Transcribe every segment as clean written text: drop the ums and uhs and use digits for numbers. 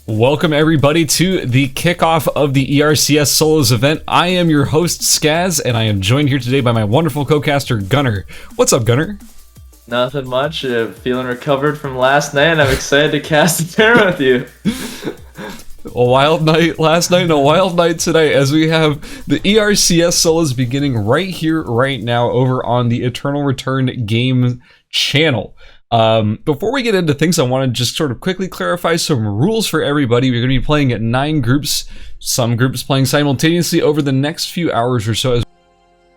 Welcome everybody to the kickoff of the ERCS Solos event. I am your host Scaz, and I am joined here today by my wonderful co-caster Gunner. What's up, Gunner? Nothing much. Feeling recovered from last night, and I'm excited to cast a tournament with you. A wild night last night and a wild night today as we have the ERCS Solos beginning right here, right now over on the Eternal Return game channel. Before we get into things, I want to just sort of quickly clarify some rules for everybody. We're going to be playing at 9 groups, some groups playing simultaneously over the next few hours or so as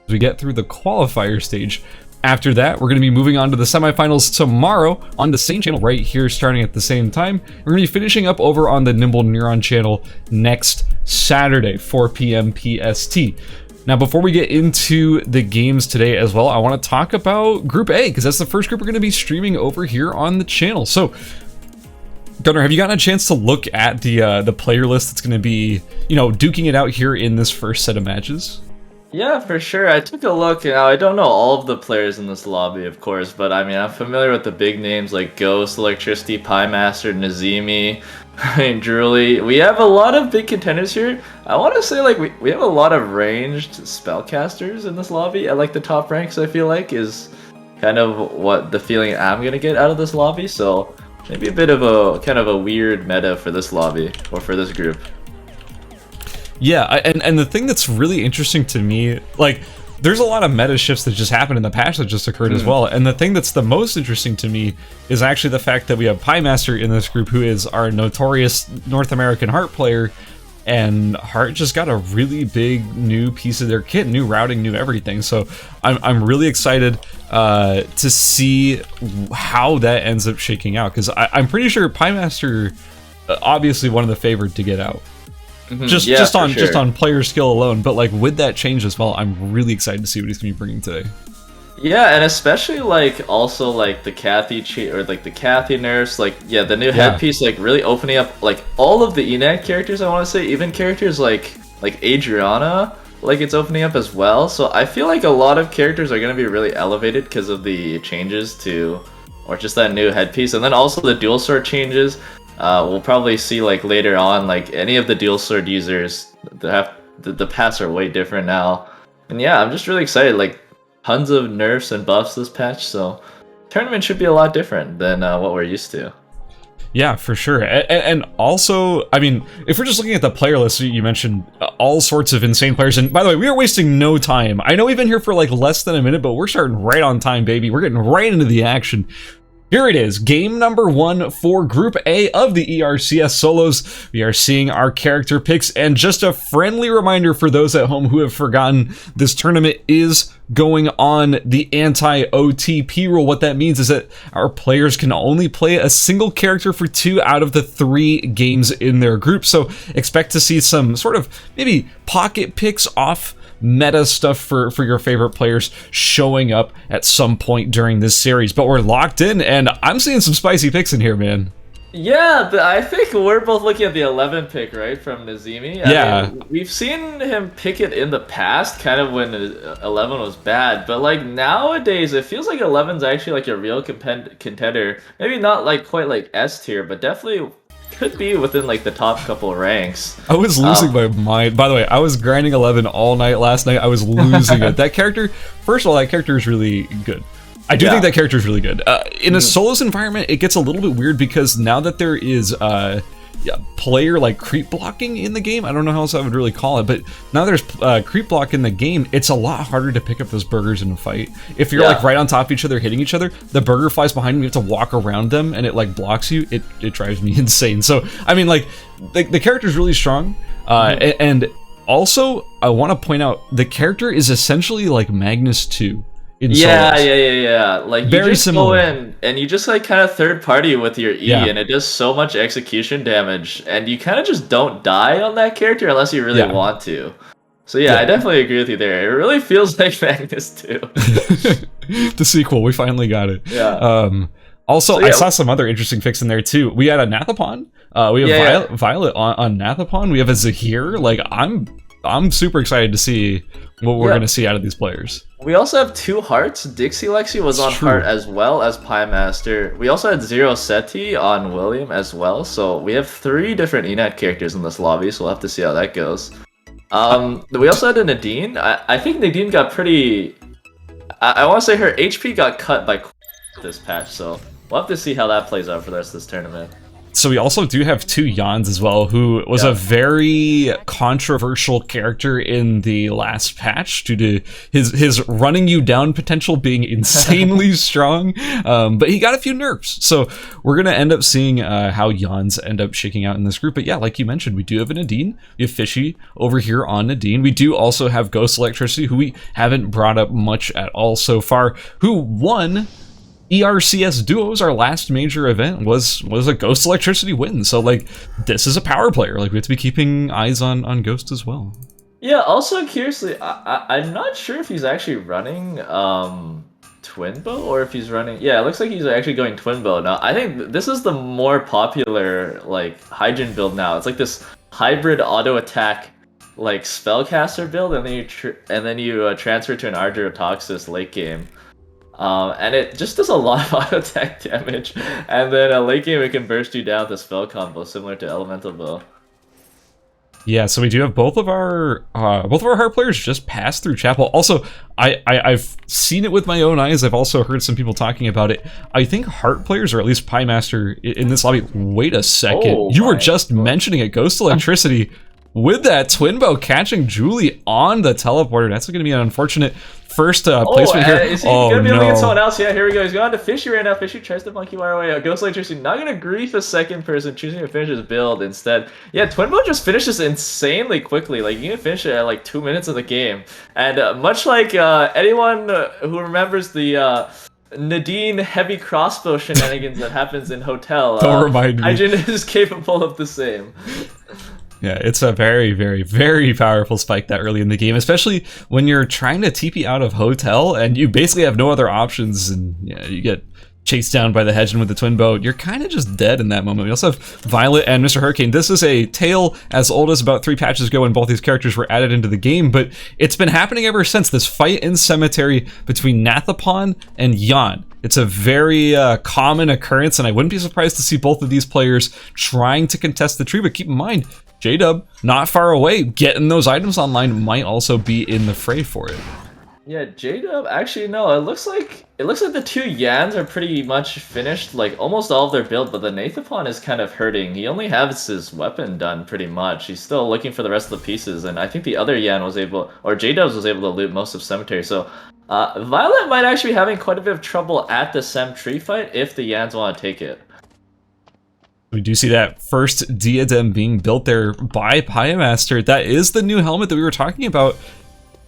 we get through the qualifier stage. After that, we're going to be moving on to the semifinals tomorrow on the same channel right here, starting at the same time. We're going to be finishing up over on the Nimble Neuron channel next Saturday, 4 p.m. PST. Now, before we get into the games today as well, I want to talk about Group A, because that's the first group we're going to be streaming over here on the channel. So, Gunnar, have you gotten a chance to look at the player list that's going to be, duking it out here in this first set of matches? Yeah, for sure. I took a look. Now, I don't know all of the players in this lobby, of course, but I mean, I'm familiar with the big names like Ghost, Electricity, Piemaster, Nazimi, Drooly. We have a lot of big contenders here. I want to say, like, we have a lot of ranged spellcasters in this lobby at, like, the top ranks, I feel like, is kind of what the feeling I'm going to get out of this lobby. So, maybe a bit of a, kind of a weird meta for this lobby, or for this group. Yeah, and the thing that's really interesting to me, like, there's a lot of meta shifts that just happened in the patch that just occurred as well, and the thing that's the most interesting to me is actually the fact that we have Piemaster in this group, who is our notorious North American Heart player, and Heart just got a really big new piece of their kit, new routing, new everything, so I'm really excited to see how that ends up shaking out, because I'm pretty sure Piemaster, obviously one of the favored to get out. Just on player skill alone, but like with that change as well, I'm really excited to see what he's gonna be bringing today. Yeah, and especially like also like the Kathy or like the Kathy nerfs, like the new headpiece, like really opening up like all of the Enad characters. I want to say even characters like Adriana, like it's opening up as well. So I feel like a lot of characters are gonna be really elevated because of the changes to, or just that new headpiece, and then also the dual sword changes. We'll probably see like later on, like any of the dual sword users, the paths are way different now. And yeah, I'm just really excited, like tons of nerfs and buffs this patch, so tournament should be a lot different than what we're used to. Yeah, for sure. And also, I mean, if we're just looking at the player list, you mentioned all sorts of insane players. And by the way, we are wasting no time. I know we've been here for like less than a minute, but we're starting right on time, baby. We're getting right into the action. Here it is, game number 1 for Group A of the ERCS Solos. We are seeing our character picks, and just a friendly reminder for those at home who have forgotten, this tournament is going on the anti-OTP rule. What that means is that our players can only play a single character for 2 out of the 3 games in their group, so expect to see some sort of maybe pocket picks off meta stuff for your favorite players showing up at some point during this series. But we're locked in, and I'm seeing some spicy picks in here, man. Yeah, I think we're both looking at the 11 pick, right, from Nazimi. I mean, we've seen him pick it in the past, kind of when 11 was bad, but like nowadays it feels like 11's actually like a real contender. Maybe not like quite like S tier, but definitely could be within like the top couple ranks. I was losing my mind. By the way, I was grinding 11 all night last night. I was losing it. That character, first of all, that character is really good. I do think that character is really good. In a solos environment, it gets a little bit weird because now that there is player like creep blocking in the game, I don't know how else I would really call it, but now there's creep block in the game, it's a lot harder to pick up those burgers in a fight. If you're like right on top of each other hitting each other, the burger flies behind you, you have to walk around them and it like blocks you. It drives me insane. So I mean, like the character is really strong, and also I want to point out the character is essentially like Magnus 2 in solos. Like very you just similar. go in and you just like kind of third party with your E, and it does so much execution damage, and you kind of just don't die on that character unless you really want to. So I definitely agree with you there. It really feels like Magnus 2. The sequel, we finally got it. Also, I saw some other interesting picks in there too. We had a Nathapon. We have Violet on Nathapon. We have a Zahir. Like, I'm I'm super excited to see what we're going to see out of these players. We also have 2 hearts. Dixie Lexi was on heart as well as Pie Master. We also had Zero Seti on William as well. So we have 3 different ENAC characters in this lobby, so we'll have to see how that goes. We also had a Nadine. I think Nadine got pretty... I want to say her HP got cut by this patch, so we'll have to see how that plays out for the rest of this tournament. So we also do have 2 Yans as well, who was a very controversial character in the last patch due to his running you down potential being insanely strong, but he got a few nerfs. So we're going to end up seeing how Yans end up shaking out in this group. But yeah, like you mentioned, we do have a Nadine. We have Fishy over here on Nadine. We do also have Ghost Electricity, who we haven't brought up much at all so far, who won ERCS Duos. Our last major event was a Ghost Electricity win, so like this is a power player. Like we have to be keeping eyes on Ghost as well. Yeah, also curiously, I'm not sure if he's actually running Twin Bow or if he's running... Yeah, it looks like he's actually going Twin Bow. Now, I think this is the more popular like Hydrogen build now. It's like this hybrid auto attack like spellcaster build, and then you transfer to an Argyrotoxis late game. And it just does a lot of auto attack damage, and then late game it can burst you down with a spell combo similar to Elemental Bow. Yeah, so we do have both of our heart players just pass through Chapel. Also, I've seen it with my own eyes. I've also heard some people talking about it. I think heart players, or at least Pie Master in this lobby. Wait a second, you were just mentioning it. Ghost Electricity with that Twin Bow catching Julie on the teleporter. That's going to be an unfortunate first placement here. Is he gonna be able to get someone else? Yeah, here we go. He's going to Fishy right now. Fishy tries to monkey wire away. Ghost Electricity not gonna grief a second person, choosing to finish his build instead. Yeah, Twin Bow just finishes insanely quickly. Like you can finish it at like 2 minutes of the game. And much like anyone who remembers the Nadine heavy crossbow shenanigans that happens in Hotel, don't remind me. Hyjin is capable of the same. Yeah, it's a very, very, very powerful spike that early in the game, especially when you're trying to TP out of Hotel and you basically have no other options, and yeah, you get chased down by the Hedgeon with the Twin Bow. You're kind of just dead in that moment. We also have Violet and Mr. Hurricane. This is a tale as old as about 3 patches ago when both these characters were added into the game, but it's been happening ever since. This fight in Cemetery between Nathapon and Yan. It's a very common occurrence, and I wouldn't be surprised to see both of these players trying to contest the tree, but keep in mind, J-Dub, not far away, getting those items online might also be in the fray for it. Yeah, J-Dub, actually no, it looks like the 2 Yans are pretty much finished, like almost all of their build, but the Nathapon is kind of hurting. He only has his weapon done pretty much. He's still looking for the rest of the pieces, and I think the other Yan was able, or J-Dubs was able to loot most of Cemetery, so Violet might actually be having quite a bit of trouble at the Sem tree fight if the Yans want to take it. We do see that first diadem being built there by Pie Master. That is the new helmet that we were talking about.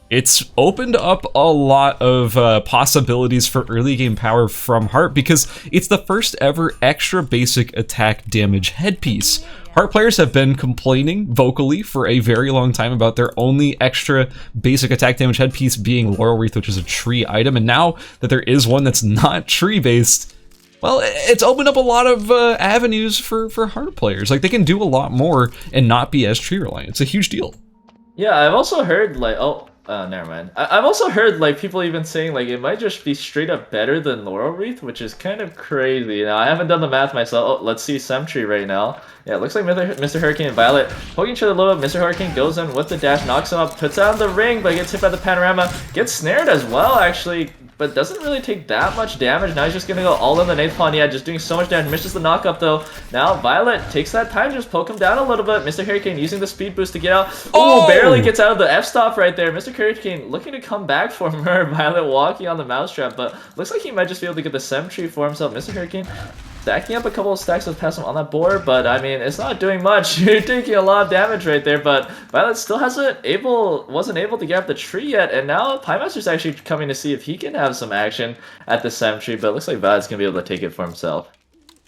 It's opened up a lot of possibilities for early game power from Heart because it's the first ever extra basic attack damage headpiece. Heart players have been complaining vocally for a very long time about their only extra basic attack damage headpiece being Laurel Wreath, which is a tree item, and now that there is one that's not tree based, well, it's opened up a lot of avenues for Heart players. Like, they can do a lot more and not be as tree reliant. It's a huge deal. Yeah, I've also heard, like, never mind. I've also heard, like, people even saying, like, it might just be straight up better than Laurel Wreath, which is kind of crazy. Now, I haven't done the math myself. Oh, let's see Semtree right now. Yeah, it looks like Mr. Hurricane and Violet poking each other a little bit. Mr. Hurricane goes in with the dash, knocks him up, puts out the ring, but gets hit by the panorama. Gets snared as well, actually, but doesn't really take that much damage. Now he's just gonna go all in the Nathapon. Yeah, just doing so much damage. Misses the knock-up, though. Now, Violet takes that time to just poke him down a little bit. Mr. Hurricane using the speed boost to get out. Oh, barely gets out of the F-stop right there. Mr. Hurricane looking to come back for her. Violet walking on the mousetrap, but looks like he might just be able to get the Semtree for himself. Mr. Hurricane stacking up a couple of stacks of Pessim on that board, but I mean, it's not doing much. You're taking a lot of damage right there, but Violet still wasn't able to get up the tree yet, and now Pie Master's actually coming to see if he can have some action at the Sem tree, but it looks like Violet's gonna be able to take it for himself.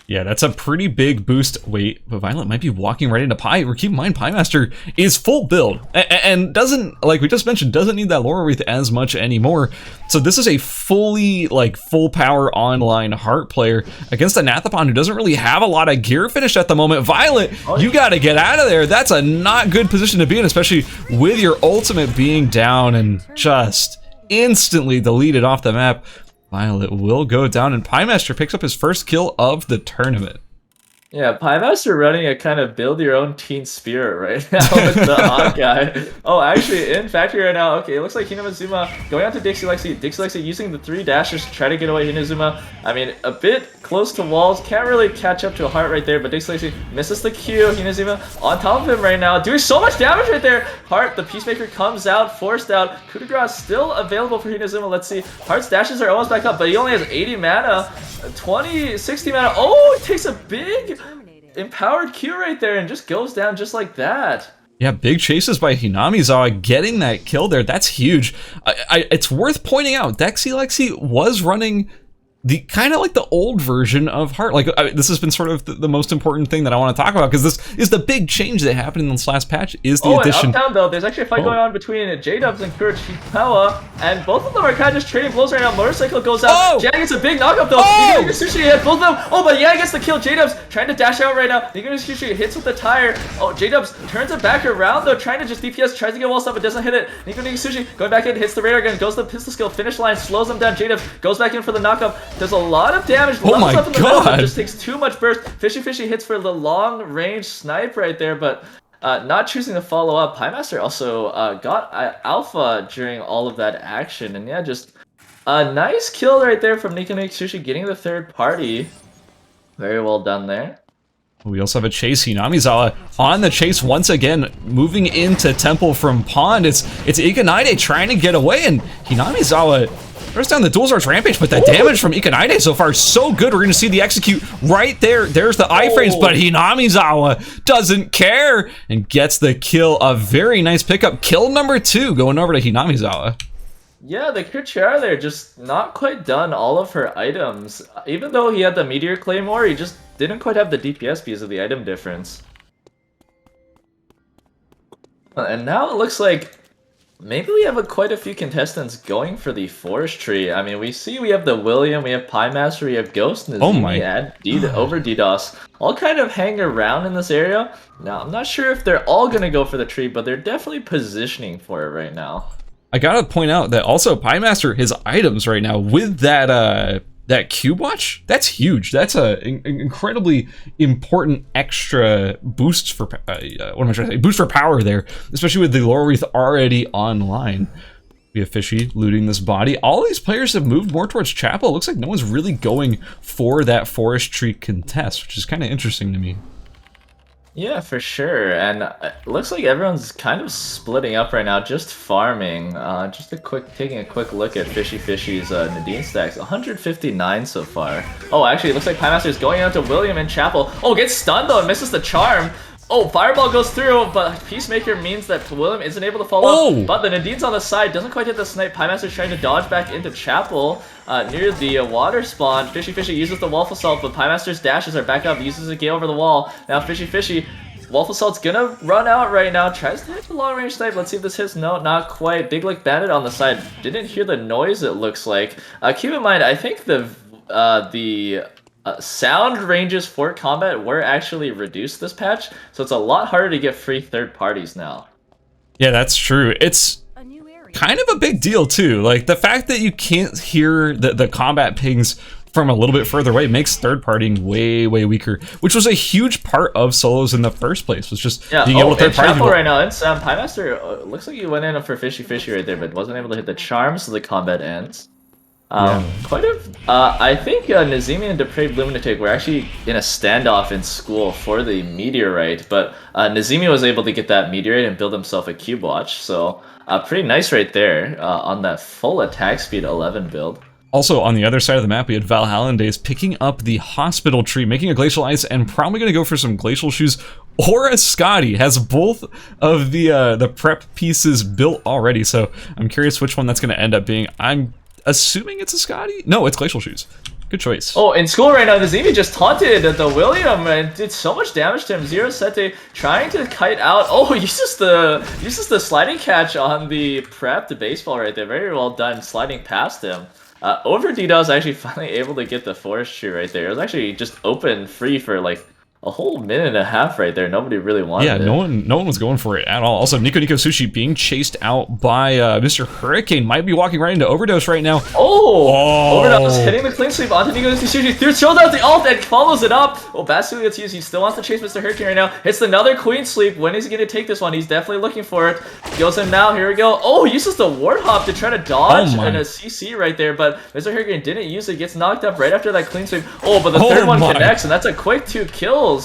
Yeah, that's a pretty big boost. Wait, but Violet might be walking right into Pie. Keep in mind, Pie Master is full build and doesn't, like we just mentioned, doesn't need that Laurel Wreath as much anymore. So this is a fully, like, full power online Heart player against a Nathapon who doesn't really have a lot of gear finished at the moment. Violet, you gotta get out of there. That's a not good position to be in, especially with your ultimate being down and just instantly deleted off the map. Violet will go down, and Pie Master picks up his first kill of the tournament. Yeah, Pie Master running a kind of build your own team spirit right now with the Hawkeye. Oh, actually, in factory right now, okay, it looks like Hinamizuma going out to Dixie Lexi. Dixie Lexi using the 3 dashes to try to get away Hinamizuma. I mean, a bit close to walls, can't really catch up to a Heart right there, but Dixie Lexi misses the Q. Hinamizuma on top of him right now, doing so much damage right there. Heart, the Peacemaker, comes out, forced out. Coup de grace still available for Hinamizuma. Let's see. Heart's dashes are almost back up, but he only has 80 mana, 60 mana. Oh, it takes a big empowered Q right there and just goes down just like that. Yeah, big chases by Hinamizawa getting that kill there. That's huge. It's worth pointing out, Dixie Lexi was running the kind of like the old version of Heart. Like, this has been sort of the most important thing that I want to talk about, because this is the big change that happened in this last patch, is the addition. And uptown though, there's actually a fight going on between J-Dubs and Kurochikawa, and both of them are kind of just trading blows right now. Motorcycle goes out. Yang gets a big knockup though. Sushi hits both of them. Oh, but Yang gets the kill. J-Dubs trying to dash out right now. Sushi hits with the tire. Oh, J-Dubs turns it back around though, trying to just DPS, tries to get wall stuff, but doesn't hit it. Sushi going back in, hits the radar gun, goes to the pistol skill, finish line, slows them down. J-Dubs goes back in for the knockup. There's a lot of damage. Oh my god! Just takes too much burst. Fishy hits for the long range snipe right there, but not choosing to follow up. Pie Master also got alpha during all of that action, and yeah, just a nice kill right there from Sushi, getting the third party. Very well done there. We also have a chase. Hinamizawa on the chase once again, moving into Temple from Pond. It's Ikanaide trying to get away, and Hinamizawa throws down the Dual Swords Rampage, but the damage from Ikanaide so far is so good. We're going to see the execute right there. There's the iframes, but Hinamizawa doesn't care and gets the kill. A very nice pickup. Kill number 2 going over to Hinamizawa. Yeah, the Kurochikawa there just not quite done all of her items. Even though he had the Meteor Claymore, he just didn't quite have the DPS because of the item difference. And now it looks like maybe we have quite a few contestants going for the forestry. I mean, we have the William, we have Pie Master, we have Ghost, and over DDoS, all kind of hang around in this area. Now, I'm not sure if they're all going to go for the tree, but they're definitely positioning for it right now. I gotta point out that also Pie Master, his items right now with that Cube Watch, that's huge. That's an incredibly important extra boost for what am I trying to say? Boost for power there, especially with the Laurel Wreath already online. We have Fishy looting this body. All these players have moved more towards Chapel. It looks like no one's really going for that forestry contest, which is kind of interesting to me. Yeah, for sure, and it looks like everyone's kind of splitting up right now, just farming. Taking a quick look at Fishy's Nadine stacks, 159 so far. Oh, actually, it looks like Pie Master is going out to William and Chapel. Oh, gets stunned though and misses the charm. Oh, Fireball goes through, but Peacemaker means that William isn't able to follow up. But the Nadine's on the side, doesn't quite hit the snipe. Pie Master's trying to dodge back into Chapel near the water spawn. Fishy uses the Wolf Assault, but Pie Master's dashes are back up, uses a gale over the wall. Now Fishy, Wolf Assault's gonna run out right now, tries to hit the long range snipe. Let's see if this hits. No, not quite. Big Lick Bandit on the side. Didn't hear the noise, it looks like. Keep in mind, I think the sound ranges for combat were actually reduced this patch, so it's a lot harder to get free third parties now. Yeah, that's true. It's kind of a big deal too. Like, the fact that you can't hear the combat pings from a little bit further away makes third partying way weaker, which was a huge part of solos in the first place, was just being able to third party people. Right now, it's Pie Master looks like he went in for Fishy right there, but wasn't able to hit the charm, so the combat ends. I think Nazimi and Depraved Lunatic were actually in a standoff in school for the meteorite, but Nazimi was able to get that meteorite and build himself a cube watch, so pretty nice right there on that full attack speed 11 build. Also, on the other side of the map, we had Valhallan Days picking up the Hospital Tree, making a Glacial Ice, and probably going to go for some Glacial Shoes or a Scotty. Has both of the prep pieces built already, so I'm curious which one that's going to end up being. I'm assuming it's a Scotty? No, it's Glacial Shoes. Good choice. Oh, in school right now, the Zemi just taunted the William and did so much damage to him. Zero Sete trying to kite out. Oh, uses the sliding catch on the prep to baseball right there. Very well done, sliding past him. Over DDoS was actually finally able to get the forestry right there. It was actually just open free for like a whole minute and a half right there. Nobody really wanted it. Yeah, no one was going for it at all. Also, Nico Sushi being chased out by Mr. Hurricane. Might be walking right into Overdose right now. Oh! Overdose hitting the clean sweep onto Nico Sushi. Throws out the ult and follows it up. Oh, Bastille gets used. He still wants to chase Mr. Hurricane right now. Hits another queen sweep. When is he going to take this one? He's definitely looking for it. Goes in now. Here we go. Oh, uses the ward hop to try to dodge and a CC right there, but Mr. Hurricane didn't use it. Gets knocked up right after that clean sweep. Oh, but the third one connects, and that's a quick 2 kills.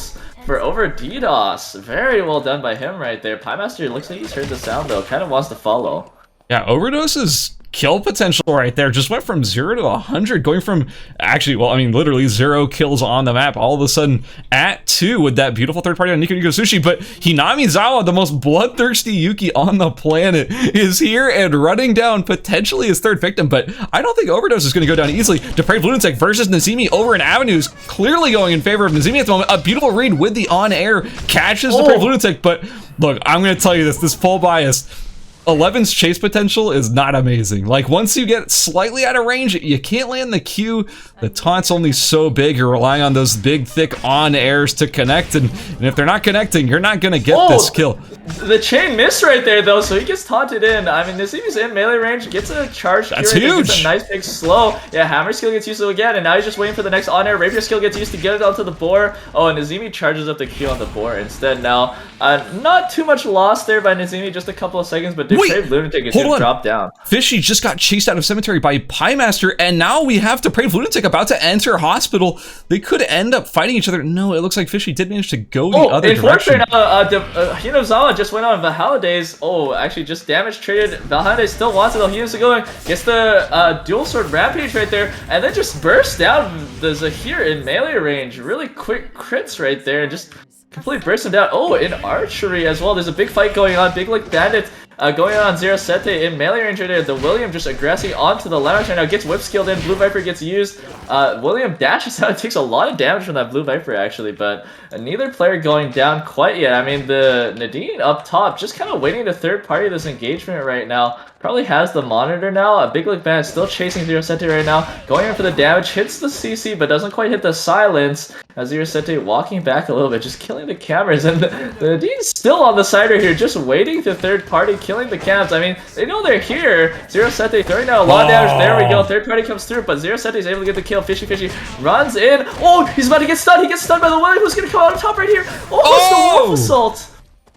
For over DDoS. Very well done by him right there. Piemaster looks like he's heard the sound though. Kind of wants to follow. Yeah, Overdose's kill potential right there just went from 0 to 100, going from actually, well, I mean, literally 0 kills on the map, all of a sudden at 2 with that beautiful third party on Nico Sushi. But Hinamizawa, the most bloodthirsty Yuki on the planet, is here and running down potentially his third victim. But I don't think Overdose is going to go down easily. Depraved Lunatic versus Nazemi over in Avenues, clearly going in favor of Nazemi at the moment. A beautiful read with the on-air catches Depraved Lunatic. But look, I'm going to tell you this full bias. 11's chase potential is not amazing. Like, once you get slightly out of range, you can't land the Q. The taunt's only so big. You're relying on those big, thick on-airs to connect, and if they're not connecting, you're not going to get this kill. The chain missed right there, though, so he gets taunted in. I mean, Nazemi's in melee range, gets a charge. That's huge. Gets a nice big slow. Yeah, Hammer skill gets used again, and now he's just waiting for the next on-air. Rapier skill gets used to get it onto the boar. Oh, and Nazemi charges up the Q on the boar instead now. Not too much loss there by Nazemi, just a couple of seconds, but Depraved Lunatic is going to drop down. Fishy just got chased out of Cemetery by Piemaster, and now we have Depraved Lunatic about to enter Hospital. They could end up fighting each other. No, it looks like Fishy did manage to go the other direction. Hinozawa just went on Valhalla-Days. Oh, actually just damage traded. Valhalla-Days still wants it though. He is going. Gets the dual sword rampage right there, and then just bursts down the Zahir in melee range. Really quick crits right there, and just completely bursts him down. Oh, in archery as well. There's a big fight going on. Big like bandit. Going on Zero Sete in melee range right there. The William just aggressing onto the Lennox right now. Gets whip skilled in. Blue Viper gets used. William dashes out. Takes a lot of damage from that Blue Viper actually, but neither player going down quite yet. I mean, the Nadine up top just kind of waiting to third party this engagement right now. Probably has the monitor now. A big like band still chasing Zero Sete right now. Going in for the damage. Hits the CC, but doesn't quite hit the silence. As Zero Sete walking back a little bit, just killing the cameras. And the Nadine's still on the side right here, just waiting to third party, killing the cams. I mean, they know they're here. Zero Sete throwing down a lot of damage. There we go. Third party comes through, but Zero Sete is able to get the kill. Fishy runs in. Oh, he's about to get stunned. He gets stunned by the William, who's going to come out on top right here. Oh, it's the Wolf Assault.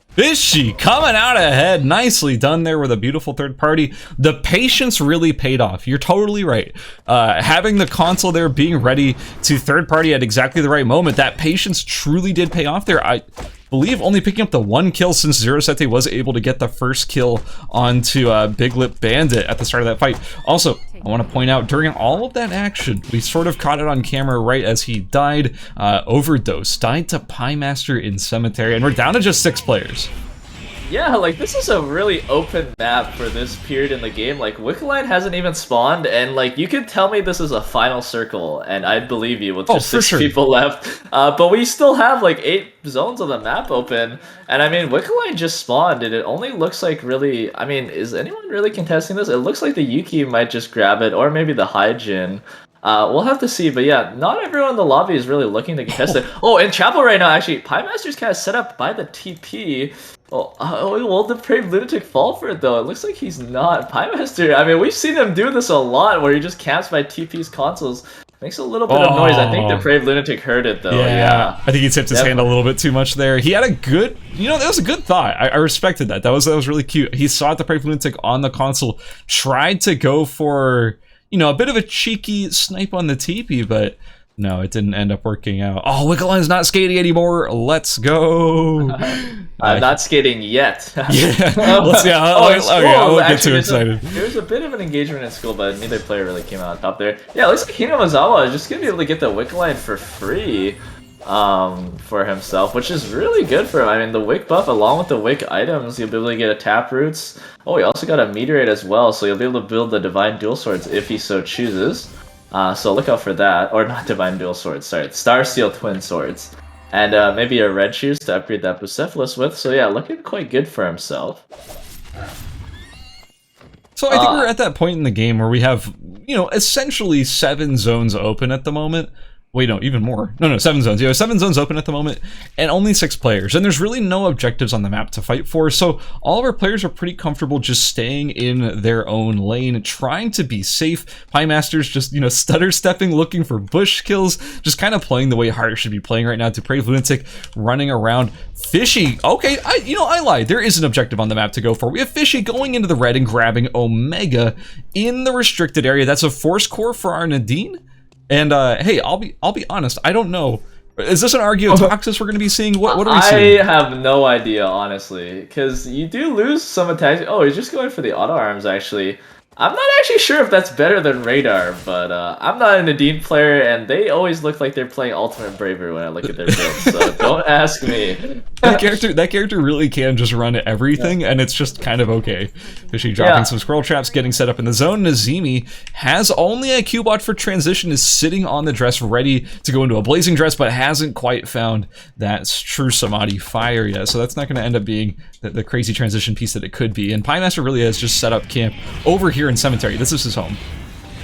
Fishy coming out ahead. Nicely done there with a beautiful third party. The patience really paid off. You're totally right. Having the console there, being ready to third party at exactly the right moment, that patience truly did pay off there. I believe only picking up the 1 kill since Zero Sete was able to get the first kill onto Big Lip Bandit at the start of that fight. Also, I want to point out, during all of that action, we sort of caught it on camera right as he died. Overdose, died to Piemaster in Cemetery, and we're down to just 6 players. Yeah, like, this is a really open map for this period in the game. Like, Wickeline hasn't even spawned, and, like, you could tell me this is a final circle, and I'd believe you with just 6 people left. But we still have, like, 8 zones of the map open, and, I mean, Wickeline just spawned, and it only looks like really... I mean, is anyone really contesting this? It looks like the Yuki might just grab it, or maybe the Hyjin. We'll have to see, but yeah, not everyone in the lobby is really looking to contest it. Oh, in Chapel right now, actually, Piemaster's kind of set up by the TP. Will Depraved Lunatic fall for it, though? It looks like he's not. Piemaster, I mean, we've seen him do this a lot, where he just camps by TP's consoles. Makes a little bit of noise. I think Depraved Lunatic heard it, though. Yeah. I think he tipped his hand a little bit too much there. He had a good, that was a good thought. I respected that. That was really cute. He saw Depraved Lunatic on the console, tried to go for... a bit of a cheeky snipe on the TP, but no, it didn't end up working out. Oh, Wickeline's not skating anymore. Let's go. Not skating yet. Yeah. Let's see. I won't get too excited. There's a bit of an engagement in school, but neither player really came out on top there. Yeah, it looks like Hinamizawa is just going to be able to get the Wickeline for free for himself, which is really good for him. I mean, the Wick buff along with the Wick items, you'll be able to get a Taproots. Oh, he also got a Meteorite as well, so you'll be able to build the Divine Dual Swords if he so chooses. So look out for that. Or not Divine Dual Swords, sorry. Star Steel Twin Swords. And maybe a red shoes to upgrade that Bucephalus with. So yeah, looking quite good for himself. So I think we're at that point in the game where we have, you know, essentially 7 zones open at the moment. Wait, no, even more. No, 7 zones. You have 7 zones open at the moment, and only 6 players. And there's really no objectives on the map to fight for, so all of our players are pretty comfortable just staying in their own lane, trying to be safe. Piemaster's just, you know, stutter stepping, looking for bush kills, just kind of playing the way Heart should be playing right now. Depraved Lunatic running around. Fishy, okay, I lied. There is an objective on the map to go for. We have Fishy going into the red and grabbing Omega in the restricted area. That's a force core for our Nadine. And hey, I'll be honest. I don't know. Is this an Archaeotoxis we're going to be seeing? What are we seeing? I have no idea, honestly, because you do lose some attacks. Oh, he's just going for the auto arms. Actually, I'm not actually sure if that's better than Radar, but I'm not a Nadine player, and they always look like they're playing Ultimate Bravery when I look at their builds. So don't ask me. That character really can just run everything, and it's just kind of okay. Fishy dropping some scroll traps, getting set up in the zone. Nazimi has only a Q-bot for transition, is sitting on the dress, ready to go into a blazing dress, but hasn't quite found that true Samadhi fire yet. So that's not going to end up being the crazy transition piece that it could be. And Piemaster really has just set up camp over here in Cemetery. This is his home.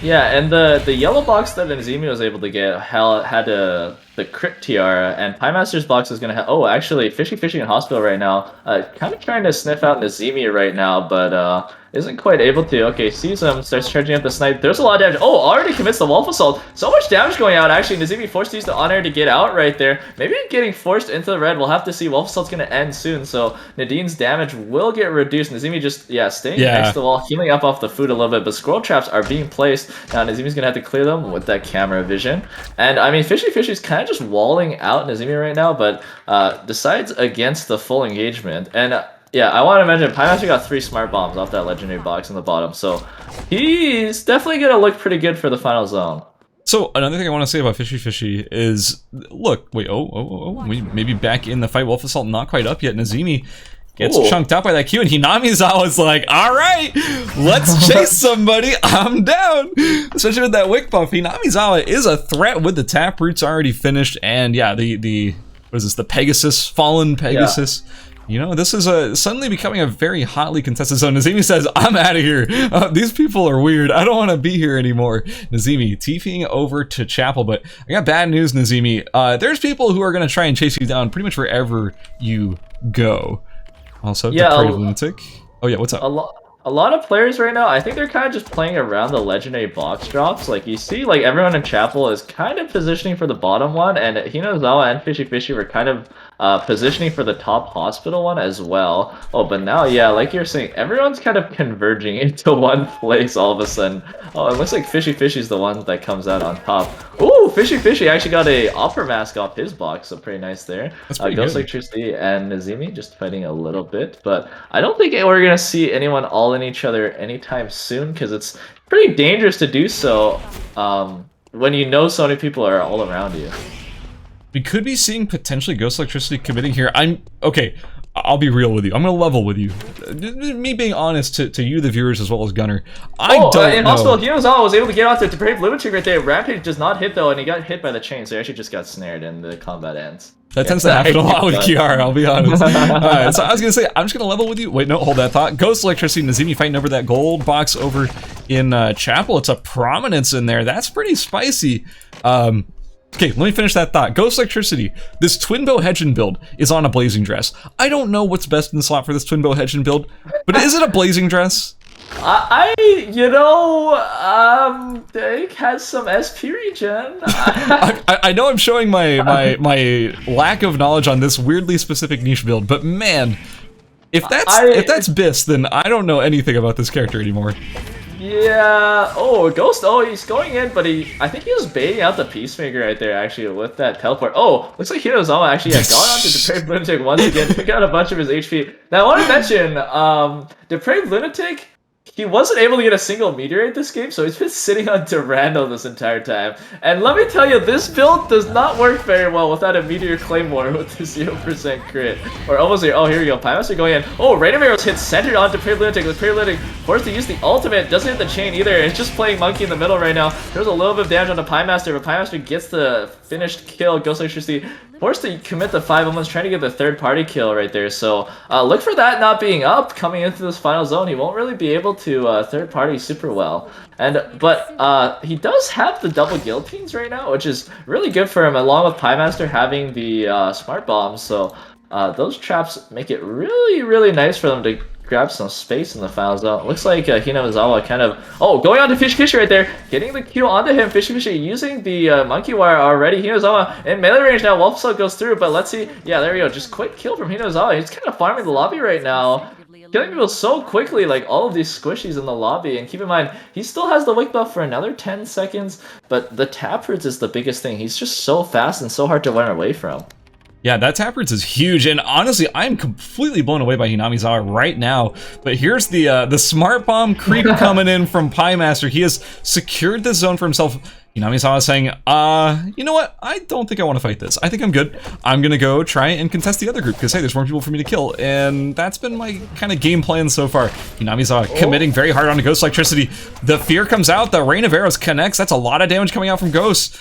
Yeah, and the yellow box that Nazimi was able to get had the crit tiara, and Piemaster's box is gonna have. Oh, actually, Fishy in hospital right now. Kind of trying to sniff out Nazimi right now, but isn't quite able to. Okay, sees him, starts charging up the snipe. There's a lot of damage. Oh, already commits the Wolf Assault. So much damage going out, actually. Nazimi forced to use the honor to get out right there. Maybe getting forced into the red. We'll have to see. Wolf Assault's going to end soon, so Nadine's damage will get reduced. Nazimi just, staying next to the wall, healing up off the food a little bit, but scroll traps are being placed. Now, Nazimi's going to have to clear them with that camera vision. And, I mean, Fishy's kind of just walling out Nazimi right now, but decides against the full engagement. And, yeah, I want to mention, Piemaster got 3 smart bombs off that legendary box in the bottom, so he's definitely going to look pretty good for the final zone. So, another thing I want to say about Fishy is, look, wait, we maybe back in the fight. Wolf Assault not quite up yet. Nazimi gets chunked out by that Q, and Hinamizawa's like, alright, let's chase somebody, I'm down. Especially with that Wick buff, Hinamizawa is a threat with the Taproot's already finished, and yeah, the what is this, the Pegasus, Fallen Pegasus. Yeah. You know, this is suddenly becoming a very hotly contested zone. Nazimi says, I'm out of here. These people are weird. I don't want to be here anymore. Nazimi TPing over to Chapel, but I got bad news, Nazimi. There's people who are going to try and chase you down pretty much wherever you go. Also, Depraved Lunatic. Oh yeah, what's up? A lot of players right now, I think they're kind of just playing around the legendary box drops. Like, you see, like, everyone in Chapel is kind of positioning for the bottom one, and Hinozawa and Fishy were kind of positioning for the top hospital one as well. Oh, but now, yeah, like you're saying, everyone's kind of converging into one place all of a sudden. Oh, it looks like Fishy's the one that comes out on top. Ooh, Fishy actually got a Opera Mask off his box, so pretty nice there. That's pretty Ghost good. Electricity and Nazimi just fighting a little bit, but I don't think we're going to see anyone all in each other anytime soon, because it's pretty dangerous to do so when you know so many people are all around you. We could be seeing potentially Ghost Electricity committing here. Okay, I'll be real with you. I'm going to level with you. Me being honest to you, the viewers, as well as Gunner. I don't know. In hospital, Hinozawa was able to get out there to Depraved Lunatic right there. Rampage does not hit, though, and he got hit by the chain, so he actually just got snared, and the combat ends. That tends to happen a lot with Kiara, I'll be honest. Alright, so I was going to say, I'm just going to level with you. Wait, no, hold that thought. Ghost Electricity, Nazimi fighting over that gold box over in Chapel. It's a prominence in there. That's pretty spicy. Okay, let me finish that thought. Ghost Electricity, this Twin Bow Hedgen build is on a Blazing Dress. I don't know what's best in the slot for this Twin Bow Hedgen build, but is it a Blazing Dress? It has some SP regen. I know I'm showing my lack of knowledge on this weirdly specific niche build, but man, if that's BIS, then I don't know anything about this character anymore. Yeah. Oh, Ghost. Oh, he's going in, but I think he was baiting out the Peacemaker right there, actually, with that teleport. Oh, looks like Hinozawa actually had gone on to Depraved Lunatic once again, took out a bunch of his HP. Now, I want to mention, Depraved Lunatic he wasn't able to get a single meteorite this game, so he's been sitting on Durando this entire time. And let me tell you, this build does not work very well without a Meteor Claymore with the 0% crit. Or almost here. Oh, here we go. Pymaster going in. Oh, Random Arrows hit centered onto Paralytic. With Paralytic forced to use the ultimate. Doesn't hit the chain either. It's just playing Monkey in the middle right now. There's a little bit of damage on the Pymaster, but Pymaster gets the finished kill. Ghost Electricity forced to commit the 5 almost trying to get the third-party kill right there. So look for that not being up coming into this final zone. He won't really be able to third-party super well. But he does have the double guillotines right now, which is really good for him, along with Pymaster having the smart bombs. So those traps make it really, really nice for them to grab some space in the final zone. Looks like Hinamizawa kind of... Oh, going on to Fishy right there. Getting the Q onto him. Fishy using the Monkey Wire already. Hinamizawa in melee range now. Wolf Cell goes through, but let's see. Yeah, there we go. Just quick kill from Hinamizawa. He's kind of farming the lobby right now. Killing people so quickly, like all of these squishies in the lobby. And keep in mind, he still has the wake buff for another 10 seconds, but the taproots is the biggest thing. He's just so fast and so hard to run away from. Yeah, that taproots is huge, and honestly, I'm completely blown away by Hinamizawa right now. But here's the smart bomb creep coming in from Pymaster. He has secured the zone for himself. Hinamizawa saying, you know what? I don't think I want to fight this. I think I'm good. I'm gonna go try and contest the other group, because hey, there's more people for me to kill. And that's been my kind of game plan so far. Hinamizawa committing very hard onto Ghost Electricity. The fear comes out, the Rain of Arrows connects. That's a lot of damage coming out from Ghost.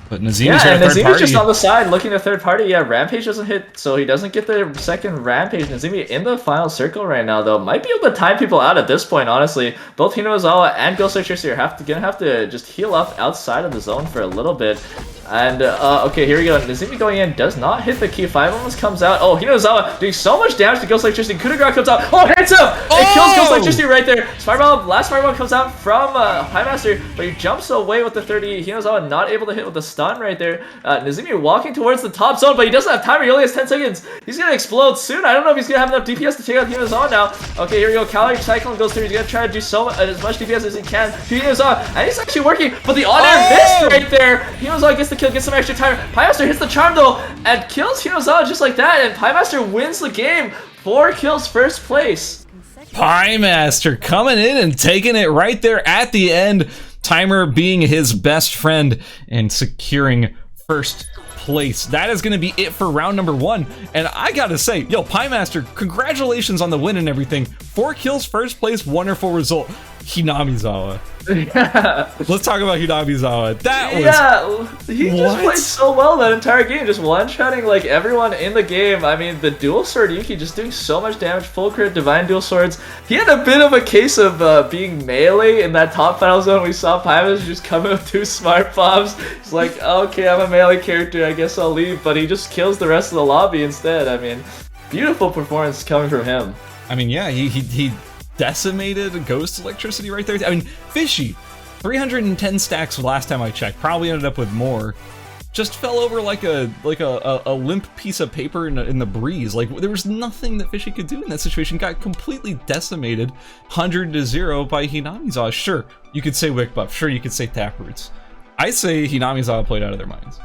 But Nazimi's got a third party. Just on the side looking at third party. Yeah, Rampage doesn't hit, so he doesn't get the second Rampage. Nazimi in the final circle right now, though. Might be able to time people out at this point, honestly. Both Hinamizawa and Ghost Electricity are gonna have to just heal up outside of the zone for a little bit. And, okay, here we go. Nazimi going in, does not hit the key. 5 almost comes out. Oh, Hinamizawa doing so much damage to Ghost Electricity. Coup de grace comes out. Oh, hits him! It kills Ghost Electricity right there. Smart Bomb, last Smart Bomb comes out from Pymaster, but he jumps away with the 30. Hinamizawa not able to hit with the stun right there. Nazimi walking towards the top zone, but he doesn't have timer. He only has 10 seconds. He's gonna explode soon. I don't know if he's gonna have enough DPS to take out Hinamizawa now. Okay, here we go. Calorie Cyclone goes through. He's gonna try to do as much DPS as he can to Hinamizawa, and he's actually working, but the on-air missed right there. Hinamizawa gets the kill, gets some extra time. Pymaster hits the charm though and kills Hinamizawa just like that, and Pymaster wins the game. 4 kills, first place. Pymaster coming in and taking it right there at the end. Timer being his best friend and securing first place. That is going to be it for round number 1. And I gotta say, yo, Pymaster, congratulations on the win and everything. 4 kills, first place, wonderful result. Hinamizawa. Yeah. Let's talk about Hinamizawa. That was... Yeah, he just played so well that entire game, just one-shotting like everyone in the game. I mean, the dual sword Yuki just doing so much damage, full crit, divine dual swords. He had a bit of a case of being melee in that top final zone. We saw Pymaster just coming with 2 smart bombs. He's like, okay, I'm a melee character, I guess I'll leave, but he just kills the rest of the lobby instead. I mean, beautiful performance coming from him. I mean, yeah, he decimated Ghost Electricity right there. I mean, Fishy, 310 stacks last time I checked. Probably ended up with more. Just fell over like a limp piece of paper in the breeze. Like, there was nothing that Fishy could do in that situation. Got completely decimated, 100-0 by Hinamizawa. Sure, you could say Wick Buff. Sure, you could say Taproots. I say Hinamizawa played out of their minds.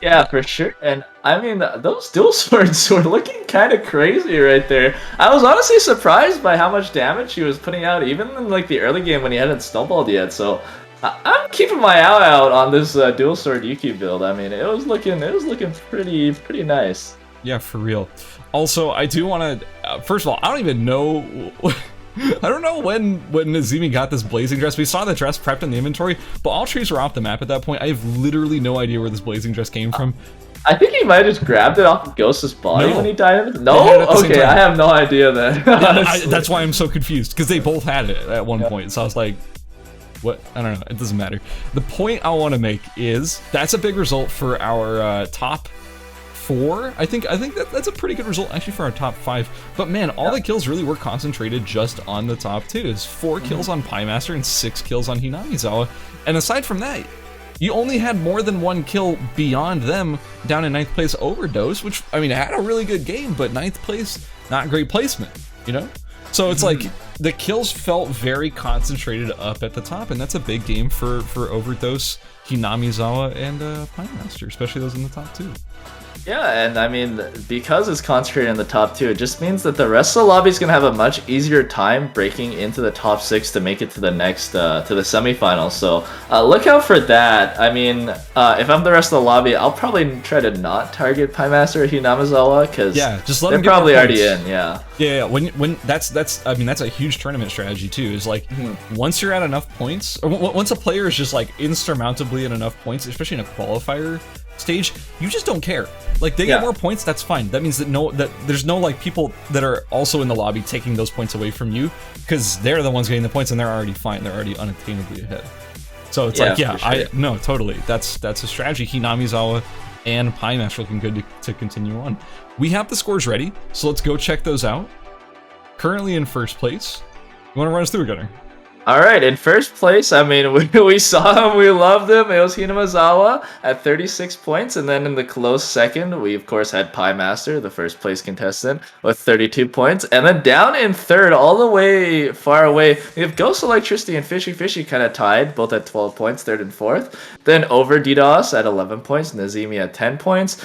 Yeah, for sure. And I mean, those dual swords were looking kind of crazy right there. I was honestly surprised by how much damage he was putting out, even in like the early game when he hadn't snowballed yet. So I'm keeping my eye out on this dual sword Yuki build. I mean, it was looking pretty nice. Yeah, for real. Also, I do want to. First of all, I don't even know. I don't know when Nazimi got this blazing dress. We saw the dress prepped in the inventory, but all trees were off the map at that point. I have literally no idea where this blazing dress came from. I think he might have just grabbed it off of Ghost's body when he died. No? Okay, I have no idea then. That's why I'm so confused, because they both had it at one point. So I was like, what? I don't know. It doesn't matter. The point I want to make is that's a big result for our top 4. I think that's a pretty good result actually for our top 5. But man, all the kills really were concentrated just on the top 2. It's 4 kills on Pymaster and 6 kills on Hinamizawa. And aside from that, you only had more than 1 kill beyond them down in 9th place Overdose, which, I mean, had a really good game, but 9th place, not great placement, you know? So it's like, the kills felt very concentrated up at the top, and that's a big game for Overdose, Hinamizawa, and Pymaster, especially those in the top 2. Yeah, and I mean, because it's concentrated in the top 2, it just means that the rest of the lobby is going to have a much easier time breaking into the top 6 to make it to the next, to the semifinals. So look out for that. I mean, if I'm the rest of the lobby, I'll probably try to not target Piemaster or Hinamizawa, because just let they're them get probably their already points. in, yeah. Yeah, when that's I mean, that's a huge tournament strategy too, is like, once you're at enough points, or once a player is just like insurmountably in enough points, especially in a qualifier stage, you just don't care. Like, they get more points, that's fine. That means that there's no like people that are also in the lobby taking those points away from you, because they're the ones getting the points and they're already fine. They're already unattainably ahead. So it's like, yeah, sure. No, totally. That's a strategy. Hinamizawa and Piemaster looking good to continue on. We have the scores ready, so let's go check those out. Currently in first place. You want to run us through, Gunnar? Alright, in first place, I mean, we saw him, we loved him. It was Hinamizawa at 36 points, and then in the close second, we of course had Piemaster, the first place contestant, with 32 points. And then down in third, all the way far away, we have Ghost Electricity and Fishy Fishy kind of tied, both at 12 points, third and fourth. Then Over DDoS at 11 points, Nazimi at 10 points.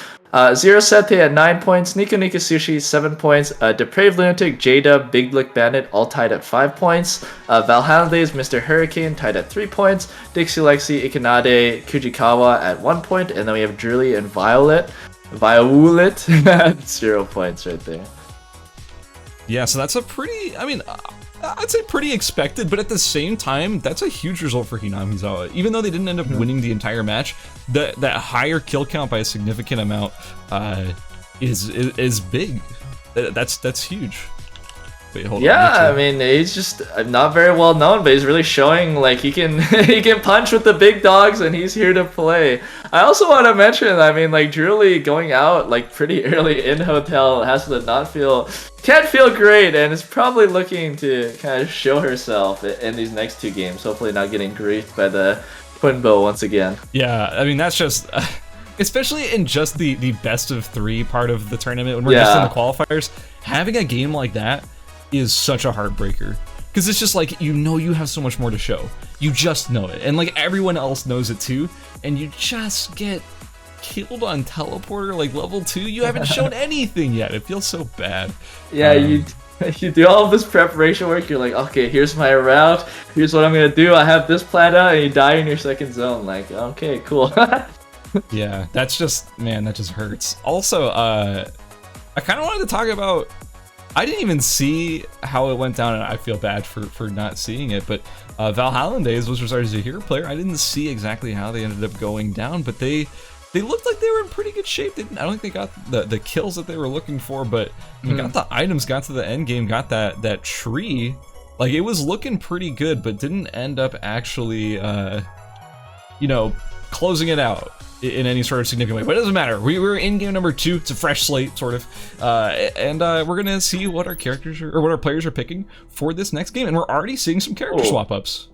Zero Sete at 9 points, Nico Nika Sushi 7 points, Depraved Lunatic, J-Dub, Big Blick Bandit all tied at 5 points, Valhaldays, Mr. Hurricane tied at 3 points, Dixie Lexi, Ikanade, Kujikawa at 1 point, and then we have Druli and Violet at 0 points right there. Yeah, so that's a pretty, I mean, I'd say pretty expected, but at the same time, that's a huge result for Hinamizawa. Even though they didn't end up winning the entire match, that higher kill count by a significant amount is big. That's huge. Wait, hold on. I mean, he's just not very well known, but he's really showing like he can he can punch with the big dogs, and he's here to play. I also want to mention, I mean, like Druli going out like pretty early in Hotel has to can't feel great, and is probably looking to kind of show herself in these next 2 games. Hopefully, not getting griefed by the Twin Bow once again. Yeah, I mean, that's just. Especially in just the best of 3 part of the tournament, when we're just in the qualifiers, having a game like that is such a heartbreaker, because it's just like, you have so much more to show, you just know it, and like everyone else knows it too, and you just get killed on teleporter like level 2. You haven't shown anything yet. It feels so bad. Yeah, you do all of this preparation work, you're like, okay, here's my route, here's what I'm gonna do, I have this planned out, and you die in your second zone. Like, okay, cool. Yeah, that's just, man, that just hurts. Also, I kind of wanted to talk about, I didn't even see how it went down, and I feel bad for not seeing it, but Valhaldays was regarded as a hero player. I didn't see exactly how they ended up going down, but they looked like they were in pretty good shape. I don't think they got the kills that they were looking for, but they got the items, got to the end game, got that tree. Like, it was looking pretty good, but didn't end up actually, closing it out in any sort of significant way. But it doesn't matter. We were in game number 2. It's a fresh slate, sort of, and we're gonna see what our characters or what our players are picking for this next game, and we're already seeing some character swap ups.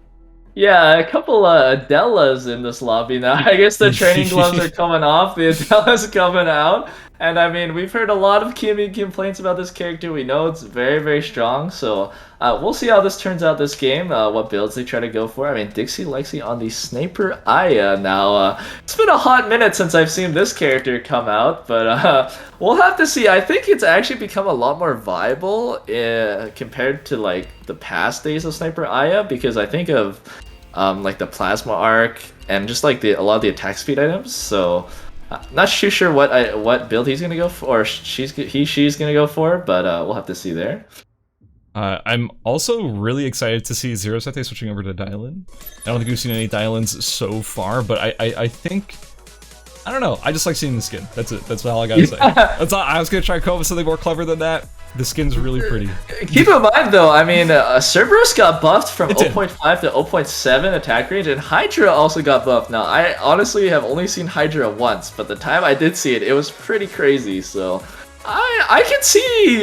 Yeah, a couple Adelas in this lobby now. I guess the training gloves are coming off, the Adela's coming out, and I mean, we've heard a lot of complaints about this character. We know it's very, very strong, so we'll see how this turns out this game, what builds they try to go for. I mean, Dixie Lexi on the Sniper Aya now. It's been a hot minute since I've seen this character come out, but we'll have to see. I think it's actually become a lot more viable compared to like the past days of Sniper Aya, because I think of like the Plasma Arc and just like a lot of the attack speed items. So not too sure what build he's gonna go for, or she's gonna go for, but we'll have to see there. I'm also really excited to see Zero Sete switching over to Dylan. I don't think we've seen any Dylans so far, but I think, I don't know, I just like seeing the skin. That's it. That's all I gotta say. That's all. I was gonna try Kova something more clever than that. The skin's really pretty. Keep in mind though, I mean, Cerberus got buffed from 0.5 to 0.7 attack range, and Hydra also got buffed. Now, I honestly have only seen Hydra once, but the time I did see it, it was pretty crazy. So, I can see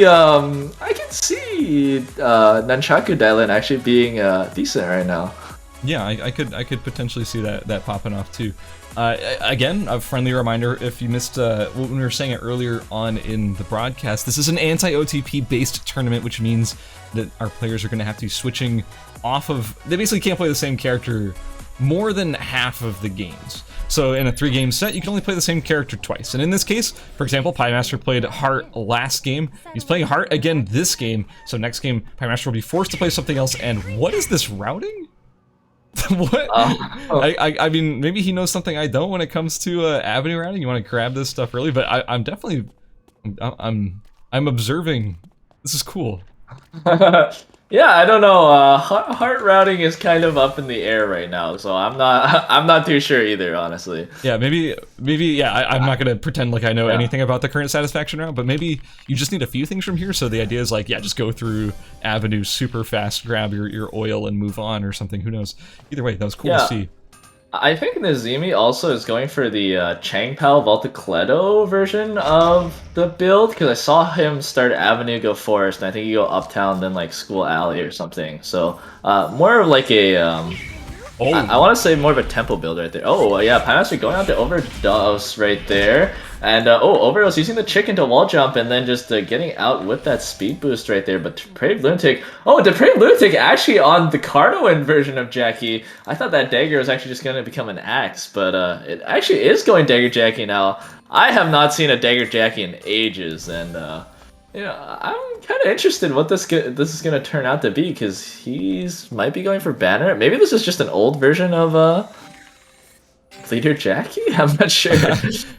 Nunchaku Dylan actually being decent right now. Yeah, I could potentially see that popping off too. Again, a friendly reminder, if you missed when we were saying it earlier on in the broadcast, this is an anti-OTP based tournament, which means that our players are going to have to be switching off of, they basically can't play the same character more than half of the games. So in a 3-game set, you can only play the same character twice. And in this case, for example, Piemaster played Heart last game. He's playing Heart again this game. So next game, Piemaster will be forced to play something else. And what is this routing? What? I mean, maybe he knows something I don't when it comes to avenue routing. You want to grab this stuff early, but I'm definitely, I'm observing. This is cool. Yeah, I don't know. Heart routing is kind of up in the air right now, so I'm not too sure either, honestly. Yeah, maybe. Yeah, I'm not gonna pretend like I know anything about the current satisfaction route, but maybe you just need a few things from here. So the idea is like, yeah, just go through avenues super fast, grab your oil, and move on or something. Who knows? Either way, that was cool to see. I think Nazimi also is going for the Changpao Voltacleto version of the build, because I saw him start Avenue, go Forest, and I think you go Uptown, then like School Alley or something. So more of like a, I want to say more of a tempo build right there. Oh yeah, Piemaster going out to Overdose right there. And Overdose using the chicken to wall jump and then just getting out with that speed boost right there. But Depraved Lunatic, Depraved Lunatic actually on the Cardoin version of Jackie. I thought that dagger was actually just going to become an axe, but it actually is going Dagger Jackie now. I have not seen a Dagger Jackie in ages, and I'm kind of interested what this is going to turn out to be, because he's might be going for Banner. Maybe this is just an old version of Leader Jackie? I'm not sure.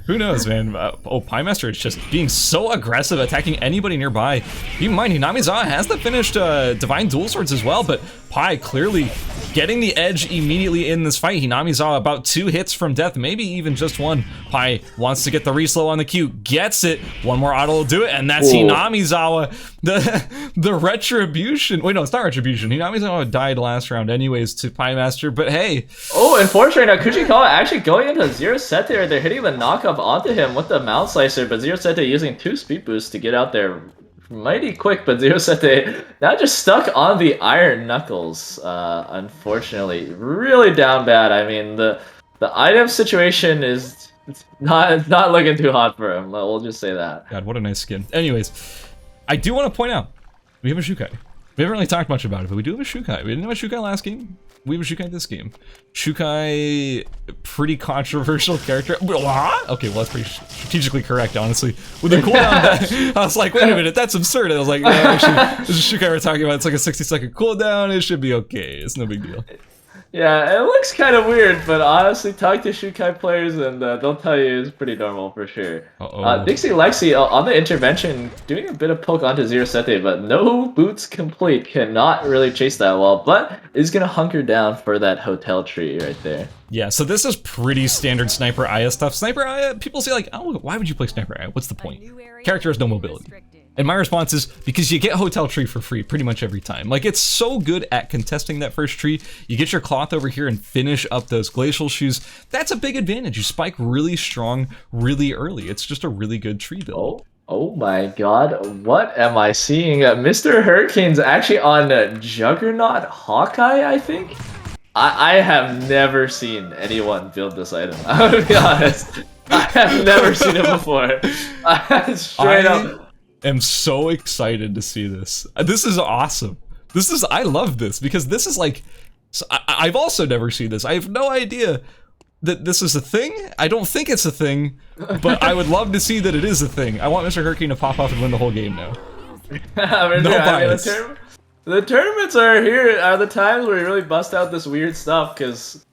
Who knows, man? Piemaster is just being so aggressive, attacking anybody nearby. Keep in mind, Hinamizawa has the finished Divine Dual Swords as well, but Pi clearly getting the edge immediately in this fight. Hinamizawa about 2 hits from death, maybe even just 1. Pi wants to get the reslow on the Q, gets it. One more auto will do it, and that's Hinamizawa. The retribution. Wait, no, it's not retribution. Hinamizawa died last round anyways to Piemaster, but hey. And fortunately now, Kujikawa actually going into Zero Sete right there, hitting the knockup onto him with the Mount Slicer, but Zero Sete using 2 speed boosts to get out there mighty quick, but Zero Sete now just stuck on the Iron Knuckles, unfortunately. Really down bad. I mean, the item situation is not looking too hot for him. We'll just say that. God, what a nice skin. Anyways, I do want to point out, we have a Shukai. We haven't really talked much about it, but we do have a Shukai. We didn't have a Shukai last game. We have a Shukai this game. Shukai, pretty controversial character. Okay, well, that's pretty strategically correct, honestly. With the cooldown, I was like, wait a minute, that's absurd. And I was like, actually, this is Shukai we're talking about. It's like a 60-second cooldown. It should be okay. It's no big deal. Yeah, it looks kind of weird, but honestly, talk to Shukai players and they'll tell you it's pretty normal for sure. Dixie Lexi on the intervention, doing a bit of poke onto Zero Sete, but no boots complete, cannot really chase that well, but is going to hunker down for that hotel tree right there. Yeah, so this is pretty standard Sniper Aya stuff. Sniper Aya, people say like, oh, why would you play Sniper Aya? What's the point? Character has no mobility. And my response is, because you get Hotel Tree for free pretty much every time. Like, it's so good at contesting that first tree. You get your cloth over here and finish up those Glacial Shoes. That's a big advantage. You spike really strong, really early. It's just a really good tree build. Oh my god, what am I seeing? Mr. Hurricane's actually on Juggernaut Hawkeye, I think? I have never seen anyone build this item. I'm gonna be honest. I have never seen it before. Straight up. I'm so excited to see this. This is awesome. I love this, because this is like, I've also never seen this. I have no idea that this is a thing. I don't think it's a thing, but I would love to see that it is a thing. I want Mr. Hurricane to pop off and win the whole game now. No bias. The tournaments are the times where you really bust out this weird stuff, because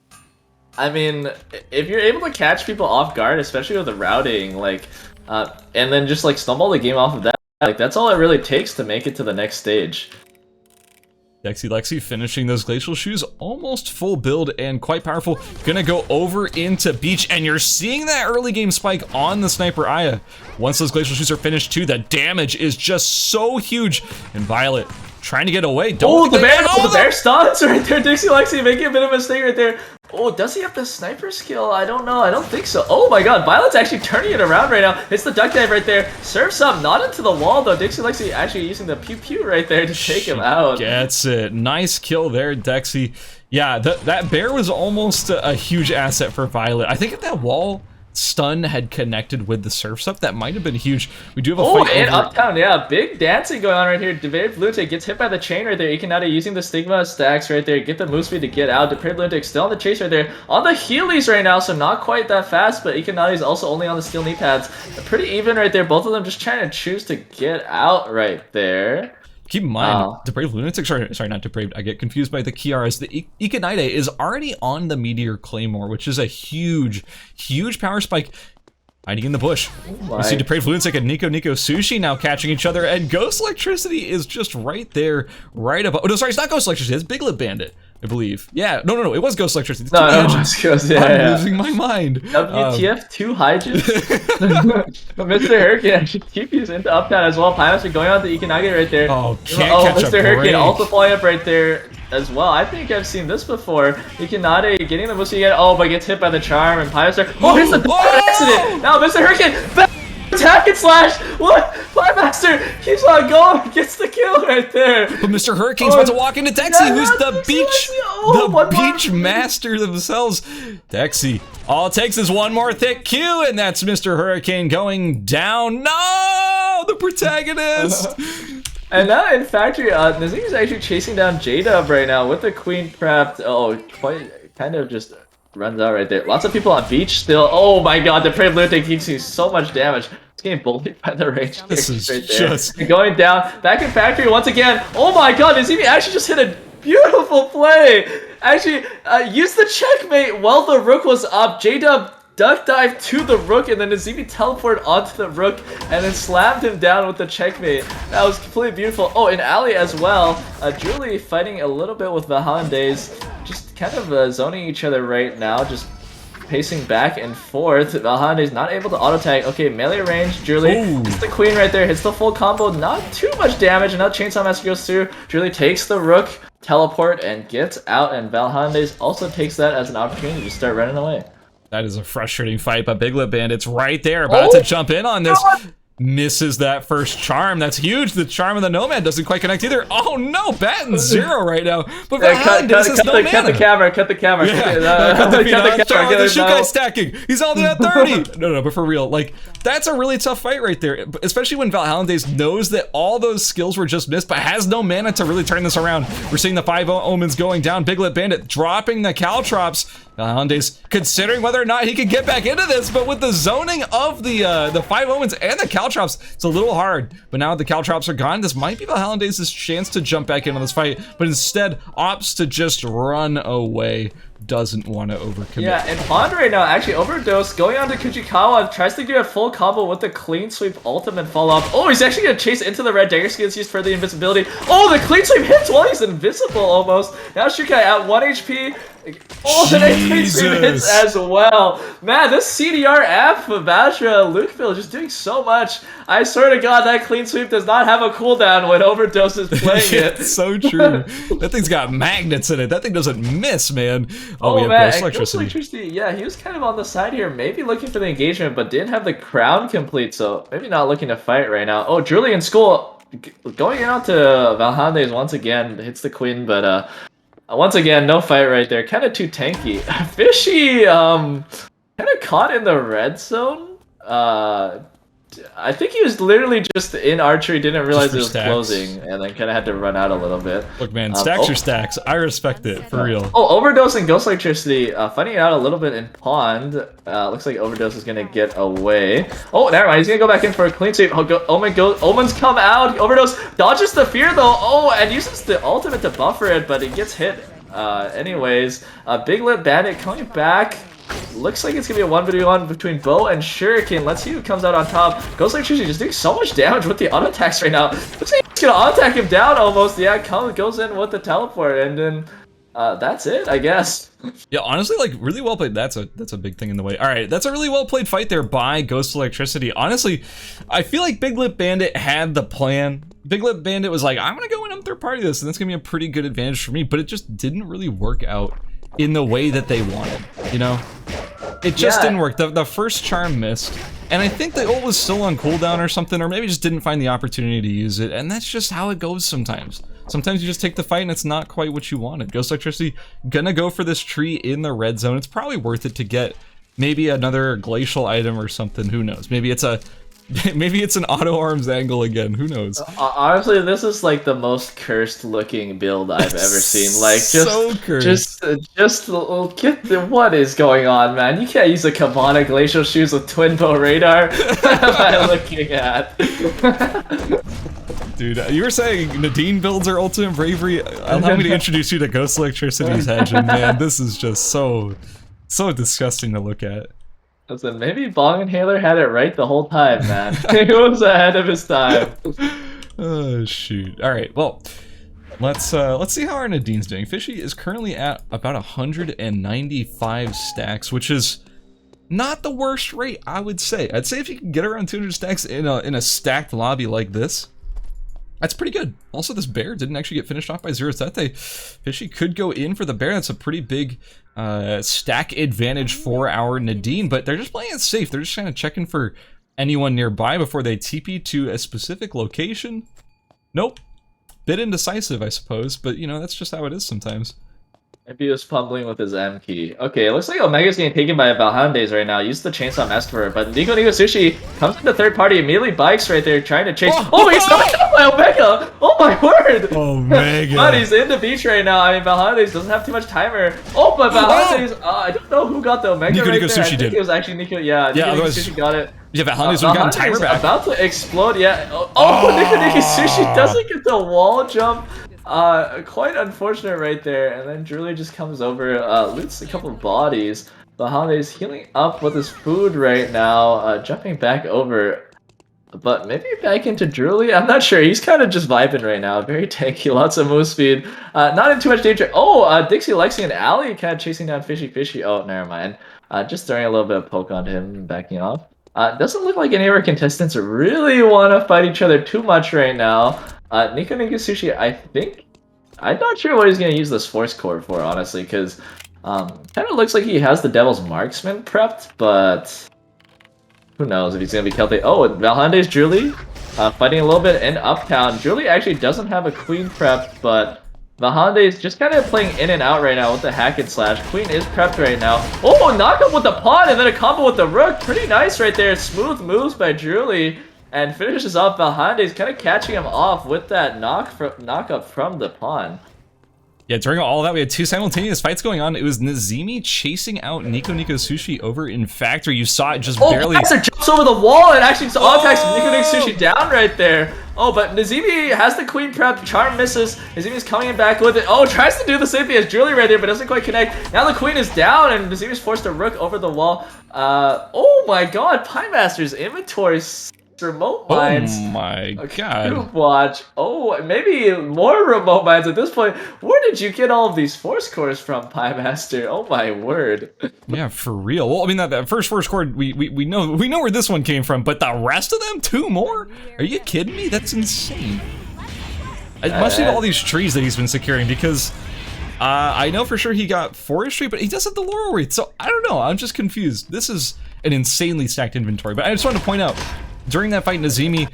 I mean, if you're able to catch people off guard, especially with the routing, like, and then just like snowball the game off of that, like, that's all it really takes to make it to the next stage. Dexy Lexi finishing those Glacial Shoes, almost full build and quite powerful. Gonna go over into Beach, and you're seeing that early game spike on the Sniper Aya. Once those Glacial Shoes are finished too, the damage is just so huge. And Violet trying to get away. The bear stunts right there. Dixie Lexi making a bit of a mistake right there. Does he have the sniper skill? I don't know. I don't think so. Oh my god, Violet's actually turning it around right now. It's the duck dive right there. Surfs up, not into the wall though. Dixie Lexi actually using the pew pew right there to take him out. Gets it. Nice kill there, Dexy. Yeah, that bear was almost a huge asset for Violet. I think if that wall stun had connected with the surf stuff, that might have been huge. We do have a Oh, fight and over... Uptown, yeah, big dancing going on right here. Depraved Lunatic gets hit by the chain right there. Ikanade using the Stigma stacks right there. Get the move speed to get out. Depraved Lunatic still on the chase right there. On the Heelys right now, so not quite that fast, but Ikanade is also only on the steel knee pads. Pretty even right there. Both of them just trying to choose to get out right there. Keep in mind, Depraved Lunatic, sorry, not Depraved, I get confused by the Kiaras. The Ikanade is already on the Meteor Claymore, which is a huge power spike. Hiding in the bush. You see Depraved Lunatic and Nico Sushi now catching each other, and Ghost Electricity is just right there, right above. Oh, no, sorry, it's not Ghost Electricity, it's Big Lip Bandit, I believe. Yeah, no, it was Ghost Electricity. No, it was Ghost, yeah. I'm losing my mind. WTF 2 Hydras. Mr. Hurricane actually TP's into Uptown as well. Pirates are going on to Ikanage right there. Oh, can't catch Mr. a Hurricane break. also flying up right there as well. I think I've seen this before. Ikanade getting the boost again. Oh, but gets hit by the charm, and Pirates are... Oh, here's the accident! Now Mr. Hurricane... Attack and slash! What? Fire Master keeps on going, gets the kill right there. But Mr. Hurricane's about to walk into Dexy, who's the beach master themselves. Dexy, all it takes is one more thick Q, and that's Mr. Hurricane going down. No, the protagonist. And now in Factory, Nazeem's actually chasing down J-Dub right now with the Queen trapped. Oh, quite kind of just runs out right there. Lots of people on beach still. Oh my god, the Depraved Lunatic keeps doing so much damage. It's getting bullied by the range. This is right there. just... And going down. Back in Factory once again. Oh my god, Nazeem actually just hit a beautiful play. Actually, used the checkmate while the Rook was up. J-Dub duck dive to the Rook, and then Nazemi teleported onto the Rook and then slammed him down with the checkmate. That was completely beautiful. Oh, and Ali as well. Julie fighting a little bit with the Hollandaise. Just kind of zoning each other right now. Just pacing back and forth. Valhande's not able to auto tag. Okay, melee range. Julie hits the Queen right there. Hits the full combo. Not too much damage. Another Chainsaw Master goes through. Julie takes the Rook, teleport, and gets out. And Valhande's also takes that as an opportunity to start running away. That is a frustrating fight, but Big Lip Bandit's right there, about to jump in on this. Misses that first charm. That's huge. The charm of the Nomad doesn't quite connect either. Oh no, Batten 0 right now. But cut the camera. Cut the camera. Yeah. Cut the camera. The Shukai stacking. He's only at 30. No, but for real, like, that's a really tough fight right there. Especially when Valhallandaise knows that all those skills were just missed, but has no mana to really turn this around. We're seeing the 5 Omens going down. Big Lip Bandit dropping the Caltrops. Valhallandaise considering whether or not he can get back into this, but with the zoning of the 5 Omens and the Caltrops, it's a little hard. But now that the Caltrops are gone, this might be Valhallandaise's chance to jump back into this fight, but instead opts to just run away. Doesn't want to overcommit. Yeah, and Pond right now, actually Overdose, going on to Kujikawa, tries to do a full combo with the Clean Sweep ultimate follow-up. Oh, he's actually going to chase into the red dagger skills used for the invisibility. Oh, the Clean Sweep hits while he's invisible almost. Now Shukai at 1 HP. Oh, the Clean Sweep hits as well. Man, this CDR app for Vashra Lukeville is just doing so much. I swear to God, that Clean Sweep does not have a cooldown when Overdose is playing it. It's so true. That thing's got magnets in it. That thing doesn't miss, man. Oh man, Ghost Electricity. Yeah, he was kind of on the side here, maybe looking for the engagement, but didn't have the crown complete, so maybe not looking to fight right now. Oh, Julian School going out to Valhande's once again, hits the Queen, but once again, no fight right there. Kind of too tanky. Fishy, kind of caught in the red zone. I think he was literally just in archery, didn't realize it was closing, and then kind of had to run out a little bit. Look, man, stacks are stacks. I respect it, for real. Oh, Overdose and Ghost Electricity, fighting it out a little bit in Pond. Looks like Overdose is going to get away. Oh, never mind. He's going to go back in for a clean sweep. Omens come out. Overdose dodges the fear, though. Oh, and uses the ultimate to buffer it, but it gets hit. Anyways, Big Lip Bandit coming back. Looks like it's gonna be a 1v1 between Bo and Shuriken. Let's see who comes out on top. Ghost Electricity just doing so much damage with the auto attacks right now. Looks like he's gonna auto attack him down almost. Yeah, goes in with the teleport, and then that's it, I guess. Yeah, honestly, like, really well played. That's a big thing in the way. All right, that's a really well played fight there by Ghost Electricity. Honestly, I feel like Big Lip Bandit had the plan. Big Lip Bandit was like, I'm gonna go in and third party this, and that's gonna be a pretty good advantage for me. But it just didn't really work out in the way that they wanted, you know? It just didn't work. The first charm missed, and I think the ult was still on cooldown or something, or maybe just didn't find the opportunity to use it, and that's just how it goes sometimes. Sometimes you just take the fight and it's not quite what you wanted. Ghost Electricity gonna go for this tree in the red zone. It's probably worth it to get maybe another glacial item or something. Who knows? Maybe it's an auto arms angle again. Who knows? Honestly, this is like the most cursed looking build I've ever seen. Like, so cursed. Get the, what is going on, man? You can't use a Cabana glacial shoes with twin bow radar. What am I looking at? Dude, you were saying Nadine builds her ultimate bravery. Allow me to introduce you to Ghost Electricity's hedge, and man, this is just so disgusting to look at. Listen, maybe Bong Inhaler had it right the whole time, man. He was ahead of his time. Oh shoot! All right, well, let's see how our Nadine's doing. Fishy is currently at about 195 stacks, which is not the worst rate, I would say. I'd say if you can get around 200 stacks in a stacked lobby like this, that's pretty good. Also, this bear didn't actually get finished off by Zero Zete. Fishy could go in for the bear. That's a pretty big stack advantage for our Nadine, but they're just playing it safe. They're just kind of checking for anyone nearby before they TP to a specific location. Nope. Bit indecisive, I suppose, but you know, that's just how it is sometimes. Maybe he was fumbling with his M key. Okay, it looks like Omega's getting taken by Valhandes right now. Use the Chainsaw Massacre, but Nico Sushi comes into third party, immediately bikes right there, trying to chase. Oh, he's not killed by Omega! Oh my word! Omega! But he's in the beach right now. I mean, Valhandes doesn't have too much timer. Oh, but Valhandes, I don't know who got the Omega Nico right there. Sushi I think did. it was actually Nico. Yeah, Nico Sushi got it. Yeah, Valhandes would have gotten timer back. About to explode. Yeah. Oh, Nico Sushi doesn't get the wall jump. Quite unfortunate right there, and then Druli just comes over, loots a couple of bodies. Valhandes healing up with his food right now, jumping back over, but maybe back into Druli? I'm not sure, he's kind of just vibing right now, very tanky, lots of move speed, not in too much danger. Oh, Dixie, Lexi, and Allie kind of chasing down Fishy. Oh, never mind. Just throwing a little bit of poke onto him and backing off. Doesn't look like any of our contestants really want to fight each other too much right now. Nico Sushi, I think, I'm not sure what he's going to use this Force Core for, honestly, because kind of looks like he has the Devil's Marksman prepped, but who knows if he's going to be Celtic. Oh, Valhandes Druli fighting a little bit in Uptown. Druli actually doesn't have a Queen prepped, but Valhandes just kind of playing in and out right now with the hack and slash. Queen is prepped right now. Oh, knock up with the pawn and then a combo with the rook. Pretty nice right there. Smooth moves by Druli. And finishes off Valhandes, kind of catching him off with that knock up from the pawn. Yeah, during all of that, we had two simultaneous fights going on. It was Nazimi chasing out Nico Sushi over in Factory. You saw it just barely. Oh, jumps over the wall and actually attacks Nico Sushi down right there. Oh, but Nazimi has the Queen prep. Charm misses. Nazimi's coming back with it. Oh, tries to do the same thing as Julie right there, but doesn't quite connect. Now the Queen is down, and Nazimi's forced to rook over the wall. Oh my god, Pie Master's inventory. Remote mines. Oh my god. Group watch. Oh, maybe more remote mines at this point. Where did you get all of these force cores from, Pie Master? Oh my word. Yeah, for real. Well, I mean that first force core, we know where this one came from, but the rest of them, 2 more? Are you kidding me? That's insane. It must be all these trees that he's been securing, because I know for sure he got forestry, but he does have the laurel wreath, so I don't know. I'm just confused. This is an insanely stacked inventory, but I just wanted to point out, during that fight, Nazimi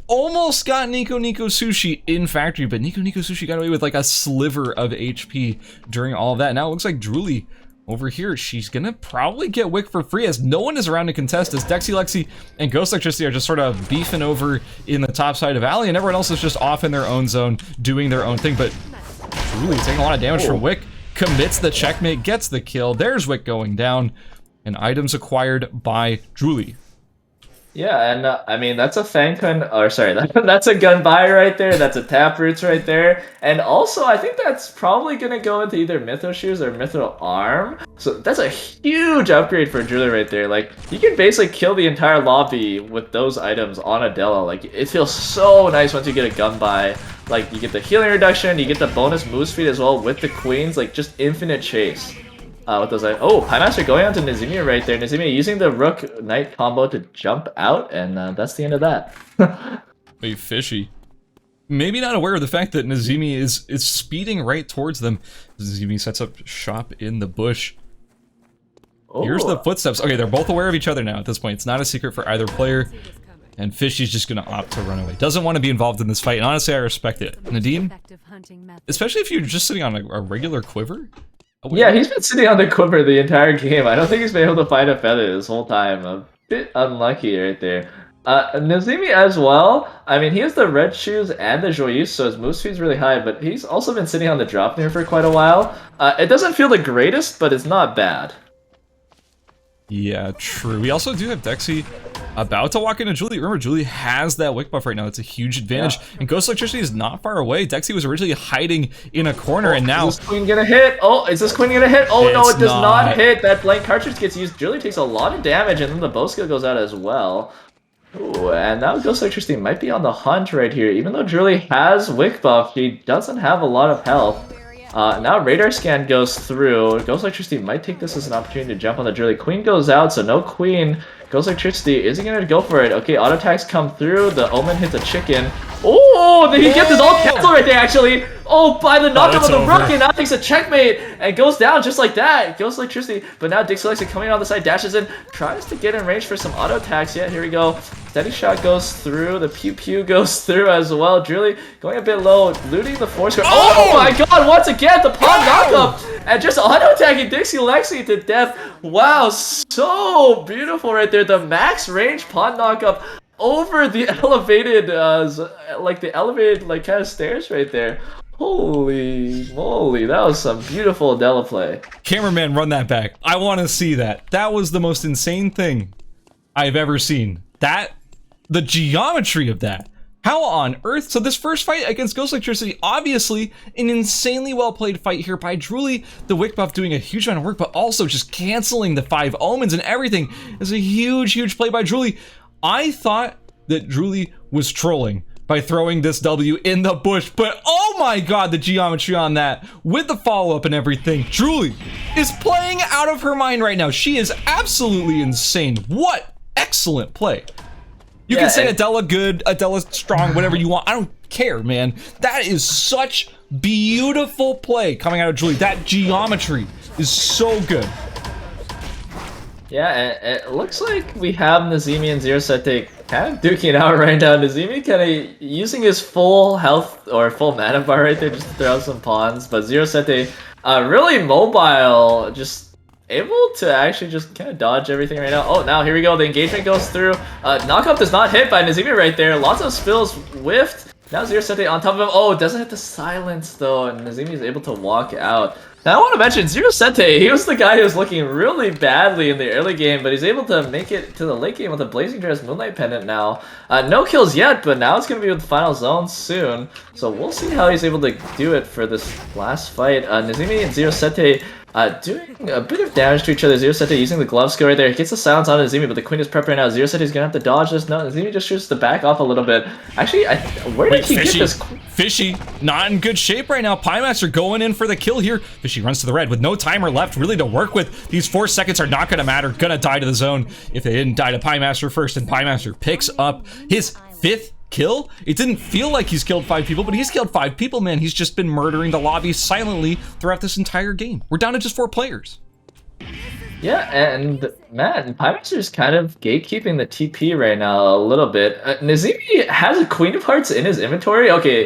almost got Nico Sushi in Factory, but Nico Sushi got away with like a sliver of HP during all of that. Now it looks like Druli over here, she's gonna probably get Wick for free, as no one is around to contest, as Dexy, Lexi, and Ghost Electricity are just sort of beefing over in the top side of Alley, and everyone else is just off in their own zone, doing their own thing. But Druli taking a lot of damage from Wick, commits the checkmate, gets the kill. There's Wick going down, and items acquired by Druli. Yeah, and I mean, that's a Fangkun, or sorry, that's a gun buy right there, that's a Taproots right there, and also I think that's probably going to go into either Mytho Shoes or Mytho Arm, so that's a huge upgrade for Druli right there. Like, you can basically kill the entire lobby with those items on a Della. Like, it feels so nice once you get a gun buy. Like, you get the healing reduction, you get the bonus move speed as well with the Queens, like, just infinite chase. With those, oh, Pie Master going on to Nazimi right there. Nazimi using the Rook Knight combo to jump out, and that's the end of that. Wait, Fishy. Maybe not aware of the fact that Nazimi is speeding right towards them. Nazimi sets up shop in the bush. Oh. Here's the footsteps. Okay, they're both aware of each other now at this point. It's not a secret for either player. And Fishy's just gonna opt to run away. Doesn't want to be involved in this fight, and honestly, I respect it. Nadine, especially if you're just sitting on a regular quiver, Yeah, he's been sitting on the quiver the entire game. I don't think he's been able to find a feather this whole time. A bit unlucky right there. Nazimi as well. I mean, he has the red shoes and the Joyeuse, so his move speed's really high, but he's also been sitting on the drop near for quite a while. It doesn't feel the greatest, but it's not bad. Yeah, true. We also do have Dexy about to walk into Julie. Remember, Julie has that wick buff right now. It's a huge advantage. Yeah. And Ghost Electricity is not far away. Dexy was originally hiding in a corner, and now... Is this queen gonna hit? Oh, is this queen gonna hit? Oh, no, it does not hit. That blank cartridge gets used. Julie takes a lot of damage, and then the bow skill goes out as well. Ooh, and now Ghost Electricity might be on the hunt right here. Even though Julie has wick buff, she doesn't have a lot of health. Now Radar Scan goes through. Ghost Electricity might take this as an opportunity to jump on the Julie. Queen goes out, so no queen. Ghost Electricity, is he gonna go for it? Okay, auto attacks come through. The Omen hits a chicken. Oh, did he get this all cancel right there, actually? Oh, by the knockup of the Rookie, now takes a checkmate and goes down just like that. Ghost Electricity, but now Dixie Alexa coming on the side, dashes in, tries to get in range for some auto attacks. Yeah, here we go. Steady shot goes through, the pew pew goes through as well. Julie going a bit low, looting the force. Oh my god, once again, the pawn knockup! And just auto attacking Dixie Lexi to death. Wow, so beautiful right there. The max range pawn knockup over the elevated, kind of stairs right there. Holy moly, that was some beautiful Adela play. Cameraman, run that back. I want to see that. That was the most insane thing I've ever seen. The geometry of that. How on earth? So this first fight against Ghost Electricity, obviously an insanely well played fight here by Drooly. The wick buff doing a huge amount of work, but also just canceling the 5 omens and everything is a huge play by Drooly. I thought that Drooly was trolling by throwing this W in the bush, but oh my god, the geometry on that with the follow-up and everything. Drooly is playing out of her mind right now. She is absolutely insane. What excellent play. You can say Adela good, Adela strong, whatever you want. I don't care, man. That is such beautiful play coming out of Drooly. That geometry is so good. Yeah, it looks like we have Nazimi and Zero Sete kind of duking it out right now. Nazimi kind of using his full health or full mana bar right there just to throw out some pawns, but Zero Sete really mobile, just able to actually just kind of dodge everything right now. Oh, now here we go. The engagement goes through. Knockup does not hit by Nazimi right there. Lots of spills whiffed. Now Zero Sete on top of him. Oh, it doesn't hit the silence though, and Nazimi is able to walk out. Now I want to mention Zero Sete. He was the guy who was looking really badly in the early game, but he's able to make it to the late game with a Blazing Dress Moonlight Pendant now. No kills yet, but now it's going to be with the final zone soon. So we'll see how he's able to do it for this last fight. Nazimi and Zero Sete doing a bit of damage to each other. Zero Sete using the glove skill right there. He gets the silence on Nazimi, but the queen is prepped right now. Zero Sete is going to have to dodge this. No, Nazimi just shoots the back off a little bit. Actually, where did he get this? Fishy, not in good shape right now. Piemaster going in for the kill here. Fishy runs to the red with no timer left really to work with. These 4 seconds are not going to matter. Gonna die to the zone if they didn't die to Piemaster first, and Piemaster picks up his 5th kill. It didn't feel like he's killed 5 people, but he's killed 5 people, man. He's just been murdering the lobby silently throughout this entire game. We're down to just 4 players. Yeah, and man, Piemaster is kind of gatekeeping the TP right now a little bit. Nazimi has a Queen of Hearts in his inventory. Okay,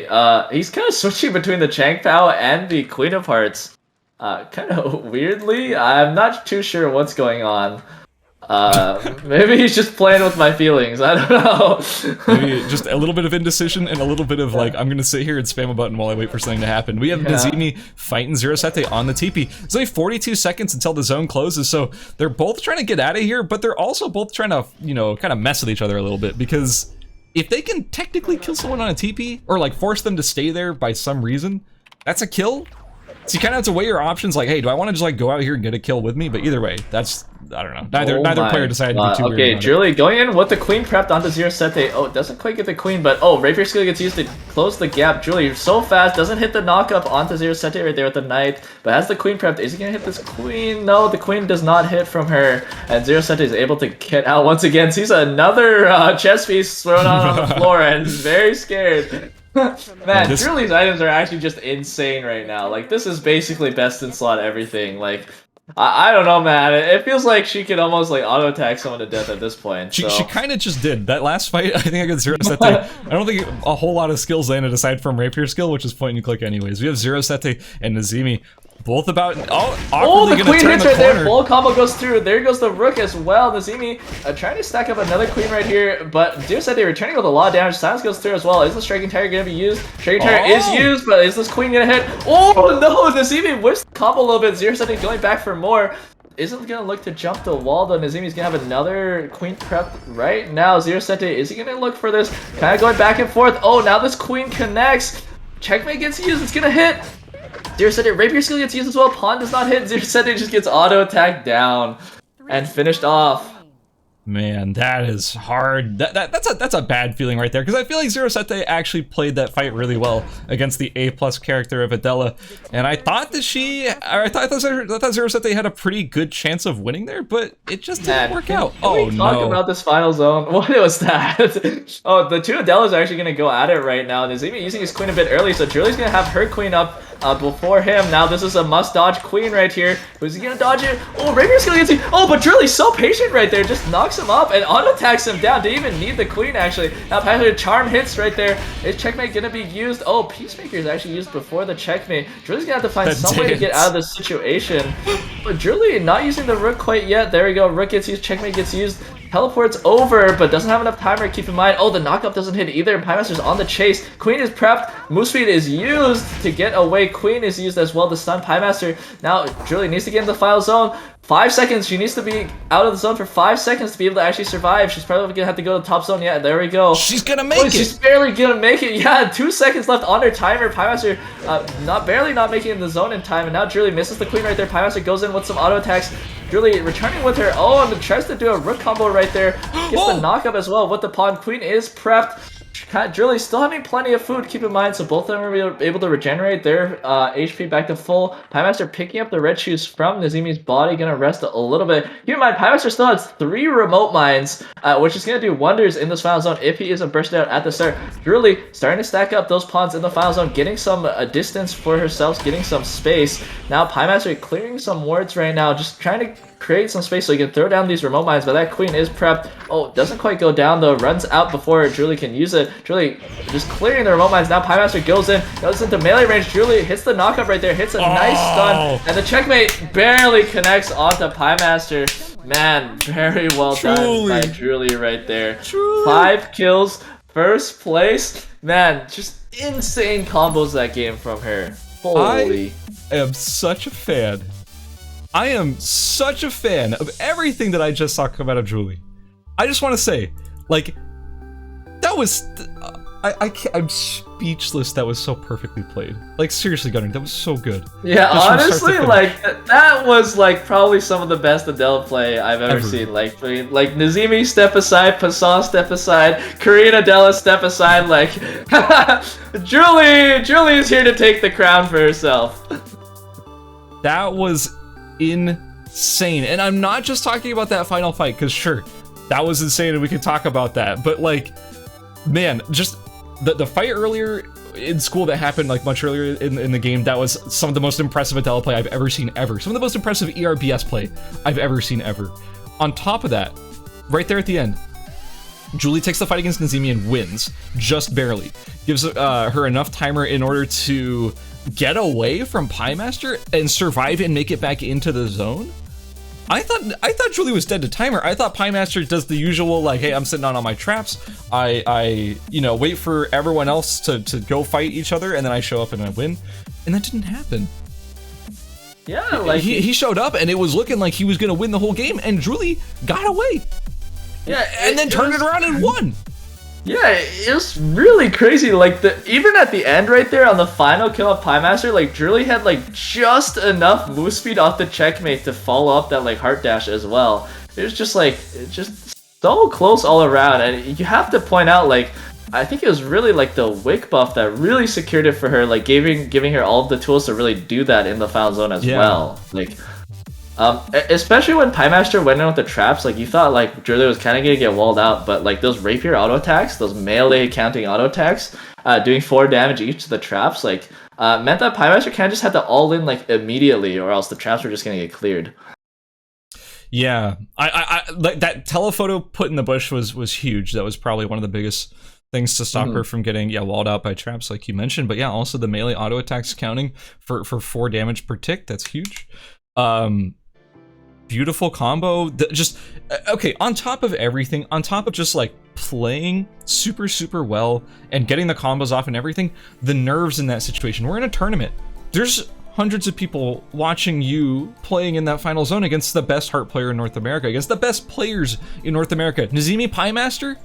he's kind of switching between the Chang Pao and the Queen of Hearts. Kind of weirdly. I'm not too sure what's going on. Maybe he's just playing with my feelings. I don't know. Maybe just a little bit of indecision and a little bit of like, I'm gonna sit here and spam a button while I wait for something to happen. We have Nazimi fighting Zero Sete on the TP. It's only 42 seconds until the zone closes, so they're both trying to get out of here, but they're also both trying to, you know, kind of mess with each other a little bit, because if they can technically kill someone on a TP, or like force them to stay there by some reason, that's a kill. So you kind of have to weigh your options, like, hey, do I want to just like go out here and get a kill with me? But either way, that's, I don't know. Neither player decided to be too weird. Okay, Julie going in with the queen prepped onto Zero Sete. Oh, doesn't quite get the queen, but oh, Rapier skill gets used to close the gap. Julie, you're so fast, doesn't hit the knockup onto Zero Sete right there with the knight, but has the queen prepped. Is he gonna hit this queen? No, the queen does not hit from her, and Zero Sete is able to get out once again. Sees another chess piece thrown on the floor and is very scared. Man, Julie's items are actually just insane right now. Like, this is basically best in slot everything. Like, I don't know, man. It feels like she could almost like auto attack someone to death at this point. She kind of just did. That last fight, I think I got Zero Sete. I don't think a whole lot of skills landed aside from Rapier skill, which is point and click anyways. We have Zero Sete and Nazimi Both about Oh, awkwardly the gonna queen turn hits the right there. corner. Full combo goes through. There goes the rook as well. Nazemi trying to stack up another queen right here, but Deer said they're returning with a lot of damage. Silence goes through as well. Is the striking tiger gonna be used? Striking tiger is used, but is this queen gonna hit? Oh no, Nazemi whips the combo a little bit. Zero said going back for more. Isn't gonna look to jump the wall though. Nazemi's gonna have another queen prepped right now. Zero Sente, is he gonna look for this? Kind of going back and forth. Oh, now this queen connects. Checkmate gets used. It's gonna hit. Zero Sente, rapier skill gets used as well. Pawn does not hit. Zero Sente just gets auto attacked down and finished off. Man, that is hard. That's a bad feeling right there, because I feel like Zero Sete actually played that fight really well against the A+ character of Adela, and I thought that I thought Zero Sete had a pretty good chance of winning there, but it just didn't work out. Can we talk about this final zone? What was that? Oh, the two Adelas are actually gonna go at it right now. Nazemi using his queen a bit early, so Julie's gonna have her queen up before him. Now this is a must-dodge queen right here. Who's he gonna dodge it? Oh, rapier's gonna get to. Oh, but Julie's so patient right there. Just knocks him up and auto-attacks him down. Didn't even need the queen, actually. Now Patrick charm hits right there. Is checkmate gonna be used? Oh, Peacemaker is actually used before the checkmate. Julie's gonna have to find some way to get out of this situation. But Julie not using the rook quite yet. There we go. Rook gets used. Checkmate gets used. Teleports over, but doesn't have enough timer. Keep in mind, oh, the knockup doesn't hit either. Piemaster's on the chase. Queen is prepped. Move speed is used to get away. Queen is used as well to stun Piemaster. Now, Julie needs to get in the final zone. 5 seconds. She needs to be out of the zone for 5 seconds to be able to actually survive. She's probably gonna have to go to the top zone. Yeah, there we go. She's gonna make it. She's barely gonna make it. Yeah, 2 seconds left on her timer. Piemaster barely not making it in the zone in time. And now Julie misses the queen right there. Piemaster goes in with some auto attacks. Julie returning with her own and tries to do a rook combo right there. Gets the knockup as well with the pawn. Queen is prepped. Julie still having plenty of food, keep in mind, so both of them are able to regenerate their HP back to full. Piemaster picking up the red shoes from Nazemi's body, gonna rest a little bit. Keep in mind, Piemaster still has 3 remote mines, which is gonna do wonders in this final zone if he isn't bursted out at the start. Julie starting to stack up those pawns in the final zone, getting some distance for herself, getting some space. Now Piemaster clearing some wards right now, just trying to create some space so he can throw down these remote mines, but that queen is prepped. Oh, doesn't quite go down though, runs out before Julie can use it. Julie just clearing the remote mines. Now Piemaster goes into melee range. Julie hits the knockup right there, hits a nice stun, and the checkmate barely connects onto Piemaster. Man, very well done by Julie right there. 5 kills, first place. Man, just insane combos that game from her. Holy. I am such a fan. I am such a fan of everything that I just talked about of Julie. I just want to say, like, that was, I'm speechless. That was so perfectly played. Like, seriously, Gunnar, that was so good. Yeah, honestly, like, that was, like, probably some of the best Adele play I've ever seen. Like Nazemi step aside, Passan step aside, Korean Adela step aside, like, Julie is here to take the crown for herself. That was insane, and I'm not just talking about that final fight, because sure, that was insane and we could talk about that, but like, man, just the fight earlier in school that happened like much earlier in the game, that was some of the most impressive Adela play I've ever seen ever. Some of the most impressive ERBS play I've ever seen ever. On top of that, right there at the end, Julie takes the fight against Nazemi and wins, just barely. Gives her enough timer in order to get away from Piemaster and survive and make it back into the zone. I thought Julie was dead to timer. I thought Piemaster does the usual, like, hey, I'm sitting on all my traps. I wait for everyone else to go fight each other, and then I show up and I win. And that didn't happen. Yeah, like he showed up and it was looking like he was gonna win the whole game, and Julie got away. Yeah, and then turned it around and won. Yeah, it was really crazy. Like, even at the end right there on the final kill of Piemaster, like, Julie had like just enough move speed off the checkmate to follow up that like heart dash as well. It was just like, it's just so close all around. And you have to point out, like, I think it was really like the Wick buff that really secured it for her, like giving her all of the tools to really do that in the final zone as well. Like, especially when Piemaster went in with the traps, like, you thought like Julie was kind of gonna get walled out, but like those rapier auto attacks, those melee counting auto attacks, doing 4 damage each to the traps, like, meant that Piemaster kind of just had to all in like immediately, or else the traps were just gonna get cleared. Yeah, I like that telephoto put in the bush was huge. That was probably one of the biggest things to stop her from getting walled out by traps like you mentioned. But yeah, also the melee auto attacks counting for 4 damage per tick. That's huge. Beautiful combo. Just okay, on top of everything, on top of just like playing super well and getting the combos off and everything, the nerves in that situation. We're in a tournament. There's hundreds of people watching you playing in that final zone against the best heart player in North America, against the best players in North America. Nazimi Piemaster?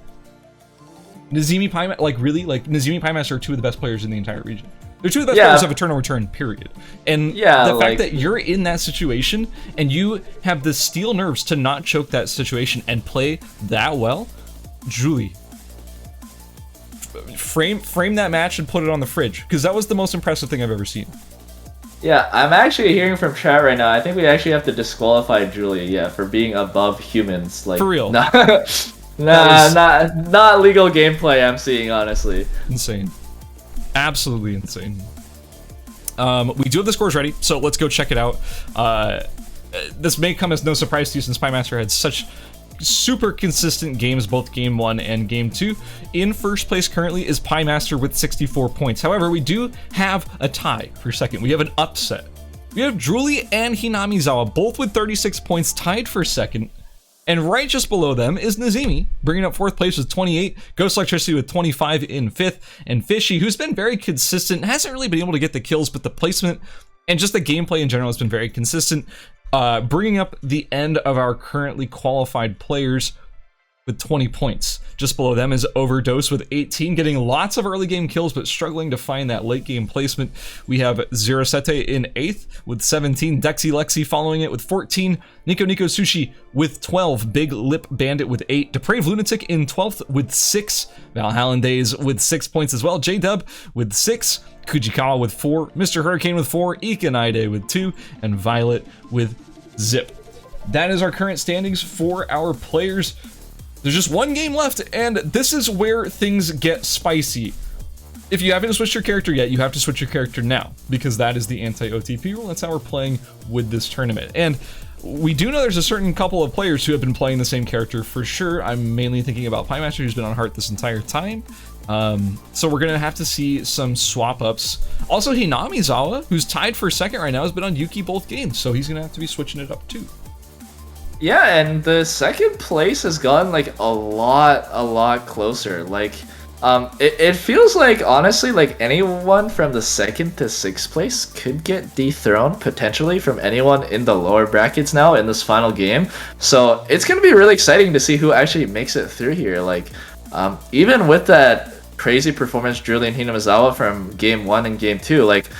Nazimi Piemaster, like really? Like Nazimi Piemaster are 2 of the best players in the entire region. They're 2 of the best players of Eternal Return, period. And the fact that you're in that situation and you have the steel nerves to not choke that situation and play that well, Julie, frame that match and put it on the fridge, because that was the most impressive thing I've ever seen. Yeah, I'm actually hearing from chat right now. I think we actually have to disqualify Julia, for being above humans. Like, for real. Not legal gameplay I'm seeing, honestly. Insane. Absolutely insane. We do have the scores ready, so let's go check it out. This may come as no surprise to you, since Piemaster had such super consistent games, both game 1 and game 2. In first place currently is Piemaster with 64 points. However, we do have a tie for second. We have an upset. We have Julie and Hinamizawa both with 36 points, tied for second. And right just below them is Nazimi, bringing up 4th place with 28, Ghost Electricity with 25 in 5th, and Fishy, who's been very consistent, hasn't really been able to get the kills, but the placement and just the gameplay in general has been very consistent, bringing up the end of our currently qualified players with 20 points. Just below them is Overdose with 18, getting lots of early game kills, but struggling to find that late game placement. We have Zero Sete in 8th with 17, Dexy Lexi following it with 14, Nico Sushi with 12, Big Lip Bandit with 8, Depraved Lunatic in 12th with 6, Valhallan Days with 6 points as well, J-Dub with 6, Kujikawa with 4, Mr. Hurricane with 4, Ikanaide with 2, and Violet with Zip. That is our current standings for our players. There's just one game left, and this is where things get spicy. If you haven't switched your character yet, you have to switch your character now, because that is the anti-OTP rule. That's how we're playing with this tournament. And we do know there's a certain couple of players who have been playing the same character for sure. I'm mainly thinking about Piemaster, who's been on Heart this entire time. So we're gonna have to see some swap ups. Also, Hinamizawa, who's tied for second right now, has been on Yuki both games, so he's gonna have to be switching it up too. Yeah, and the second place has gotten like a lot closer. Like, it feels like, honestly, like anyone from the 2nd to 6th place could get dethroned potentially from anyone in the lower brackets now in this final game. So it's gonna be really exciting to see who actually makes it through here. Like, even with that crazy performance, Julie and Hinamizawa from game 1 and game 2, like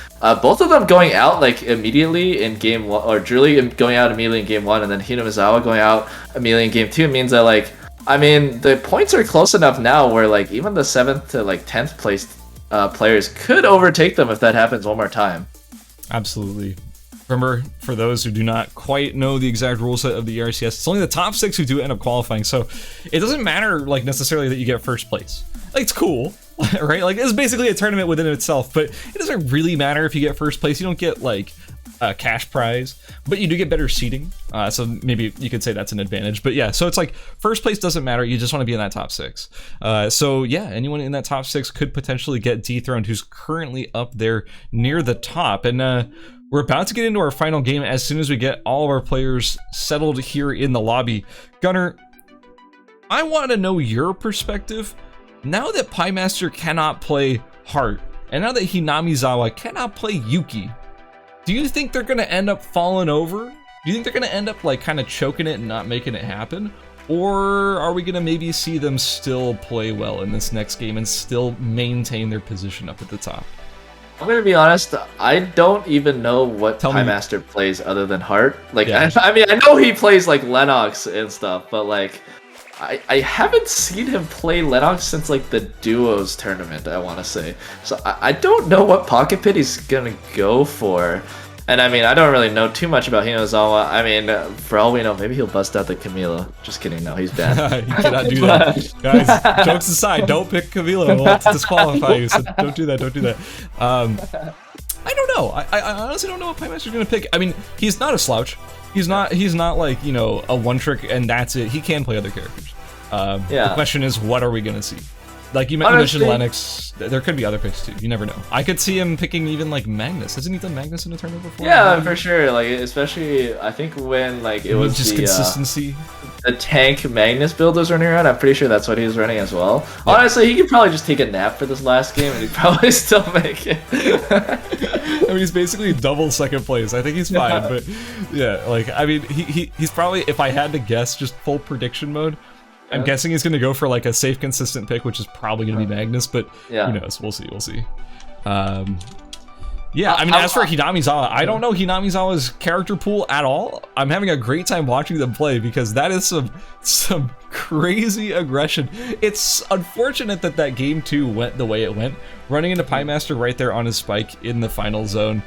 both of them going out like immediately in game 1, or Julie going out immediately in game 1 and then Hinamizawa going out immediately in game 2, means that, like, I mean, the points are close enough now where like even the 7th to like 10th place players could overtake them if that happens one more time. Absolutely. Remember, for those who do not quite know the exact rule set of the ERCS, it's only the top 6 who do end up qualifying, so it doesn't matter like necessarily that you get first place. Like, it's cool, right? Like, it's basically a tournament within itself, but it doesn't really matter if you get first place. You don't get like a cash prize, but you do get better seating, so maybe you could say that's an advantage. But yeah, so it's like first place doesn't matter, you just want to be in that top 6. So yeah, anyone in that top 6 could potentially get dethroned who's currently up there near the top. And we're about to get into our final game as soon as we get all of our players settled here in the lobby. Gunnar, I want to know your perspective. Now that Piemaster cannot play Heart, and now that Hinamizawa cannot play Yuki, do you think they're going to end up falling over? Do you think they're going to end up like kind of choking it and not making it happen? Or are we going to maybe see them still play well in this next game and still maintain their position up at the top? I'm gonna be honest, I don't even know what Piemaster plays other than Heart. Like, yeah. I mean, I know he plays like Lennox and stuff, but like, I haven't seen him play Lennox since like the Duos tournament, I want to say. So I don't know what Pocket Pit he's gonna go for. And I mean, I don't really know too much about Hinozawa. I mean, for all we know, maybe he'll bust out the Camila. Just kidding, no, he's bad. You cannot do that. Guys, jokes aside, don't pick Camila. We'll have to disqualify you, so don't do that, don't do that. I don't know. I honestly don't know what Piemaster's going to pick. I mean, he's not a slouch. He's not like, you know, a one trick and that's it. He can play other characters. The question is, what are we going to see? Like you mentioned Lennox, there could be other picks too. You never know. I could see him picking even like Magnus. Hasn't he done Magnus in a tournament before? Yeah, for sure. Like especially, I think when like it was just consistency. The tank Magnus build was running around. I'm pretty sure that's what he was running as well. Yeah. Honestly, he could probably just take a nap for this last game and he'd probably still make it. I mean, he's basically double second place. I think he's fine, but yeah, like I mean, he's probably, if I had to guess, just full prediction mode. I'm guessing he's going to go for like a safe, consistent pick, which is probably going to be Magnus, but who knows? We'll see. We'll see. Yeah, I mean, as for Hinamizawa, I don't know Hinamizawa's character pool at all. I'm having a great time watching them play because that is some crazy aggression. It's unfortunate that that game 2 went the way it went. Running into Pie Master right there on his spike in the final zone.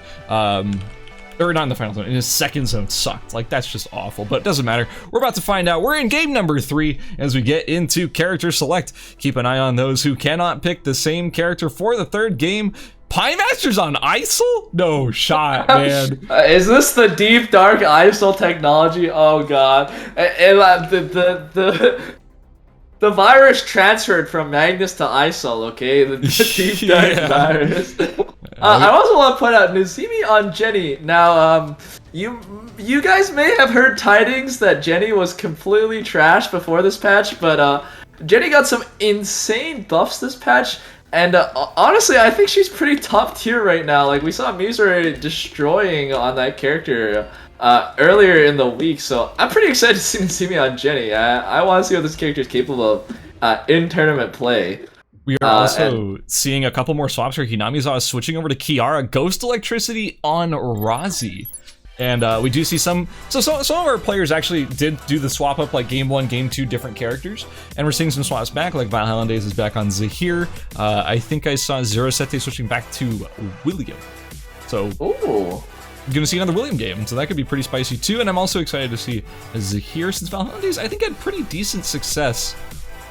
Or not in the final zone, in his second zone sucked. Like, that's just awful, but it doesn't matter. We're about to find out. We're in game number 3 as we get into character select. Keep an eye on those who cannot pick the same character for the third game. Pie Master's on ISIL? No shot, man. Is this the deep, dark ISIL technology? Oh, God. And the virus transferred from Magnus to ISIL, okay? The deep, dark virus. I also want to point out Nazimi on Jenny. Now, you guys may have heard tidings that Jenny was completely trashed before this patch, but Jenny got some insane buffs this patch, and honestly, I think she's pretty top tier right now. Like, we saw Misore destroying on that character earlier in the week, so I'm pretty excited to see Nazimi on Jenny. I want to see what this character is capable of in tournament play. We are also seeing a couple more swaps here. Hinamizawa is switching over to Kiara, Ghost Electricity on Razi. And we do see some of our players actually did do the swap up, like game 1, game 2, different characters. And we're seeing some swaps back, like Val Hollandaise is back on Zahir. I think I saw Zero Sete switching back to William. So, ooh. Gonna see another William game, so that could be pretty spicy too. And I'm also excited to see Zahir, since Val Hollandaise, I think, had pretty decent success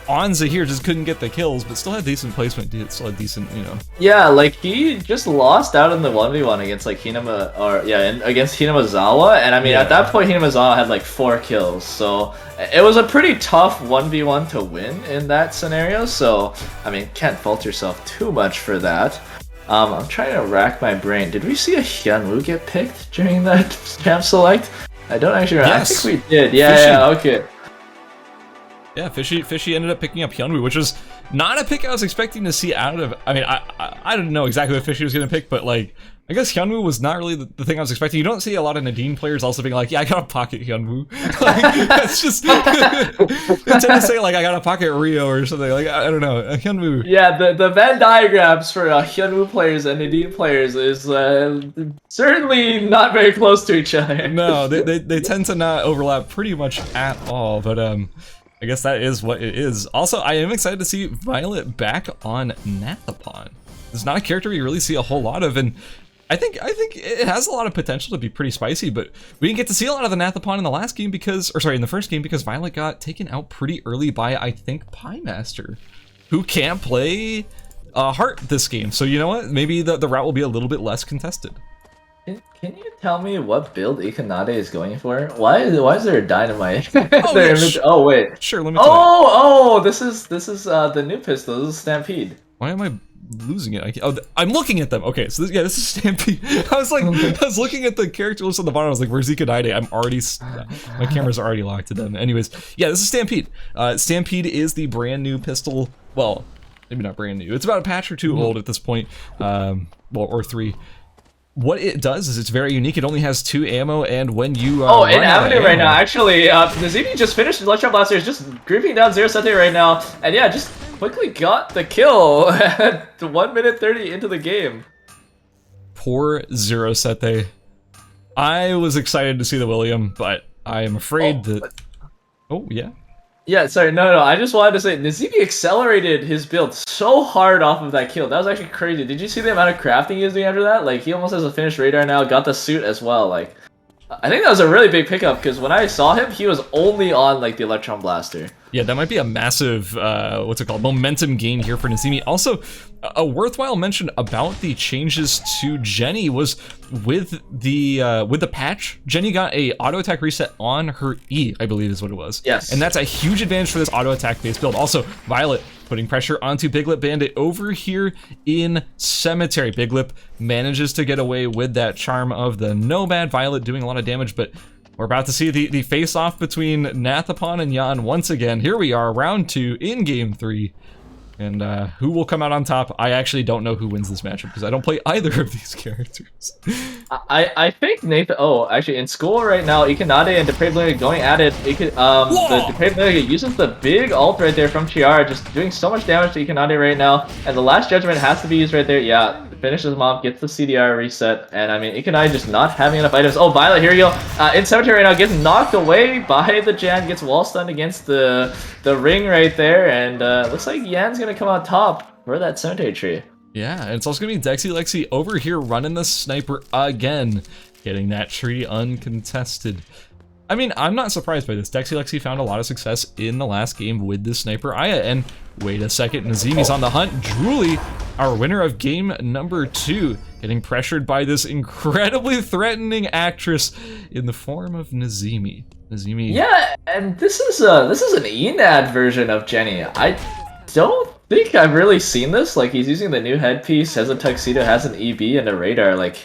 on Zahir, just couldn't get the kills, but still had decent placement, still had decent, you know. Yeah, like, he just lost out in the 1v1 against, like, against Hinamizawa, and I mean, at that point, Hinamizawa had, like, 4 kills, so it was a pretty tough 1v1 to win in that scenario, so, I mean, can't fault yourself too much for that. I'm trying to rack my brain. Did we see a Hyunwoo get picked during that champ select? I don't actually remember. Yes. I think we did. Yeah, okay. Yeah, Fishy ended up picking up Hyunwoo, which was not a pick I was expecting to see out of. I mean, I didn't know exactly what Fishy was going to pick, but like, I guess Hyunwoo was not really the thing I was expecting. You don't see a lot of Nadine players also being like, yeah, I got a pocket Hyunwoo. Like, that's just, they tend to say like, I got a pocket Rio or something. Like, I don't know, Hyunwoo. Yeah, the Venn diagrams for Hyunwoo players and Nadine players is certainly not very close to each other. No, they tend to not overlap pretty much at all, but I guess that is what it is. Also, I am excited to see Violet back on Nathapon. It's not a character we really see a whole lot of, and I think it has a lot of potential to be pretty spicy, but we didn't get to see a lot of the Nathapon in the last game in the first game, because Violet got taken out pretty early by, I think, Pie Master, who can't play Heart this game. So you know what? Maybe the route will be a little bit less contested. Can you tell me what build Ikanade is going for? Why is there a dynamite? Oh, wait. Sure, let me this is the new pistol. This is Stampede. Why am I losing it? I'm looking at them. Okay, so this is Stampede. I was looking at the character list on the bottom. I was like, where's Ikanade? My camera's already locked to them. Anyways, yeah, this is Stampede. Stampede is the brand new pistol. Well, maybe not brand new. It's about a patch or 2 old at this point. Or 3. What it does is it's very unique. It only has 2 ammo, and when you in Avenue right now, actually, Nazimi just finished his Electron Blaster, is just creeping down Zero Sete right now, and yeah, just quickly got the kill at 1 minute 30 into the game. Poor Zero Sete. I was excited to see the William, but I am afraid that... Oh, yeah? Yeah, sorry, no, I just wanted to say, Nazimi accelerated his build so hard off of that kill. That was actually crazy. Did you see the amount of crafting he was doing after that? Like, he almost has a finished radar now, got the suit as well. Like, I think that was a really big pickup, because when I saw him, he was only on, like, the Electron Blaster. Yeah, that might be a massive, momentum gain here for Nazimi. Also, a worthwhile mention about the changes to Jenny was with the patch, Jenny got a auto attack reset on her E, I believe is what it was. Yes. And that's a huge advantage for this auto attack based build. Also, Violet putting pressure onto Big Lip Bandit over here in Cemetery. Big Lip manages to get away with that charm of the Nomad. Violet doing a lot of damage, but we're about to see the face-off between Nathapon and Jan once again. Here we are, round 2 in game 3. And who will come out on top? I actually don't know who wins this matchup because I don't play either of these characters. I think Nathan. Oh, actually, in school right now, Ikanade and Depraved Lunatic going at it. The Depraved Lunatic uses the big ult right there from Chiara, just doing so much damage to Ikanade right now. And the last judgment has to be used right there. Yeah, finishes him off, gets the CDR reset, and I mean Ikanade just not having enough items. Oh, Violet, here you go. In Cemetery right now, gets knocked away by the Jan, gets wall stunned against the ring right there, and looks like Yan's gonna come out top for that Cemetery tree. Yeah, and it's also gonna be Dexy Lexi over here running the sniper again, getting that tree uncontested. I mean, I'm not surprised by this. Dexy Lexi found a lot of success in the last game with this sniper Aya, and wait a second, Nazimi's on the hunt. Drooly, our winner of game number 2, getting pressured by this incredibly threatening actress in the form of Nazimi. Yeah, and this is an Enad version of Jenny. I don't think I've really seen this. Like, he's using the new headpiece, has a tuxedo, has an EB, and a radar. Like,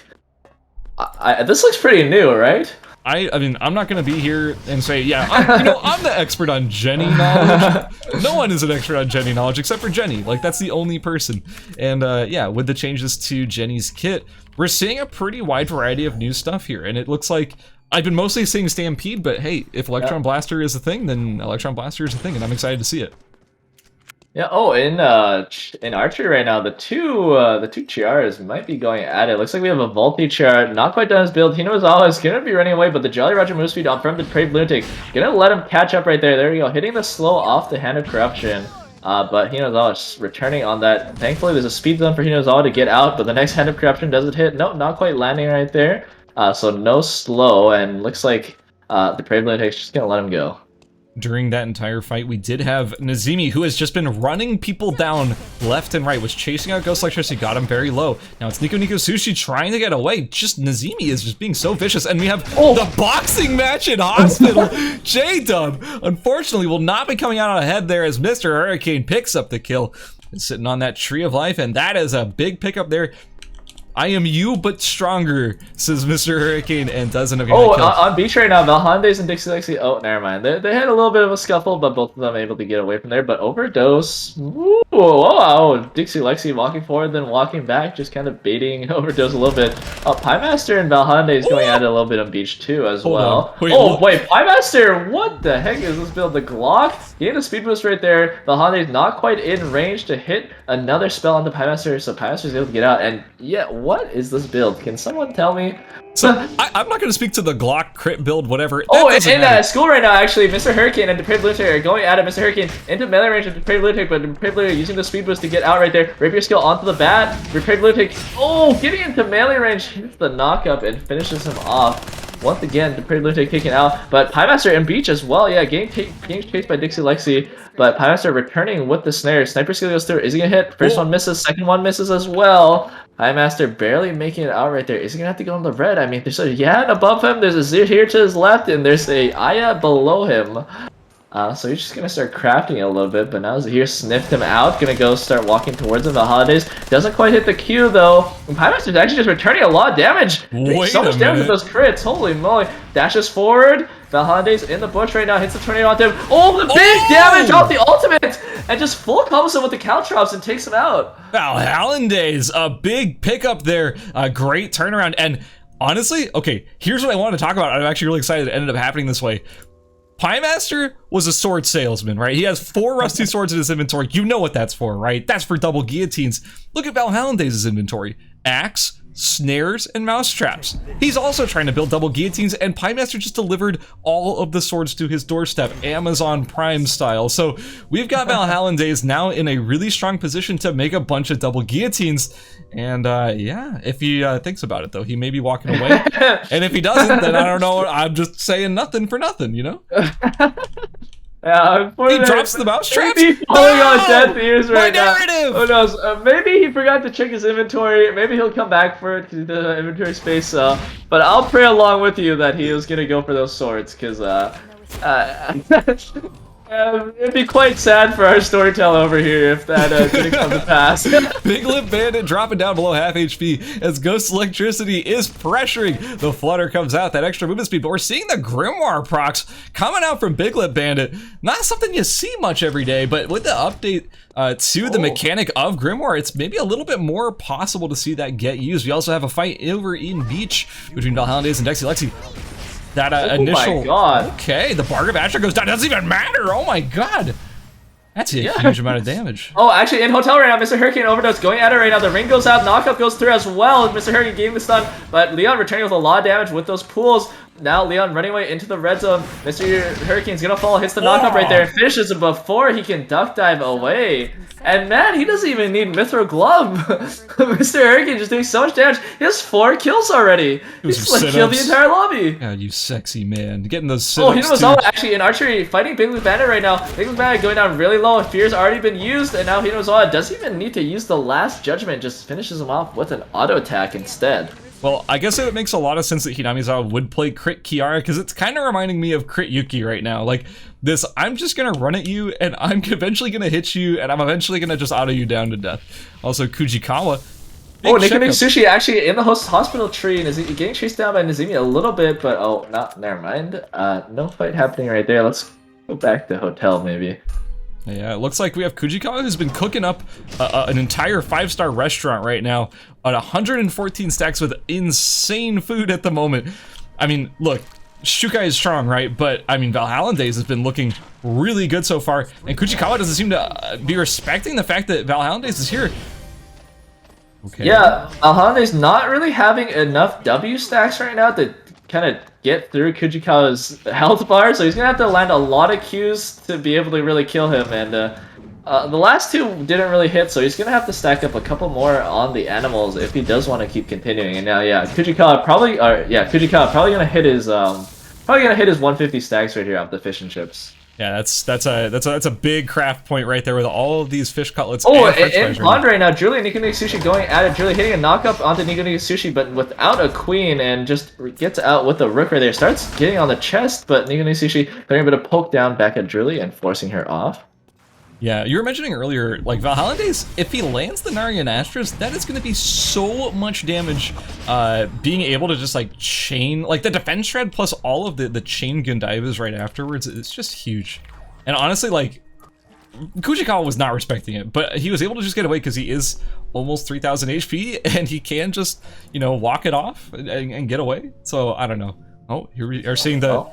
this looks pretty new, right? I mean, I'm not going to be here and say, yeah, I'm the expert on Jenny knowledge. No one is an expert on Jenny knowledge except for Jenny. Like, that's the only person. And yeah, with the changes to Jenny's kit, we're seeing a pretty wide variety of new stuff here. And it looks like I've been mostly seeing Stampede, but hey, if Electron Blaster is a thing, then Electron Blaster is a thing, and I'm excited to see it. Yeah. Oh, in archery right now, the two Chiaras might be going at it. Looks like we have a Volti Chiara, not quite done his build. Hinozawa is gonna be running away, but the Jolly Roger move speed on from the Depraved Lunatic, gonna let him catch up right there. There you go, hitting the slow off the Hand of Corruption. But Hinozawa is returning on that. Thankfully, there's a speed zone for Hinozawa to get out, but the next Hand of Corruption doesn't hit. Nope, not quite landing right there. So no slow, and looks like the Depraved Lunatic's just gonna let him go. During that entire fight, we did have Nazimi, who has just been running people down left and right, was chasing out Ghost Electricity, got him very low. Now it's Nico Nico Sushi trying to get away. Just Nazimi is just being so vicious, and we have the boxing match in Hospital. J-Dub, unfortunately, will not be coming out ahead there as Mr. Hurricane picks up the kill. Is sitting on that Tree of Life, and that is a big pickup there. I am you, but stronger, says Mr. Hurricane, and doesn't have kill. On beach right now, Valhandes and Dixie Lexi. Oh, never mind. They had a little bit of a scuffle, but both of them able to get away from there. But Overdose. Ooh, wow. Dixie Lexi walking forward, then walking back, just kind of baiting Overdose a little bit. Pie Master and Valhandes going at it a little bit on beach too, as well. Wait, Pie Master, what the heck is this build? The Glock getting a speed boost right there. Valhandes not quite in range to hit another spell on the Pie Master, so Pie Master is able to get out. And yeah, what is this build? Can someone tell me? So I'm not going to speak to the Glock crit build, whatever. In school right now, actually, Mr. Hurricane and Depraved Lunatic are going at it. Mr. Hurricane into melee range of Depraved Lunatic, but Depraved Lunatic using the speed boost to get out right there. Rapier skill onto the bat. Depraved Lunatic, getting into melee range, hits the knockup and finishes him off. Once again, Depraved Lunatic taken out, but Pie Master and Beach as well. Yeah, getting chased by Dixie Lexi, but Pie Master returning with the snare. Sniper skill goes through. Is he gonna hit? First one misses, second one misses as well. Pie Master barely making it out right there. Is he gonna have to go on the red? I mean, there's a Yan above him, there's a Zir here to his left, and there's a Aya below him. So he's just gonna start crafting it a little bit, but now Zahir sniffed him out, gonna go start walking towards him. The Holidays doesn't quite hit the Q though. And Pie Master's actually just returning a lot of damage. Doing so much damage with those crits. Holy moly. Dashes forward. The Holidays in the bush right now, hits the tornado onto him. Oh, the big damage off the ultimate! And just full combos him with the Caltrops and takes him out. Valhandes, a big pickup there. A great turnaround. And honestly, okay, here's what I wanted to talk about. I'm actually really excited it ended up happening this way. Pie Master was a sword salesman, right? He has 4 rusty swords in his inventory. You know what that's for, right? That's for double guillotines. Look at Valhandes' inventory. Axe, snares, and mouse traps. He's also trying to build double guillotines, and Pie Master just delivered all of the swords to his doorstep, Amazon Prime style. So we've got Valhandes now in a really strong position to make a bunch of double guillotines. And yeah, if he thinks about it though, he may be walking away. And if he doesn't, then I don't know. I'm just saying nothing for nothing, you know? Yeah, he drops the mouse traps. Maybe falling on deaf ears right now. Who knows? Maybe he forgot to check his inventory. Maybe he'll come back for it to the inventory space. But I'll pray along with you that he was gonna go for those swords, because It'd be quite sad for our storyteller over here if that didn't come to pass. Big Lip Bandit dropping down below half HP as Ghost Electricity is pressuring. The Flutter comes out, that extra movement speed, but we're seeing the Grimoire procs coming out from Big Lip Bandit. Not something you see much every day, but with the update to the mechanic of Grimoire, it's maybe a little bit more possible to see that get used. We also have a fight over in Beach between Valhallandaise and Dexy Lexi. That initial. Oh my god. Okay, the Bark of Astra goes down. Doesn't even matter. Oh my god. That's a huge amount of damage. Oh, actually, in Hotel right now, Mr. Hurricane Overdose going at it right now. The ring goes out, knockup goes through as well. Mr. Hurricane getting the stun, but Leon returning with a lot of damage with those pools. Now Leon running away into the red zone. Mr. Hurricane's gonna fall, hits the knockup right there, and finishes it before he can duck dive away. And man, he doesn't even need Mithril Glove. Mr. Hurricane just doing so much damage. He has 4 kills already. He's like killed the entire lobby. God, you sexy man. Getting those sit-ups. Oh, he was all actually in archery fighting Big Blue Bandit right now. Big Blue Bandit going down really low. Fear's already been used, and now Hinozawa doesn't even need to use the last judgment. Just finishes him off with an auto attack instead. Well, I guess it makes a lot of sense that Hinamizawa would play Crit Kiara, because it's kind of reminding me of Crit Yuki right now. Like, this, I'm just going to run at you, and I'm eventually going to hit you, and I'm eventually going to just auto you down to death. Also, Kujikawa. Oh, Nikoni Sushi actually in the hospital tree, and is getting chased down by Nazimi a little bit, but oh, never mind. No fight happening right there. Let's go back to hotel, maybe. Yeah, it looks like we have Kujikawa, who's been cooking up an entire 5-star restaurant right now on 114 stacks with insane food at the moment. I mean, look, Shukai is strong, right? But, I mean, Valhallandaise has been looking really good so far, and Kujikawa doesn't seem to be respecting the fact that Valhallandaise is here. Okay. Yeah, Valhallandaise not really having enough W stacks right now to kind of get through Kujikawa's health bar, so he's gonna have to land a lot of Qs to be able to really kill him, and the last 2 didn't really hit, so he's gonna have to stack up a couple more on the animals if he does want to keep continuing. And now, yeah, Kujikawa probably gonna hit his 150 stacks right here off the fish and chips. Yeah, that's a big craft point right there with all of these fish cutlets. Oh, and Pond right now, Julie and Nikoni Sushi going at it. Julie hitting a knockup onto Nikoni Sushi, but without a queen, and just gets out with the rook right there. Starts getting on the chest, but Nikoni Sushi getting a bit of poke down back at Julie and forcing her off. Yeah, you were mentioning earlier, like, Valhallandaise, if he lands the Narian Astras, that is going to be so much damage, being able to just, like, chain, like, the defense shred plus all of the chain Gundivas right afterwards, it's just huge. And honestly, like, Kujikawa was not respecting it, but he was able to just get away because he is almost 3,000 HP, and he can just, you know, walk it off and get away. So, I don't know. Oh, here we are seeing the...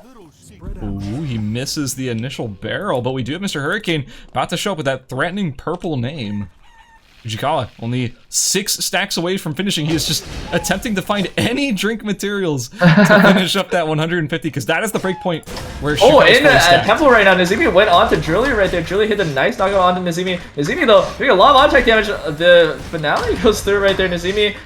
Ooh, he misses the initial barrel, but we do have Mr. Hurricane about to show up with that threatening purple name. Kujikawa, only 6 stacks away from finishing. He is just attempting to find any drink materials to finish up that 150, because that is the break point where in Temple right now, Nazimi went on to Julie right there. Julie hit a nice knockout onto Nazimi. Nazimi, though, doing a lot of on-attack damage. The finale goes through right there. Nazimi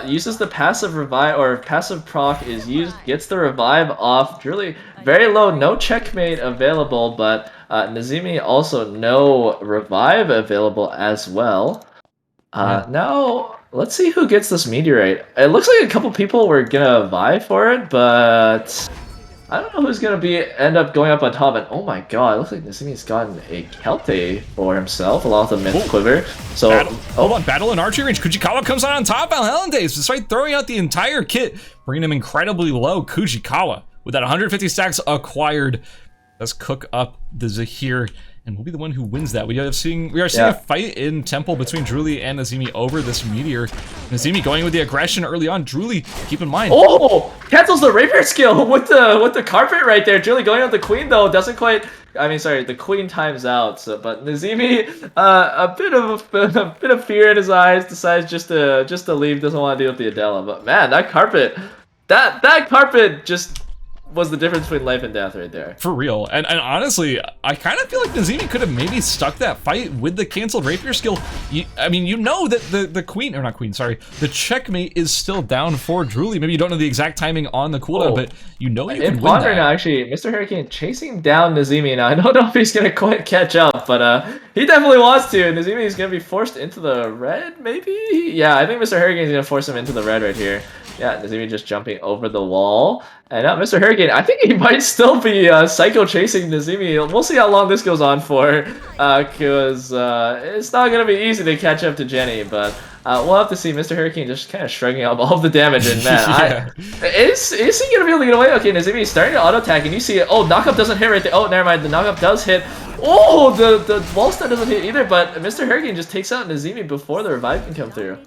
uses the passive revive, or passive proc is used, gets the revive off. Julie, very low, no checkmate available, but Nazimi also no revive available as well. Now, let's see who gets this meteorite. It looks like a couple people were gonna vie for it, but I don't know who's gonna end up going up on top. And oh my god, it looks like Nazimi's gotten a Kelte for himself, along with a Myth Quiver. So, hold on, battle in archery range. Kujikawa comes on top. Valhallandaise, despite throwing out the entire kit, bringing him incredibly low. Kujikawa, with that 150 stacks acquired, let's cook up the Zahir, and we'll be the one who wins that. We are seeing a fight in Temple between Druli and Nazimi over this meteor. Nazimi going with the aggression early on. Druli, keep in mind. Oh, cancels the rapier skill with the carpet right there. Druli going on the queen though doesn't quite. I mean, sorry, the queen times out. So, but Nazimi, a bit of fear in his eyes, decides just to leave. Doesn't want to deal with the Adela. But man, that carpet just was the difference between life and death right there. For real. And honestly, I kind of feel like Nazimi could have maybe stuck that fight with the canceled rapier skill. I mean, you know that the queen, or not queen, sorry, the checkmate is still down for Druli. Maybe you don't know the exact timing on the cooldown, but you know you can win that. Now, actually, Mr. Hurricane chasing down Nazimi now. I don't know if he's going to quite catch up, but he definitely wants to. Nazimi is going to be forced into the red, maybe? Yeah, I think Mr. Hurricane is going to force him into the red right here. Yeah, Nazimi just jumping over the wall. And now Mr. Hurricane Hurricane, I think he might still be psycho chasing Nazemi. We'll see how long this goes on for, because it's not going to be easy to catch up to Jenny, but we'll have to see. Mr. Hurricane just kind of shrugging up all of the damage, and man, is he going to be able to get away? Okay, Nazemi is starting to auto-attack, and you see it. Oh, knockup doesn't hit right there. Oh, never mind, the knockup does hit. Oh, the wall stun doesn't hit either, but Mr. Hurricane just takes out Nazemi before the revive can come through.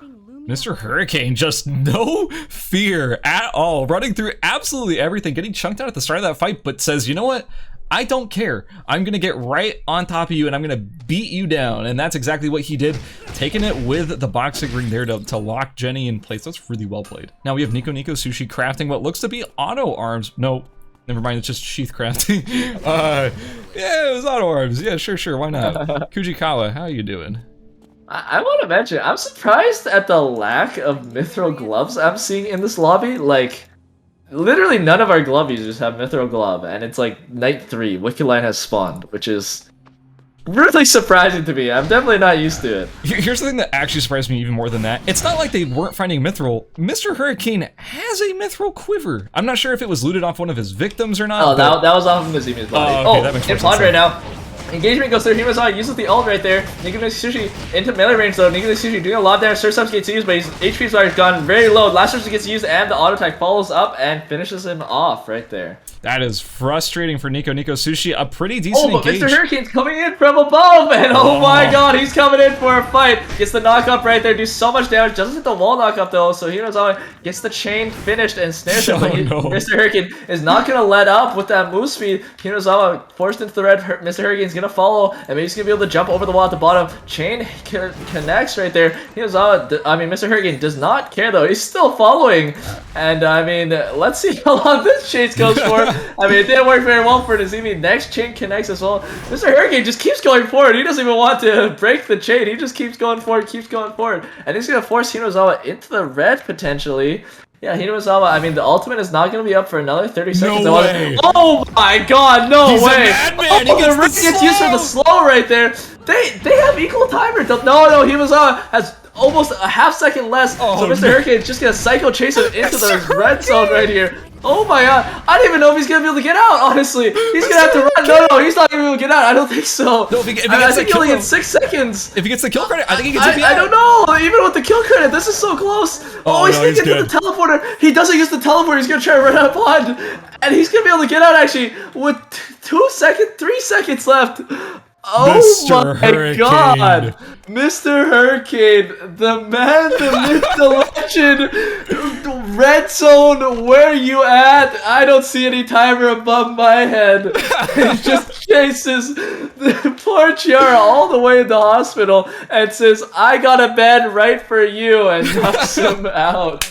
Mr. Hurricane, just no fear at all, running through absolutely everything, getting chunked out at the start of that fight, but says, you know what? I don't care. I'm going to get right on top of you, and I'm going to beat you down. And that's exactly what he did, taking it with the boxing ring there to lock Jenny in place. That's really well played. Now we have Nico Sushi crafting what looks to be auto arms. No, never mind, it's just sheath crafting. Yeah, it was auto arms. Yeah, sure, why not? Kujikawa, how you doing? I want to mention, I'm surprised at the lack of mithril gloves I'm seeing in this lobby. Like, literally none of our glove users have mithril glove, and it's like night 3, Wicked Line has spawned, which is really surprising to me. I'm definitely not used to it. Here's the thing that actually surprised me even more than that. It's not like they weren't finding mithril. Mr. Hurricane has a mithril quiver. I'm not sure if it was looted off one of his victims or not. Oh, that was off of Nazemi's body. Okay, that makes more sense right now. Engagement goes through. Himazawa uses the ult right there. Nico Sushi into melee range though. Nico Sushi doing a lot of damage. Surf Subs gets used, but his HP's already gone very low. Last Surf gets used, and the auto attack follows up and finishes him off right there. That is frustrating for Nico Sushi. A pretty decent engage. But Mr. Hurricane's coming in from above, and oh my god, he's coming in for a fight. Gets the knockup right there, do so much damage. Doesn't hit the wall knockup though, so Himazawa gets the chain finished and snares him. Mr. Hurricane is not going to let up with that move speed. Himazawa forced into the red. Mr. Hurricane's going to follow, and maybe he's going to be able to jump over the wall at the bottom. Chain connects right there. Mr. Hurricane does not care though. He's still following, and let's see how long this chase goes for. It didn't work very well for Nazemi. Next chain connects as well. Mr. Hurricane just keeps going forward. He doesn't even want to break the chain. He just keeps going forward, And he's going to force Hinozawa into the red, potentially. Yeah, Hinozawa, the ultimate is not going to be up for another 30 seconds. No way. Oh my god, no He's way. A madman. He gets used for the slow right there. They have equal timer. No, Hinozawa has almost a half second less. So Mr. Hurricane is just going to psycho chase him into the red zone right here. Oh my god, I don't even know if he's gonna be able to get out, honestly. He's gonna have to run. No, he's not gonna be able to get out. I don't think so. No, if he I think he only gets 6 seconds. If he gets the kill credit, I think he gets TP out. I don't know. Even with the kill credit, this is so close. He's gonna get to the teleporter. He doesn't use the teleporter. He's gonna try to run out of pond. And he's gonna be able to get out, actually, with 3 seconds left. Oh Mr. my Hurricane. god! Mr. Hurricane, the man, the myth, the legend, red zone, where you at? I don't see any timer above my head. He just chases the poor Chiara all the way to the hospital and says, I got a bed right for you, and knocks him out.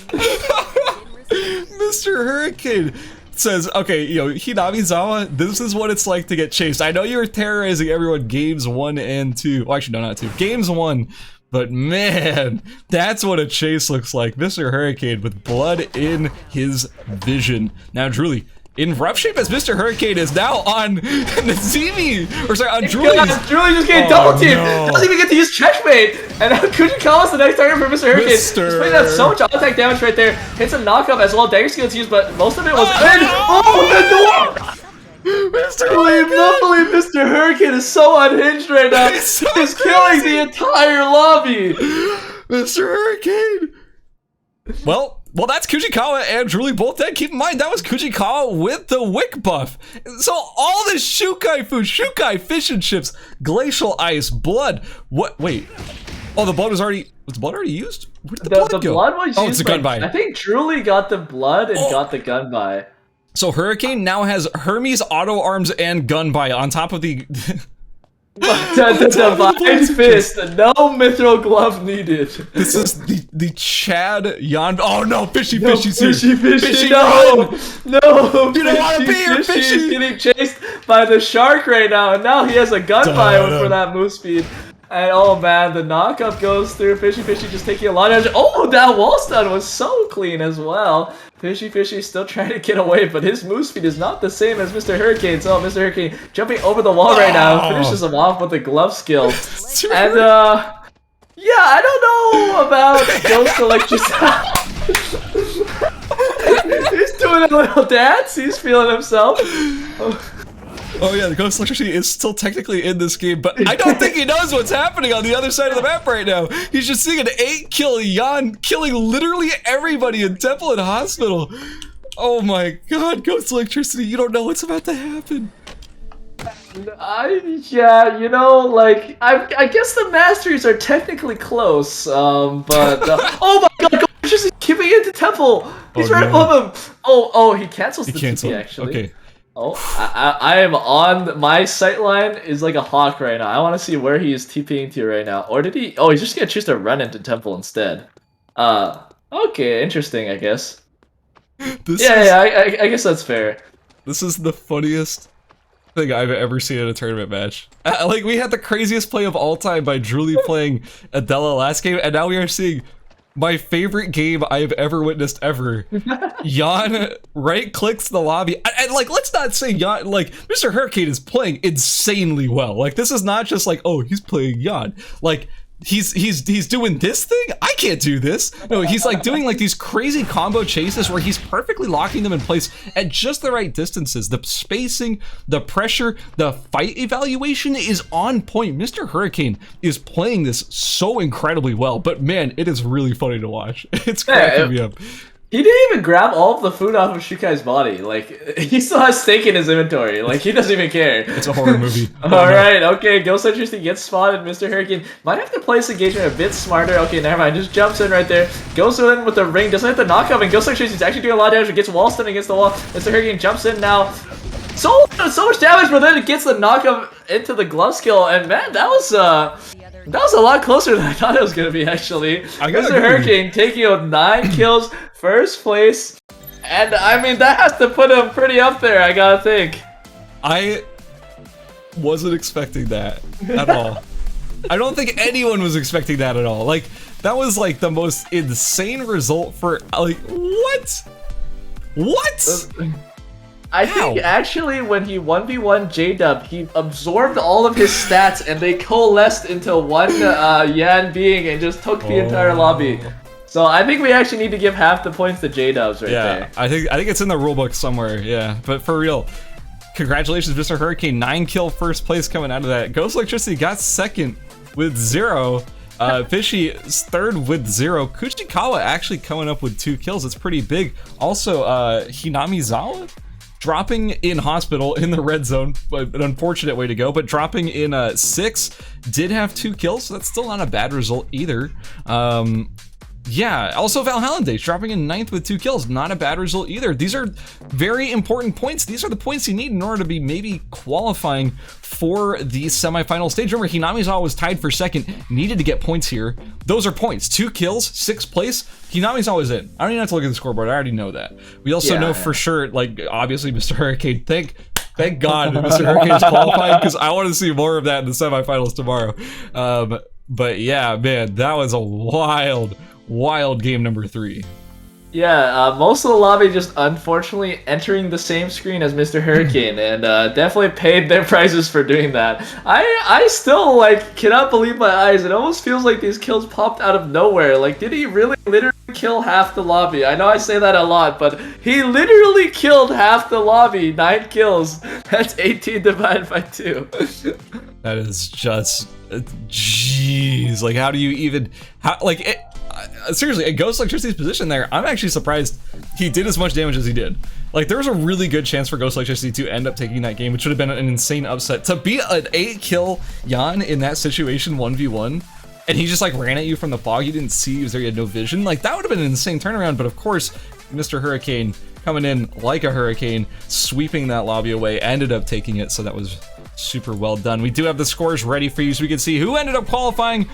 Mr. Hurricane says, okay, Hinamizawa, this is what it's like to get chased. I know you were terrorizing everyone games 1 and 2. Well, actually, no, not 2. Games 1. But man, that's what a chase looks like. Mr. Hurricane with blood in his vision. Now, Drooly, in rough shape as Mr. Hurricane is now on Nazemi, or sorry, on Drooly. Drooly just getting double teamed. Doesn't even get to use checkmate. And now Kujikawa's the next target for Mr. Hurricane. He's putting out so much attack damage right there. Hits a knockup as well. Dagger skill gets used, but most of it was the door! Luckily, Mr. Hurricane is so unhinged right now. He's killing the entire lobby. Mr. Hurricane. Well, that's Kujikawa and Drooly both dead. Keep in mind, that was Kujikawa with the wick buff. So all this Shukai food, Shukai fish and chips, glacial ice, blood. What? Wait. Oh, the blood was already used? Where did the blood go? The blood was used. Oh, it's a gun buy. I think Drooly got the blood and got the gun buy. So Hurricane now has Hermes auto arms and gun buy on top of the... the divine fist, no mithril glove needed. This is the Chad Yon. Oh no, fishy's here. Fishy, no, you don't want to be here, Fishy. He's getting chased by the shark right now, and now he has a gun bio for that move speed. And oh man, the knockup goes through. Fishy just taking a lot of damage. Oh, that wall stun was so clean as well. Fishy still trying to get away, but his move speed is not the same as Mr. Hurricane. So Mr. Hurricane jumping over the wall right now, finishes him off with a glove skill. And yeah, I don't know about Ghost Electricity. He's doing a little dance. He's feeling himself. Oh yeah, the Ghost Electricity is still technically in this game, but I don't think he knows what's happening on the other side of the map right now. He's just seeing an 8-kill Jan killing literally everybody in Temple and Hospital. Oh my god, Ghost Electricity, you don't know what's about to happen. Yeah, you know, like, I guess the Masters are technically close, but, oh my god, Ghost Electricity keeping into Temple. He's right above him. Oh, he cancels the TP, actually. Okay. Oh, I am on my sight line is like a hawk right now. I want to see where he is TPing to right now. Or did he? Oh, he's just gonna choose to run into Temple instead. Okay, interesting, I guess. I guess that's fair. This is the funniest thing I've ever seen in a tournament match. Like, we had the craziest play of all time by Drooly playing Adela last game, and now we are seeing my favorite game I have ever witnessed ever. Jan right-clicks the lobby. And like, let's not say Jan, like, Mr. Hurricane is playing insanely well. Like, this is not just like, oh, he's playing Jan. Like, he's doing this thing? I can't do this. No, he's like doing like these crazy combo chases where he's perfectly locking them in place at just the right distances. The spacing, the pressure, the fight evaluation is on point. Mr. Hurricane is playing this so incredibly well, but man, it is really funny to watch. It's cracking me up. He didn't even grab all of the food off of Shukai's body. Like, he still has steak in his inventory. Like, he doesn't even care. It's a horror movie. Alright, okay, Ghost Electricity gets spotted. Mr. Hurricane might have to play this engagement a bit smarter. Okay, never mind. Just jumps in right there. Goes in with the ring. Doesn't have to knock up. And Ghost Electricity is actually doing a lot of damage. It gets wall stun against the wall. Mr. Hurricane jumps in now. So much damage, but then it gets the knockup into the glove skill. And man, that was a lot closer than I thought it was going to be, actually. Mr. Hurricane taking out 9 kills, first place. And, I mean, that has to put him pretty up there, I gotta think. I wasn't expecting that at all. I don't think anyone was expecting that at all. Like, that was, like, the most insane result for, like, what? What? I think actually when he 1v1 J-Dub, he absorbed all of his stats and they coalesced into one Yan being and just took the entire lobby. So I think we actually need to give half the points to J-Dubs right there. Yeah, I think it's in the rulebook somewhere, yeah. But for real, congratulations, Mr. Hurricane. 9-kill first place coming out of that. Ghost Electricity got second with 0. Fishy is third with 0. Kuchikawa actually coming up with 2 kills. It's pretty big. Also, Hinamizawa dropping in Hospital in the red zone, but an unfortunate way to go, but dropping in 6, did have 2 kills, so that's still not a bad result either. Yeah, also Valhalla dropping in 9th with 2 kills, not a bad result either. These are very important points. These are the points you need in order to be maybe qualifying for the semifinal stage. Remember, Hinamizawa was tied for second, needed to get points here. Those are points. 2 kills, 6th place. Hinamizawa was in. I don't even have to look at the scoreboard. I already know that. We also know for sure, like, obviously, Mr. Hurricane, thank God that Mr. Hurricane is qualified, because I want to see more of that in the semifinals tomorrow. But yeah, man, that was a wild game number 3. Yeah, most of the lobby just unfortunately entering the same screen as Mr. Hurricane, and definitely paid their prices for doing that. I still, like, cannot believe my eyes. It almost feels like these kills popped out of nowhere. Like, did he really literally kill half the lobby? I know I say that a lot, but he literally killed half the lobby. 9 kills. That's 18 divided by 2. That is just, jeez. Like, how do you even, seriously, at Ghost Electricity's position there, I'm actually surprised he did as much damage as he did. Like, there was a really good chance for Ghost Electricity to end up taking that game, which would have been an insane upset. To be an 8-kill Jan in that situation, 1v1, and he just, like, ran at you from the fog, you didn't see, he was there, he had no vision, like, that would have been an insane turnaround, but of course, Mr. Hurricane coming in like a hurricane, sweeping that lobby away, ended up taking it, so that was super well done. We do have the scores ready for you so we can see who ended up qualifying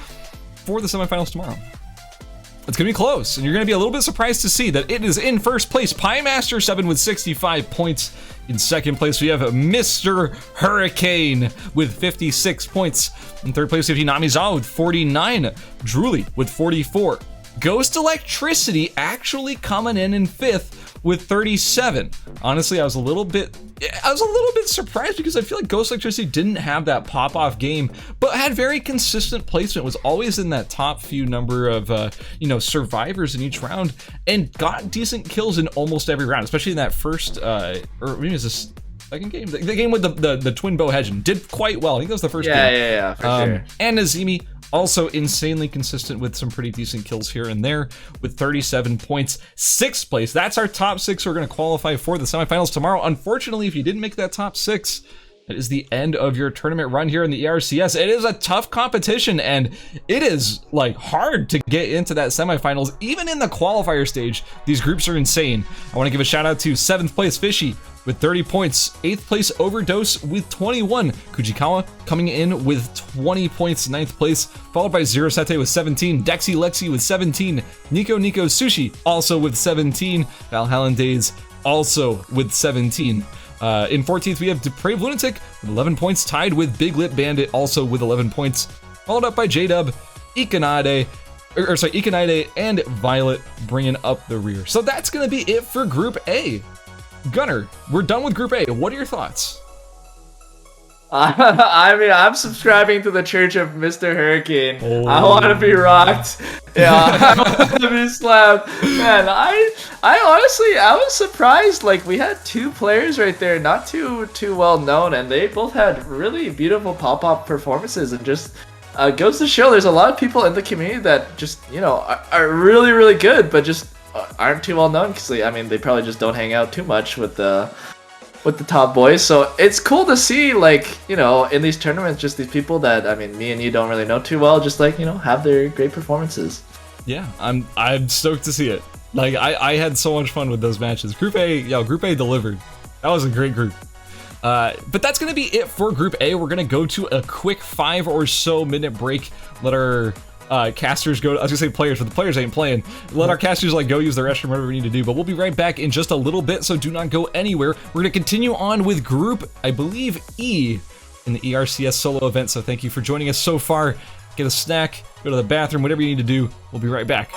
for the semifinals tomorrow. It's gonna be close, and you're gonna be a little bit surprised to see that it is in first place, Piemaster 7 with 65 points. In second place, we have Mr. Hurricane with 56 points. In third place, we have Hinamizawa with 49, Drooly with 44. Ghost Electricity actually coming in 5th with 37. Honestly, I was a little bit surprised because I feel like Ghost Electricity didn't have that pop-off game, but had very consistent placement, was always in that top few number of, survivors in each round, and got decent kills in almost every round, especially in that first, or maybe it was this second game? The game with the twin bow hedge did quite well. I think that was the first game. Yeah, for sure. And Nazimi, also insanely consistent with some pretty decent kills here and there with 37 points. 6th place. That's our top 6 who are going to qualify for the semifinals tomorrow. Unfortunately, if you didn't make that top 6, that is the end of your tournament run here in the ERCS. It is a tough competition, and it is like hard to get into that semifinals. Even in the qualifier stage, these groups are insane. I want to give a shout out to 7th place Fishy with 30 points, 8th place Overdose with 21, Kujikawa coming in with 20 points, 9th place, followed by Zero Sete with 17, Dexy Lexi with 17, Nico Sushi also with 17, Valhallan Days also with 17. In 14th, we have Depraved Lunatic with 11 points, tied with Big Lip Bandit also with 11 points, followed up by J-Dub, Ikanade, and Violet bringing up the rear. So that's going to be it for Group A. Gunnar, we're done with Group A. What are your thoughts? I mean, I'm subscribing to the Church of Mr. Hurricane. Oh. I want to be rocked. Yeah, I want to be slapped. Man, I honestly, I was surprised. Like, we had 2 players right there, not too well known, and they both had really beautiful pop-up performances, and just goes to show there's a lot of people in the community that just, are really, really good, but just aren't too well known because I mean, they probably just don't hang out too much with the top boys. So it's cool to see, like, in these tournaments, just these people that, I mean, me and you don't really know too well, just like, have their great performances. Yeah, I'm stoked to see it. Like, I had so much fun with those matches. Group A delivered. That was a great group. But that's gonna be it for Group A. We're gonna go to a quick 5 or so minute break. Let our casters go. I was gonna say players, but the players ain't playing. Let our casters go use the restroom, whatever we need to do. But we'll be right back in just a little bit, so do not go anywhere. We're gonna continue on with Group, I believe, E in the ERCS solo event. So thank you for joining us so far. Get a snack, go to the bathroom, whatever you need to do. We'll be right back.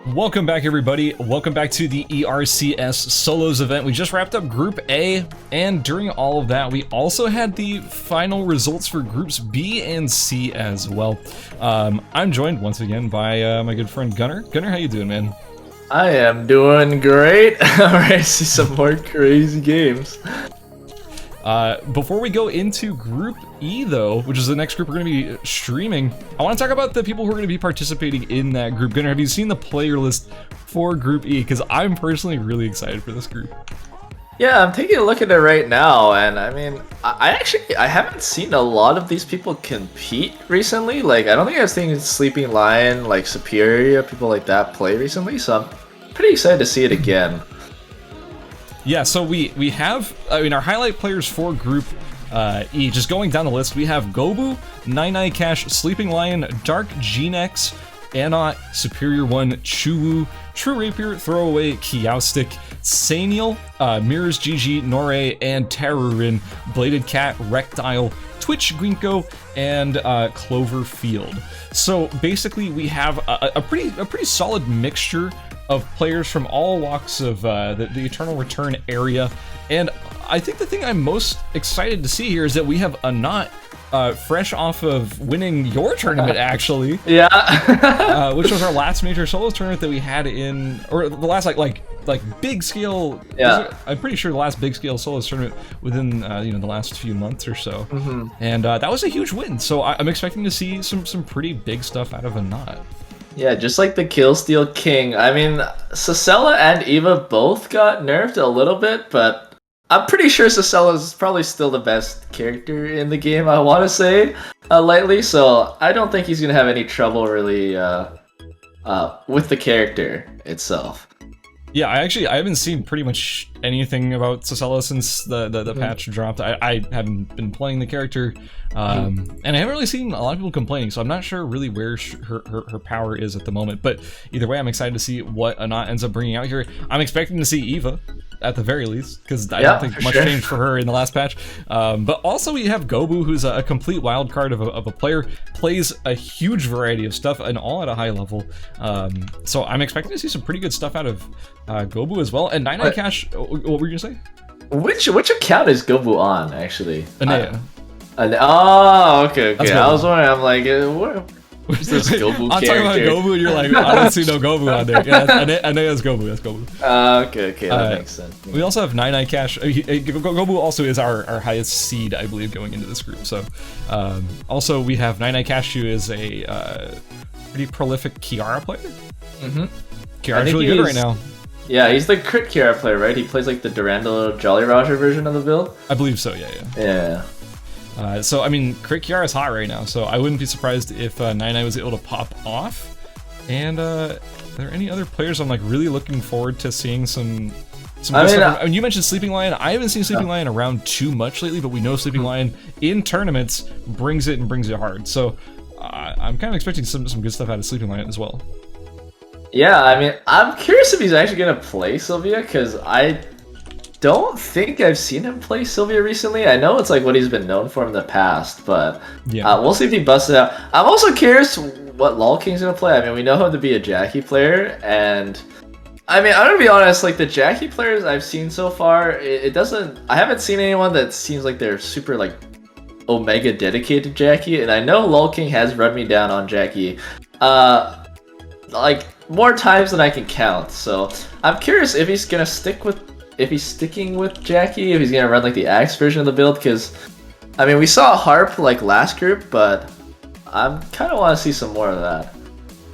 Welcome back, everybody. Welcome back to the ERCS Solos event. We just wrapped up Group A, and during all of that, we also had the final results for Groups B and C as well. I'm joined once again by my good friend Gunnar. Gunnar, how you doing, man? I am doing great. I'm ready to see some more crazy games. Before we go into Group E, though, which is the next group we're going to be streaming, I want to talk about the people who are going to be participating in that group. Gunnar, have you seen the player list for Group E? Because I'm personally really excited for this group. Yeah, I'm taking a look at it right now, and I mean, I haven't seen a lot of these people compete recently. Like, I don't think I've seen Sleeping Lion, like Superior, people like that play recently, so I'm pretty excited to see it again. Yeah, so we have, I mean, our highlight players for Group E, just going down the list, we have Gobu, Nine Cash, Sleeping Lion, Dark Genex, Anot, Superior One, Chuwu, True Rapier, Throwaway, Kiaustic, Saniel, Mirrors GG, Nore, and Terrorin, Bladed Cat, Rectile, Twitch, Grinko, and Cloverfield. So basically, we have a pretty solid mixture of players from all walks of the Eternal Return area, and I think the thing I'm most excited to see here is that we have Anot fresh off of winning your tournament, actually. Yeah. Which was our last major solos tournament that we had in, or the last like big scale. Yeah. I'm pretty sure the last big scale solos tournament within the last few months or so. Mm-hmm. And that was a huge win. So I'm expecting to see some pretty big stuff out of Anot. Yeah, just like the Killsteal King. I mean, Sacella and Eva both got nerfed a little bit, but I'm pretty sure Sacella is probably still the best character in the game, I want to say, lightly, so I don't think he's going to have any trouble, really, with the character itself. Yeah, I haven't seen pretty much anything about Sacella since the patch dropped. I haven't been playing the character, and I haven't really seen a lot of people complaining, so I'm not sure really where her power is at the moment. But either way, I'm excited to see what Anot ends up bringing out here. I'm expecting to see Eva, at the very least, because I don't think much changed for her in the last patch. But also we have Gobu, who's a complete wild card of a player, plays a huge variety of stuff, and all at a high level. So I'm expecting to see some pretty good stuff out of Gobu as well. And Nine Cash, what were you gonna say? Which account is Gobu on, actually? Anea. Oh, okay. I was wondering, I'm like, where's this Gobu character? I'm talking about Gobu, and you're like, I don't see no Gobu on there. Yeah, Anea's Gobu, that's Gobu. Okay, that makes sense. We also have Nine Cash. Gobu also is our highest seed, I believe, going into this group. So, also we have Nine Cash, who is a pretty prolific Kiara player. Mm-hmm. Kiara's really good right now. Yeah, he's the crit Kiara player, right? He plays like the Durandal Jolly Roger version of the build? I believe so, yeah. So, I mean, crit Kiara is hot right now, so I wouldn't be surprised if Nine was able to pop off. And are there any other players I'm like really looking forward to seeing some good stuff? I mean, you mentioned Sleeping Lion. I haven't seen Sleeping Lion around too much lately, but we know Sleeping Lion in tournaments brings it hard. So I'm kind of expecting some good stuff out of Sleeping Lion as well. Yeah, I mean, I'm curious if he's actually going to play Sylvia, because I don't think I've seen him play Sylvia recently. I know it's like what he's been known for in the past, but we'll see if he busts it out. I'm also curious what LOL King's going to play. I mean, we know him to be a Jackie player, and I mean, I'm going to be honest, like the Jackie players I've seen so far, it doesn't, I haven't seen anyone that seems like they're super like Omega dedicated Jackie, and I know LOL King has run me down on Jackie. Like more times than I can count, so I'm curious if he's gonna sticking with Jackie, if he's gonna run like the Axe version of the build, because I mean we saw Harp like last group, but I'm kind of want to see some more of that.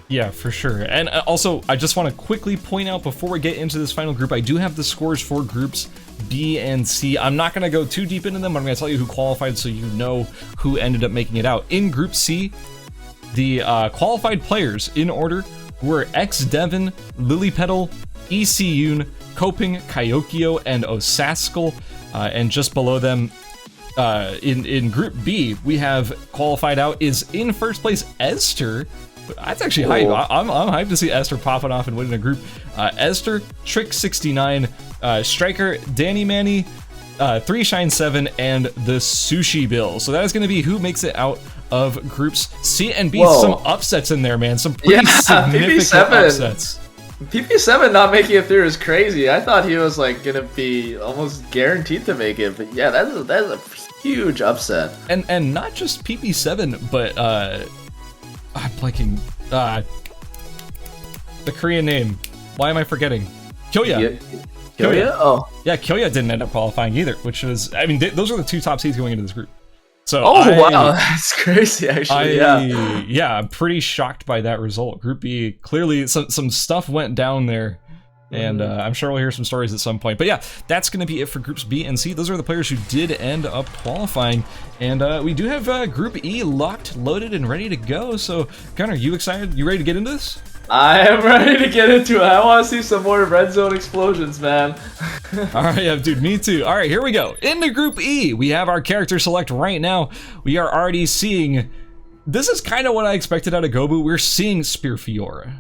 Yeah, for sure. And also, I just want to quickly point out before we get into this final group, I do have the scores for groups B and C. I'm not going to go too deep into them, but I'm going to tell you who qualified so you know who ended up making it out. In Group C, the qualified players in order were X Devon, Lilypetal, ECUN, Coping, Kyokyo, and Osaskal. And just below them, in Group B, we have qualified out is in first place Esther. That's actually hype. I'm hyped to see Esther popping off and winning a group. Esther, Trick69, Striker, Danny Manny, 3Shine7, and the Sushi Bill. So that is going to be who makes it out of groups C and B. Whoa. Some upsets in there, man. Some pretty significant upsets. PP7 not making it through is crazy. I thought he was like gonna be almost guaranteed to make it, but yeah, that's a huge upset. And not just PP7, but I'm blanking the Korean name. Why am I forgetting? Kyoya. Kyoya? Oh. Yeah, Kyoya didn't end up qualifying either, which was, I mean, those are the two top seeds going into this group. So wow, that's crazy actually. Yeah, I'm pretty shocked by that result. Group B, clearly some stuff went down there, and I'm sure we'll hear some stories at some point. But yeah, that's going to be it for groups B and C. Those are the players who did end up qualifying, and we do have Group E locked, loaded, and ready to go. So, Connor, you excited? You ready to get into this? I am ready to get into it. I want to see some more red zone explosions, man. All right, yeah, dude, me too. All right, here we go. Into Group E, we have our character select right now. We are already seeing, this is kind of what I expected out of Gobu. We're seeing Spear Fiora.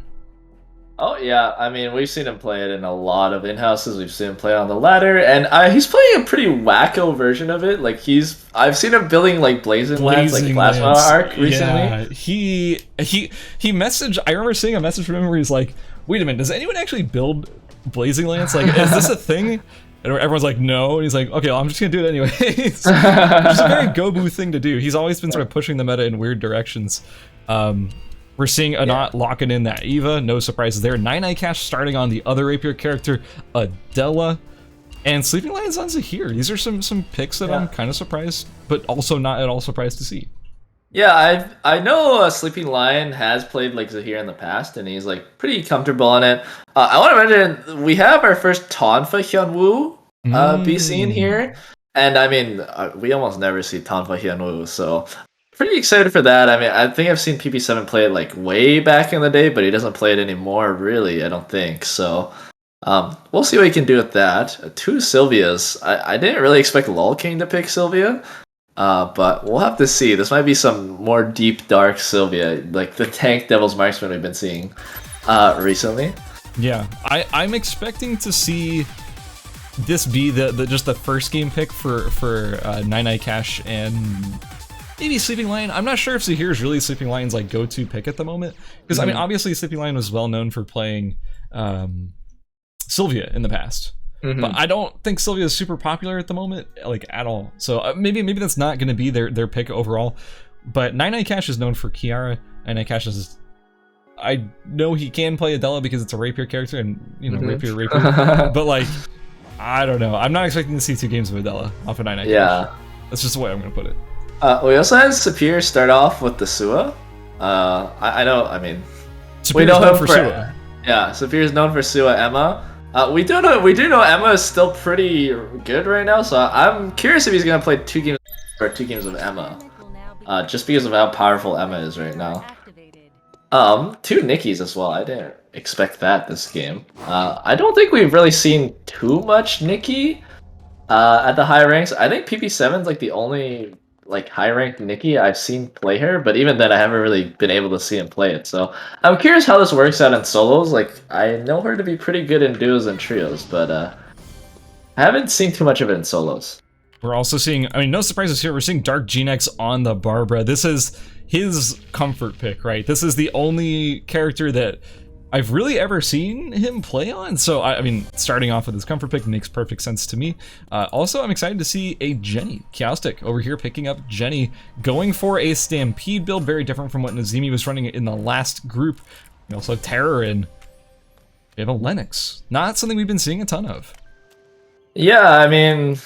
Oh yeah, I mean, we've seen him play it in a lot of in-houses. We've seen him play on the ladder, and he's playing a pretty wacko version of it. Like I've seen him building like Blazing Lance, like Plasma Arc recently. Yeah, he messaged. I remember seeing a message from him where he's like, "Wait a minute, does anyone actually build Blazing Lance? Like, is this a thing?" And everyone's like, "No," and he's like, "Okay, well, I'm just gonna do it anyway." It's a very Gobu thing to do. He's always been sort of pushing the meta in weird directions. We're seeing Anat locking in that Eva, no surprises there. 9 Cash starting on the other Rapier character, Adela, and Sleeping Lion's on Zahir. These are some picks that I'm kind of surprised, but also not at all surprised to see. Yeah, I know Sleeping Lion has played like Zahir in the past, and he's like pretty comfortable on it. I want to mention we have our first Tonfa Hyunwoo be seen here, and I mean we almost never see Tonfa Hyunwoo, so pretty excited for that. I mean, I think I've seen PP7 play it like way back in the day, but he doesn't play it anymore, really, I don't think. So we'll see what he can do with that. 2 Sylvias. I didn't really expect Lol King to pick Sylvia, but we'll have to see. This might be some more deep, dark Sylvia, like the tank Devil's Marksman we've been seeing recently. Yeah, I'm expecting to see this be the just the first game pick for 9 Cash and maybe Sleeping Lion. I'm not sure if Zahir is really Sleeping Lion's like go-to pick at the moment, because I mean, obviously Sleeping Lion was well known for playing Sylvia in the past, but I don't think Sylvia is super popular at the moment, like at all. So maybe that's not going to be their pick overall. But 9 Cash is known for Kiara. 9 Cash is, I know he can play Adela because it's a Rapier character, and you know Rapier. But like, I don't know. I'm not expecting to see 2 games of Adela off of 9 Cash. Yeah, that's just the way I'm going to put it. We also had Sapir start off with the Sua. I know, I mean, we know him for Sua. Yeah, Sapir is known for Sua Emma. We do know Emma is still pretty good right now, so I'm curious if he's gonna play 2 games or 2 games of Emma, just because of how powerful Emma is right now. 2 Nickies as well. I didn't expect that this game. I don't think we've really seen too much Nikki at the high ranks. I think PP7's like the only like high-ranked Nikki I've seen play her, but even then I haven't really been able to see him play it. So I'm curious how this works out in solos. Like, I know her to be pretty good in duos and trios, but I haven't seen too much of it in solos. We're also seeing, I mean, no surprises here, we're seeing Dark Genex on the Barbara. This is his comfort pick, right? This is the only character that I've really ever seen him play on, so I mean, starting off with his comfort pick makes perfect sense to me. Also, I'm excited to see a Jenny. Chaostic over here picking up Jenny, going for a Stampede build, very different from what Nazimi was running in the last group. We also have Terror and we have a Lennox. Not something we've been seeing a ton of. Yeah, I mean,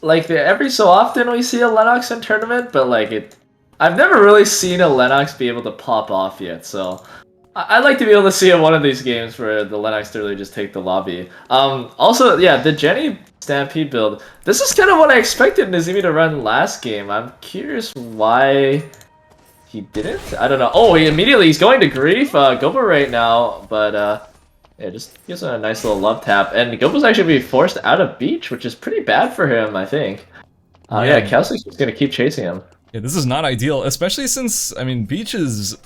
like every so often we see a Lennox in tournament, but like I've never really seen a Lennox be able to pop off yet, so I'd like to be able to see in one of these games where the Lennox to really just take the lobby. Also, yeah, the Jenny Stampede build. This is kind of what I expected Nazimi to run last game. I'm curious why he didn't. I don't know. Oh, he's going to Grief Gobo right now, but yeah, just gives him a nice little love tap. And Gobo's actually be forced out of Beach, which is pretty bad for him, I think. Yeah, Kelsey's just gonna keep chasing him. Yeah, this is not ideal, especially since, I mean, Beach is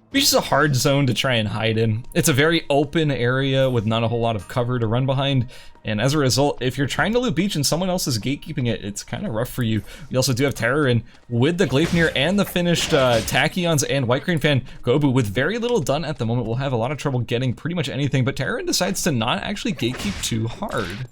Beach is a hard zone to try and hide in. It's a very open area with not a whole lot of cover to run behind, and as a result, if you're trying to loot Beach and someone else is gatekeeping it, it's kind of rough for you. You also do have Terrorin with the Gleipnir and the finished Tachyons and White Crane Fan. Gobu, with very little done at the moment, will have a lot of trouble getting pretty much anything, but Terrorin decides to not actually gatekeep too hard.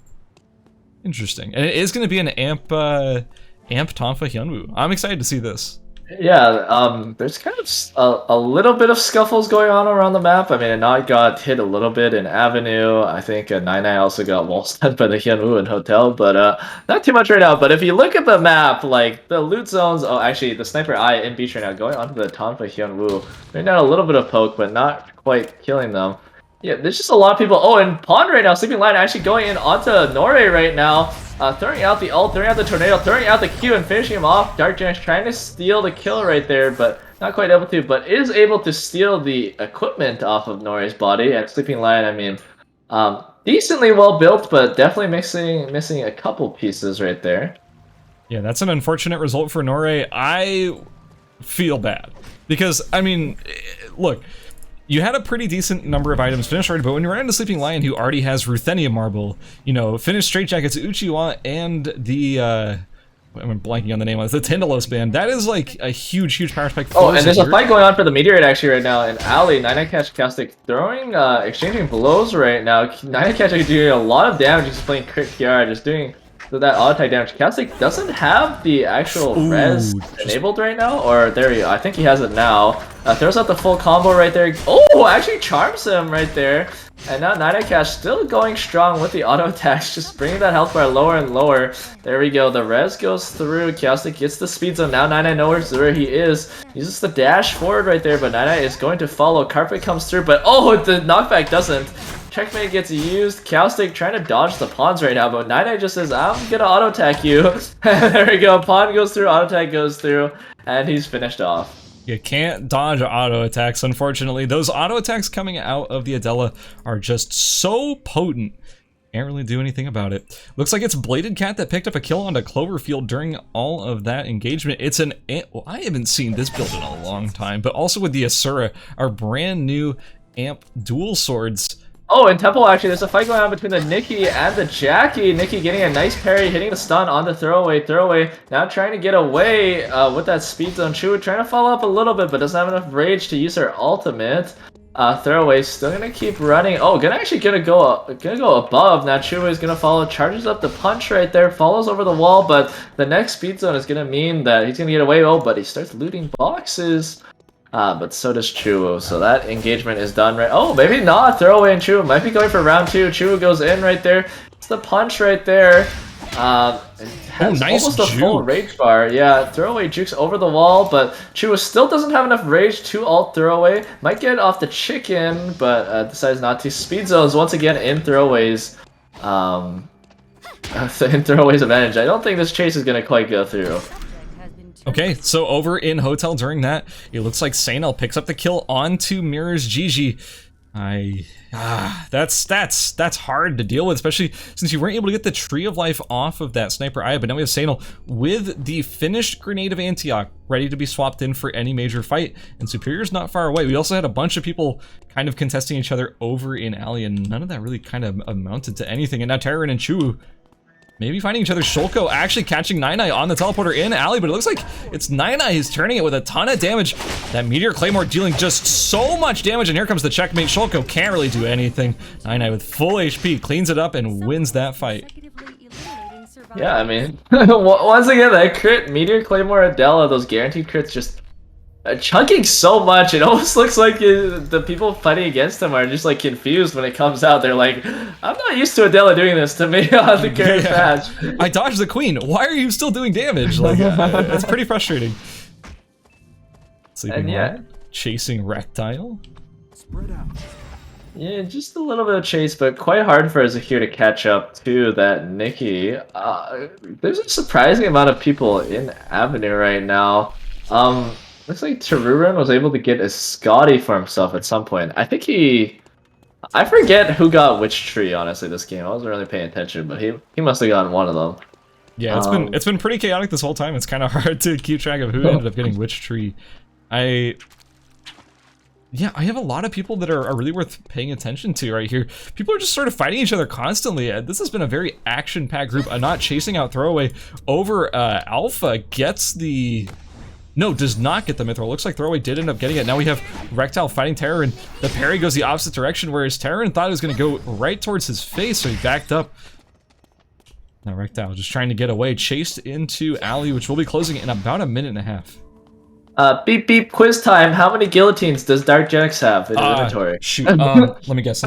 Interesting. And it is going to be an Amp Tonfa Hyunwoo. I'm excited to see this. Yeah, there's kind of a little bit of scuffles going on around the map. I mean, Anat got hit a little bit in Avenue. I think Nine also got wall stunned by the Hyunwoo in Hotel, but not too much right now. But if you look at the map, like the loot zones, oh, actually, the Sniper Eye in Beach right now going onto the Tonfa Hyunwoo. They're now a little bit of poke, but not quite killing them. Yeah, there's just a lot of people. Oh, and Pond right now, Sleeping Lion actually going in onto Norre right now. Throwing out the ult, throwing out the tornado, throwing out the Q and finishing him off. Dark Giant trying to steal the kill right there, but not quite able to, but is able to steal the equipment off of Norre's body. And Sleeping Lion, I mean, decently well built, but definitely missing a couple pieces right there. Yeah, that's an unfortunate result for Norre. I feel bad because, I mean, look, you had a pretty decent number of items finished already, but when you run into Sleeping Lion, who already has Ruthenia Marble, you know, finished Straitjackets, Uchiwa, and the, I'm blanking on the name on it, the Tindalos band, that is like a huge power spike. Oh, and there's a fight going on for the Meteorite actually right now, and Ali, Nine Catch Caustic throwing, exchanging blows right now. Nine Catch actually doing a lot of damage, just playing Crit Kiara, just doing that auto attack damage. Caustic doesn't have the actual res enabled right now, or there you go. I think he has it now. Throws out the full combo right there. Oh, actually charms him right there. And now Nine Cash still going strong with the auto attacks, just bringing that health bar lower and lower. There we go. The res goes through. Caustic gets the speed zone. Now Nine knows where he is. Uses the dash forward right there, but Nine is going to follow. Carpet comes through, but oh, the knockback doesn't. Checkmate gets used. Caustic trying to dodge the pawns right now, but Nine just says, I'm gonna auto attack you. There we go. Pawn goes through, auto attack goes through, and he's finished off. You can't dodge auto attacks, unfortunately. Those auto attacks coming out of the Adela are just so potent. Can't really do anything about it. Looks like it's Bladed Cat that picked up a kill onto Cloverfield during all of that engagement. It's an... Well, I haven't seen this build in a long time, but also with the Asura, our brand new Amp dual swords. Oh, in Temple, actually, there's a fight going on between the Nikki and the Jackie. Nikki getting a nice parry, hitting the stun on the throwaway. Now trying to get away with that speed zone. Chu trying to follow up a little bit, but doesn't have enough rage to use her ultimate. Throwaway still gonna keep running. Oh, gonna go above. Now Chu is gonna follow, charges up the punch right there, follows over the wall, but the next speed zone is gonna mean that he's gonna get away. Oh, but he starts looting boxes. But so does Chuo, so that engagement is done right. Oh, maybe not. Throwaway and Chuo might be going for round 2. Chuo goes in right there. It's the punch right there. It has nice almost a juke. full rage bar. Yeah, Throwaway jukes over the wall, but Chuo still doesn't have enough rage to ult Throwaway. Might get off the chicken, but decides not to. Speed zones once again in Throwaway's advantage. I don't think this chase is gonna quite go through. Okay, so over in Hotel during that, it looks like Sainel picks up the kill onto Mirror's Gigi. That's hard to deal with, especially since you weren't able to get the Tree of Life off of that Sniper Eye, but now we have Sainel with the finished Grenade of Antioch ready to be swapped in for any major fight, and Superior's not far away. We also had a bunch of people kind of contesting each other over in Alley, and none of that really kind of amounted to anything, and now Terran and Chu maybe finding each other. Shulko actually catching Nine on the teleporter in Alley, but it looks like it's Nine who's turning it with a ton of damage. That Meteor Claymore dealing just so much damage, and here comes the checkmate. Shulko can't really do anything. Nine with full HP cleans it up and wins that fight. Yeah, I mean, once again, that crit, Meteor Claymore Adela, those guaranteed crits just chunking so much. It almost looks like the people fighting against him are just like confused when it comes out. They're like, I'm not used to Adela doing this to me on the current patch. I dodged the queen. Why are you still doing damage? Like, it's pretty frustrating. Sleeping Lion, chasing Rectile. Spread out. Yeah, just a little bit of chase, but quite hard for Azahir to catch up to that Nikki. There's a surprising amount of people in Avenue right now. Looks like Teruran was able to get a Scotty for himself at some point. I think I forget who got which tree, honestly, this game. I wasn't really paying attention, but he must have gotten one of them. Yeah, it's been pretty chaotic this whole time. It's kind of hard to keep track of who ended up getting which tree. Yeah, Yeah, I have a lot of people that are really worth paying attention to right here. People are just sort of fighting each other constantly. This has been a very action-packed group. Not chasing out Throwaway over Alpha gets the... No, does not get the Mithril. Looks like Throwaway did end up getting it. Now we have Rectile fighting Terran. The parry goes the opposite direction, whereas Terran thought it was going to go right towards his face, so he backed up. Now Rectile just trying to get away. Chased into Alley, which will be closing in about a minute and a half. Beep beep quiz time. How many guillotines does Dark Genix have in his inventory? Shoot. Let me guess.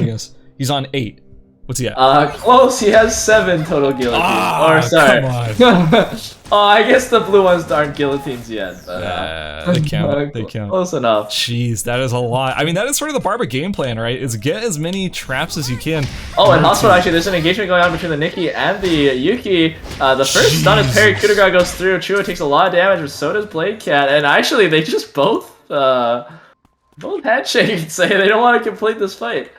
He's on 8. What's he at? Close. He has 7 total guillotines. Or sorry. Come on. Oh, I guess the blue ones aren't guillotines yet. But, they count. They count. Close enough. Jeez, that is a lot. I mean, that is sort of the Barba game plan, right? Is get as many traps as you can. Oh, and Hospital, actually, there's an engagement going on between the Nikki and the Yuki. The first stun is parry. Coup de grace goes through. Chua takes a lot of damage, but so does Blade Cat. And actually, they just both handshake and say they don't want to complete this fight.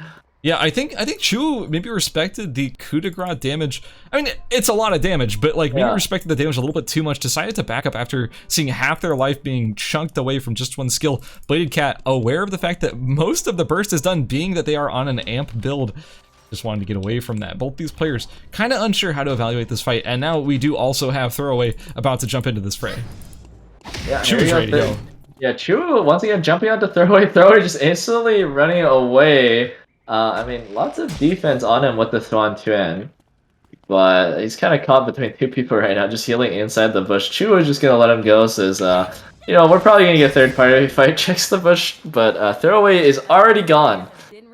Yeah, I think Chu maybe respected the coup de grace damage. I mean, it's a lot of damage, but like maybe respected the damage a little bit too much. Decided to back up after seeing half their life being chunked away from just one skill. Bladed Cat, aware of the fact that most of the burst is done, being that they are on an amp build, just wanted to get away from that. Both these players kind of unsure how to evaluate this fight, and now we do also have Throwaway about to jump into this fray. Yeah, Chu's ready to go. Yeah, Chu once again jumping out to Throwaway just instantly running away. I mean, lots of defense on him with the Thrawn Tuan, but he's kind of caught between 2 people right now, just healing inside the bush. Chu is just gonna let him go, says, you know, we're probably gonna get a third-party fight, checks the bush, but Throwaway is already gone.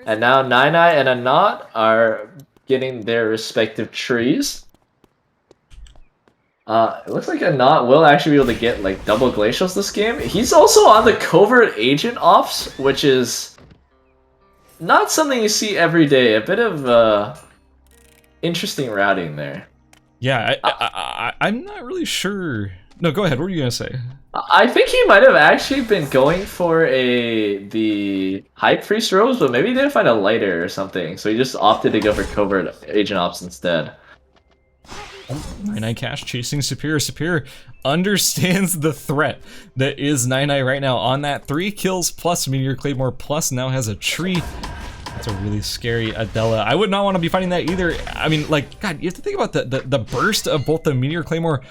And now Nai and Anat are getting their respective trees. It looks like Anat will actually be able to get, like, double glacials this game. He's also on the covert agent ops, which is not something you see every day. A bit of interesting routing there. Yeah, I'm not really sure. No, go ahead. What were you gonna say? I think he might have actually been going for the hype freeze rose, but maybe he didn't find a lighter or something, so he just opted to go for covert agent ops instead. 99 Cash chasing Superior. Superior understands the threat that is 99 right now on that 3 kills plus Meteor Claymore plus now has a tree. That's a really scary Adela. I would not want to be fighting that either. I mean, like, God, you have to think about the burst of both the Meteor Claymore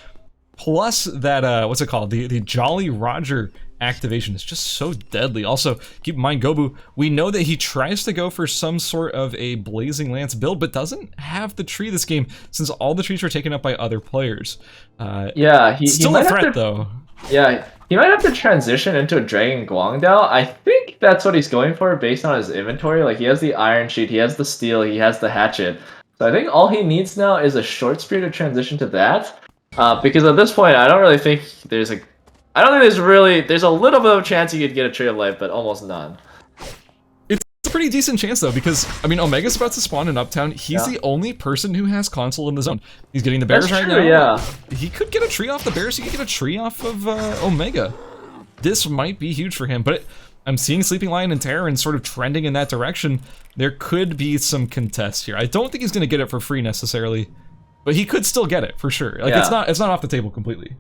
plus that, what's it called? The Jolly Roger activation is just so deadly. Also, keep in mind, Gobu, we know that he tries to go for some sort of a Blazing Lance build, but doesn't have the tree this game since all the trees are taken up by other players. Yeah, still he a threat, though. Yeah, he might have to transition into a Dragon Guangdao. I think that's what he's going for based on his inventory. Like, he has the Iron Sheet, he has the Steel, he has the Hatchet. So I think all he needs now is a short spear to transition to that. Because at this point, I don't really think there's a... I don't think there's a little bit of a chance you could get a Tree of Life, but almost none. It's a pretty decent chance, though, because, I mean, Omega's about to spawn in Uptown. He's the only person who has console in the zone. He's getting the bears right now. Yeah. He could get a tree off the bears. He could get a tree off of Omega. This might be huge for him, but I'm seeing Sleeping Lion and Terran sort of trending in that direction. There could be some contests here. I don't think he's going to get it for free necessarily, but he could still get it for sure. Like, it's not off the table completely.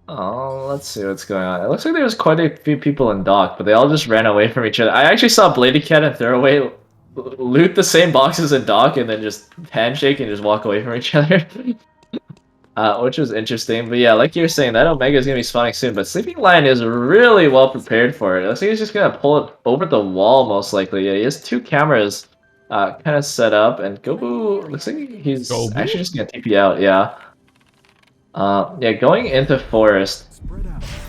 Oh, let's see what's going on. It looks like there was quite a few people in dock, but they all just ran away from each other. I actually saw Bladed Cat and Throwaway loot the same boxes in dock and then just handshake and just walk away from each other. Which was interesting. But yeah, like you were saying, that Omega is going to be spawning soon, but Sleeping Lion is really well prepared for it. It looks like he's just going to pull it over the wall, most likely. Yeah, he has 2 cameras kind of set up, and Gobu looks like he's actually just going to TP out, yeah. Yeah, going into Forest,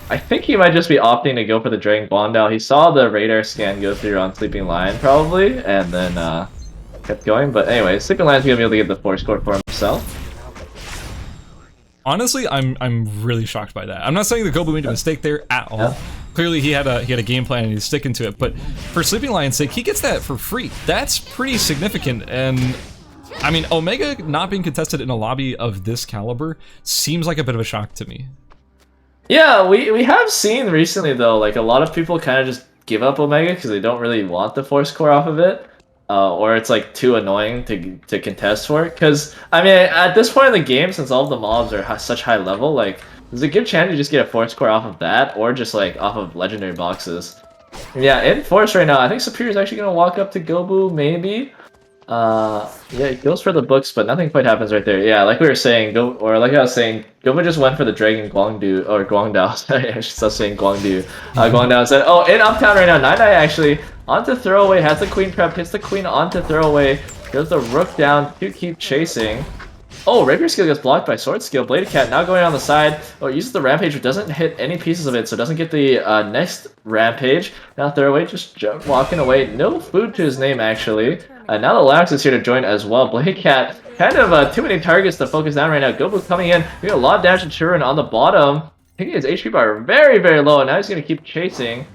I think he might just be opting to go for the Dragon Guangdao. He saw the radar scan go through on Sleeping Lion, probably, and then kept going. But anyway, Sleeping Lion's going to be able to get the force core for himself. Honestly, I'm really shocked by that. I'm not saying that Gobu made a mistake there at all. Clearly, he had a game plan and he's sticking to it. But for Sleeping Lion's sake, he gets that for free. That's pretty significant. And I mean, Omega not being contested in a lobby of this caliber seems like a bit of a shock to me. Yeah, we have seen recently, though, like, a lot of people kind of just give up Omega because they don't really want the force core off of it. Or it's, like, too annoying to contest for it. Because, I mean, at this point in the game, since all of the mobs are such high level, like, there's a good chance you just get a force core off of that, or just, like, off of legendary boxes. Yeah, in force right now. I think Superior's actually gonna walk up to Gobu, maybe. Yeah, it goes for the books, but nothing quite happens right there. Yeah, like we were saying, like I was saying, Gobu just went for the Dragon Guangdu, or Guangdao. Sorry, I should stop saying Guangdu. Guangdao said, oh, in uptown right now, Nine actually onto throwaway, has the queen prep, hits the queen onto throwaway, goes the rook down to keep chasing. Oh, Rapier skill gets blocked by Sword skill. Bladed Cat now going on the side. Oh, uses the Rampage, but doesn't hit any pieces of it, so doesn't get the next Rampage. Now Throwaway just walking away. No food to his name, actually. Now the Lax is here to join as well. Bladed Cat, kind of too many targets to focus down right now. Gobu coming in. We got a lot of damage to Chirin on the bottom. Taking his HP bar very, very low, and now he's going to keep chasing.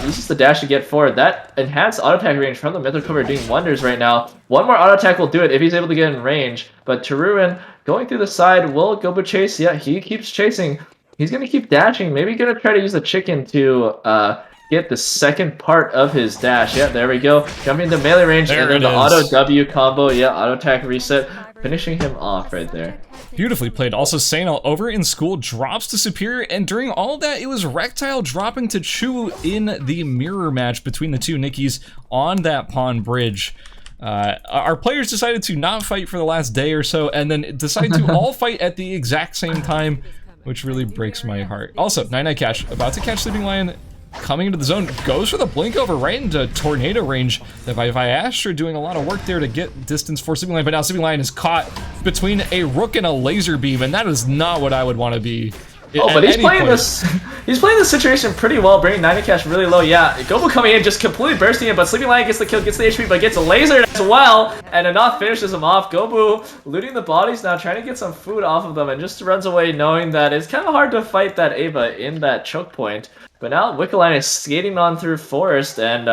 Uses the dash to get forward. That enhanced auto attack range from the Mythic Cover doing wonders right now. One more auto attack will do it if he's able to get in range. But Terurin going through the side, will Gobu chase? Yeah, he keeps chasing. He's going to keep dashing. Maybe going to try to use the chicken to get the second part of his dash. Yeah, there we go. Jumping into melee range, and then the auto W combo. Yeah, auto attack reset. Finishing him off right there. Beautifully played. Also, Sanal over in school drops to Superior, and during all of that, it was Rectile dropping to Chu in the mirror match between the two Nickies on that pawn bridge. Our players decided to not fight for the last day or so, and then decide to all fight at the exact same time, which really breaks my heart. Also, Nine Cash about to catch Sleeping Lion, coming into the zone, goes for the blink over right into tornado range. That by Viastra doing a lot of work there to get distance for Sleeping Lion, but now Sleeping Lion is caught between a rook and a laser beam, and that is not what I would want to be. Oh, but he's playing this. He's playing this situation pretty well, bringing Nine Cash really low. Yeah, Gobu coming in, just completely bursting it, but Sleeping Lion gets the kill, gets the HP, but gets lasered as well, and Enough finishes him off. Gobu looting the bodies now, trying to get some food off of them, and just runs away, knowing that it's kind of hard to fight that Ava in that choke point. But now Wickeline is skating on through Forest and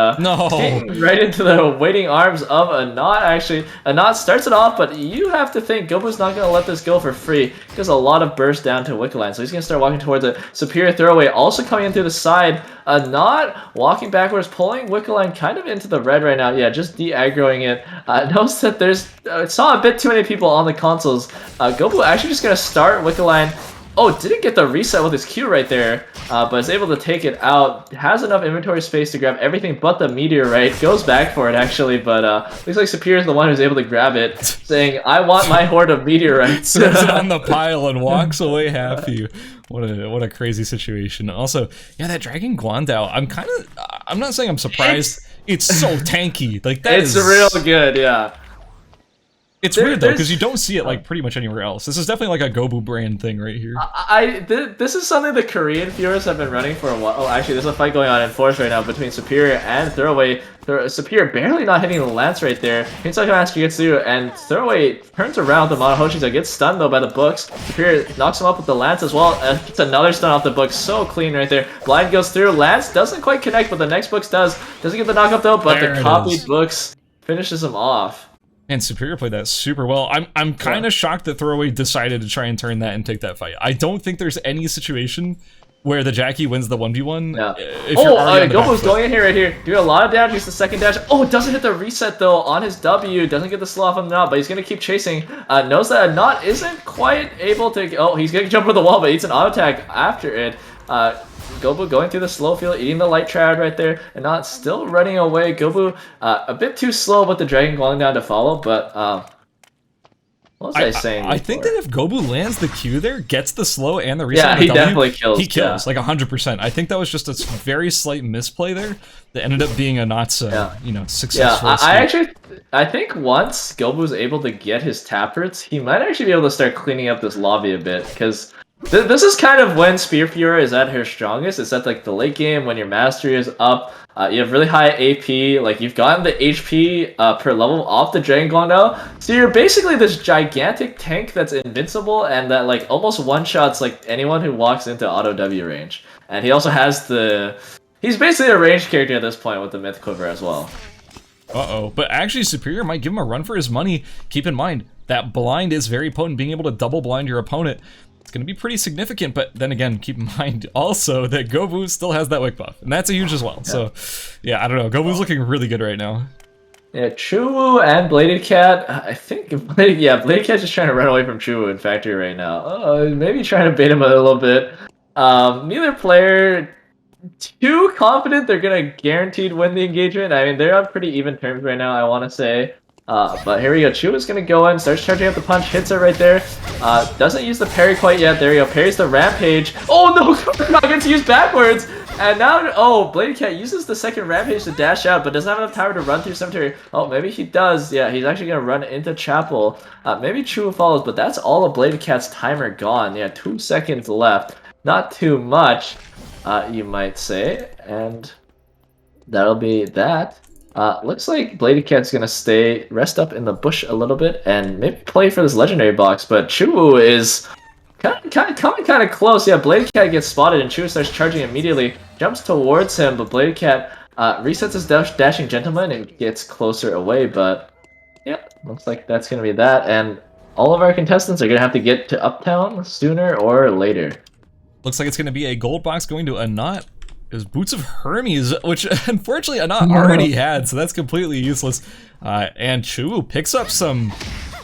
skating right into the waiting arms of Anat. Actually, Anat starts it off, but you have to think Gobu's not going to let this go for free. He does a lot of burst down to Wickeline, so he's going to start walking towards a Superior Throwaway. Also coming in through the side, Anat walking backwards, pulling Wickeline kind of into the red right now. Yeah, just de-aggroing it. Notice that there's saw a bit too many people on the consoles. Gobu actually just going to start Wickeline. Oh, didn't get the reset with his Q right there, but is able to take it out. Has enough inventory space to grab everything but the meteorite. Goes back for it, actually, but looks like Superior is the one who's able to grab it, saying, I want my horde of meteorites. Throws it on the pile and walks away happy. What a crazy situation. Also, yeah, that Dragon Guandao, I'm not saying I'm surprised. It's so tanky. Like, it's real good, yeah. It's weird though, because you don't see it like pretty much anywhere else. This is definitely like a Gobu brand thing right here. This is something the Korean viewers have been running for a while. Oh, actually, there's a fight going on in Force right now between Superior and Throwaway. Superior barely not hitting the lance right there. Hinsaka Master gets through, and Throwaway turns around the Monohoshi's. Gets stunned though by the books. Superior knocks him up with the lance as well. Gets another stun off the books. So clean right there. Blind goes through. Lance doesn't quite connect, but the next books does. Doesn't get the knock up though, but the copied books finishes him off. And Superior played that super well. I'm kind of shocked that Throwaway decided to try and turn that and take that fight. I don't think there's any situation where the Jackie wins the 1v1. Yeah. Gobu's going in here right here. Doing a lot of damage. He's the second dash. Oh, doesn't hit the reset though on his W. Doesn't get the slow off him now, but he's going to keep chasing. Knows that Not isn't quite able to... Oh, he's going to jump over the wall, but eats an auto attack after it. Gobu going through the slow field, eating the light trad right there, and Not still running away. Gobu a bit too slow with the Dragon Guangdao to follow, but what was I saying? I think that if Gobu lands the Q there, gets the slow and the reset, yeah, he definitely kills. He kills like 100%. I think that was just a very slight misplay there that ended up being a Not's successful. Yeah, I think once Gobu's able to get his tappers, he might actually be able to start cleaning up this lobby a bit, because this is kind of when Spear Fury is at her strongest. It's at like the late game when your mastery is up. You have really high AP. Like you've gotten the HP per level off the Dragon Guandao. So you're basically this gigantic tank that's invincible and that like almost one shots like anyone who walks into auto W range. And he also has he's basically a ranged character at this point with the Myth Quiver as well. But actually Superior might give him a run for his money. Keep in mind that blind is very potent. Being able to double blind your opponent, it's going to be pretty significant, but then again, keep in mind also that Gobu still has that wick buff, and that's a huge as well. Yeah. So, yeah, I don't know. Gobu's looking really good right now. Yeah, Chuwu and Bladed Cat, I think, Bladed Cat's just trying to run away from Chuwu in Factory right now. Maybe trying to bait him a little bit. Neither player too confident they're gonna guaranteed win the engagement. I mean, they're on pretty even terms right now, I want to say. But here we go. Chu is gonna go in, starts charging up the punch, hits it right there. Doesn't use the parry quite yet. There we go. Parries the rampage. Oh no! Not gets used backwards. And now, oh, Bladed Cat uses the second rampage to dash out, but doesn't have enough time to run through cemetery. Oh, maybe he does. Yeah, he's actually gonna run into chapel. Maybe Chu follows, but that's all of Bladed Cat's timer gone. Yeah, 2 seconds left. Not too much, you might say, and that'll be that. Looks like Bladed Cat's gonna rest up in the bush a little bit, and maybe play for this legendary box. But Chu is coming kind of close. Yeah, Bladed Cat gets spotted, and Chu starts charging immediately. Jumps towards him, but Bladed Cat resets his dashing gentleman and gets closer away. But yeah, looks like that's gonna be that, and all of our contestants are gonna have to get to Uptown sooner or later. Looks like it's going to be a gold box going to Anat. It was Boots of Hermes, which unfortunately Anat already had, so that's completely useless. And Chu picks up some...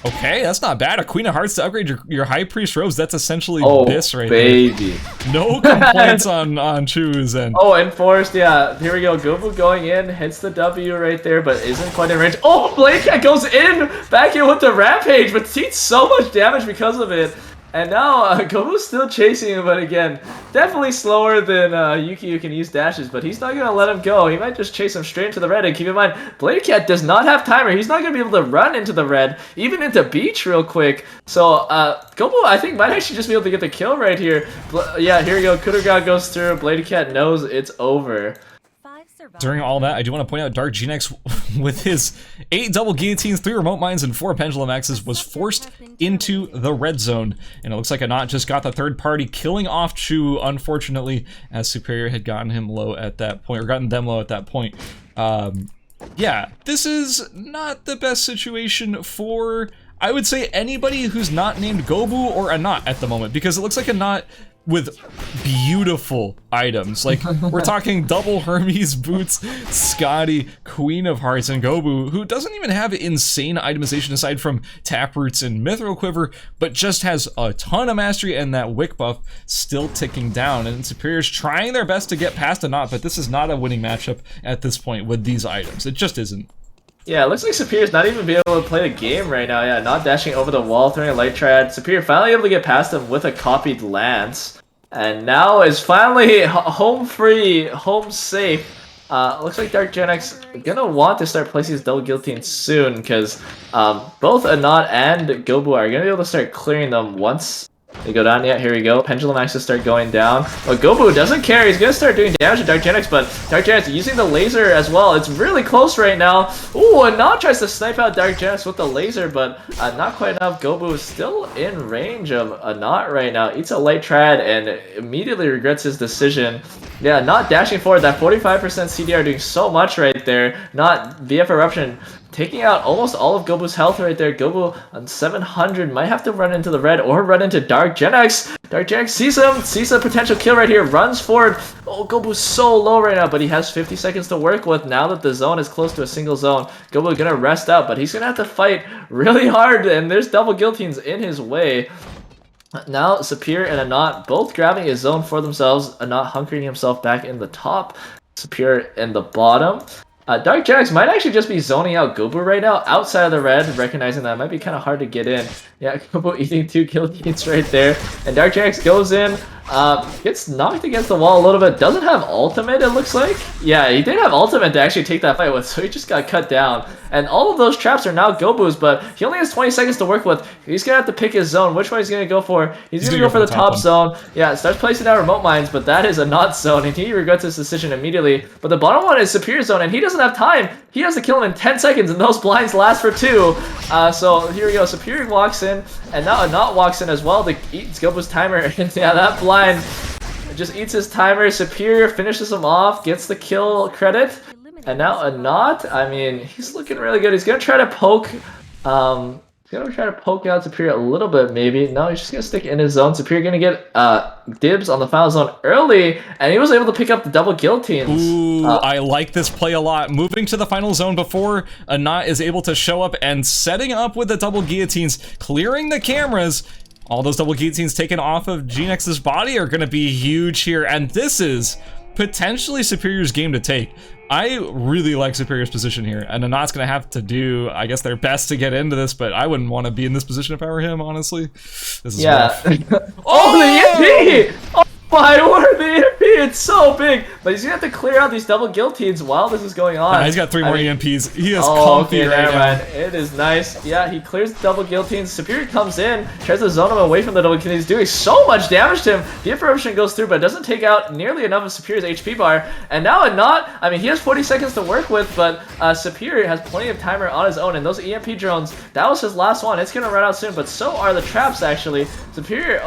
Okay, that's not bad. A Queen of Hearts to upgrade your High Priest robes. That's essentially this right baby. there. No complaints on Chu's end. Oh, enforced, yeah. Here we go. Gobu going in, hits the W right there, but isn't quite in range. Oh, Bladed Cat goes in! Back in with the Rampage, but takes so much damage because of it. And now, Gobu's still chasing him, but again, definitely slower than Yuki, who can use dashes, but he's not going to let him go. He might just chase him straight into the red, and keep in mind, Bladed Cat does not have timer. He's not going to be able to run into the red, even into beach real quick. So, Gobu, I think, might actually just be able to get the kill right here. Yeah, here we go. Kudoga goes through. Bladed Cat knows it's over. During all that, I do want to point out Dark Genex, with his 8 double guillotines, 3 remote mines, and 4 pendulum axes, was forced into the red zone. And it looks like Anat just got the third party, killing off Chu, unfortunately, as Superior had gotten him low at that point, or gotten them low at that point. Yeah, this is not the best situation for, I would say, anybody who's not named Gobu or Anat at the moment, because it looks like Anat with beautiful items. Like, we're talking double Hermes boots, Scotty, Queen of Hearts, and Gobu, who doesn't even have insane itemization aside from Taproots and Mithril Quiver, but just has a ton of mastery and that wick buff still ticking down. And Superior's trying their best to get past Anat, but this is not a winning matchup at this point with these items. It just isn't. Yeah, it looks like Superior's not even being able to play the game right now. Yeah, not dashing over the wall, throwing a light triad. Superior finally able to get past him with a copied lance. And now is finally home free, home safe. Looks like Dark Genex gonna want to start placing his double guillotine soon, because both Anat and Gobu are gonna be able to start clearing them once they go down. Yeah, here we go. Pendulum axes start going down. But Gobu doesn't care. He's gonna start doing damage to Dark Genex, but Dark Genex using the laser as well. It's really close right now. Ooh, Anat tries to snipe out Dark Genex with the laser, but not quite enough. Gobu is still in range of Anat right now. Eats a light trad and immediately regrets his decision. Yeah, not dashing forward. That 45% CDR doing so much right there. Not BF Eruption taking out almost all of Gobu's health right there. Gobu on 700 might have to run into the red or run into Dark Genex. Dark Genex sees him, sees a potential kill right here, runs forward. Oh, Gobu's so low right now, but he has 50 seconds to work with now that the zone is close to a single zone. Gobu gonna rest out, but he's gonna have to fight really hard, and there's double guillotines in his way. Now, Superior and Anat both grabbing a zone for themselves. Anat hunkering himself back in the top. Superior in the bottom. Dark Genex might actually just be zoning out Gobu right now, outside of the red, recognizing that it might be kind of hard to get in. Yeah, Gobu eating 2 guillotines right there. And Dark Genex goes in, gets knocked against the wall a little bit. Doesn't have ultimate, it looks like. Yeah, he did have ultimate to actually take that fight with, so he just got cut down. And all of those traps are now Gobu's, but he only has 20 seconds to work with. He's going to have to pick his zone. Which one he's going to go for? He's going to go for the top zone. Yeah, starts placing down remote mines, but that is a not zone, and he regrets his decision immediately. But the bottom one is Superior zone, and he doesn't have time. He has to kill him in 10 seconds, and those blinds last for 2. So here we go. Superior walks in, and now Anat walks in as well to eat Gobu's timer. And yeah, that blind just eats his timer. Superior finishes him off, gets the kill credit. And now Anat, I mean, he's looking really good. He's gonna try to poke, out Superior a little bit, maybe. No, he's just gonna stick in his zone. Superior gonna get dibs on the final zone early, and he was able to pick up the double guillotines. Ooh, I like this play a lot. Moving to the final zone before Anat is able to show up and setting up with the double guillotines, clearing the cameras. All those double guillotines taken off of Genex's body are gonna be huge here, and this is potentially Superior's game to take. I really like Superior's position here, and Anat's gonna have to do, I guess, their best to get into this, but I wouldn't want to be in this position if I were him, honestly. This is rough. Oh, the EMP! Oh my word, the EMP! It's so big! But he's gonna have to clear out these double guillotines while this is going on. Nah, he's got 3 more EMPs. He is comfy right now. Man. It is nice. Yeah, he clears the double guillotines. Superior comes in, tries to zone him away from the double guillotines, doing so much damage to him. The interruption goes through, but it doesn't take out nearly enough of Superior's HP bar. And now Anat, I mean, he has 40 seconds to work with, but Superior has plenty of timer on his own. And those EMP drones, that was his last one. It's gonna run out soon, but so are the traps, actually. Superior,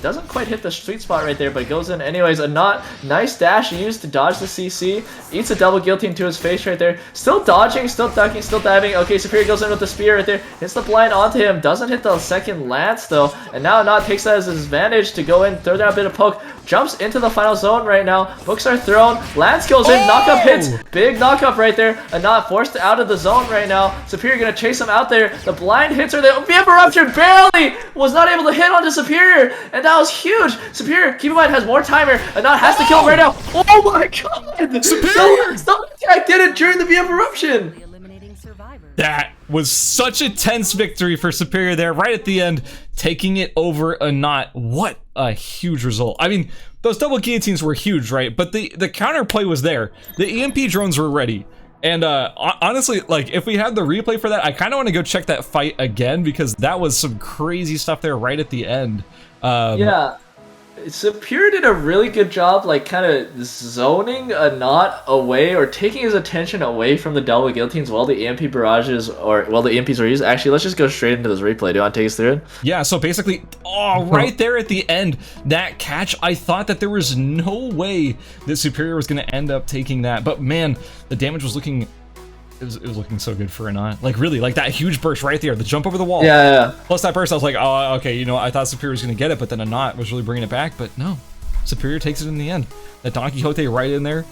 doesn't quite hit the sweet spot right there, but goes in anyways. Anat, nice dash used to dodge the CC. Eats a double guillotine to his face right there. Still dodging, still ducking, still diving. Okay, Superior goes in with the spear right there. Hits the blind onto him. Doesn't hit the second lance though. And now Anat takes that as his advantage to go in, throw down a bit of poke. Jumps into the final zone right now. Books are thrown. Lance goes in. Knockup hits. Big knockup right there. Anat forced out of the zone right now. Superior gonna chase him out there. The blind hits are there. The interruption barely was not able to hit onto Superior. And that was huge. Superior, keep in mind, has more timer. Anat has to kill him right now. Oh my god. Superior! Stop. I did it during the interruption. That was such a tense victory for Superior there, right at the end, taking it over Anat. What a huge result. I mean, those double guillotines were huge, right? But the counterplay was there. The EMP drones were ready. And honestly, like, if we had the replay for that, I kind of want to go check that fight again, because that was some crazy stuff there right at the end. Yeah. Superior did a really good job, like, kind of zoning Anat away, or taking his attention away from the double guillotines while the EMP barrages, or while the EMPs were used. Actually, let's just go straight into this replay. Do you want to take us through it? Yeah, so basically, right there at the end, that catch, I thought that there was no way that Superior was going to end up taking that. But man, the damage was looking... It was looking so good for Anat. Like, really, like that huge burst right there, the jump over the wall. Yeah. Plus that burst, I was like, oh, okay, you know, I thought Superior was going to get it, but then Anat was really bringing it back. But no, Superior takes it in the end. That Don Quixote right in there,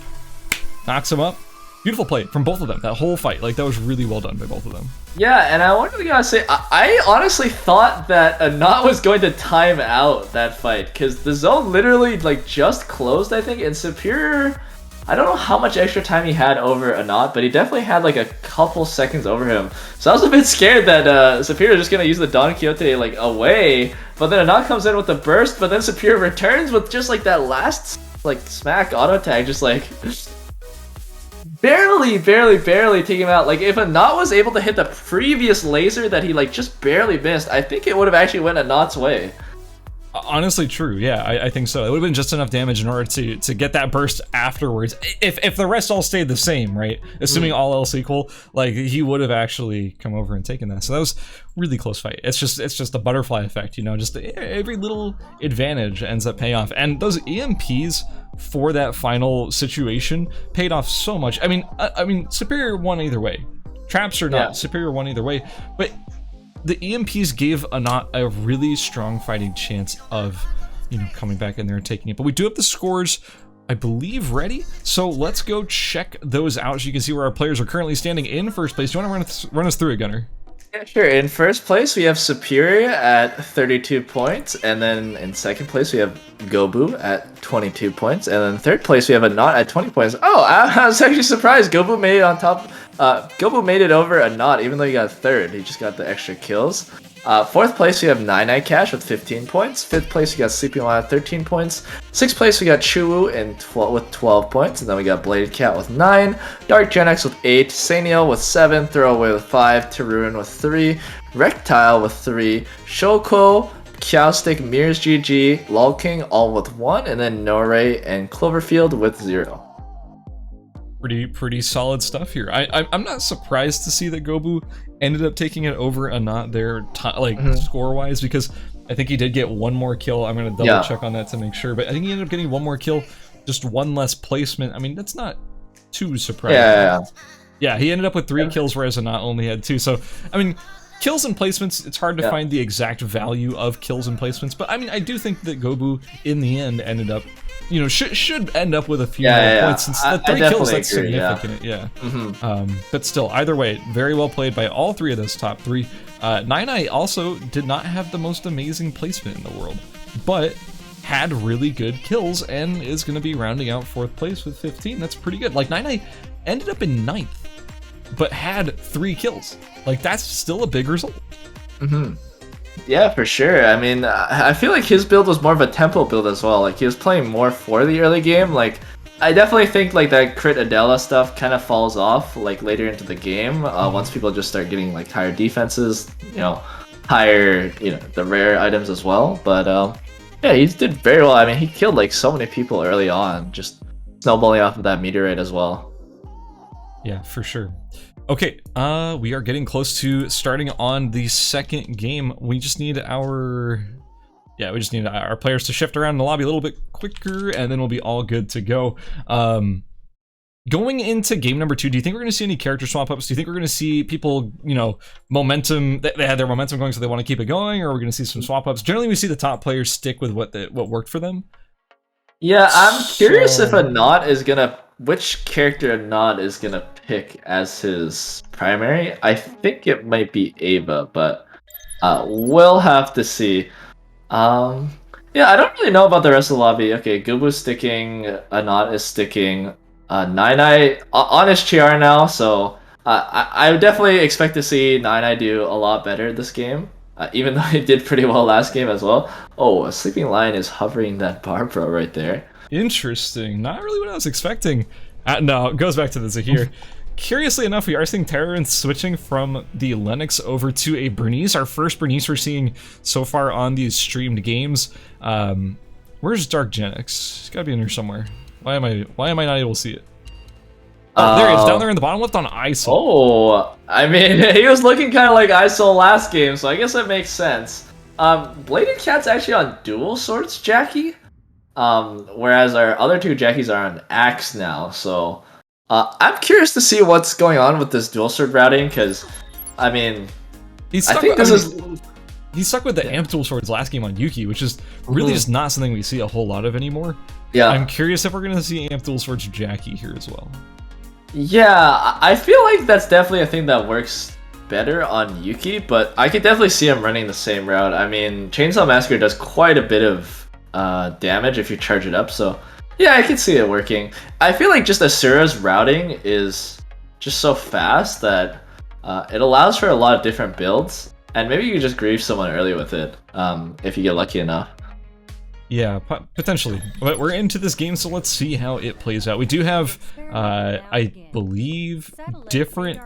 knocks him up. Beautiful play from both of them, that whole fight. Like, that was really well done by both of them. Yeah, and I wanted to say, I honestly thought that Anat was going to time out that fight, because the zone literally, like, just closed, I think, and Superior... I don't know how much extra time he had over Anat, but he definitely had like a couple seconds over him. So I was a bit scared that Superior was just going to use the Don Quixote like away, but then Anat comes in with the burst, but then Superior returns with just like that last like smack auto tag, just like barely taking him out. Like, if Anat was able to hit the previous laser that he like just barely missed, I think it would have actually went Anat's way. Honestly, true. Yeah, I think so. It would have been just enough damage in order to get that burst afterwards. If the rest all stayed the same, right? Assuming all else equal, like, he would have actually come over and taken that. So that was really close fight. It's just the butterfly effect, you know. Just every little advantage ends up paying off, and those EMPs for that final situation paid off so much. I mean, Superior won either way. Traps or not, Superior won either way, but the EMPs gave Anat a really strong fighting chance of, you know, coming back in there and taking it. But we do have the scores, I believe, ready. So let's go check those out so you can see where our players are currently standing in first place. Do you want to run us through it, Gunner? Yeah, sure. In first place, we have Superior at 32 points. And then in second place, we have Gobu at 22 points. And then third place, we have Anat at 20 points. Oh, I was actually surprised. Gobu made it on top. Gobu made it over Anat, even though he got third. He just got the extra kills. Fourth place, we have Nine Cash with 15 points. Fifth place, we got Sleeping Lion at 13 points. Sixth place, we got Chuwu with 12 points. And then we got Bladed Cat with 9. Dark Gen X with 8. Saniel with 7. Throwaway with 5. Tarun with 3. Rectile with 3. Shoko, Cowstick, Mirrors GG, Lol King all with 1. And then Norray and Cloverfield with 0. Pretty solid stuff here. I'm not surprised to see that Gobu ended up taking it over Anat there, score-wise, because I think he did get one more kill. I'm going to double check on that to make sure, but I think he ended up getting one more kill, just one less placement. I mean, that's not too surprising. Yeah, he ended up with 3 kills, whereas Anat only had 2. So, I mean, kills and placements, it's hard to find the exact value of kills and placements, but I mean, I do think that Gobu, in the end, ended up, you know, should end up with a few more points. Since the 3 kills, that's significant, but still, either way, very well played by all 3 of those top 3. Nine also did not have the most amazing placement in the world, but had really good kills and is going to be rounding out 4th place with 15. That's pretty good. Like, Nine ended up in 9th, but had 3 kills. Like, that's still a big result. Yeah, for sure. I mean, I feel like his build was more of a tempo build as well. Like, he was playing more for the early game. Like, I definitely think like that crit Adela stuff kind of falls off like later into the game once people just start getting like higher defenses, you know, higher, you know, the rare items as well. But yeah, he did very well. I mean, he killed like so many people early on, just snowballing off of that meteorite as well. Yeah, for sure. Okay, we are getting close to starting on the second game. We just need our players to shift around the lobby a little bit quicker, and then we'll be all good to go. Going into game number 2, do you think we're going to see any character swap ups? Do you think we're going to see people, you know, momentum? They had their momentum going, so they want to keep it going, or are we going to see some swap ups? Generally, we see the top players stick with what worked for them. Yeah, I'm curious if which character Anod is gonna pick as his primary. I think it might be Ava, but we'll have to see. Yeah, I don't really know about the rest of the lobby. Okay, Gubu's sticking, Anod is sticking, Nine on his TR now, so I would definitely expect to see Nine do a lot better this game, even though he did pretty well last game as well. Oh, a Sleeping Lion is hovering that Barbara right there. Interesting. Not really what I was expecting. No, it goes back to the Zahir. Curiously enough, we are seeing Terran switching from the Lennox over to a Bernice. Our first Bernice we're seeing so far on these streamed games. Where's Dark Genix? It's gotta be in here somewhere. Why am I not able to see it? Oh, there it is, down there in the bottom left on ISO. Oh, I mean, he was looking kind of like ISO last game, so I guess that makes sense. Bladed Cat's actually on dual swords Jackie. Whereas our other 2 Jackies are on Axe now, so I'm curious to see what's going on with this dual sword routing, because I mean, he's stuck with the amp dual swords last game on Yuki, which is really just not something we see a whole lot of anymore. Yeah, I'm curious if we're gonna see amp dual swords Jackie here as well. Yeah, I feel like that's definitely a thing that works better on Yuki, but I could definitely see him running the same route. I mean, Chainsaw Massacre does quite a bit of damage if you charge it up, so yeah, I can see it working. I feel like just Asura's routing is just so fast that it allows for a lot of different builds, and maybe you can just grieve someone early with it if you get lucky enough. Yeah, potentially. But we're into this game, so let's see how it plays out. We do have, I believe, different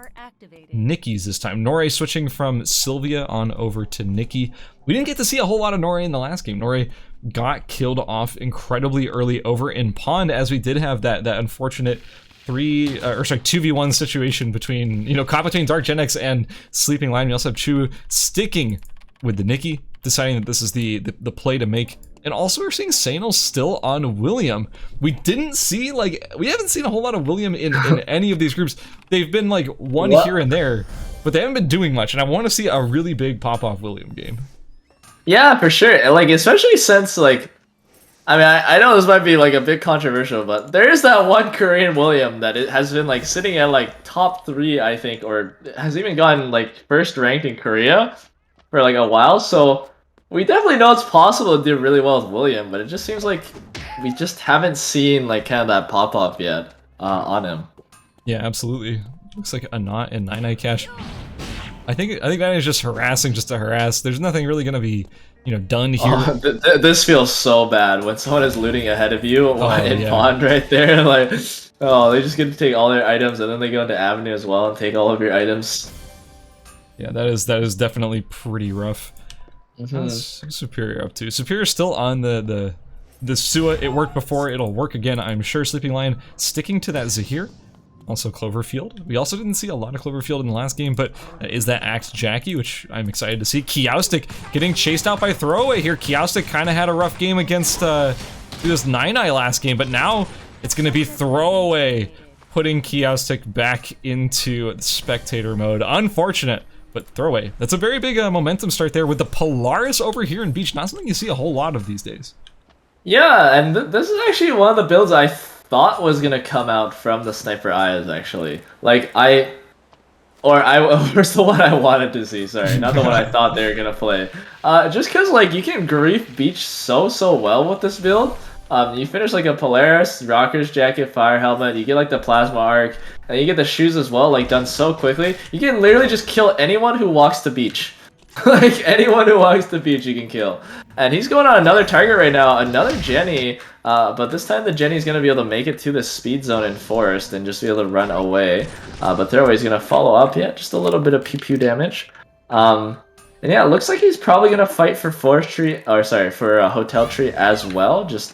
Nikki's this time. Nore switching from Sylvia on over to Nikki. We didn't get to see a whole lot of Nore in the last game. Nore got killed off incredibly early over in Pond, as we did have that unfortunate 2v1 situation between, you know, caught between Dark Genix and Sleeping Lion. We also have Chu sticking with the Nikki, deciding that this is the play to make. And also we're seeing Sanal still on William. We haven't seen a whole lot of William in any of these groups. They've been like one here and there, but they haven't been doing much, and I want to see a really big pop-off William game. Yeah, for sure. Like, especially since, like, I mean, I know this might be like a bit controversial, but there is that one Korean William that it has been like sitting at like top 3, I think, or has even gotten like first ranked in Korea for like a while. So we definitely know it's possible to do really well with William, but it just seems like we just haven't seen like kind of that pop off yet on him. Yeah, absolutely. Looks like a knot and Nine Cash. I think that is just harassing just to harass. There's nothing really gonna be, you know, done here. Oh, this feels so bad when someone is looting ahead of you in Pond right there. Like, oh, they just get to take all their items and then they go into Avenue as well and take all of your items. Yeah, that is definitely pretty rough. What's Superior up to? Superior's still on the Sua. It worked before, it'll work again, I'm sure. Sleeping Lion sticking to that Zahir. Also Cloverfield. We also didn't see a lot of Cloverfield in the last game, but is that Axe Jackie, which I'm excited to see. Kiaustic getting chased out by Throwaway here. Kiaustic kind of had a rough game against this Nine last game, but now it's going to be Throwaway putting Kiaustic back into spectator mode. Unfortunate, but Throwaway. That's a very big momentum start there with the Polaris over here in Beach. Not something you see a whole lot of these days. Yeah, and this is actually one of the builds I thought was gonna come out from the Sniper Eyes, actually. Like, I or where's the one I wanted to see? Sorry, not the one I thought they were gonna play. Just because like you can grief Beach so well with this build. You finish like a Polaris, Rocker's Jacket, Fire Helmet, you get like the Plasma Arc, and you get the shoes as well, like done so quickly. You can literally just kill anyone who walks the beach. Like anyone who walks the beach you can kill. And he's going on another target right now, another Jenny, but this time the Jenny's going to be able to make it to the speed zone in Forest and just be able to run away. But Throwaway's going to follow up, yeah, just a little bit of pew damage. And yeah, it looks like he's probably going to fight for Forestry, or sorry, for Hotel Tree as well, just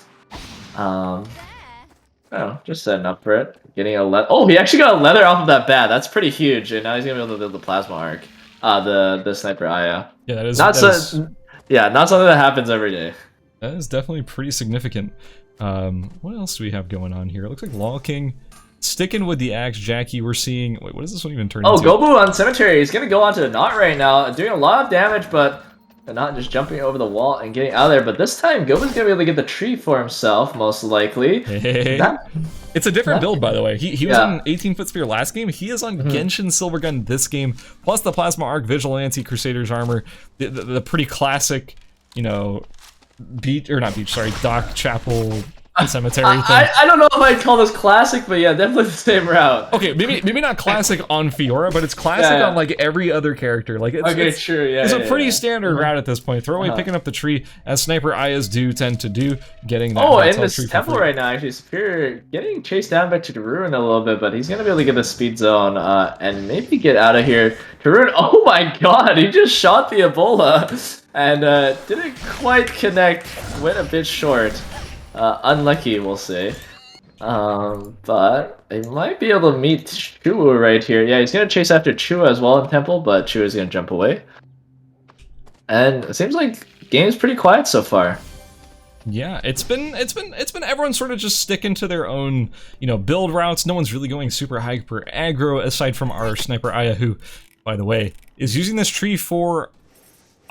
just setting up for it. Getting a oh, he actually got a leather off of that bat. That's pretty huge. And now he's gonna be able to build the Plasma Arc. The Sniper Aya. Yeah, that is not something that happens every day. That is definitely pretty significant. What else do we have going on here? It looks like Law King sticking with the axe. Jackie, we're seeing. Wait, what does this one even turn into? Oh, Gobu on Cemetery. He's gonna go onto the knot right now, doing a lot of damage, but not just jumping over the wall and getting out of there. But this time, Gobu's gonna be able to get the tree for himself, most likely. Hey. It's a different build, by the way. He was on 18-foot spear last game. He is on Genshin Silvergun this game, plus the Plasma Arc, Vigilante, Crusader's Armor, the pretty classic, you know, Dock Chapel Cemetery thing. I don't know if I'd call this classic, but yeah, definitely the same route. Okay, maybe not classic on Fiora, but it's classic on like every other character. Like it's a pretty standard route at this point. Throwaway picking up the tree, as Sniper Ayas do tend to do, getting that. Oh, in this temple right now, actually, Superior getting chased down by Tarun a little bit, but he's gonna be able to get the speed zone and maybe get out of here. Tarun, oh my god, he just shot the Ebola and didn't quite connect. Went a bit short. Unlucky, we'll say. But they might be able to meet Chua right here. Yeah, he's gonna chase after Chua as well in Temple, but Chua's gonna jump away. And it seems like the game's pretty quiet so far. Yeah, it's been everyone sort of just sticking to their own, you know, build routes. No one's really going super hyper aggro aside from our Sniper Aya, who, by the way, is using this tree for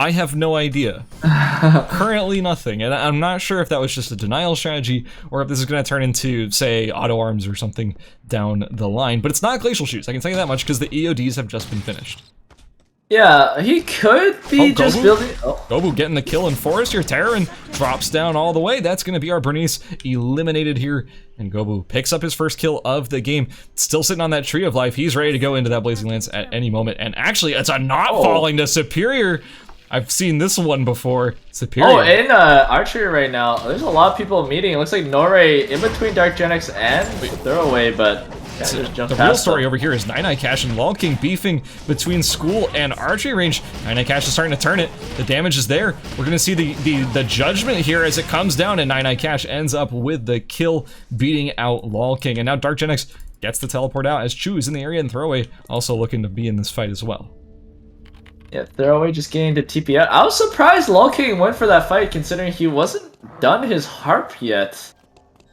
I have no idea. Currently nothing, and I'm not sure if that was just a denial strategy or if this is going to turn into, say, auto arms or something down the line. But it's not Glacial Shoes, I can tell you that much, because the EODs have just been finished. Yeah, he could be just building... Oh. Gobu getting the kill in Forest here. Terran drops down all the way. That's going to be our Bernice eliminated here. And Gobu picks up his first kill of the game. Still sitting on that Tree of Life. He's ready to go into that Blazing Lance at any moment. And actually, it's a knot falling to Superior. I've seen this one before. Superior. Oh, in archery right now, there's a lot of people meeting. It looks like Norei in between Dark Gen X and Throwaway, but yeah, just the real story over here is Nine Cash and Law King beefing between school and archery range. Nine Cash is starting to turn it. The damage is there. We're going to see the judgment here as it comes down, and Nine Cash ends up with the kill, beating out Law King. And now Dark Gen X gets the teleport out as Chu is in the area, and Throwaway also looking to be in this fight as well. Yeah, Throwaway just getting to TP out. I was surprised Law King went for that fight, considering he wasn't done his harp yet.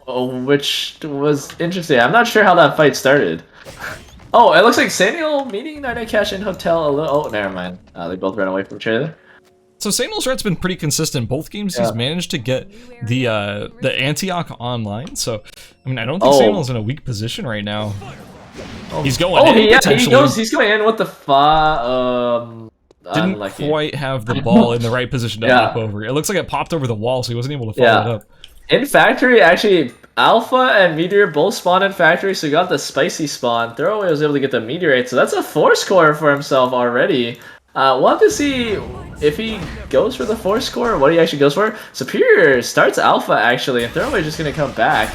Oh, which was interesting. I'm not sure how that fight started. Oh, it looks like Samuel meeting Nine Cash in Hotel a little... Oh, never mind. They both ran away from each other. So Samuel's rout's been pretty consistent. Both games he's managed to get the Antioch online. So, I mean, I don't think Samuel's in a weak position right now. He's going in, he's going in with the didn't unlucky. Quite have the ball in the right position to hop over. It looks like it popped over the wall, so he wasn't able to follow it up. In Factory, actually, Alpha and Meteor both spawned in Factory, so he got the spicy spawn. Throwaway was able to get the Meteorite, so that's a 4-score for himself already. We'll have to see if he goes for the 4-score or what he actually goes for. Superior starts Alpha, actually, and Throwaway is just going to come back.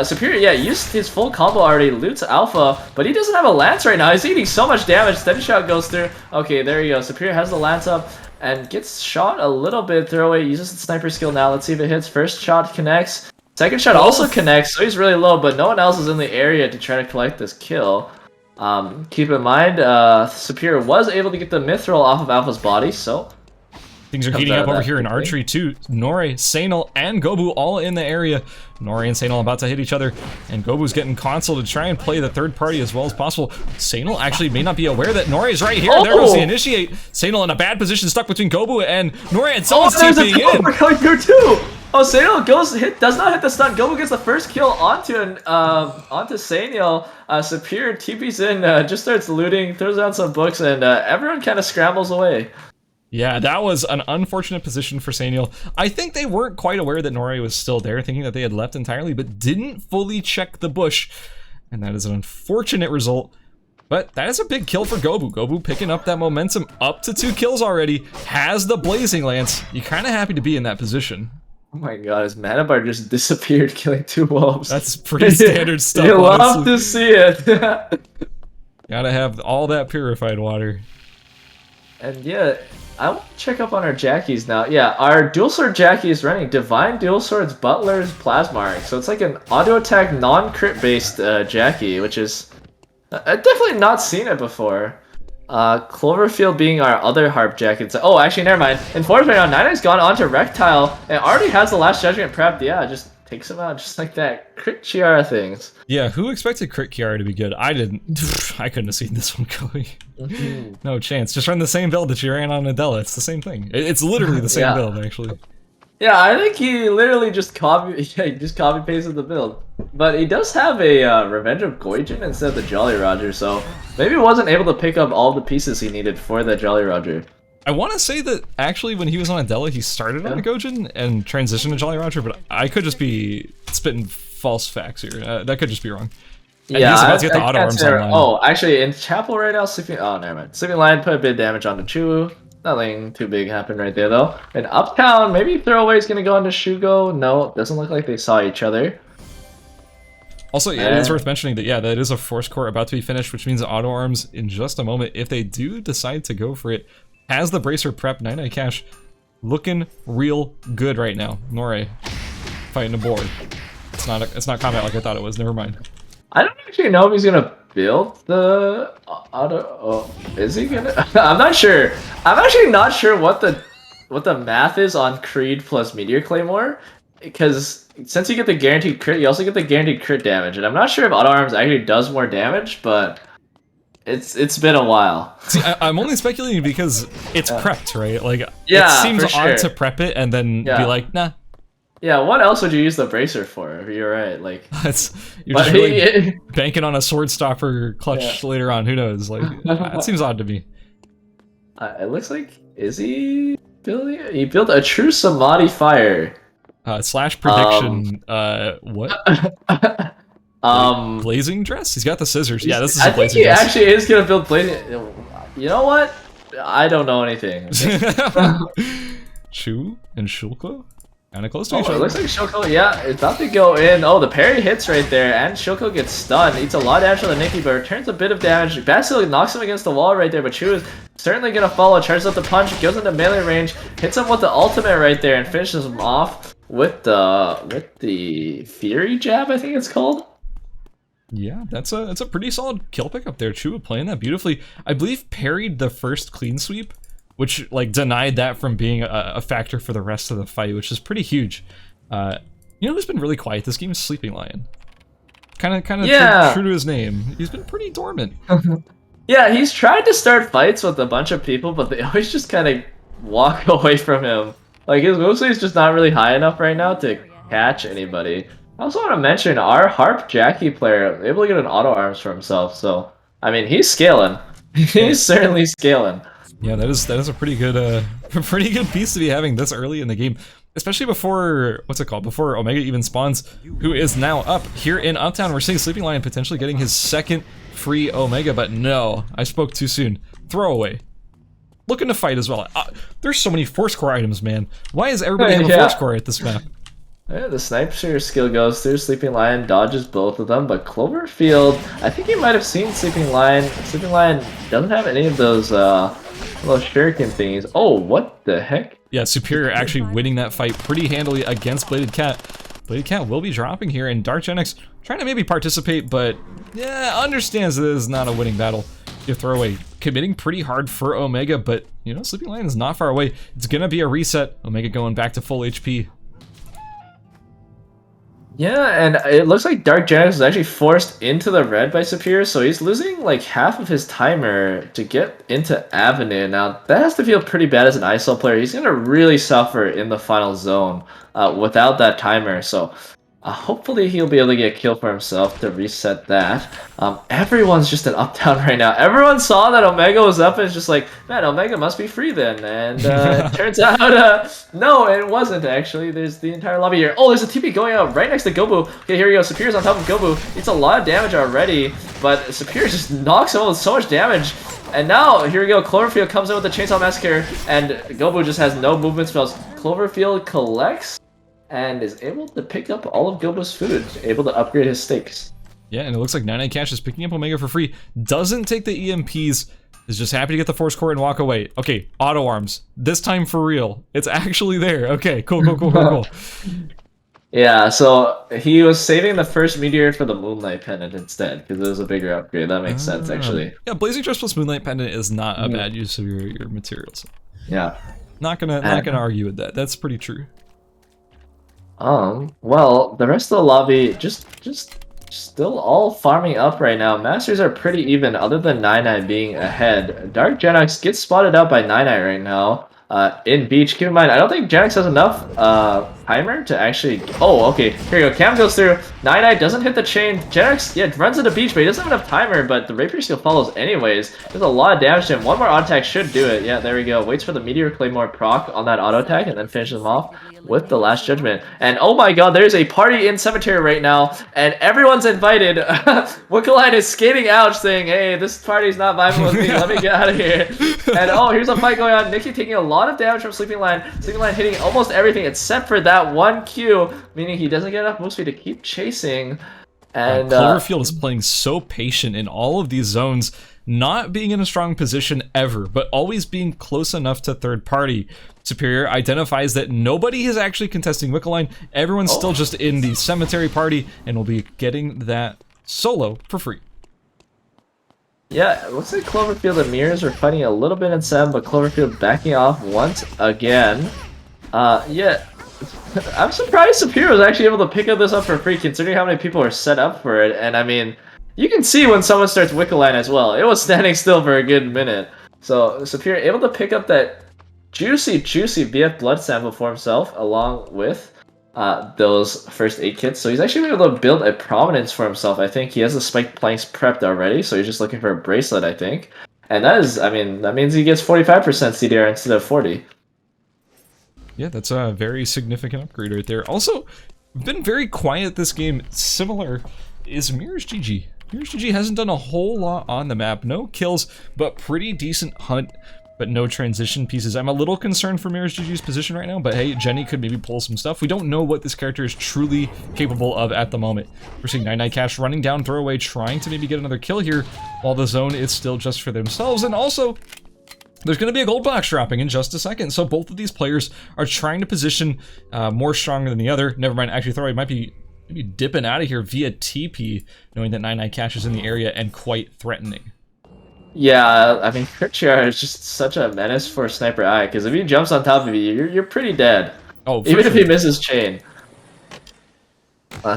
Superior, used his full combo already, loots Alpha, but he doesn't have a Lance right now. He's eating so much damage. Steady Shot goes through. Okay, there you go. Superior has the Lance up and gets shot a little bit. Throwaway uses the sniper skill now. Let's see if it hits. First shot connects. Second shot also connects, so he's really low, but no one else is in the area to try to collect this kill. Keep in mind, Superior was able to get the Mithril off of Alpha's body, so... Things are heating up over here in archery too. Norei, Sanal, and Gobu all in the area. Norei and Sanal about to hit each other, and Gobu's getting console to try and play the third party as well as possible. Sanal actually may not be aware that Norei's right here. There goes the initiate. Sanal in a bad position, stuck between Gobu and Norei, and someone's TPing in. Coming through too. Oh, Saniel does not hit the stun. Gobu gets the first kill onto Saniel. Superior TP's in, just starts looting, throws down some books, and everyone kind of scrambles away. Yeah, that was an unfortunate position for Saniel. I think they weren't quite aware that Nore was still there, thinking that they had left entirely, but didn't fully check the bush. And that is an unfortunate result. But that is a big kill for Gobu. Gobu picking up that momentum up to 2 kills already, has the Blazing Lance. You're kind of happy to be in that position. Oh my god, his mana bar just disappeared, killing 2 wolves. That's pretty standard stuff, You love to see it. Gotta have all that purified water. And yeah, I want to check up on our Jackies now. Yeah, our Dual Sword Jackie is running Divine Dual Swords Butler's Plasma Arc. So it's like an auto attack non-crit based Jackie, which is... I've definitely not seen it before. Cloverfield being our other Harp Jacket. Oh, actually, never mind. In force right now, Nine's gone onto Rectile and already has the Last Judgment prepped. Yeah, just takes him out just like that. Crit Chiara things. Yeah, who expected Crit Chiara to be good? I didn't. I couldn't have seen this one going. No chance. Just run the same build that you ran on Adela. It's the same thing. It's literally the same build, actually. Yeah, I think he literally just copy pasted the build. But he does have a Revenge of Goijin instead of the Jolly Roger, so maybe he wasn't able to pick up all the pieces he needed for that Jolly Roger. I want to say that actually when he was on Adela, he started on a Goijin and transitioned to Jolly Roger, but I could just be spitting false facts here. That could just be wrong. And yeah, he's about to get the auto arms online. Oh, actually, in Chapel right now, oh, never mind. Sleeping Lion put a bit of damage onto Chu. Nothing too big happened right there, though. In Uptown, maybe Throwaway's gonna go into Shugo. No, doesn't look like they saw each other. Also, yeah, it is worth mentioning that, yeah, that is a Force Core about to be finished, which means auto arms in just a moment, if they do decide to go for it, has the Bracer prep. Nine Cash looking real good right now. Nore fighting a board. It's not combat like I thought it was. Never mind. I don't actually know if he's gonna build the auto. Oh, is he gonna? I'm not sure. I'm actually not sure what the math is on Creed plus Meteor Claymore, because since you get the guaranteed crit, you also get the guaranteed crit damage, and I'm not sure if auto arms actually does more damage, but it's been a while. See, I'm only speculating because it's prepped, right? Like, yeah, it seems sure. odd to prep it and then be like, nah. Yeah, what else would you use the Bracer for? You're right, like... You're just really banking on a Sword Stopper clutch later on, who knows? Like, it seems odd to me. It looks like, is he building it? He built a true Samadhi Fire. Slash prediction, what? Blazing Dress? He's got the scissors. Yeah, this is a Blazing Dress. I think he actually is gonna build Blazing... You know what? I don't know anything. Chu and Shulko? Kind of close to each other. It looks like Shoko, yeah, it's about to go in. Oh, the parry hits right there, and Shoko gets stunned. Eats a lot of damage from the Nikki, but returns a bit of damage. Basile knocks him against the wall right there, but Chu is certainly going to follow. Charges up the punch, goes into melee range, hits him with the ultimate right there, and finishes him off with the Fury Jab, I think it's called. Yeah, that's a pretty solid kill pickup there. Chu playing that beautifully. I believe parried the first clean sweep, which like denied that from being a factor for the rest of the fight, which is pretty huge. You know who's been really quiet this game is Sleeping Lion. Kind of true to his name. He's been pretty dormant. Yeah, he's tried to start fights with a bunch of people, but they always just kind of walk away from him. Like his move speed is just not really high enough right now to catch anybody. I also want to mention our Harp Jackie player able to get an auto arms for himself. So I mean, he's scaling. He's certainly scaling. Yeah, that is a pretty good piece to be having this early in the game, especially before before Omega even spawns, who is now up here in Uptown. We're seeing Sleeping Lion potentially getting his second free Omega, but no, I spoke too soon. Throwaway, looking to fight as well. There's so many Force Core items, man. Why is everybody have a Force Core at this map? Yeah, the sniper skill goes through. Sleeping Lion dodges both of them, but Cloverfield, I think you might have seen Sleeping Lion. Sleeping Lion doesn't have any of those little shuriken thingies. Oh, what the heck? Yeah, Superior actually winning that fight pretty handily against Bladed Cat. Bladed Cat will be dropping here, and Dark Genix trying to maybe participate, but yeah, understands that this is not a winning battle. Your Throwaway committing pretty hard for Omega, but you know, Sleeping Lion is not far away. It's gonna be a reset. Omega going back to full HP. Yeah, and it looks like Dark Janix is actually forced into the red by Superior, so he's losing like half of his timer to get into Avenue. Now, that has to feel pretty bad as an ISO player. He's going to really suffer in the final zone without that timer, so hopefully he'll be able to get a kill for himself to reset that. Everyone's just an up-down right now. Everyone saw that Omega was up and is just like, man, Omega must be free then. And it turns out, no, it wasn't actually. There's the entire lobby here. Oh, there's a TP going out right next to Gobu. Okay, here we go. Superior's on top of Gobu. It's a lot of damage already, but Superior just knocks him with so much damage. And now, here we go, Cloverfield comes in with the Chainsaw Massacre, and Gobu just has no movement spells. Cloverfield collects and is able to pick up all of Gobu's food, able to upgrade his stakes. Yeah, and it looks like 99 Cash is picking up Omega for free. Doesn't take the EMPs, is just happy to get the Force Core and walk away. Okay, auto arms. This time for real. It's actually there. Okay, cool. Yeah, so he was saving the first Meteor for the Moonlight Pendant instead, because it was a bigger upgrade. That makes sense, actually. Yeah, Blazing Trust plus Moonlight Pendant is not a bad use of your materials. Yeah. Not gonna argue with that. That's pretty true. Well, the rest of the lobby just still all farming up right now. Masters are pretty even, other than 99 being ahead. Dark Genox gets spotted out by 99 right now. In Beach, keep in mind, I don't think Genox has enough timer to actually... Oh, okay, here we go. Cam goes through. 99 doesn't hit the chain. Genox, yeah, runs into Beach, but he doesn't have enough timer, but the Rapier Seal follows anyways. There's a lot of damage to him. One more auto attack should do it. Yeah, there we go. Waits for the Meteor Claymore proc on that auto attack and then finishes him off with the Last Judgment. And oh my god, there's a party in Cemetery right now, and everyone's invited. Wickeline is skating out saying, hey, this party's not vibing with me, let me get out of here. And oh, here's a fight going on. Nikki taking a lot of damage from Sleeping Lion. Sleeping Lion hitting almost everything except for that one Q, meaning he doesn't get enough move speed to keep chasing. And Cloverfield is playing so patient in all of these zones, not being in a strong position ever, but always being close enough to third party. Superior identifies that nobody is actually contesting Wickeline. Everyone's still just in the cemetery party and will be getting that solo for free. Yeah, it looks like Cloverfield and Mirrors are fighting a little bit in 7, but Cloverfield backing off once again. Yeah, I'm surprised Superior was actually able to pick up this up for free, considering how many people are set up for it. And I mean, you can see when someone starts Wickeline as well. It was standing still for a good minute. So Superior able to pick up that juicy BF blood sample for himself, along with those first aid kits. So he's actually able to build a prominence for himself. I think he has the spiked planks prepped already, so he's just looking for a bracelet, I think. And that is, I mean, that means he gets 45% CDR instead of 40. Yeah, that's a very significant upgrade right there. Also, been very quiet this game. Similar is Mirrors GG. Mirrors GG hasn't done a whole lot on the map. No kills, but pretty decent hunt, but no transition pieces. I'm a little concerned for Mirrors GG's position right now, but hey, Jenny could maybe pull some stuff. We don't know what this character is truly capable of at the moment. We're seeing 99 Cash running down throwaway, trying to maybe get another kill here, while the zone is still just for themselves. And also, there's going to be a gold box dropping in just a second, so both of these players are trying to position more stronger than the other. Never mind, actually throwaway might be maybe dipping out of here via TP, knowing that 99 Cash is in the area and quite threatening. Yeah, I mean, Kirchner is just such a menace for Sniper Eye, because if he jumps on top of you, you're pretty dead. Oh, even if he misses chain.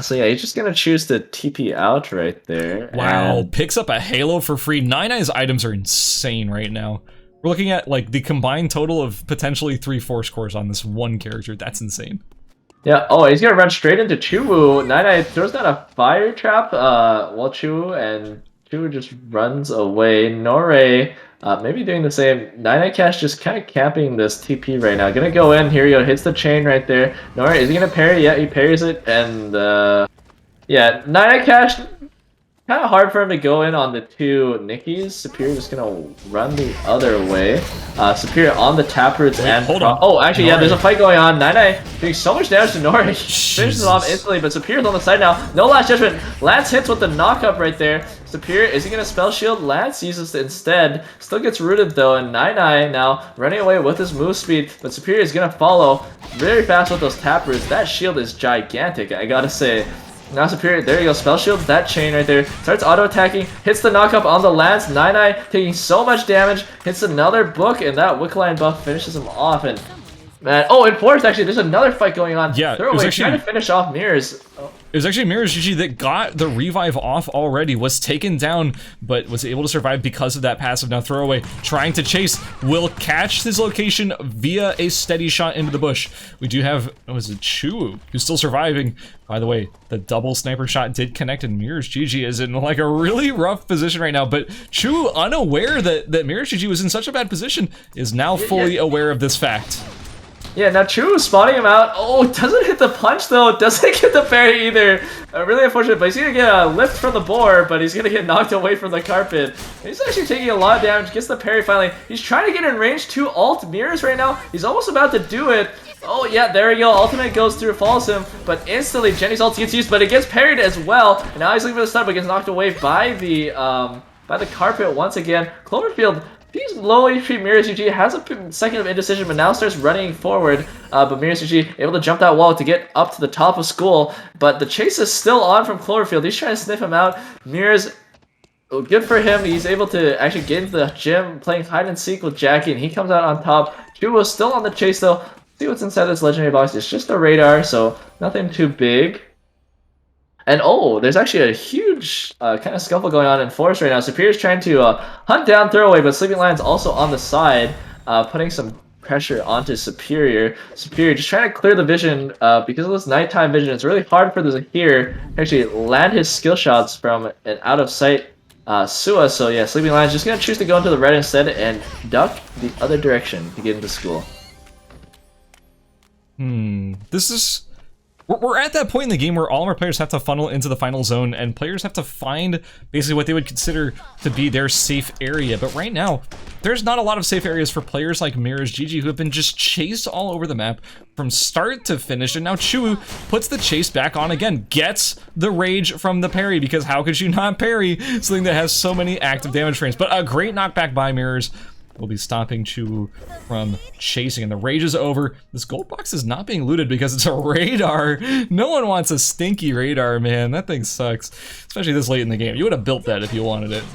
So yeah, he's just gonna choose to TP out right there. Wow, picks up a Halo for free. 99's items are insane right now. We're looking at like the combined total of potentially 3 Force Cores on this one character. That's insane. Yeah, oh, he's gonna run straight into Chuwu. 99 throws down a fire trap, while Chuwu and Chuwu just runs away. Norei, maybe doing the same. 99 Cash just kind of camping this TP right now. Gonna go in, here he go, hits the chain right there. Norei, is he gonna parry? Yeah, he parries it, and yeah, 99 Cash, kind of hard for him to go in on the two Nickies. Superior just gonna run the other way. Superior on the taproots and... Oh, actually, yeah, there's a fight going on. 99 doing so much damage to Norei. Finishes him off instantly, but Superior's on the side now. No Last Judgment. Lance hits with the knock-up right there. Superior, is he gonna spell shield? Lance uses it instead. Still gets rooted though, and 99 now running away with his move speed, but Superior is gonna follow very fast with those taproots. That shield is gigantic, I gotta say. Now Superior, there you go, spell shields that chain right there, starts auto-attacking, hits the knockup on the Lance, 99 taking so much damage, hits another book, and that Wickeline buff finishes him off, and Man, oh, in fourth, actually, there's another fight going on. Yeah, Throwaway trying to finish off Mirrors. Oh. It was actually Mirrors GG that got the revive off already, was taken down, but was able to survive because of that passive. Now Throwaway trying to chase, will catch his location via a steady shot into the bush. We do have, was it Chu, who's still surviving. By the way, the double sniper shot did connect, and Mirrors GG is in like a really rough position right now, but Chu, unaware that Mirrors GG was in such a bad position, is now fully aware of this fact. Yeah, now Chu spotting him out. Oh, doesn't hit the punch though. Doesn't get the parry either. Really unfortunate, but he's gonna get a lift from the board, but he's gonna get knocked away from the carpet. He's actually taking a lot of damage. Gets the parry finally. He's trying to get in range to ult Mirrors right now. He's almost about to do it. Oh yeah, there we go. Ultimate goes through, follows him, but instantly Jenny's ult gets used, but it gets parried as well. And now he's looking for the stun, but gets knocked away by the carpet once again. Cloverfield. He's low HP. Mirrors GG has a second of indecision, but now starts running forward. But Mirrors GG able to jump that wall to get up to the top of school. But the chase is still on from Cloverfield. He's trying to sniff him out. Mirrors, good for him. He's able to actually get into the gym playing hide and seek with Jackie, and he comes out on top. Chuo's still on the chase though. See what's inside this legendary box. It's just a radar, so nothing too big. And oh, there's actually a huge kind of scuffle going on in forest right now. Superior's trying to hunt down Throwaway, but Sleeping Lion's also on the side, putting some pressure onto Superior. Superior just trying to clear the vision because of this nighttime vision. It's really hard for the Zahir to actually land his skill shots from an out of sight Sua. So yeah, Sleeping Lion's just gonna choose to go into the red instead and duck the other direction to get into school. This is... We're at that point in the game where all of our players have to funnel into the final zone, and players have to find basically what they would consider to be their safe area. But right now, there's not a lot of safe areas for players like Mirrors GG, who have been just chased all over the map from start to finish. And now Chu puts the chase back on again, gets the rage from the parry, because how could you not parry something that has so many active damage frames? But a great knockback by Mirrors will be stopping Chu from chasing, and the rage is over. This gold box is not being looted because it's a radar. No one wants a stinky radar, man. That thing sucks, especially this late in the game. You would have built that if you wanted it.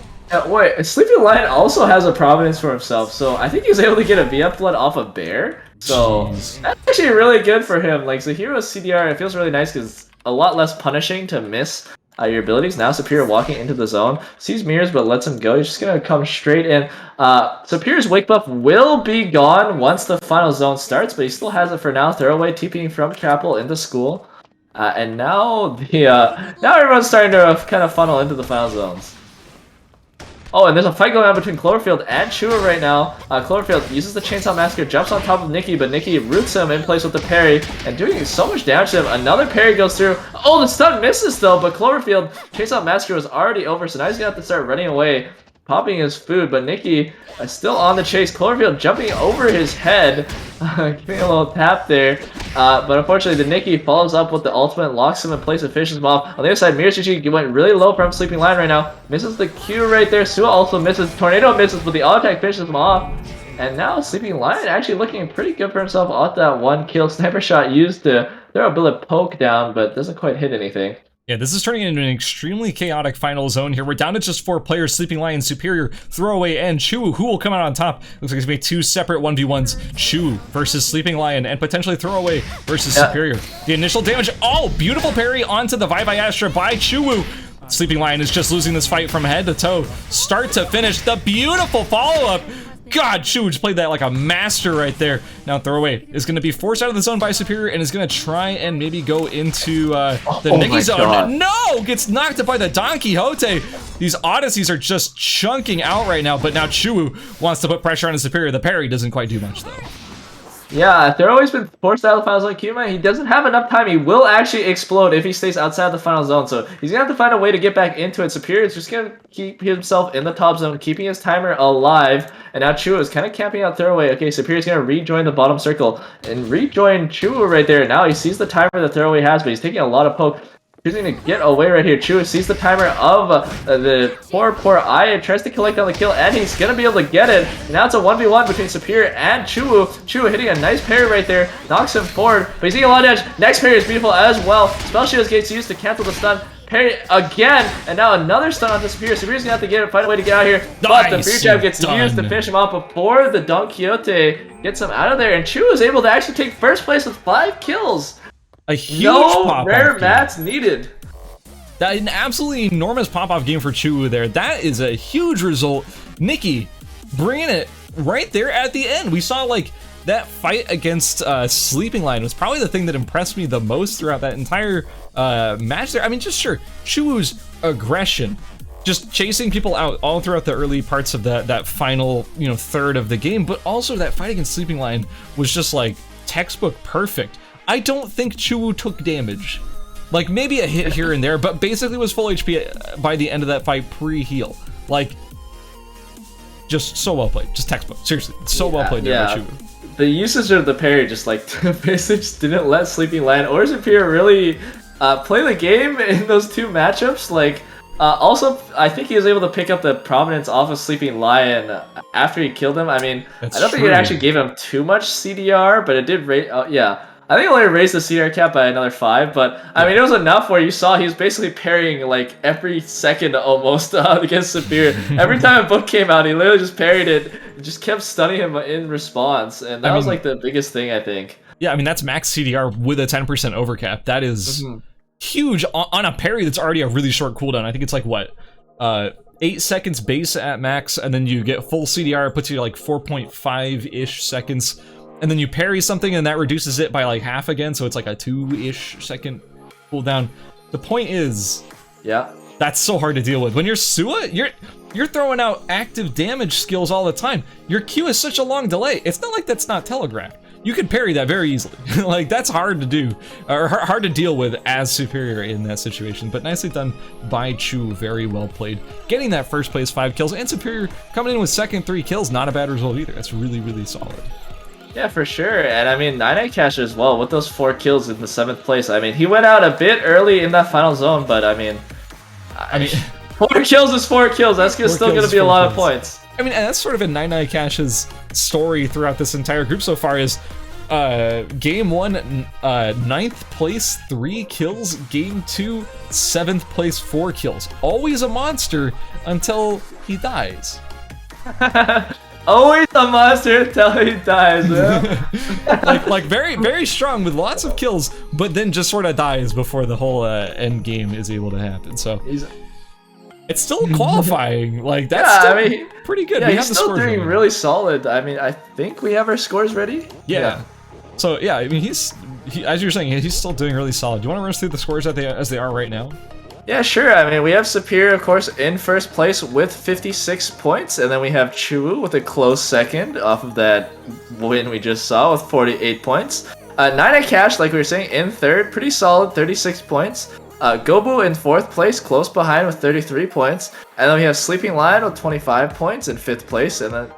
Wait, Sleeping Lion also has a providence for himself, so I think he was able to get a VF blood off a bear. So Jeez. That's actually really good for him. Like, Zahiro's CDR, it feels really nice because it's a lot less punishing to miss your abilities. Now Superior walking into the zone, sees Mirrors but lets him go. He's just gonna come straight in. Superior's wake buff will be gone once the final zone starts, but he still has it for now. Throwaway TPing from Chapel into school, and now now everyone's starting to kind of funnel into the final zones. Oh, and there's a fight going on between Cloverfield and Chua right now. Cloverfield uses the Chainsaw Massacre, jumps on top of Nikki, but Nikki roots him in place with the parry, and doing so much damage to him. Another parry goes through. Oh, the stun misses though, but Cloverfield, Chainsaw Massacre was already over, so now he's gonna have to start running away, popping his food, but Nikki is still on the chase. Cloverfield jumping over his head, giving a little tap there. But unfortunately, the Nikki follows up with the ultimate, locks him in place and finishes him off. On the other side, Mirrors GG went really low from Sleeping Lion right now. Misses the Q right there. Sua also misses. Tornado misses, but the auto attack finishes him off. And now Sleeping Lion actually looking pretty good for himself off that one kill. Sniper shot used to throw a bullet poke down, but doesn't quite hit anything. Yeah, this is turning into an extremely chaotic final zone here. We're down to just 4 players: Sleeping Lion, Superior, Throwaway, and Chu. Who will come out on top? Looks like it's going to be 2 separate 1v1s. Chu versus Sleeping Lion, and potentially Throwaway versus Superior. The initial damage, oh, beautiful parry onto the Vivi Astra by Chu. Sleeping Lion is just losing this fight from head to toe. Start to finish, the beautiful follow-up. God, Chu just played that like a master right there. Now Throwaway is going to be forced out of the zone by Superior and is going to try and maybe go into the Nikki zone. God. No! Gets knocked up by the Don Quixote. These Odysseys are just chunking out right now, but now Chu wants to put pressure on his Superior. The parry doesn't quite do much though. Yeah, Throwaway's been forced out of the final zone. Keep in mind, he doesn't have enough time. He will actually explode if he stays outside the final zone. So he's going to have to find a way to get back into it. Superior is just going to keep himself in the top zone, keeping his timer alive. And now Chua is kind of camping out Throwaway. Okay, Superior's going to rejoin the bottom circle and rejoin Chua right there. Now he sees the timer that Throwaway has, but he's taking a lot of poke. He's going to get away right here. Chua sees the timer of the poor Aya, tries to collect on the kill, and he's going to be able to get it. Now it's a 1v1 between Superior and Chua. Chua hitting a nice parry right there, knocks him forward, but he's getting a lot of damage. Next parry is beautiful as well. Spell Shields gets used to cancel the stun. parry again, and now another stun onto Superior. Superior's gonna have to find a way to get out here, but the fear jab gets used to finish him off before the Don Quixote gets him out of there, and Chu is able to actually take first place with 5 kills. A huge no rare mats needed. That an absolutely enormous pop-off game for Chu there. That is a huge result. Nikki bringing it right there at the end. We saw like that fight against Sleeping Lion was probably the thing that impressed me the most throughout that entire match there. I mean, just sure, Chu's aggression, just chasing people out all throughout the early parts of that final, you know, third of the game, but also that fight against Sleeping Lion was just like textbook perfect. I don't think Chu took damage. Like maybe a hit here and there, but basically was full HP by the end of that fight pre-heal. Like, just so well played. Just textbook. Seriously, so well played there by Chu. The usage of the parry just like basically just didn't let Sleeping Lion or Superior really play the game in those 2 matchups. Like, also, I think he was able to pick up the prominence off of Sleeping Lion after he killed him. I mean, I don't think it actually gave him too much CDR, but it did rate. I think it only raised the CDR cap by another 5, but I mean, it was enough where you saw he was basically parrying like every second almost against Superior. Every time a book came out, he literally just parried it, just kept stunning him in response, and that was like the biggest thing, I think. Yeah, I mean, that's max CDR with a 10% overcap. That is huge on a parry that's already a really short cooldown. I think it's like, what, 8 seconds base at max, and then you get full CDR, it puts you like 4.5-ish seconds. And then you parry something and that reduces it by like half again, so it's like a 2-ish second cooldown. The point is, that's so hard to deal with. When you're Sua, you're throwing out active damage skills all the time. Your Q is such a long delay. It's not like that's not telegraphed. You can parry that very easily. Like, that's hard to do, or hard to deal with as Superior in that situation. But nicely done by Chu, very well played. Getting that first place 5 kills, and Superior coming in with second 3 kills, not a bad result either. That's really, really solid. Yeah, for sure. And I mean, Nine Cash as well with those 4 kills in the 7th place. I mean, he went out a bit early in that final zone, but I mean 4 kills is 4 kills. That's still going to be a lot of points. I mean, and that's sort of in Nine Cash's story throughout this entire group so far is game 1, 9th place 3 kills, game 2, 7th place 4 kills. Always a monster until he dies. Always a monster until he dies, man. like very, very strong with lots of kills, but then just sort of dies before the whole end game is able to happen. So it's still qualifying. Like, that's still pretty good. Yeah, he's still doing really solid. I mean, I think we have our scores ready. Yeah. So yeah, I mean, as you were saying, he's still doing really solid. Do you want to run us through the scores as they are right now? Yeah, sure. I mean, we have Superior, of course, in first place with 56 points, and then we have Chu with a close second off of that win we just saw with 48 points. Nine Cash, like we were saying, in third, pretty solid, 36 points. Gobu in 4th place, close behind with 33 points. And then we have Sleeping Lion with 25 points in 5th place. And then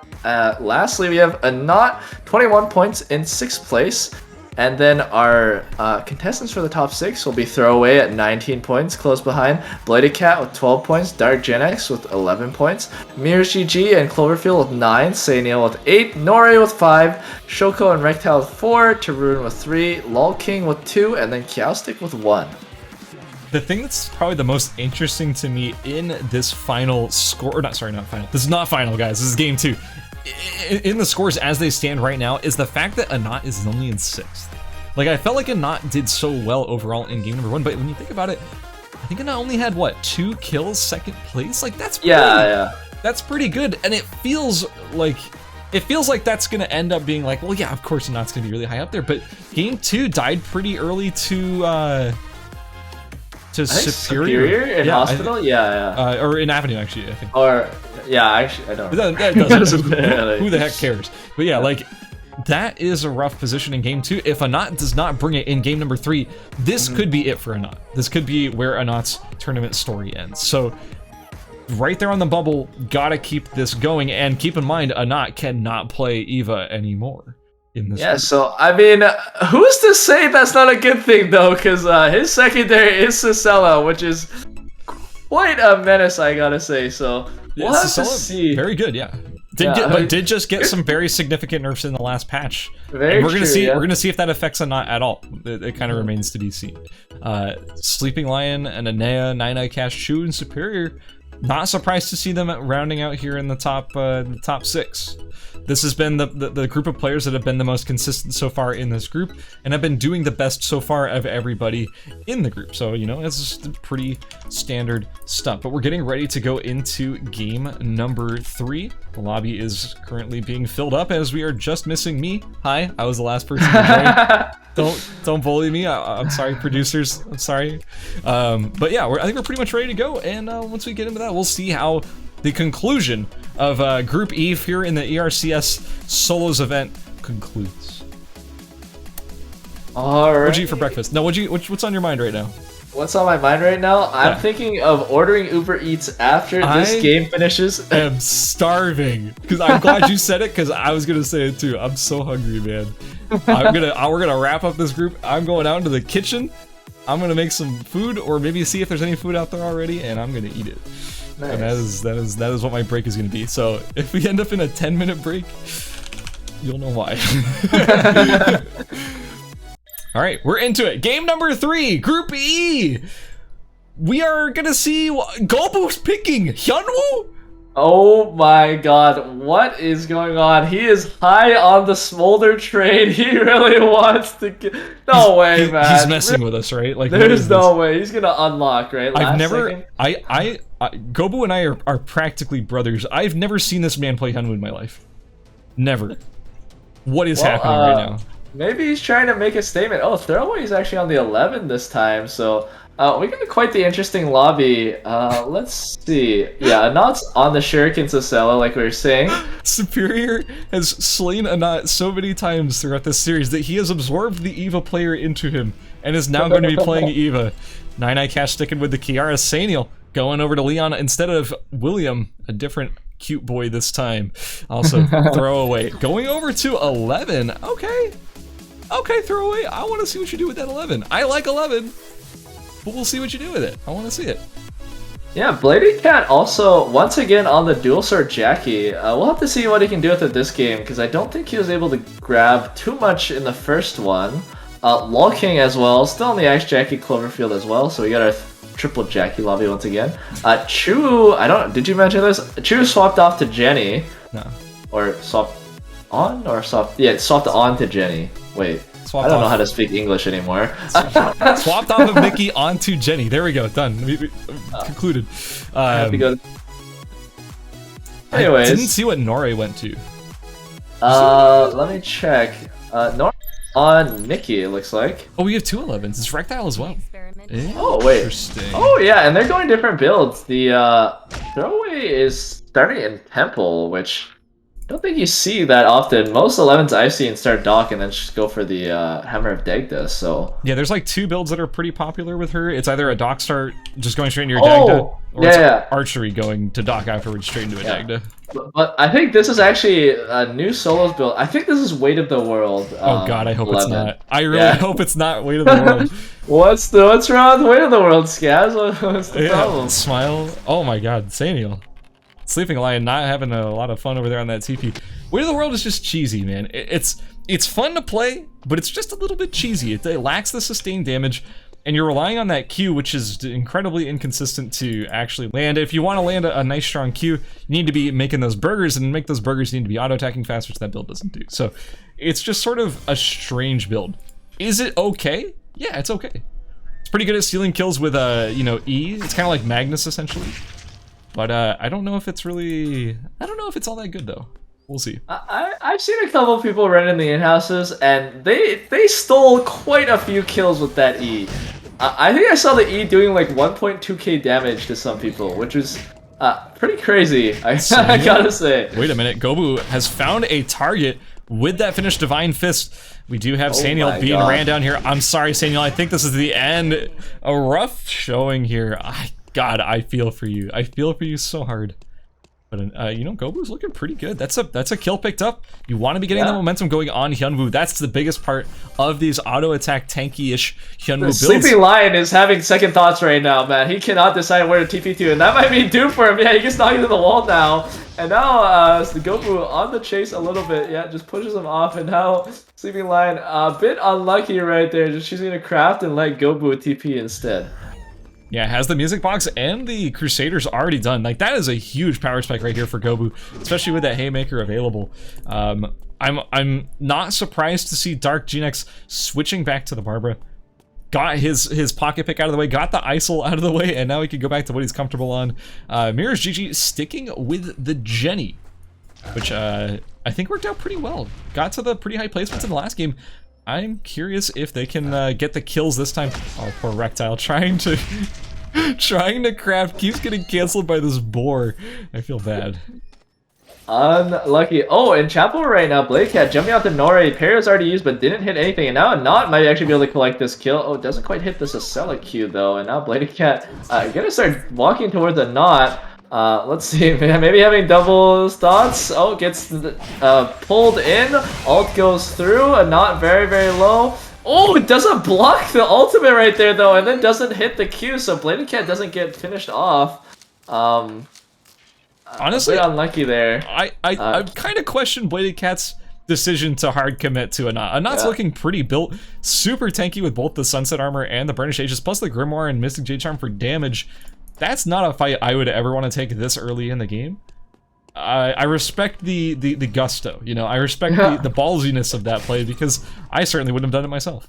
lastly, we have Anot, 21 points in 6th place. And then our contestants for the top 6 will be Throwaway at 19 points, close behind. Bladed Cat with 12 points, Dark Gen X with 11 points, Mirror GG and Cloverfield with 9, Saneal with 8, Nore with 5, Shoko and Rectile with 4, Tarun with 3, Lol King with 2, and then Chaostic with 1. The thing that's probably the most interesting to me in this final score, or not final. This is not final, guys. This is game 2. In the scores as they stand right now is the fact that Anot is only in 6th. Like, I felt like Anot did so well overall in game number 1, but when you think about it, I think Anot only had, what, 2 kills, 2nd place? Like, that's that's pretty good, and it feels like that's gonna end up being like, well, yeah, of course Anot's gonna be really high up there, but game 2 died pretty early to Superior in Hospital? Or in Avenue, actually, I think. Or, yeah, actually, I don't know. That doesn't. Who the heck cares? But yeah, like, that is a rough position in game 2. If Anot does not bring it in game number 3, this could be it for Anot. This could be where Anot's tournament story ends. So, right there on the bubble, gotta keep this going, and keep in mind, Anot cannot play Eva anymore. In this group. So I mean, who's to say that's not a good thing though? Because his secondary is Cicella, which is quite a menace, I gotta say. So we'll have to see. Very good, yeah. Did just get some very significant nerfs in the last patch. Very we're gonna true, see. yeah. We're gonna see if that affects or not at all. It kind of remains to be seen. Sleeping Lion and Anea, 9 Cash, Chu, and Superior. Not surprised to see them rounding out here in the top 6. This has been the group of players that have been the most consistent so far in this group, and have been doing the best so far of everybody in the group. So, you know, it's just pretty standard stuff. But we're getting ready to go into game number 3. The lobby is currently being filled up as we are just missing me. Hi, I was the last person to join. Don't bully me. I'm sorry, producers. I'm sorry. But yeah, I think we're pretty much ready to go. And once we get into that, we'll see how the conclusion of Group E here in the ERCS Solos event concludes. All right. What'd you eat for breakfast? No, what's on your mind right now? What's on my mind right now? I'm thinking of ordering Uber Eats after this game finishes. I am starving. Because I'm glad you said it, because I was gonna say it too. I'm so hungry, man. We're gonna wrap up this group. I'm going out into the kitchen. I'm gonna make some food, or maybe see if there's any food out there already, and I'm gonna eat it. Nice. And that is what my break is gonna be. So if we end up in a 10-minute break, you'll know why. All right, we're into it. Game number 3, Group E. We are gonna see Gobu's picking Hyunwoo. Oh my god, what is going on? He is high on the smolder train. He really wants to get... No way, man. He's messing with us, right? Like, there's no way. He's gonna unlock, right? Gobu and I are practically brothers. I've never seen this man play Hyunwoo in my life. Never. What is happening right now? Maybe he's trying to make a statement. Oh, Throwaway is actually on the 11 this time, so... we got quite the interesting lobby. Let's see. Yeah, Anat's on the Shuriken Sacella, like we were saying. Superior has slain Anat so many times throughout this series that he has absorbed the Eva player into him, and is now going to be playing Eva. 9 Cash sticking with the Kiara. Saniel going over to Leon instead of William, a different cute boy this time. Also, Throwaway going over to 11. Okay, Throwaway. I want to see what you do with that 11. I like 11. But we'll see what you do with it. I want to see it. Yeah, Bladed Cat also, once again, on the dual sword Jackie. We'll have to see what he can do with it this game, because I don't think he was able to grab too much in the first one. Lol King as well, still on the Axe Jackie Cloverfield as well, so we got our triple Jackie lobby once again. Chu, did you mention this? Chu swapped off to Jenny. No. Or swapped on? Swapped on to Jenny. Wait. I don't know how to speak English anymore. Swapped off of Nikki onto Jenny. There we go. Done. We concluded. Anyways. I didn't see what Nore went to. Let me check. Nore on Nikki, it looks like. Oh, we have 2 11s. It's Rectile as well. Oh, wait. Interesting. Oh, yeah, and they're going different builds. The Throwaway is starting in Temple, which... I don't think you see that often. Most 11s I've seen start Dock and then just go for the Hammer of Dagda, so... Yeah, there's like 2 builds that are pretty popular with her. It's either a Dock start, just going straight into your Dagda, or it's Archery going to Dock afterwards straight into a Dagda. But I think this is actually a new solos build. I think this is Weight of the World. Oh god, I hope 11. It's not. I really hope it's not Weight of the World. What's wrong with Weight of the World, Scaz? What's the problem? Smile. Oh my god, Saniel. Sleeping Lion not having a lot of fun over there on that TP. Weight of the World is just cheesy, man. It's fun to play, but it's just a little bit cheesy. It lacks the sustained damage, and you're relying on that Q, which is incredibly inconsistent to actually land. If you want to land a nice strong Q, you need to be making those burgers, and make those burgers need to be auto-attacking fast, which that build doesn't do. So it's just sort of a strange build. Is it okay? Yeah, it's okay. It's pretty good at stealing kills with E. It's kind of like Magnus essentially. But I don't know if it's really... I don't know if it's all that good, though. We'll see. I've seen a couple of people run in the in-houses, and they stole quite a few kills with that E. I think I saw the E doing like 1.2k damage to some people, which is pretty crazy, I gotta say. Wait a minute. Gobu has found a target with that finished Divine Fist. We do have Saniel being ran down here. I'm sorry, Saniel. I think this is the end. A rough showing here. God, I feel for you. I feel for you so hard. But you know, Gobu's looking pretty good. That's a kill picked up. You want to be getting the momentum going on Hyunwoo. That's the biggest part of these auto attack tanky-ish Hyunwoo builds. Sleepy Lion is having second thoughts right now, man. He cannot decide where to TP to, and that might be doomed for him. Yeah, he gets knocked into the wall now, and now the Gobu on the chase a little bit. Yeah, just pushes him off, and now Sleepy Lion a bit unlucky right there. Just choosing to craft and let Gobu TP instead. Yeah, has the music box and the Crusaders already done. Like, that is a huge power spike right here for Gobu, especially with that Haymaker available. I'm not surprised to see Dark Genex switching back to the Barbara. Got his pocket pick out of the way, got the ISIL out of the way, and now he can go back to what he's comfortable on. Mirrors GG sticking with the Jenny, which I think worked out pretty well. Got to the pretty high placements in the last game. I'm curious if they can get the kills this time. Oh, poor Rectile trying to craft, keeps getting canceled by this boar. I feel bad. Unlucky. Oh, in Chapel right now, Bladecat jumping out to Nori. Parry was already used but didn't hit anything, and now Not might actually be able to collect this kill. Oh, it doesn't quite hit this Acela Q though, and now Bladecat gonna start walking towards the Not. Let's see, maybe having double thoughts. Oh, gets pulled in. Ult goes through, and Not very, very low. Oh, it doesn't block the ultimate right there though, and then doesn't hit the Q, so Bladecat doesn't get finished off. Honestly, a bit unlucky there. I kind of question Bladed decision to hard commit to a Not. A Not's looking pretty built, super tanky with both the Sunset Armor and the Burnished Aegis, plus the Grimoire and Mystic Jade Charm for damage. That's not a fight I would ever want to take this early in the game. I respect the gusto, you know. I respect the ballsiness of that play because I certainly wouldn't have done it myself.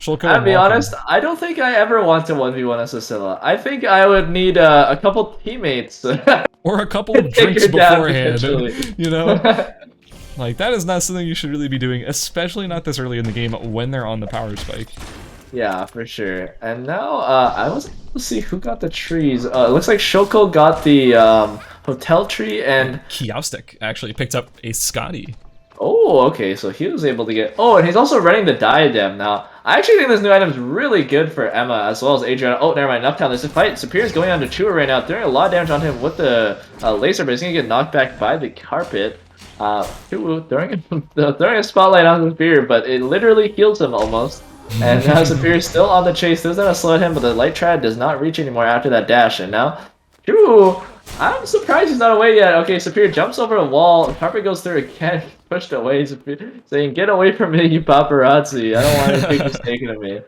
I'll be honest, I don't think I ever want to 1v1 as Acela. I think I would need a couple teammates. Or a couple of drinks beforehand, you know? Like, that is not something you should really be doing, especially not this early in the game when they're on the power spike. Yeah, for sure. And now, I was able to see who got the trees. It looks like Shoko got the hotel tree, and Kiaustic actually picked up a Scotty. Oh, okay, so he was able to get... Oh, and he's also running the diadem now. I actually think this new item is really good for Emma as well as Adriana. Oh, never mind, Uptown. There's a fight. Superior's going on to Chua right now, doing a lot of damage on him with the laser, but he's going to get knocked back by the carpet. Chua throwing a spotlight on Superior, but it literally heals him almost. And now Superior's still on the chase. There's gonna slow him, but the light trad does not reach anymore after that dash. And now, Chua, I'm surprised he's not away yet. Okay, Superior jumps over a wall. Carpet goes through again. Pushed away, saying, "Get away from me, you paparazzi! I don't want anything mistaken of me."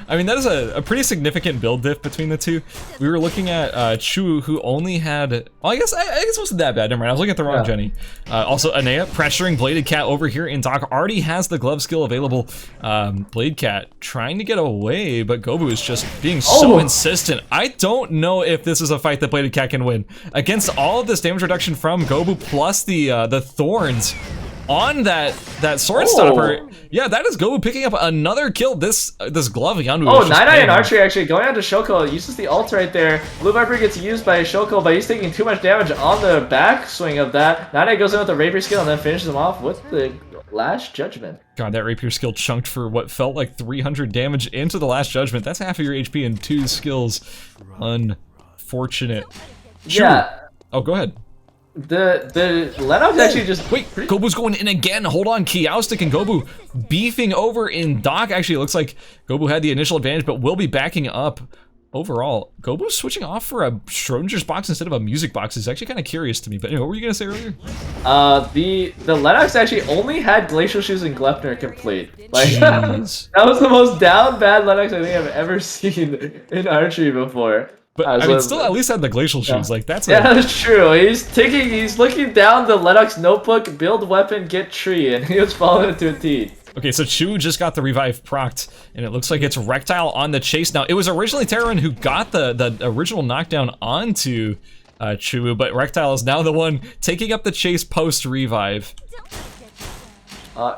I mean, that is a pretty significant build diff between the two. We were looking at Chu, who only had... Well, I guess it wasn't that bad. Never mind. I was looking at the wrong Jenny. Also, Anea pressuring Bladed Cat over here in Dock. Already has the glove skill available. Blade Cat trying to get away, but Gobu is just being so insistent. I don't know if this is a fight that Bladed Cat can win. Against all of this damage reduction from Gobu, plus the thorns on that sword stopper. Yeah, that is Gobu picking up another kill. This glove Yanwu. Oh, Nine-Eye and Archery actually going on to Shoko. Uses the ult right there. Blue Viper gets used by Shoko, but he's taking too much damage on the backswing of that. Nine-Eye goes in with the Rapier skill and then finishes him off with the Last Judgment. God, that Rapier skill chunked for what felt like 300 damage into the Last Judgment. That's half of your HP and 2 skills. Unfortunate. Yeah. Oh, go ahead. The Lennox actually just... Wait, Gobu's going in again. Hold on, Kiaustic and Gobu beefing over in Dock. Actually, it looks like Gobu had the initial advantage, but will be backing up. Overall, Gobu's switching off for a Schrodinger's box instead of a music box. Is actually kind of curious to me. But anyway, what were you going to say earlier? The Lennox actually only had Glacial Shoes and Gleipnir complete. Like, that was the most down bad Lennox I think I've ever seen in archery before. But I mean, still at least had the glacial shoes. Like that's that's true. He's looking down the Lennox notebook, build weapon, get tree, and he was following it to a T. Okay, so Chu just got the revive procced, and it looks like it's Rectile on the chase now. It was originally Terran who got the original knockdown onto Chu, but Rectile is now the one taking up the chase post revive.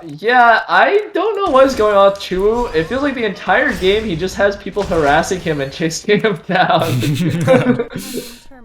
Yeah, I don't know what is going on with Chu. It feels like the entire game he just has people harassing him and chasing him down.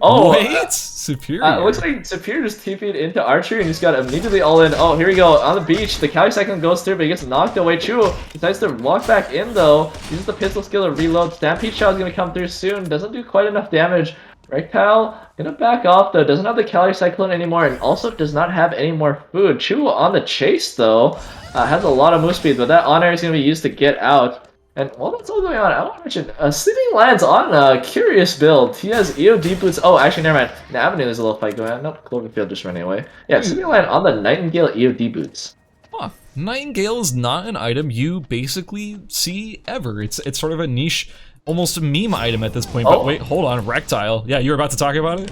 Wait, Superior. It looks like Superior just TP'd into archery and just got immediately all in. Oh, here we go, on the beach. The Cali cyclone goes through, but he gets knocked away. Chu decides to walk back in though. Uses the pistol skill to reload. Stampede shot is gonna come through soon. Doesn't do quite enough damage. Rectile gonna back off though. Doesn't have the calorie cyclone anymore, and also does not have any more food. Chu on the chase though, has a lot of move speed, but that honor is gonna be used to get out. And while that's all going on, I want to mention Sleeping Lion's on a curious build. He has EOD boots. Oh, actually, never mind. In the Avenue, there's a little fight going on. Nope, Cloverfield just running away. Yeah, Sleeping Lion on the Nightingale EOD boots. Huh. Nightingale is not an item you basically see ever. It's sort of a niche, almost a meme item at this point. But wait, hold on, Rectile. Yeah, you were about to talk about it?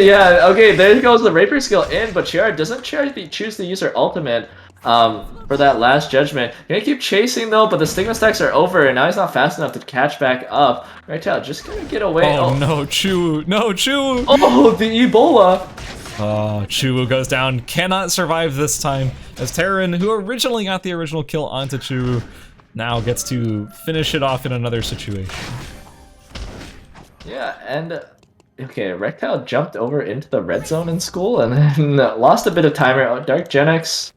Yeah, okay, there goes the Rapier skill in, but Chiara doesn't choose to use her ultimate for that last judgment. Gonna keep chasing though, but the stigma stacks are over, and now he's not fast enough to catch back up. Rectile just gonna get away. Oh no, Chu! No, Chu! Oh, the Ebola! Oh, Chu goes down, cannot survive this time, as Terran, who originally got the original kill onto Chu, now gets to finish it off in another situation. Yeah, and okay, Rectile jumped over into the red zone in school and then lost a bit of timer. Oh, Dark Genix,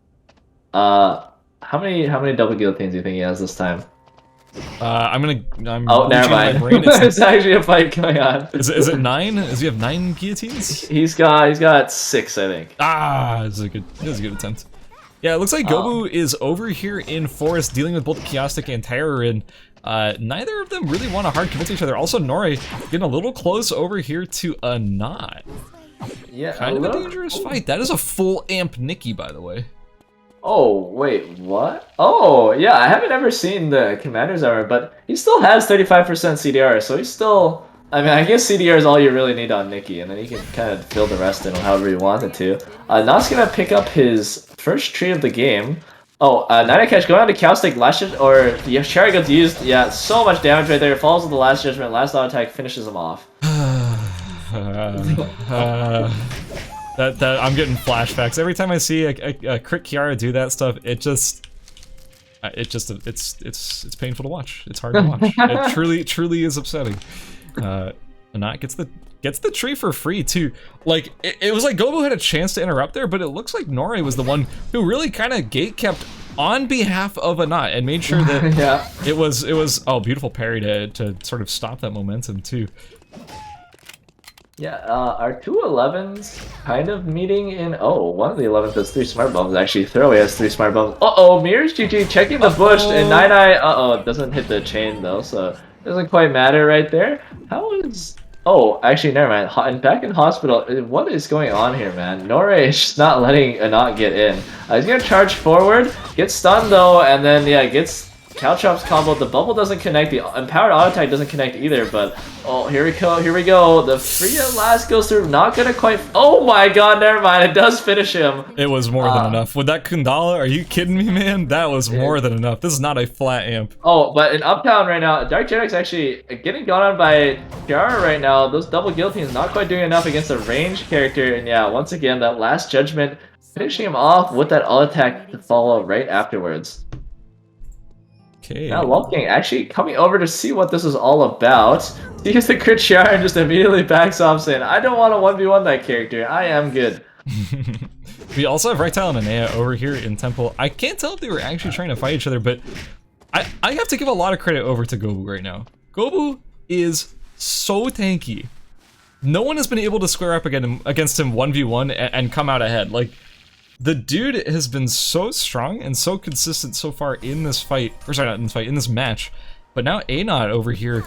how many double guillotines do you think he has this time? I'm oh, never mind. It's actually a fight going on. Is it 9? Does he have 9 guillotines? He's got 6, I think. Ah, this is a good attempt. Yeah, it looks like Gobu is over here in Forest dealing with both Chaostic and Terror, and neither of them really want to hard commit to each other. Also, Nore getting a little close over here to a knot. Yeah, kind of a dangerous fight. That is a full amp Nikki, by the way. Oh, wait, what? Oh, yeah, I haven't ever seen the Commander's armor, but he still has 35% CDR, so he's still... I mean, I guess CDR is all you really need on Nikki, and then you can kind of fill the rest in however you wanted to. Not's gonna pick up his first tree of the game. Oh, Night Catch going on to Caustic, last or the Shari gets used. Yeah, so much damage right there. Falls with the last judgment, last auto attack finishes him off. That I'm getting flashbacks every time I see a crit Kiara do that stuff. It's painful to watch. It's hard to watch. It truly is upsetting. Anat gets the tree for free too. Like it was like Gobu had a chance to interrupt there, but it looks like Nore was the one who really kind of gatekept on behalf of Anat and made sure that yeah. it was beautiful parry to sort of stop that momentum too. Yeah, our two 11s kind of meeting in... Oh, one of the 11s has 3 smart bombs, actually. Throwaway has 3 smart bombs. Uh-oh, Mirrors GG checking the bush, and Nine Eye... Uh-oh, it doesn't hit the chain, though, so it doesn't quite matter right there. How is... Oh, actually, never mind. Back in hospital, what is going on here, man? Nore is just not letting Anat get in. He's gonna charge forward, gets stunned, though, and then, yeah, gets... Caltrops combo, the bubble doesn't connect, the empowered auto attack doesn't connect either, but oh, here we go, the free at last goes through, not gonna quite, oh my god, never mind, it does finish him. It was more than enough. With that Kundala, are you kidding me, man? That was more than enough. This is not a flat amp. Oh, but in Uptown right now, Dark Genix actually getting gone on by Kiara right now. Those double guillotines not quite doing enough against a ranged character, and yeah, once again, that last judgment finishing him off with that auto attack to follow right afterwards. Okay. Now Wolfgang actually coming over to see what this is all about. He gets the crit Chiara and just immediately backs off saying, I don't want to 1v1 that character, I am good. We also have Rectile and Anea over here in Temple. I can't tell if they were actually trying to fight each other, but I have to give a lot of credit over to Gobu right now. Gobu is so tanky. No one has been able to square up against him 1v1 and come out ahead. Like, the dude has been so strong and so consistent so far in this fight, or sorry, not in this fight, in this match. But now Anot over here,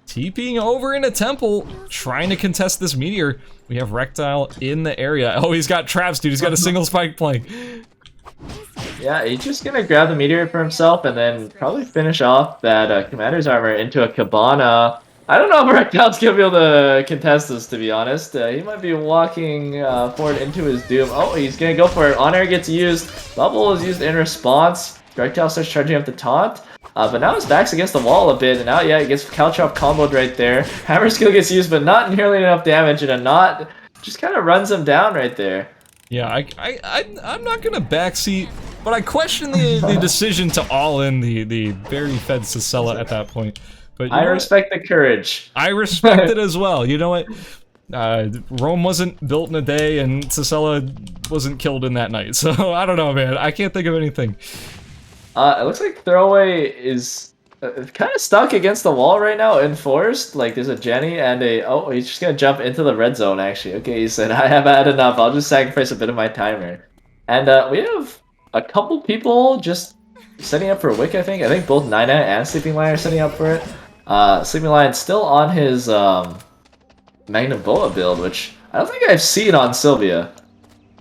TPing over in a temple, trying to contest this meteor. We have Rectile in the area. Oh, he's got traps, dude. He's got a single spike playing. Yeah, he's just gonna grab the meteor for himself and then probably finish off that Commander's armor into a Cabana. I don't know if Rectile's gonna be able to contest this, to be honest. He might be walking forward into his doom. Oh, he's gonna go for it. Honor gets used. Bubble is used in response. Rectile starts charging up the taunt. But now his back's against the wall a bit, and now, yeah, it gets Caltrop comboed right there. Hammer skill gets used, but not nearly enough damage, and a knot just kind of runs him down right there. Yeah, I'm not gonna backseat, but I question the decision to all in the very fed Sicela at that point. But I respect the courage. I respect it as well. You know what? Rome wasn't built in a day, and Sicela wasn't killed in that night. So I don't know, man. I can't think of anything. It looks like Throwaway is kind of stuck against the wall right now, enforced. Like there's a Jenny and a oh, he's just gonna jump into the red zone. Actually, okay, he said I have had enough. I'll just sacrifice a bit of my timer. And we have a couple people just setting up for a Wick. I think both Nina and Sleeping Lion are setting up for it. Sleeping Lion still on his Magnum Boa build, which I don't think I've seen on Sylvia.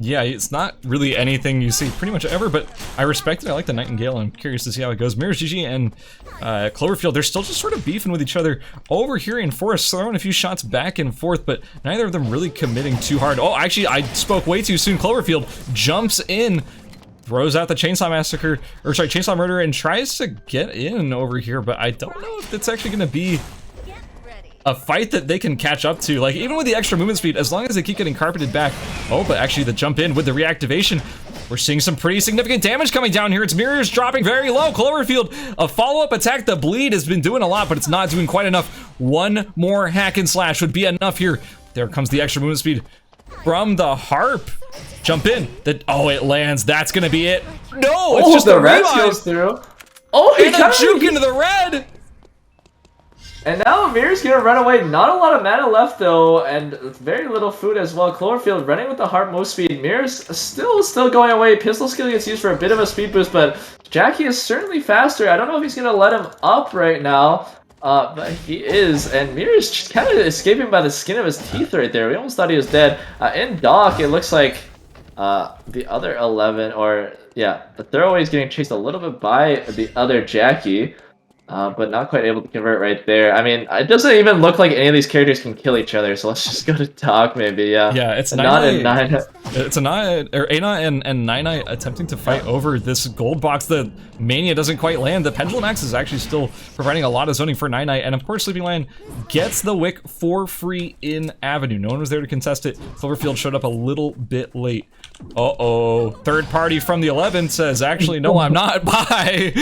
Yeah, it's not really anything you see pretty much ever, but I respect it. I like the Nightingale. I'm curious to see how it goes. Mirrors GG and Cloverfield, they're still just sort of beefing with each other over here in Forest, throwing a few shots back and forth, but neither of them really committing too hard. Oh, actually, I spoke way too soon. Cloverfield jumps in, throws out the Chainsaw Massacre, or sorry, Chainsaw Murder, and tries to get in over here, but I don't know if it's actually going to be a fight that they can catch up to. Like, even with the extra movement speed, as long as they keep getting carpeted back. Oh, but actually the jump in with the reactivation, we're seeing some pretty significant damage coming down here. It's Mirrors dropping very low. Cloverfield, a follow-up attack. The bleed has been doing a lot, but it's not doing quite enough. One more hack and slash would be enough here. There comes the extra movement speed from the Harp. Jump in. Oh, it lands. That's gonna be it. No, it's just the red goes through. Oh, he got a juke into the red. And now Mirror's gonna run away. Not a lot of mana left though, and very little food as well. Cloverfield running with the Harp move speed. Mirror's still going away. Pistol skill gets used for a bit of a speed boost, but Jackie is certainly faster. I don't know if he's gonna let him up right now, but he is. And Mirror's just kind of escaping by the skin of his teeth right there. We almost thought he was dead. In Dock, it looks like the other 11, or yeah, the Throwaway is getting chased a little bit by the other Jackie. But not quite able to convert right there. I mean, it doesn't even look like any of these characters can kill each other, so let's just go to Dock maybe, yeah. Yeah, it's not in Nina. It's Ana and Nine attempting to fight over this gold box. The Mania doesn't quite land. The Pendulum Axe is actually still providing a lot of zoning for Nine, and of course Sleeping Lion gets the Wick for free in Avenue. No one was there to contest it. Cloverfield showed up a little bit late. Uh-oh. Third party from the 11 says, actually, no, I'm not. Bye.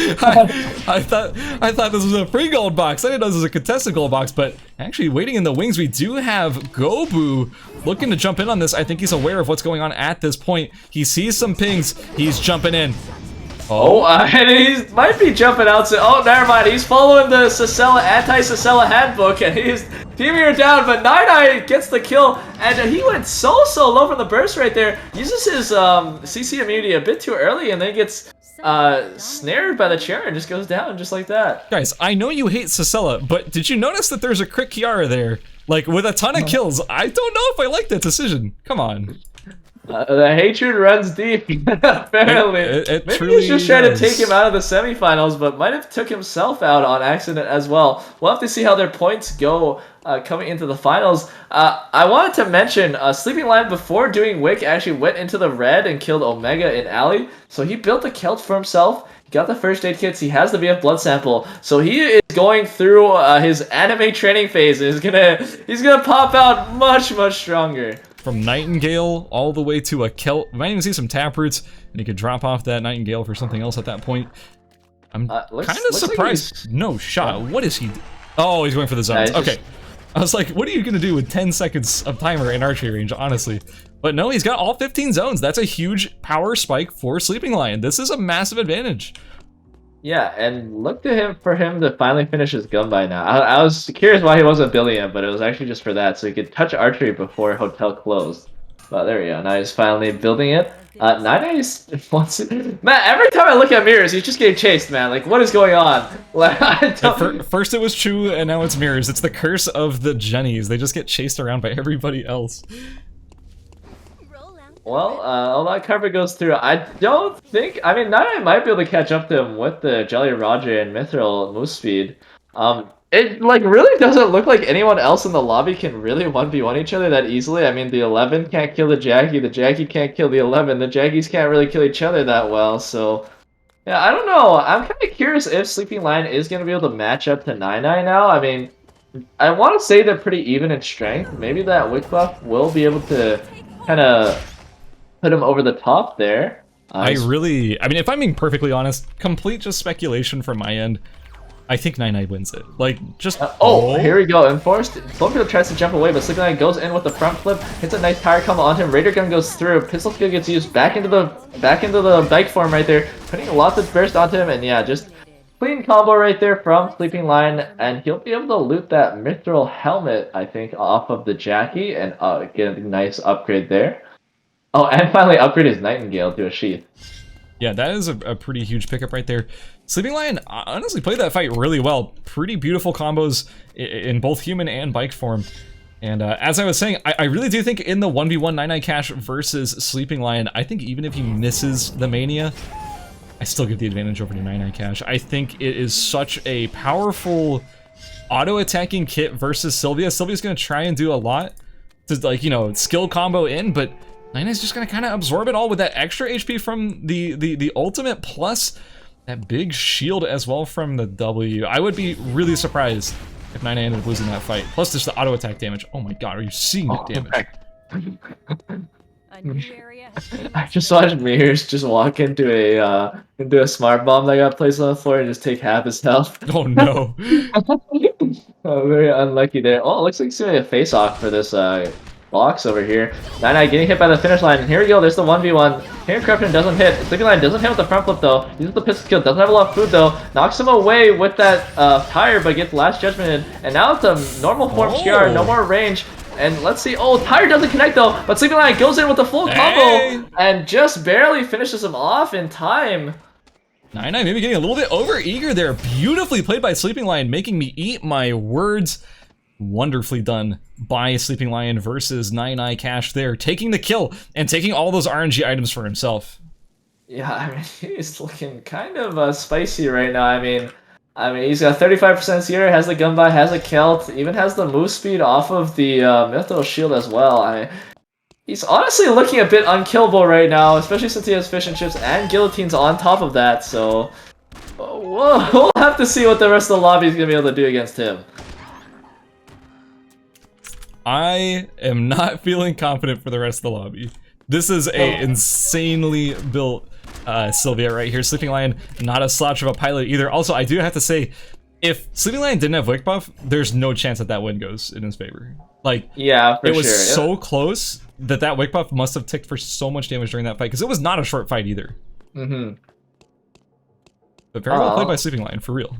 I thought this was a free gold box. I didn't know this was a contested gold box, but actually waiting in the wings, we do have Gobu looking to jump in on this. I think he's aware of what's going on at this point. He sees some pings. He's jumping in. And he might be jumping out. Oh, never mind. He's following the anti-Sicella handbook, and he's teaming her down. But Nine gets the kill, and he went so low from the burst right there. Uses his CC immunity a bit too early, and then gets snared by the chair and just goes down just like that. Guys, I know you hate Sicella, but did you notice that there's a crit Kiara there? Like, with a ton of kills. I don't know if I like that decision. Come on. The hatred runs deep, apparently. It Maybe truly he's just trying does. to take him out of the semifinals, but might have took himself out on accident as well. We'll have to see how their points go coming into the finals. I wanted to mention, Sleeping Lion, before doing Wick, actually went into the red and killed Omega in Alley. So he built a Celt for himself. He got the first aid kits. He has the BF blood sample. So he is going through his anime training phase. He's gonna pop out much stronger. From Nightingale all the way to a Celt. We might even see some Taproots, and he could drop off that Nightingale for something else at that point. I'm kind of surprised. Like no shot. What is he? Oh, he's going for the zones. Okay. I was like, what are you going to do with 10 seconds of timer in archery range, honestly? But no, he's got all 15 zones. That's a huge power spike for Sleeping Lion. This is a massive advantage. Yeah, and look to for him to finally finish his gun by now. I was curious why he wasn't billing it, but it was actually just for that, so he could touch archery before hotel closed. But there we go. Now he's finally building it. Nine wants it. Man, every time I look at Mirrors, he's just getting chased, man. Like, what is going on? Like, first it was True, and now it's Mirrors. It's the curse of the Jennies. They just get chased around by everybody else. Well, all that cover goes through. I don't think... I mean, Nine might be able to catch up to him with the Jolly Roger and Mithril move speed. It, like, really doesn't look like anyone else in the lobby can really 1v1 each other that easily. I mean, the 11 can't kill the Jackie can't kill the 11, the Jackies can't really kill each other that well, so... Yeah, I don't know. I'm kind of curious if Sleeping Lion is going to be able to match up to Nine now. I mean, I want to say they're pretty even in strength. Maybe that Wick buff will be able to kind of put him over the top there. I mean, if I'm being perfectly honest, complete just speculation from my end. I think Nine wins it. Like, just... here we go. Enforced. Cloverfield tries to jump away, but Sleeping Lion goes in with the front flip, hits a nice tire combo on him. Raider gun goes through. Pistol skill gets used back into the bike form right there, putting lots of burst onto him, and yeah, just Clean combo right there from Sleeping Lion, and he'll be able to loot that Mithril helmet, I think, off of the Jackie, and get a nice upgrade there. Oh, and finally upgrade his Nightingale to a sheath. Yeah, that is a pretty huge pickup right there. Sleeping Lion honestly played that fight really well. Pretty beautiful combos in both human and bike form. And as I was saying, I really do think in the 1v1 99 Cash versus Sleeping Lion, I think even if he misses the Mania, I still give the advantage over to 99 Cash. I think it is such a powerful auto-attacking kit versus Sylvia. Sylvia's going to try and do a lot to, like, you know, skill combo in, but Nina's just going to kind of absorb it all with that extra HP from the ultimate, plus that big shield as well from the W. I would be really surprised if Nina ended up losing that fight. Plus just the auto-attack damage. Oh my god, are you seeing that damage? A new area has been I just watched Mirrors just walk into a smart bomb that got placed on the floor and just take half his health. Oh no. Oh, very unlucky there. Oh, it looks like it's gonna be a face-off for this box over here. 99 getting hit by the finish line. And here we go, there's the 1v1. Here Corruption doesn't hit. Sleeping Lion doesn't hit with the front flip though. Uses the pistol kill, doesn't have a lot of food though. Knocks him away with that tire, but gets Last Judgment in. And now it's a normal form Scar, no more range. And let's see, oh, tire doesn't connect though, but Sleeping Lion goes in with the full combo and just barely finishes him off in time. 99 maybe getting a little bit over eager there. Beautifully played by Sleeping Lion, making me eat my words. Wonderfully done by Sleeping Lion versus 99 Cash there, taking the kill and taking all those RNG items for himself. Yeah, I mean, he's looking kind of spicy right now. I mean, he's got 35% Seer, has the Gunbuy, has a Kelt, even has the move speed off of the Mytho Shield as well. I mean, he's honestly looking a bit unkillable right now, especially since he has Fish and Chips and Guillotines on top of that, so we'll have to see what the rest of the lobby is going to be able to do against him. I am not feeling confident for the rest of the lobby. This is a insanely built Sylvia right here. Sleeping Lion, not a slouch of a pilot either. Also, I do have to say, if Sleeping Lion didn't have Wick Buff, there's no chance that that win goes in his favor. Like, yeah, for it was sure. so close that that Wick Buff must have ticked for so much damage during that fight, because it was not a short fight either. Mm-hmm. But very well played by Sleeping Lion, for real.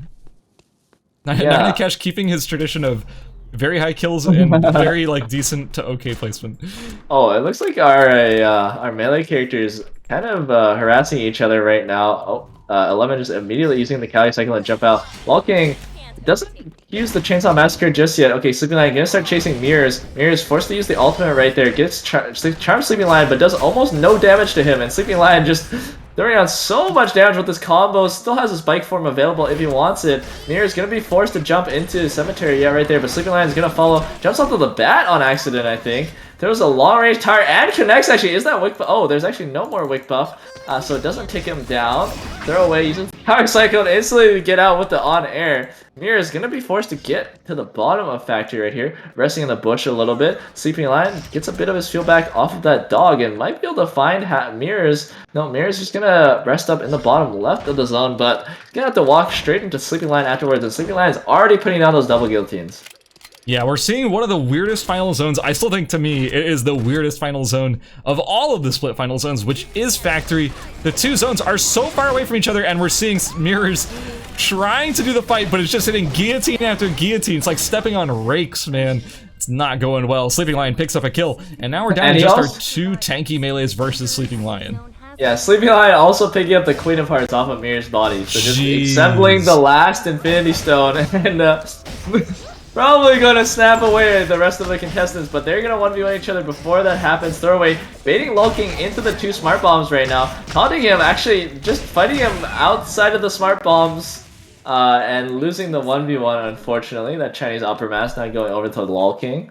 Nine Cash keeping his tradition of very high kills and very like decent to okay placement. Oh, it looks like our melee characters kind of harassing each other right now. Oh, 11 just immediately using the Kali cycle and jump out. Walking doesn't use the Chainsaw Massacre just yet. Okay, Sleeping Lion gonna start chasing Mirrors. Mirrors forced to use the ultimate right there. Gets charms Sleeping Lion, but does almost no damage to him. And Sleeping Lion just throwing out so much damage with this combo. Still has his bike form available if he wants it. Mirror's gonna be forced to jump into Cemetery, yeah, right there. But Sleeping Lion's gonna follow. Jumps onto the bat on accident, I think. Throws a long range tire and connects actually. Is that Wick Buff? Oh, there's actually no more Wick Buff. So it doesn't take him down. Throw away, uses Power Cycle to instantly get out with the on air. Mirror is gonna be forced to get to the bottom of Factory right here, resting in the bush a little bit. Sleeping Lion gets a bit of his fuel back off of that dog and might be able to find Mirrors. No, Mirrors just gonna rest up in the bottom left of the zone, but he's gonna have to walk straight into Sleeping Lion afterwards, and Sleeping Lion is already putting down those double guillotines. Yeah, we're seeing one of the weirdest final zones. I still think, to me, it is the weirdest final zone of all of the split final zones, which is Factory. The two zones are so far away from each other, and we're seeing Mirrors trying to do the fight, but it's just hitting guillotine after guillotine. It's like stepping on rakes, man. It's not going well. Sleeping Lion picks up a kill, and now we're down to just our two tanky melees versus Sleeping Lion. Yeah, Sleeping Lion also picking up the Queen of Hearts off of Mirror's body, so just assembling the last Infinity Stone, and probably gonna snap away the rest of the contestants, but they're gonna 1v1 each other before that happens. Throwaway, baiting Lulking into the two smart bombs right now, taunting him, actually just fighting him outside of the smart bombs, and losing the 1v1, unfortunately. That Chinese upper mass now going over to Lulking.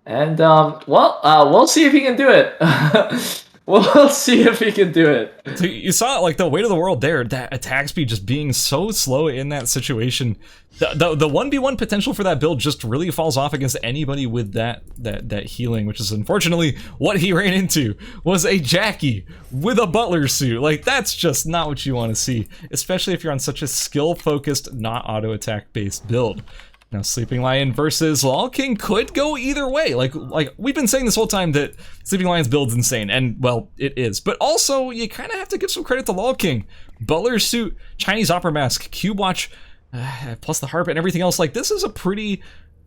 And, we'll see if he can do it. We'll see if he can do it. So you saw like the weight of the world there, that attack speed just being so slow in that situation. The 1v1 potential for that build just really falls off against anybody with that healing, which is unfortunately what he ran into, was a Jackie with a butler suit. Like, that's just not what you want to see, especially if you're on such a skill-focused, not auto-attack based build. Now, Sleeping Lion versus Lol King could go either way. Like we've been saying this whole time that Sleeping Lion's build's insane, and well, it is. But also, you kind of have to give some credit to Lol King. Butler suit, Chinese opera mask, cube watch, plus the harp and everything else. Like, this is a pretty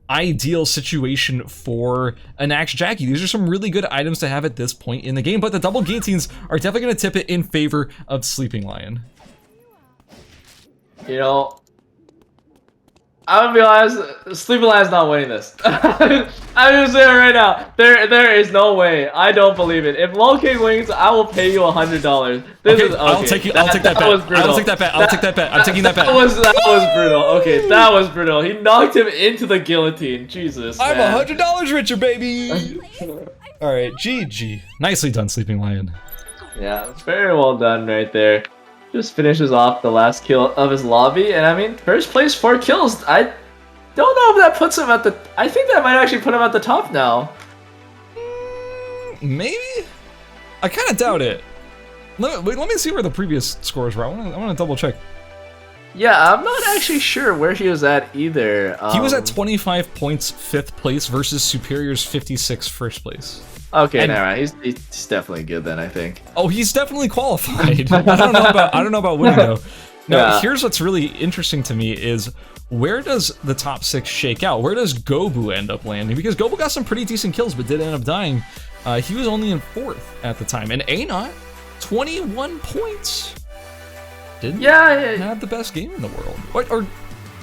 ideal situation for an Axe Jackie. These are some really good items to have at this point in the game, but the double guillotines are definitely going to tip it in favor of Sleeping Lion. You know, I'm gonna be honest, Sleeping Lion's not winning this. I'm gonna say it right now. There is no way. I don't believe it. If Lol King wins, I will pay you $100. Okay, I'll take that bet. I'll take that bet. I'll take that bet. I'm taking that bet. That was brutal. Okay, that was brutal. He knocked him into the guillotine. Jesus, I'm man. $100 richer, baby. All right, GG. Nicely done, Sleeping Lion. Yeah, very well done right there. Just finishes off the last kill of his lobby, and I mean, first place, 4 kills. I don't know if that puts him at the... I think that might actually put him at the top now. Maybe? I kind of doubt it. Let me see where the previous scores were. I want to double check. Yeah, I'm not actually sure where he was at either. He was at 25 points, 5th place, versus Superior's 56 first place. Okay, never mind. He's definitely good then, I think. Oh, he's definitely qualified. I don't know about winning though. Now, here's what's really interesting to me is where does the top 6 shake out? Where does Gobu end up landing? Because Gobu got some pretty decent kills, but did end up dying. He was only in 4th at the time, and A-Not, 21 points. Didn't have the best game in the world, or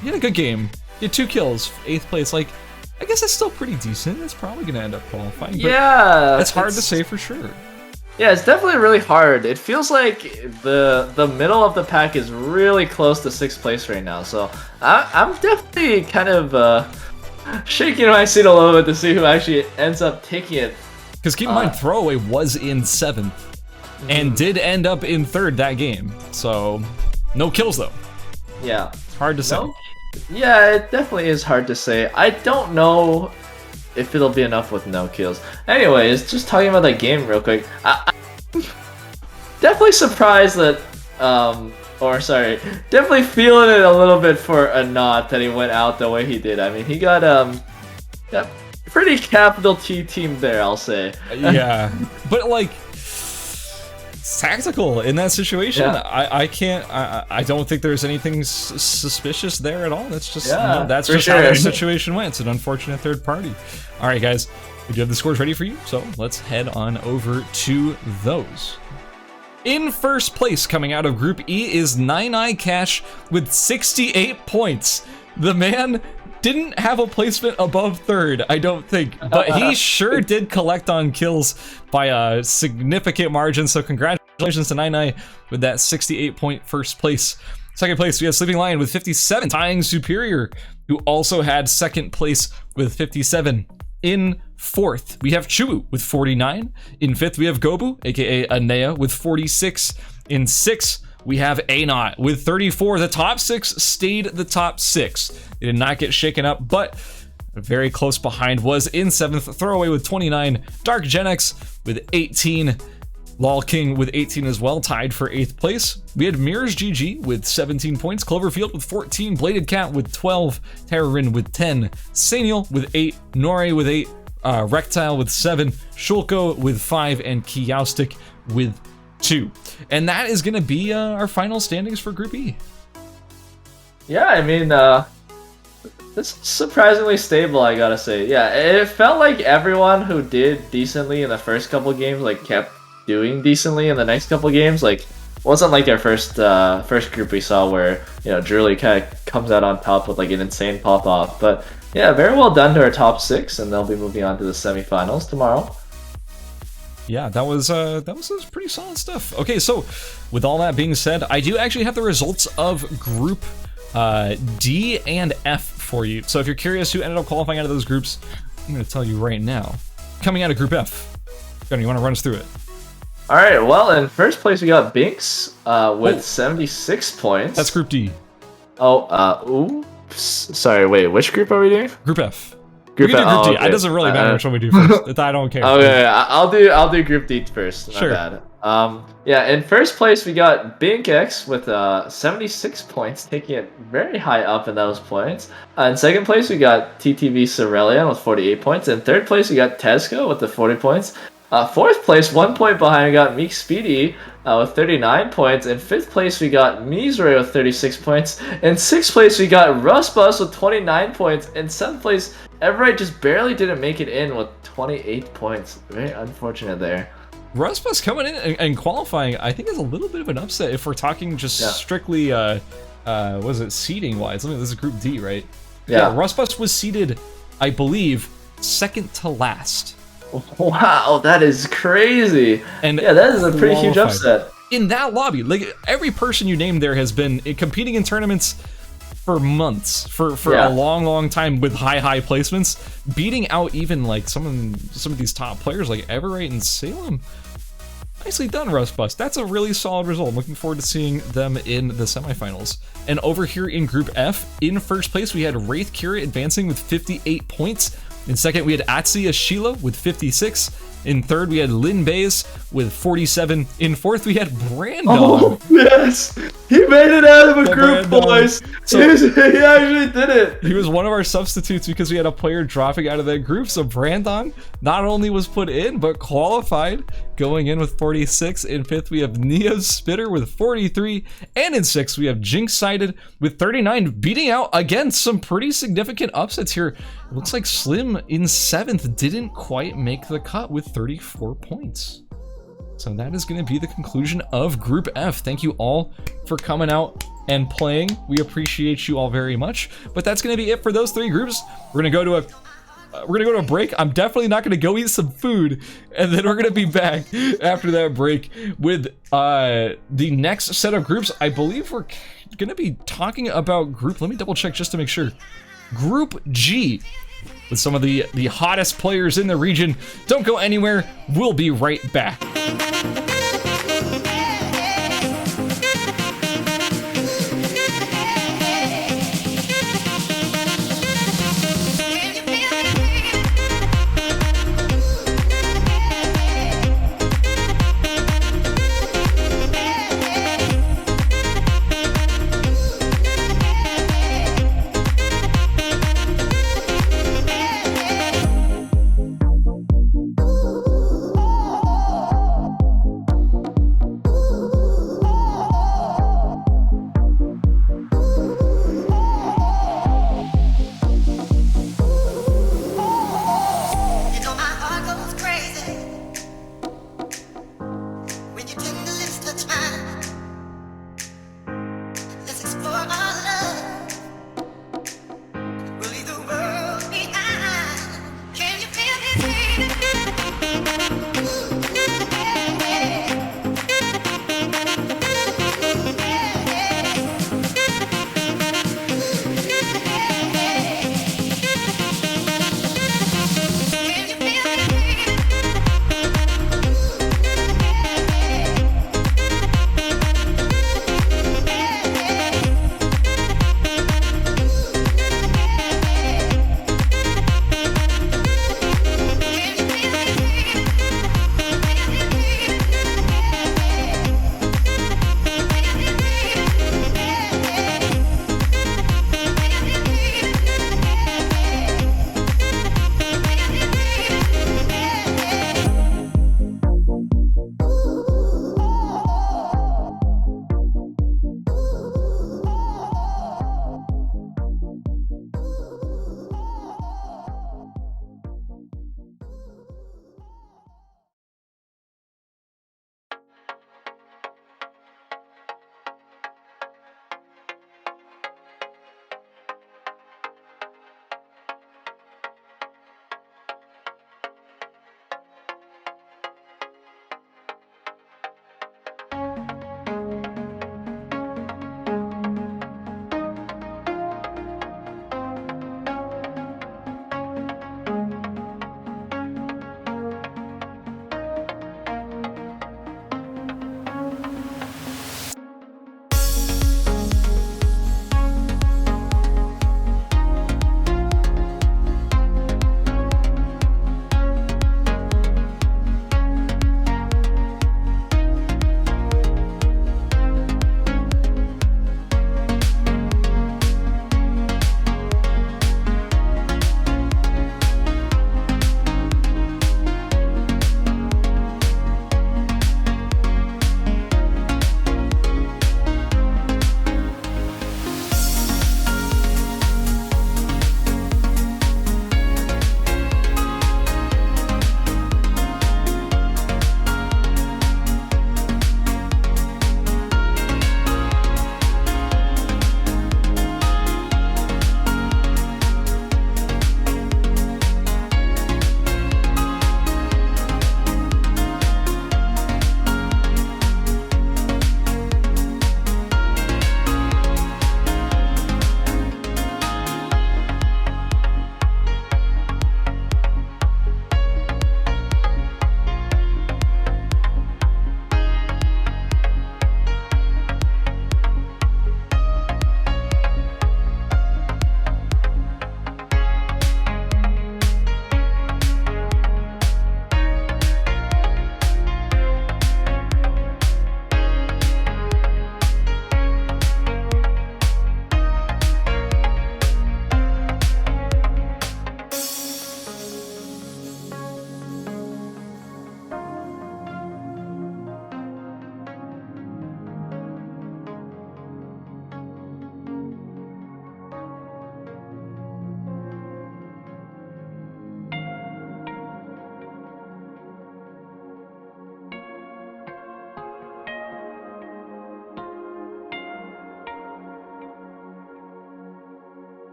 he had a good game. He had 2 kills, 8th place. Like, I guess that's still pretty decent. It's probably gonna end up qualifying. But yeah, it's hard to say for sure. Yeah, it's definitely really hard. It feels like the middle of the pack is really close to 6th place right now. So I'm definitely kind of shaking my seat a little bit to see who actually ends up taking it. Because keep in mind, Throwaway was in 7th and did end up in 3rd that game. So no kills though. Yeah, hard to say. Yeah, it definitely is hard to say. I don't know if it'll be enough with no kills. Anyways, just talking about that game real quick. I'm definitely surprised that, definitely feeling it a little bit for a Not that he went out the way he did. I mean, he got pretty capital T team there, I'll say. Yeah, but like, tactical in that situation. Yeah. I don't think there's anything suspicious there at all. That's just how that situation went. It's an unfortunate third party. All right, guys, we do have the scores ready for you, so let's head on over to those. In first place, coming out of Group E, is Nine Eye Cash with 68 points. The man didn't have a placement above 3rd, I don't think, but he sure did collect on kills by a significant margin, so congratulations to Nine Eye with that 68-point first place. Second place, we have Sleeping Lion with 57, tying Superior, who also had 2nd place with 57. In 4th, we have Chuwu with 49. In 5th, we have Gobu, aka Anea, with 46. In 6th, we have A-Not with 34. The top 6 stayed the top 6. They did not get shaken up, but very close behind was in 7th, Throwaway with 29, Dark Gen X with 18, Lol King with 18 as well, tied for 8th place. We had Mirrors GG with 17 points, Cloverfield with 14, Bladed Cat with 12, Terrorin with 10, Saniel with 8, Nore with 8, Rectile with 7, Shulko with 5, and Kiaustic with 2. And that is going to be our final standings for Group E. Yeah, I mean, it's surprisingly stable, I gotta say. Yeah, it felt like everyone who did decently in the first couple games, like, kept doing decently in the next couple games. Like, wasn't like our first group we saw where, you know, Drewley kind of comes out on top with like an insane pop off. But yeah, very well done to our top 6, and they'll be moving on to the semifinals tomorrow. Yeah, that was pretty solid stuff. Okay, so with all that being said, I do actually have the results of Group D and F for you. So if you're curious who ended up qualifying out of those groups, I'm going to tell you right now. Coming out of Group F, Johnny, you want to run us through it? All right. Well, in first place we got Binks with 76 points. That's Group D. Oh, oops. Sorry. Wait, which group are we doing? Group F. We can do Group D. okay. It doesn't really matter which one we do first. I don't care. Okay, I'll do Group D first. Sure. Not bad. Yeah, in first place we got BinkX with 76 points, taking it very high up in those points. In second place we got TTV Cerealian with 48 points. In third place we got Tesco with the 40 points. Fourth place, 1 point behind, we got Meek Speedy with 39 points. In fifth place we got Mizray with 36 points. In sixth place we got Rustbus with 29 points. In seventh place, Everett just barely didn't make it in with 28 points. Very unfortunate there. Rustbus coming in and qualifying, I think, is a little bit of an upset if we're talking just strictly, was it seeding wise? I mean, this is Group D, right? Yeah. Rustbus was seeded, I believe, second to last. Wow, that is crazy. And yeah, that is a pretty huge upset. In that lobby, like every person you named there has been competing in tournaments for months, for a long time with high placements, beating out even like some of these top players like Everett and Salem. Nicely done, Rustbus. That's a really solid result. I'm looking forward to seeing them in the semifinals. And over here in Group F, in first place we had Wraith Kira advancing with 58 points. In second, we had Atsia Sheila with 56. In third, we had Lin Bays with 47. In fourth, we had Brandon. Oh, yes! He made it out of a group, boys! So, he actually did it! He was one of our substitutes because we had a player dropping out of that group. So Brandon not only was put in, but qualified, going in with 46. In fifth, we have Neo Spitter with 43. And in sixth, we have Jinx Sided with 39, beating out, again, some pretty significant upsets here. It looks like Slim in seventh didn't quite make the cut with 34 points. So that is going to be the conclusion of Group F. Thank you all for coming out and playing. We appreciate you all very much. But that's going to be it for those three groups. We're going to go to a break. I'm definitely not going to go eat some food, and then we're going to be back after that break with the next set of groups. I believe we're going to be talking about group. Let me double check just to make sure. Group G, with some of the hottest players in the region. Don't go anywhere. We'll be right back.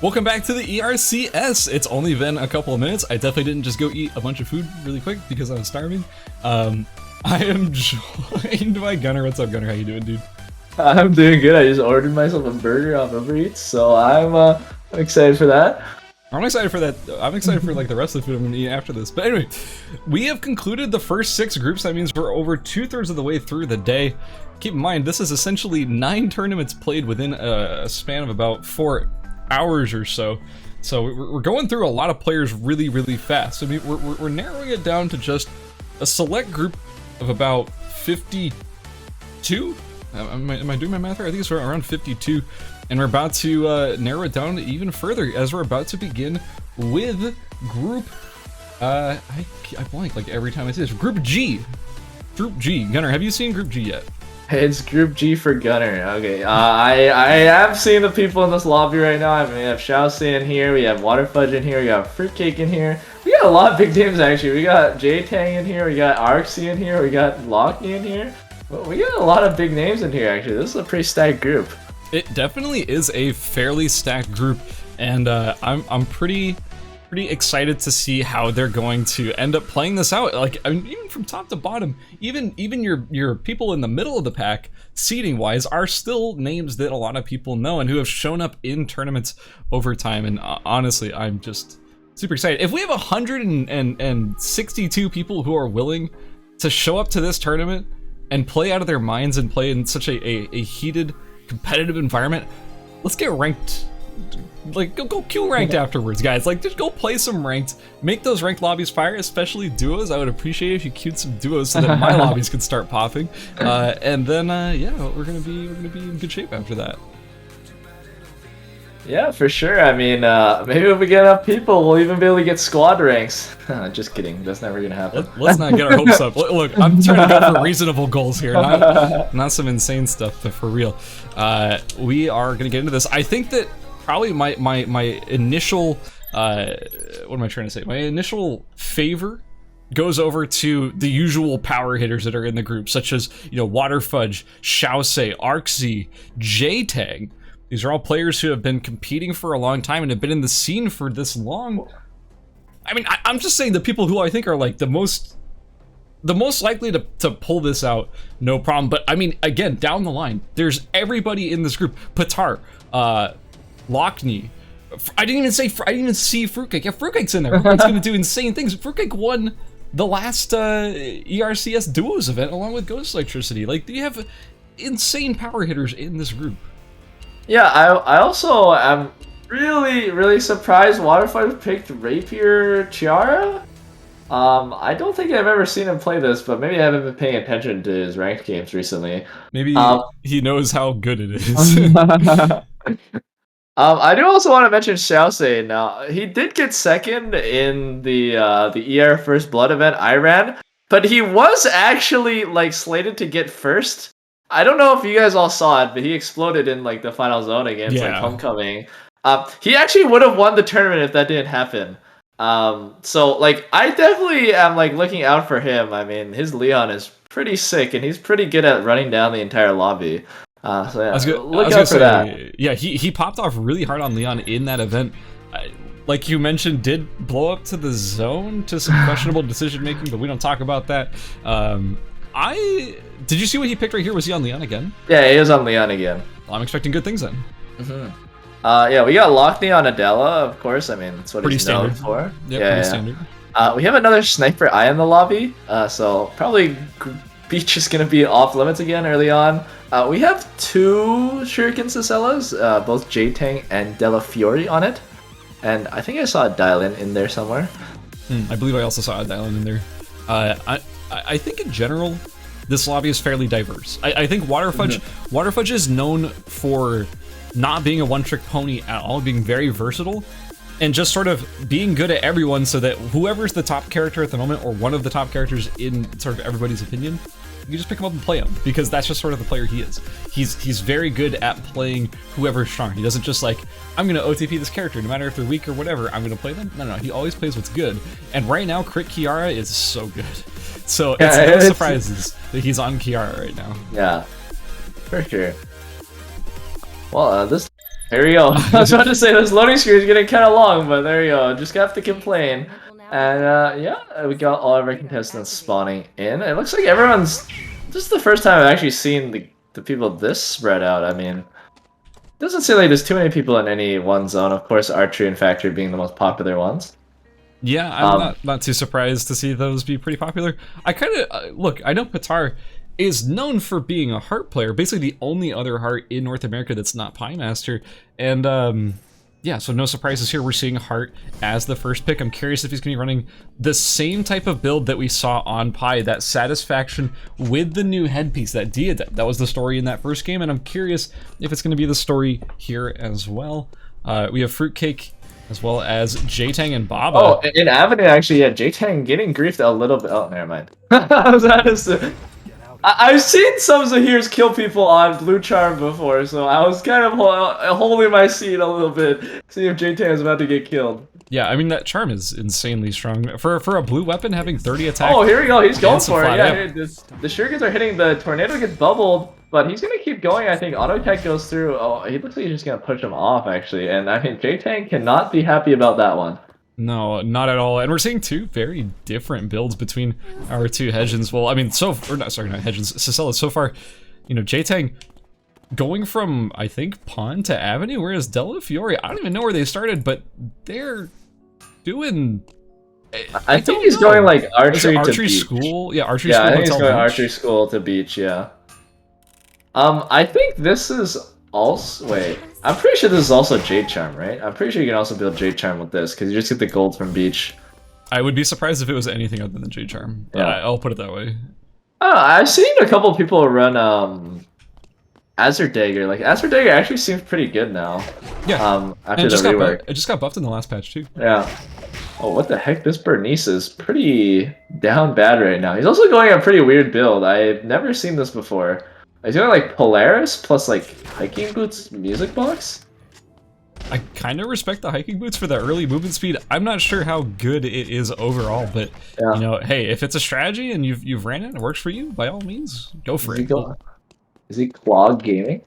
Welcome back to the ERCS. It's only been a couple of minutes. I definitely didn't just go eat a bunch of food really quick because I was starving. I am joined by Gunner. What's up, Gunner? How you doing, dude? I'm doing good. I just ordered myself a burger off Uber Eats, so I'm excited for that. I'm excited for that. I'm excited for like the rest of the food I'm gonna eat after this. But anyway, we have concluded the first 6 groups. That means we're over 2/3 of the way through the day. Keep in mind, this is essentially 9 tournaments played within a span of about 4 hours or so. So we're going through a lot of players really, really fast. I mean, we're narrowing it down to just a select group of about 52. Am I doing my math right? I think it's around 52. And we're about to narrow it down even further as we're about to begin with group, I blank like every time I say this, group G. Group G. Gunner, have you seen group G yet? It's group G for Gunner. Okay, I have seen the people in this lobby right now. I mean, we have Xiaoxi in here, we have Waterfudge in here, we got Fruitcake in here. We got a lot of big names actually. We got J-Tang in here, we got ERCS in here, we got Lockney in here. But we got a lot of big names in here actually. This is a pretty stacked group. It definitely is a fairly stacked group, and I'm pretty excited to see how they're going to end up playing this out. Like, I mean, even from top to bottom, even your people in the middle of the pack, seeding wise, are still names that a lot of people know and who have shown up in tournaments over time. And honestly, I'm just super excited. If we have 162 people who are willing to show up to this tournament and play out of their minds and play in such a heated, competitive environment, let's get ranked. Like, go queue ranked afterwards, guys. Like, just go play some ranked. Make those ranked lobbies fire, especially duos. I would appreciate it if you queued some duos so that my lobbies could start popping. And then, yeah, we're gonna be in good shape after that. Yeah, for sure. I mean, maybe if we get enough people, we'll even be able to get squad ranks. Just kidding. That's never gonna happen. Let's not get our hopes up. Look, I'm trying to go for reasonable goals here, not some insane stuff, but for real. We are gonna get into this. I think that probably my initial, what am I trying to say? My initial favor goes over to the usual power hitters that are in the group, such as, you know, Waterfudge, Xiaoxi, ERCS, J-Tang. These are all players who have been competing for a long time and have been in the scene for this long. I mean, I'm just saying the people who I think are like the most likely to pull this out, no problem. But I mean, again, down the line, there's everybody in this group. Patar, Lockney. I didn't even see Fruitcake. Yeah, Fruitcake's in there. Fruitcake's gonna do insane things. Fruitcake won the last ERCS duos event along with Ghost Electricity. Like, you have insane power hitters in this group. Yeah, I also am really surprised Waterfire picked Rapier Chiara. I don't think I've ever seen him play this, but maybe I haven't been paying attention to his ranked games recently. Maybe he knows how good it is. I do also want to mention Xiaoxi. Now, he did get second in the ER First Blood event I ran, but he was actually like slated to get first. I don't know if you guys all saw it, but he exploded in like the final zone against like Homecoming. He actually would have won the tournament if that didn't happen. So like I definitely am like looking out for him. I mean, his Leon is pretty sick and he's pretty good at running down the entire lobby. So yeah, look out for that. Yeah, he popped off really hard on Leon in that event. Like you mentioned, did blow up to the zone to some questionable decision making, but we don't talk about that. Did you see what he picked right here? Was he on Leon again? Yeah, he is on Leon again. Well, I'm expecting good things then. Yeah, we got Lockney on Adela, of course. I mean, that's what he's known for. Yep, yeah, pretty standard. We have another Sniper Eye in the lobby, so probably Beach is going to be off limits again early on. We have 2 Shuriken Cisellas, both J-Tang and Della Fiori on it. And I think I saw a Dylan in there somewhere. I believe I also saw a Dylan in there. I think in general, this lobby is fairly diverse. I think Waterfudge is known for not being a one-trick pony at all, being very versatile, and just sort of being good at everyone so that whoever's the top character at the moment, or one of the top characters in sort of everybody's opinion, you just pick him up and play him, because that's just sort of the player he is. He's very good at playing whoever's strong. He doesn't just like, I'm going to OTP this character, no matter if they're weak or whatever, I'm going to play them. No, he always plays what's good. And right now, Crit Kiara is so good. So it's no surprises that he's on Kiara right now. Yeah, for sure. Well, this Here we go. I was about to say this loading screen is getting kind of long, but there you go. Just have to complain. And yeah, we got all of our contestants spawning in. It looks like everyone's. This is the first time I've actually seen the people this spread out. I mean, it doesn't seem like there's too many people in any one zone. Of course, archery and factory being the most popular ones. Yeah, I'm not too surprised to see those be pretty popular. I kind of look. I know Patar is known for being a heart player, basically the only other heart in North America that's not Pie Master, and yeah, so no surprises here. We're seeing Heart as the first pick. I'm curious if he's going to be running the same type of build that we saw on Pi, that satisfaction with the new headpiece, that diadem. That was the story in that first game, and I'm curious if it's going to be the story here as well. We have Fruitcake as well as J-Tang and Baba. Oh, in Avenue, actually, yeah, J-Tang getting griefed a little bit. Oh, never mind. I was honest. I've seen some Zahirs kill people on Blue Charm before, so I was kind of holding my seat a little bit, seeing if J-Tan was about to get killed. Yeah, I mean, that charm is insanely strong. For a blue weapon, having 30 attack. Oh, here we go, he's going for it. Yeah, the shurikens are hitting, the tornado gets bubbled, but he's going to keep going. I think auto attack goes through. Oh, he looks like he's just going to push him off, actually, and I mean, J-Tan cannot be happy about that one. No, not at all. And we're seeing two very different builds between our two Hedgens. Well, I mean, not Hedgens, Sicela. So far, you know, J-Tang going from, I think, Pawn to Avenue, whereas Della Fiore, I don't even know where they started, but they're doing... I think he's going, like, archery to beach. School? Yeah, archery school. Yeah, I think he's going beach. archery school to beach, yeah. I think this is also... Wait. I'm pretty sure this is also Jade Charm, right? I'm pretty sure you can also build Jade Charm with this, because you just get the gold from Beach. I would be surprised if it was anything other than Jade Charm. Yeah, I'll put it that way. I've seen a couple people run Azure Dagger. Like, Azure Dagger actually seems pretty good now. Yeah. After the rework. It just got buffed in the last patch, too. Yeah. Oh, what the heck? This Bernice is pretty down bad right now. He's also going a pretty weird build. I've never seen this before. He's doing like Polaris plus like hiking boots music box. I kind of respect the hiking boots for the early movement speed. I'm not sure how good it is overall, but you know, hey, if it's a strategy and you've ran it and it works for you, by all means, go for it. Is he Clog Gaming?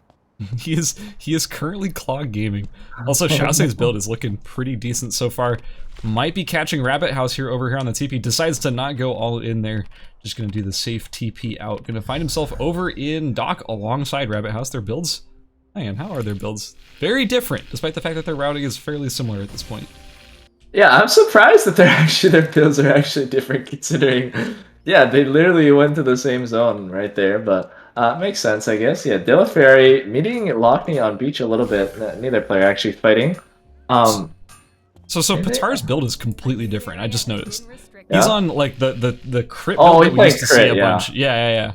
He is currently Clog Gaming. Also, Xiaose's build is looking pretty decent so far. Might be catching Rabbit House here over here on the TP. Decides to not go all in there. Just gonna do the safe TP out. Gonna find himself over in Dock alongside Rabbit House. Their builds, man, how are their builds? Very different, despite the fact that their routing is fairly similar at this point. Yeah, I'm surprised that their builds are actually different, considering, yeah, they literally went to the same zone right there. But makes sense, I guess. Yeah, Della Ferry meeting Lockney on beach a little bit. Neither player actually fighting. So Patar's build is completely different. I just noticed. He's on like the crit build that we used to see a yeah. bunch. Yeah.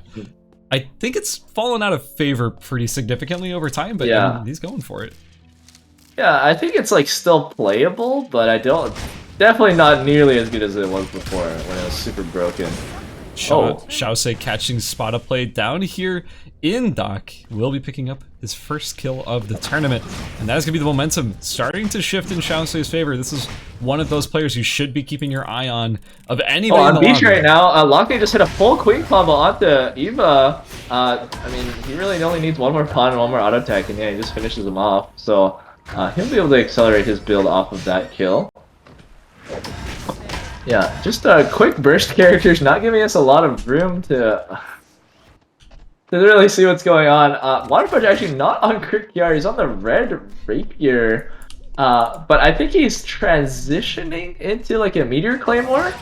I think it's fallen out of favor pretty significantly over time, but yeah, I mean, he's going for it. Yeah, I think it's like still playable, but definitely not nearly as good as it was before when it was super broken. Xiaose catching Spot of play down here in Dock. Will be picking up his first kill of the tournament, and that is going to be the momentum starting to shift in Xiaose's favor. This is one of those players you should be keeping your eye on of anybody on in the beach right now. Lockney just hit a full queen combo onto Eva. I mean, he really only needs one more pawn and one more auto attack, and yeah, he just finishes him off. So he'll be able to accelerate his build off of that kill. Yeah, just quick burst characters, not giving us a lot of room to really see what's going on. Waterfudge actually not on Crit PR, he's on the red rapier. But I think he's transitioning into like a Meteor Claymore.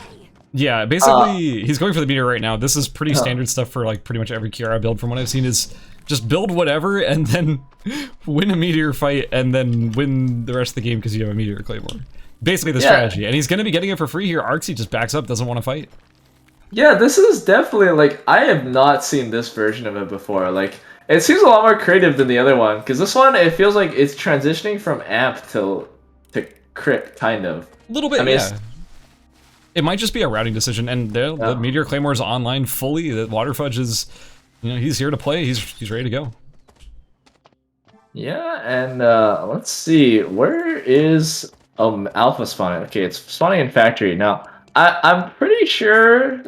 Yeah, basically he's going for the Meteor right now. This is pretty standard stuff for like pretty much every Kiara build from what I've seen, is just build whatever and then win a Meteor fight and then win the rest of the game because you have a Meteor Claymore. Basically the strategy, and he's going to be getting it for free here. ERCS just backs up, doesn't want to fight. Yeah, this is definitely, like, I have not seen this version of it before. Like, it seems a lot more creative than the other one, because this one, it feels like it's transitioning from amp to crit, kind of. A little bit, I mean, yeah. It might just be a routing decision, and the Meteor Claymore is online fully. The Waterfudge is, you know, he's here to play. He's ready to go. Yeah, and let's see, where is Alpha spawning? Okay, it's spawning in Factory. Now, I'm pretty sure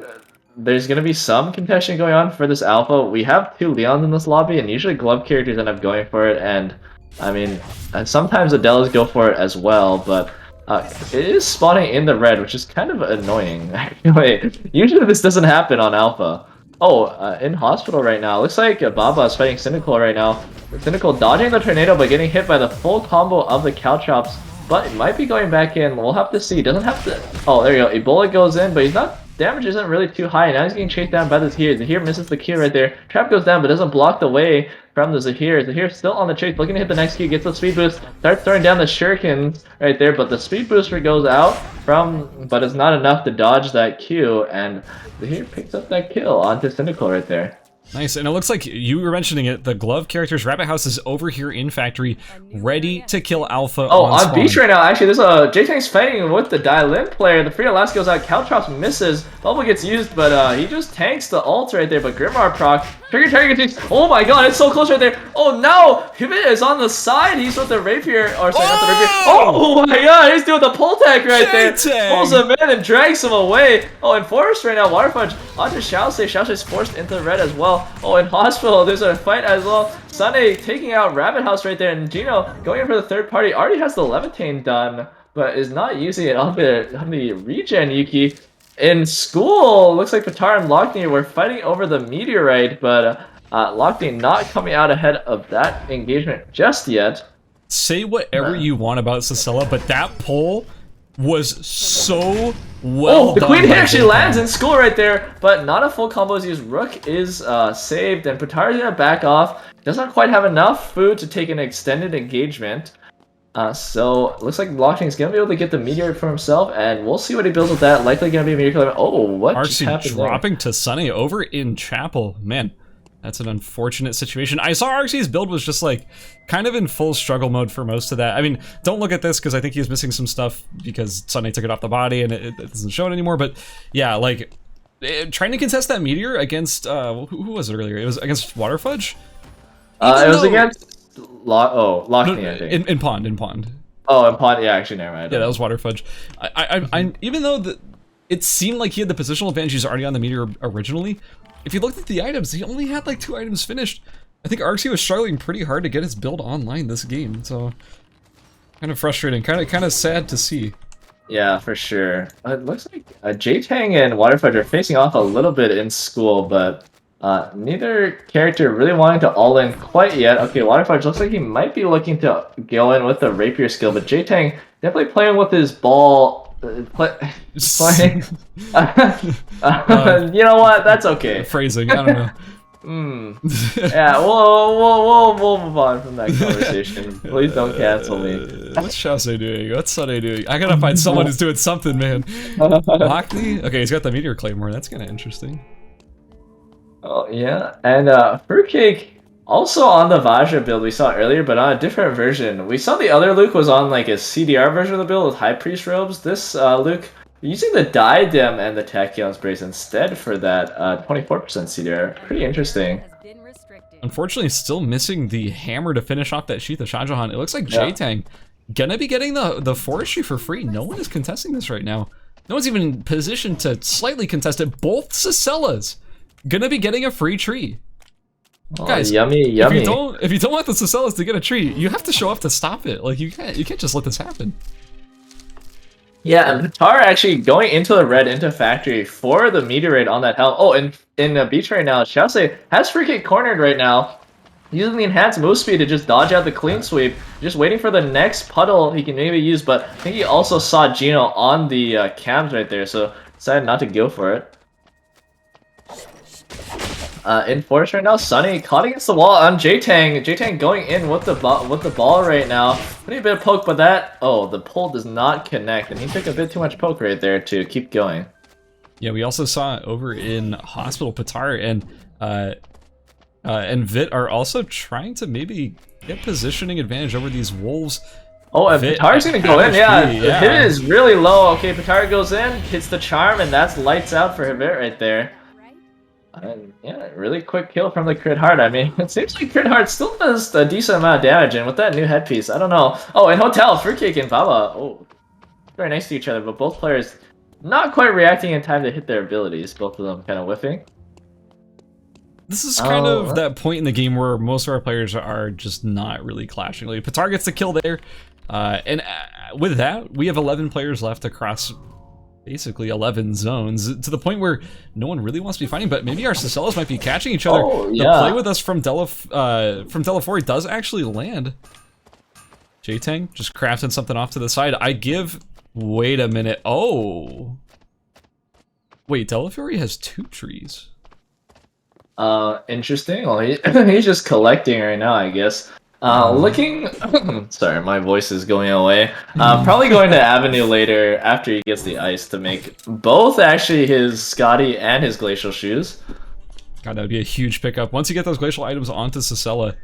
there's going to be some contention going on for this Alpha. We have two Leons in this lobby, and usually glove characters end up going for it, and I mean, sometimes the Delos go for it as well, but it is spawning in the red, which is kind of annoying. Anyway, usually this doesn't happen on Alpha. Oh, in hospital right now. Looks like Baba is fighting Cynical right now. Cynical dodging the tornado but getting hit by the full combo of the Caltrops, but it might be going back in. We'll have to see. Doesn't have to. Oh, there you go. Ebola goes in, but he's not. Damage isn't really too high. Now he's getting chased down by the Zahir. Zahir misses the Q right there. Trap goes down, but doesn't block the way from the Zahir. Zahir still on the chase, looking to hit the next Q. Gets the speed boost. Starts throwing down the shurikens right there, but the speed booster goes out but it's not enough to dodge that Q. And Zahir picks up that kill onto Cynical right there. Nice, and it looks like you were mentioning it. The glove characters, Rabbit House is over here in factory, ready to kill Alpha. Oh, on beach right now. Actually, there's a J-Tank's fighting with the Dylin player. The free last goes out. Caltrops misses. Bubble gets used, but he just tanks the ult right there. But Grimmar proc. Trigger target gets used. Oh my god, it's so close right there. Oh no! Hibit is on the side. He's with the rapier. Or sorry, not the rapier. Oh my god, he's doing the pull tag right there. Pulls him in and drags him away. Oh, in Forest right now, Waterfudge onto Xiaosei. Xiaosei's forced into the red as well. Oh, in Hospital, there's a fight as well. Sunday taking out Rabbit House right there, and Gino going in for the third party. Already has the Levitate done, but is not using it on the regen Yuki. In school, looks like Patar and Lockney were fighting over the meteorite, but Lockney not coming out ahead of that engagement just yet. Say whatever you want about Sicilla, but that pull was so well done. The queen hit actually lands in school right there, but not a full combo is used. Rook is saved, and Patar is gonna back off. Does not quite have enough food to take an extended engagement. So looks like Lockney's gonna be able to get the meteor for himself, and we'll see what he builds with that. Likely gonna be a meteor. Oh, what just happened dropping there? To Sunny over in Chapel. Man, that's an unfortunate situation. I saw Arcee's build was just like kind of in full struggle mode for most of that. I mean, don't look at this because I think he was missing some stuff because Sunny took it off the body and it doesn't show it anymore. But yeah, like trying to contest that meteor against who was it earlier? It was against Waterfudge. It was against Lockney, I think. In Pond. Oh, in Pond, yeah, actually, never mind. Yeah, that was Waterfudge. I even though it seemed like he had the positional advantage, he's already on the meteor originally. If you looked at the items, he only had like 2 items finished. I think Arcee was struggling pretty hard to get his build online this game, so kind of frustrating, kind of sad to see. Yeah, for sure. It looks like J-Tang and Waterfudge are facing off a little bit in school, but neither character really wanting to all in quite yet. Okay, Waterfudge looks like he might be looking to go in with the rapier skill, but J-Tang definitely playing with his ball. Playing. You know what? That's okay. Phrasing, I don't know. Yeah, we'll move on from that conversation. Please don't cancel me. What's Xiaosei doing? What's Sunday doing? I gotta find someone who's doing something, man. Lockney? Okay, he's got the meteor claymore. That's kind of interesting. Oh yeah, and Fruitcake also on the Vajra build we saw earlier, but on a different version. We saw the other Luke was on like a CDR version of the build with High Priest robes. This Luke using the diadem and the Tachyon sprays instead for that 24% CDR. Pretty interesting. Unfortunately, still missing the hammer to finish off that Sheath of Shah Jahan. It looks like J-Tang gonna be getting the forestry for free. No one is contesting this right now. No one's even in position to slightly contest it. Both Cicellas gonna be getting a free tree. Oh, guys, yummy. If you don't want the Cicellas to get a tree, you have to show up to stop it. Like you can't just let this happen. Yeah, and Patar actually going into the red into factory for the meteorite on that helm. Oh, and in the beach right now, Xiaosei has Freaking cornered right now. Using the enhanced move speed to just dodge out the clean sweep. Just waiting for the next puddle he can maybe use, but I think he also saw Gino on the cams right there, so decided not to go for it. In Forest right now, Sunny caught against the wall on J-Tang. J-Tang going in with the ball right now. Pretty bit of poke, but the pull does not connect, and he took a bit too much poke right there to keep going. Yeah, we also saw over in Hospital Patar and Vit are also trying to maybe get positioning advantage over these wolves. Oh, and Patar's gonna go in, yeah. The hit is really low. Okay, Patar goes in, hits the charm, and that's lights out for Hibit right there. And yeah, really quick kill from the Crit Heart. I mean, it seems like Crit Heart still does a decent amount of damage, and with that new headpiece, I don't know. Oh, and Hotel, Fruitcake, and Baba. Oh, very nice to each other, but both players not quite reacting in time to hit their abilities. Both of them kind of whiffing. This is kind of that point in the game where most of our players are just not really clashing. Like, Patar gets the kill there, and with that, we have 11 players left across basically 11 zones, to the point where no one really wants to be fighting, but maybe our Cicellas might be catching each other. The play with us from Delafori does actually land. J-Tang just crafting something off to the side. Wait a minute. Oh. Wait, Delafori has 2 trees. Interesting. Well, he's just collecting right now, I guess. Looking... Sorry, my voice is going away. Probably going to Avenue later after he gets the ice to make both actually his Scotty and his Glacial shoes. God, that would be a huge pickup. Once you get those Glacial items onto Cicella,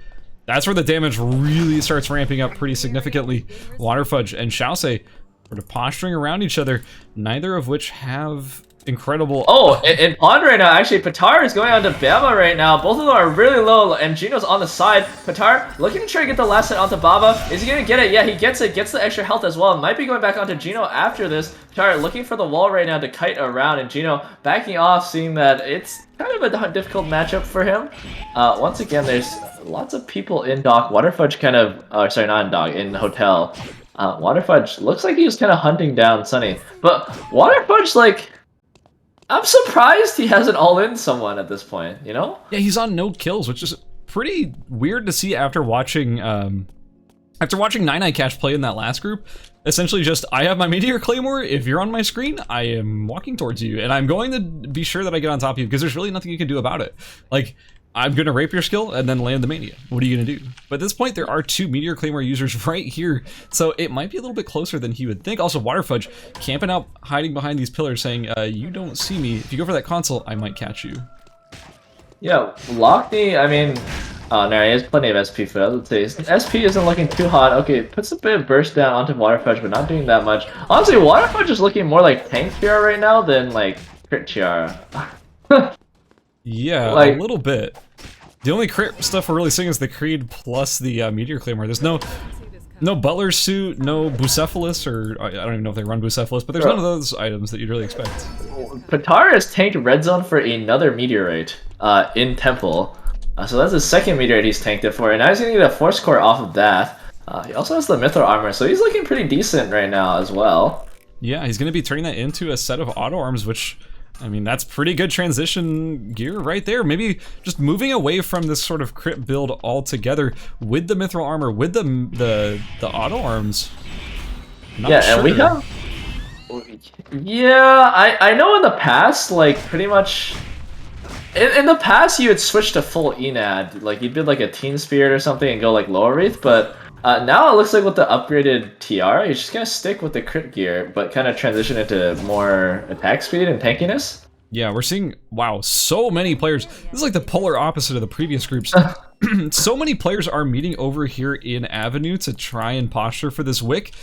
that's where the damage really starts ramping up pretty significantly. Waterfudge and Xiaose sort of posturing around each other, neither of which have incredible... Oh, and Pond right now, actually, Patar is going on to Baba right now. Both of them are really low, and Gino's on the side. Patar looking to try to get the last hit onto Baba. Is he going to get it? Yeah, he gets it. Gets the extra health as well. Might be going back onto Gino after this. Patar looking for the wall right now to kite around, and Gino backing off, seeing that it's kind of a difficult matchup for him. Once again, there's lots of people in dock. Waterfudge kind of... sorry, not in dock, in hotel. Waterfudge looks like he was kind of hunting down Sunny. But Waterfudge, like... I'm surprised he hasn't all-in someone at this point, you know? Yeah, he's on no kills, which is pretty weird to see after watching Nine Eye Cash play in that last group. Essentially just, I have my Meteor Claymore, if you're on my screen, I am walking towards you, and I'm going to be sure that I get on top of you, because there's really nothing you can do about it. Like, I'm gonna rape your skill and then land the Mania. What are you gonna do? But at this point, there are 2 Meteor Claymore users right here, so it might be a little bit closer than he would think. Also, Waterfudge camping out, hiding behind these pillars, saying, you don't see me. If you go for that console, I might catch you. Yeah, Lockney, I mean... Oh, no, he has plenty of SP for that. Let's say his SP isn't looking too hot. Okay, puts a bit of burst down onto Waterfudge, but not doing that much. Honestly, Waterfudge is looking more like Tank Tiara right now than, like, Crit Tiara. Yeah, like, a little bit. The only crit stuff we're really seeing is the Creed plus the Meteor Claymore. There's no Butler suit, no Bucephalus, or I don't even know if they run Bucephalus, but there's none of those items that you'd really expect. Patar has tanked Red Zone for another Meteorite in Temple. So that's the second Meteorite he's tanked it for, and now he's going to get a Force Core off of that. He also has the Mithril Armor, so he's looking pretty decent right now as well. Yeah, he's going to be turning that into a set of auto arms, which... I mean, that's pretty good transition gear right there. Maybe just moving away from this sort of crit build altogether with the Mithril Armor, with the auto arms. Yeah, sure. And we have... Yeah, I know in the past, like, pretty much... In the past, you would switch to full Enad. Like, you'd build, like, a Teen Spirit or something and go, like, Lower Wraith, but... now it looks like with the upgraded TR, you're just gonna stick with the crit gear, but kind of transition into more attack speed and tankiness. Yeah, we're seeing, wow, so many players. This is like the polar opposite of the previous groups. So many players are meeting over here in Avenue to try and posture for this Wick,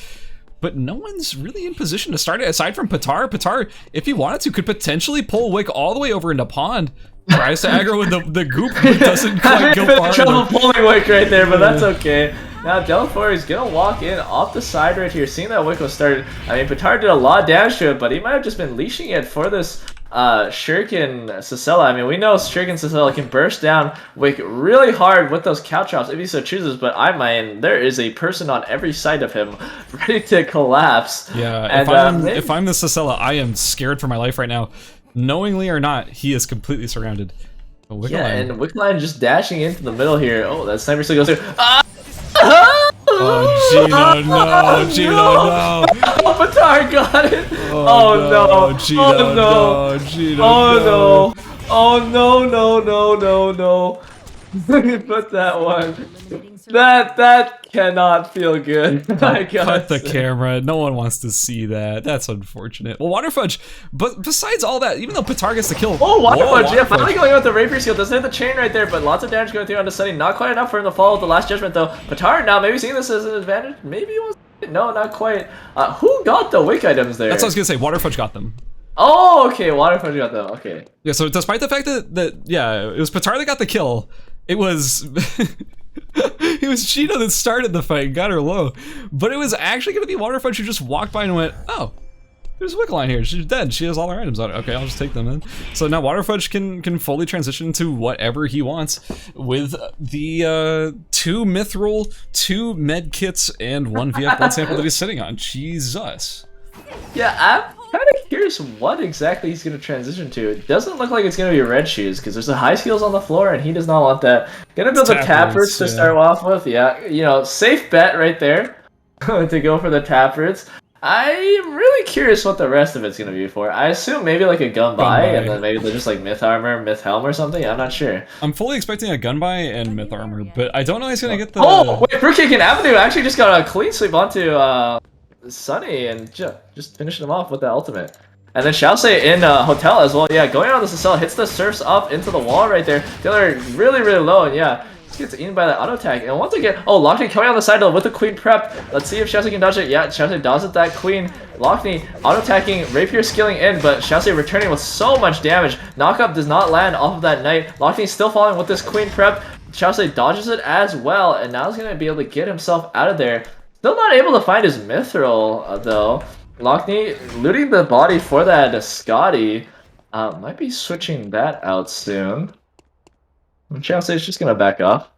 but no one's really in position to start it, aside from Patar. Patar, if he wanted to, could potentially pull Wick all the way over into Pond. Tries to aggro with the goop, but doesn't quite go far. Trouble pulling Wick right there, but that's okay. Now Delafori is gonna walk in off the side right here, seeing that Wick was started. I mean, Patar did a lot of damage to it, but he might have just been leashing it for this Shuriken Cicella. I mean, we know Shuriken Cicella can burst down Wick really hard with those cow chops if he so chooses, but there is a person on every side of him ready to collapse. Yeah, and, if I'm the Cicella, I am scared for my life right now. Knowingly or not, he is completely surrounded. Yeah, and Wickline just dashing into the middle here. Oh, that sniper still goes through. Oh, Gino, no! Gino, no! Oh, Patar got it! Oh, no! Gino, oh, no! Gino, oh, no! Oh, no! Put that one. That cannot feel good. Cut the camera. No one wants to see that. That's unfortunate. Well, Waterfudge, but besides all that, even though Patar gets the kill... Oh, Waterfudge, yeah, finally going with the Rapier Seal. Doesn't hit the chain right there, but lots of damage going through onto Sunny. Not quite enough for him to follow with the Last Judgment, though. Patar now maybe seeing this as an advantage. Maybe he was... No, not quite. Who got the Wick items there? That's what I was going to say. Waterfudge got them. Oh, okay. Waterfudge got them. Okay. Yeah, so despite the fact that yeah, it was Patar that got the kill, it was... It was Gino that started the fight and got her low. But it was actually going to be Waterfudge who just walked by and went, oh, There's a Wickline here. She's dead. She has all her items on it. Okay, I'll just take them in. So now Waterfudge can fully transition to whatever he wants with the 2 Mithril, 2 med kits, and 1 VF blood sample that he's sitting on. Jesus. Yeah, I'm kind of curious what exactly he's going to transition to. It doesn't look like it's going to be red shoes because there's the high skills on the floor and he does not want that. Gonna build the taproots to start off with. Yeah, you know, safe bet right there to go for the taproots. I'm really curious what the rest of it's going to be for. I assume maybe like a gun buy, and then maybe they're just like myth armor, myth helm or something. I'm not sure. I'm fully expecting a gun buy and myth armor, but I don't know he's going to get the... Oh, wait, Fruitcake and Avenue actually just got a clean sweep onto Sunny and just finishing him off with the ultimate. And then Xiaosei in Hotel as well. Yeah, going on the Cecile, hits the surfs up into the wall right there. The other really, really low, and yeah. Gets eaten by the auto attack, and once again, oh, Lockney coming on the side with the queen prep. Let's see if Xiaosei can dodge it. Yeah, Xiaosei dodges that queen. Lockney auto attacking, rapier skilling in, but Xiaosei returning with so much damage. Knockup does not land off of that knight. Lockney still falling with this queen prep. Xiaosei dodges it as well, and now he's gonna be able to get himself out of there. Still not able to find his mithril though. Lockney looting the body for that Scotty. Might be switching that out soon. Xiaosei is just gonna back off.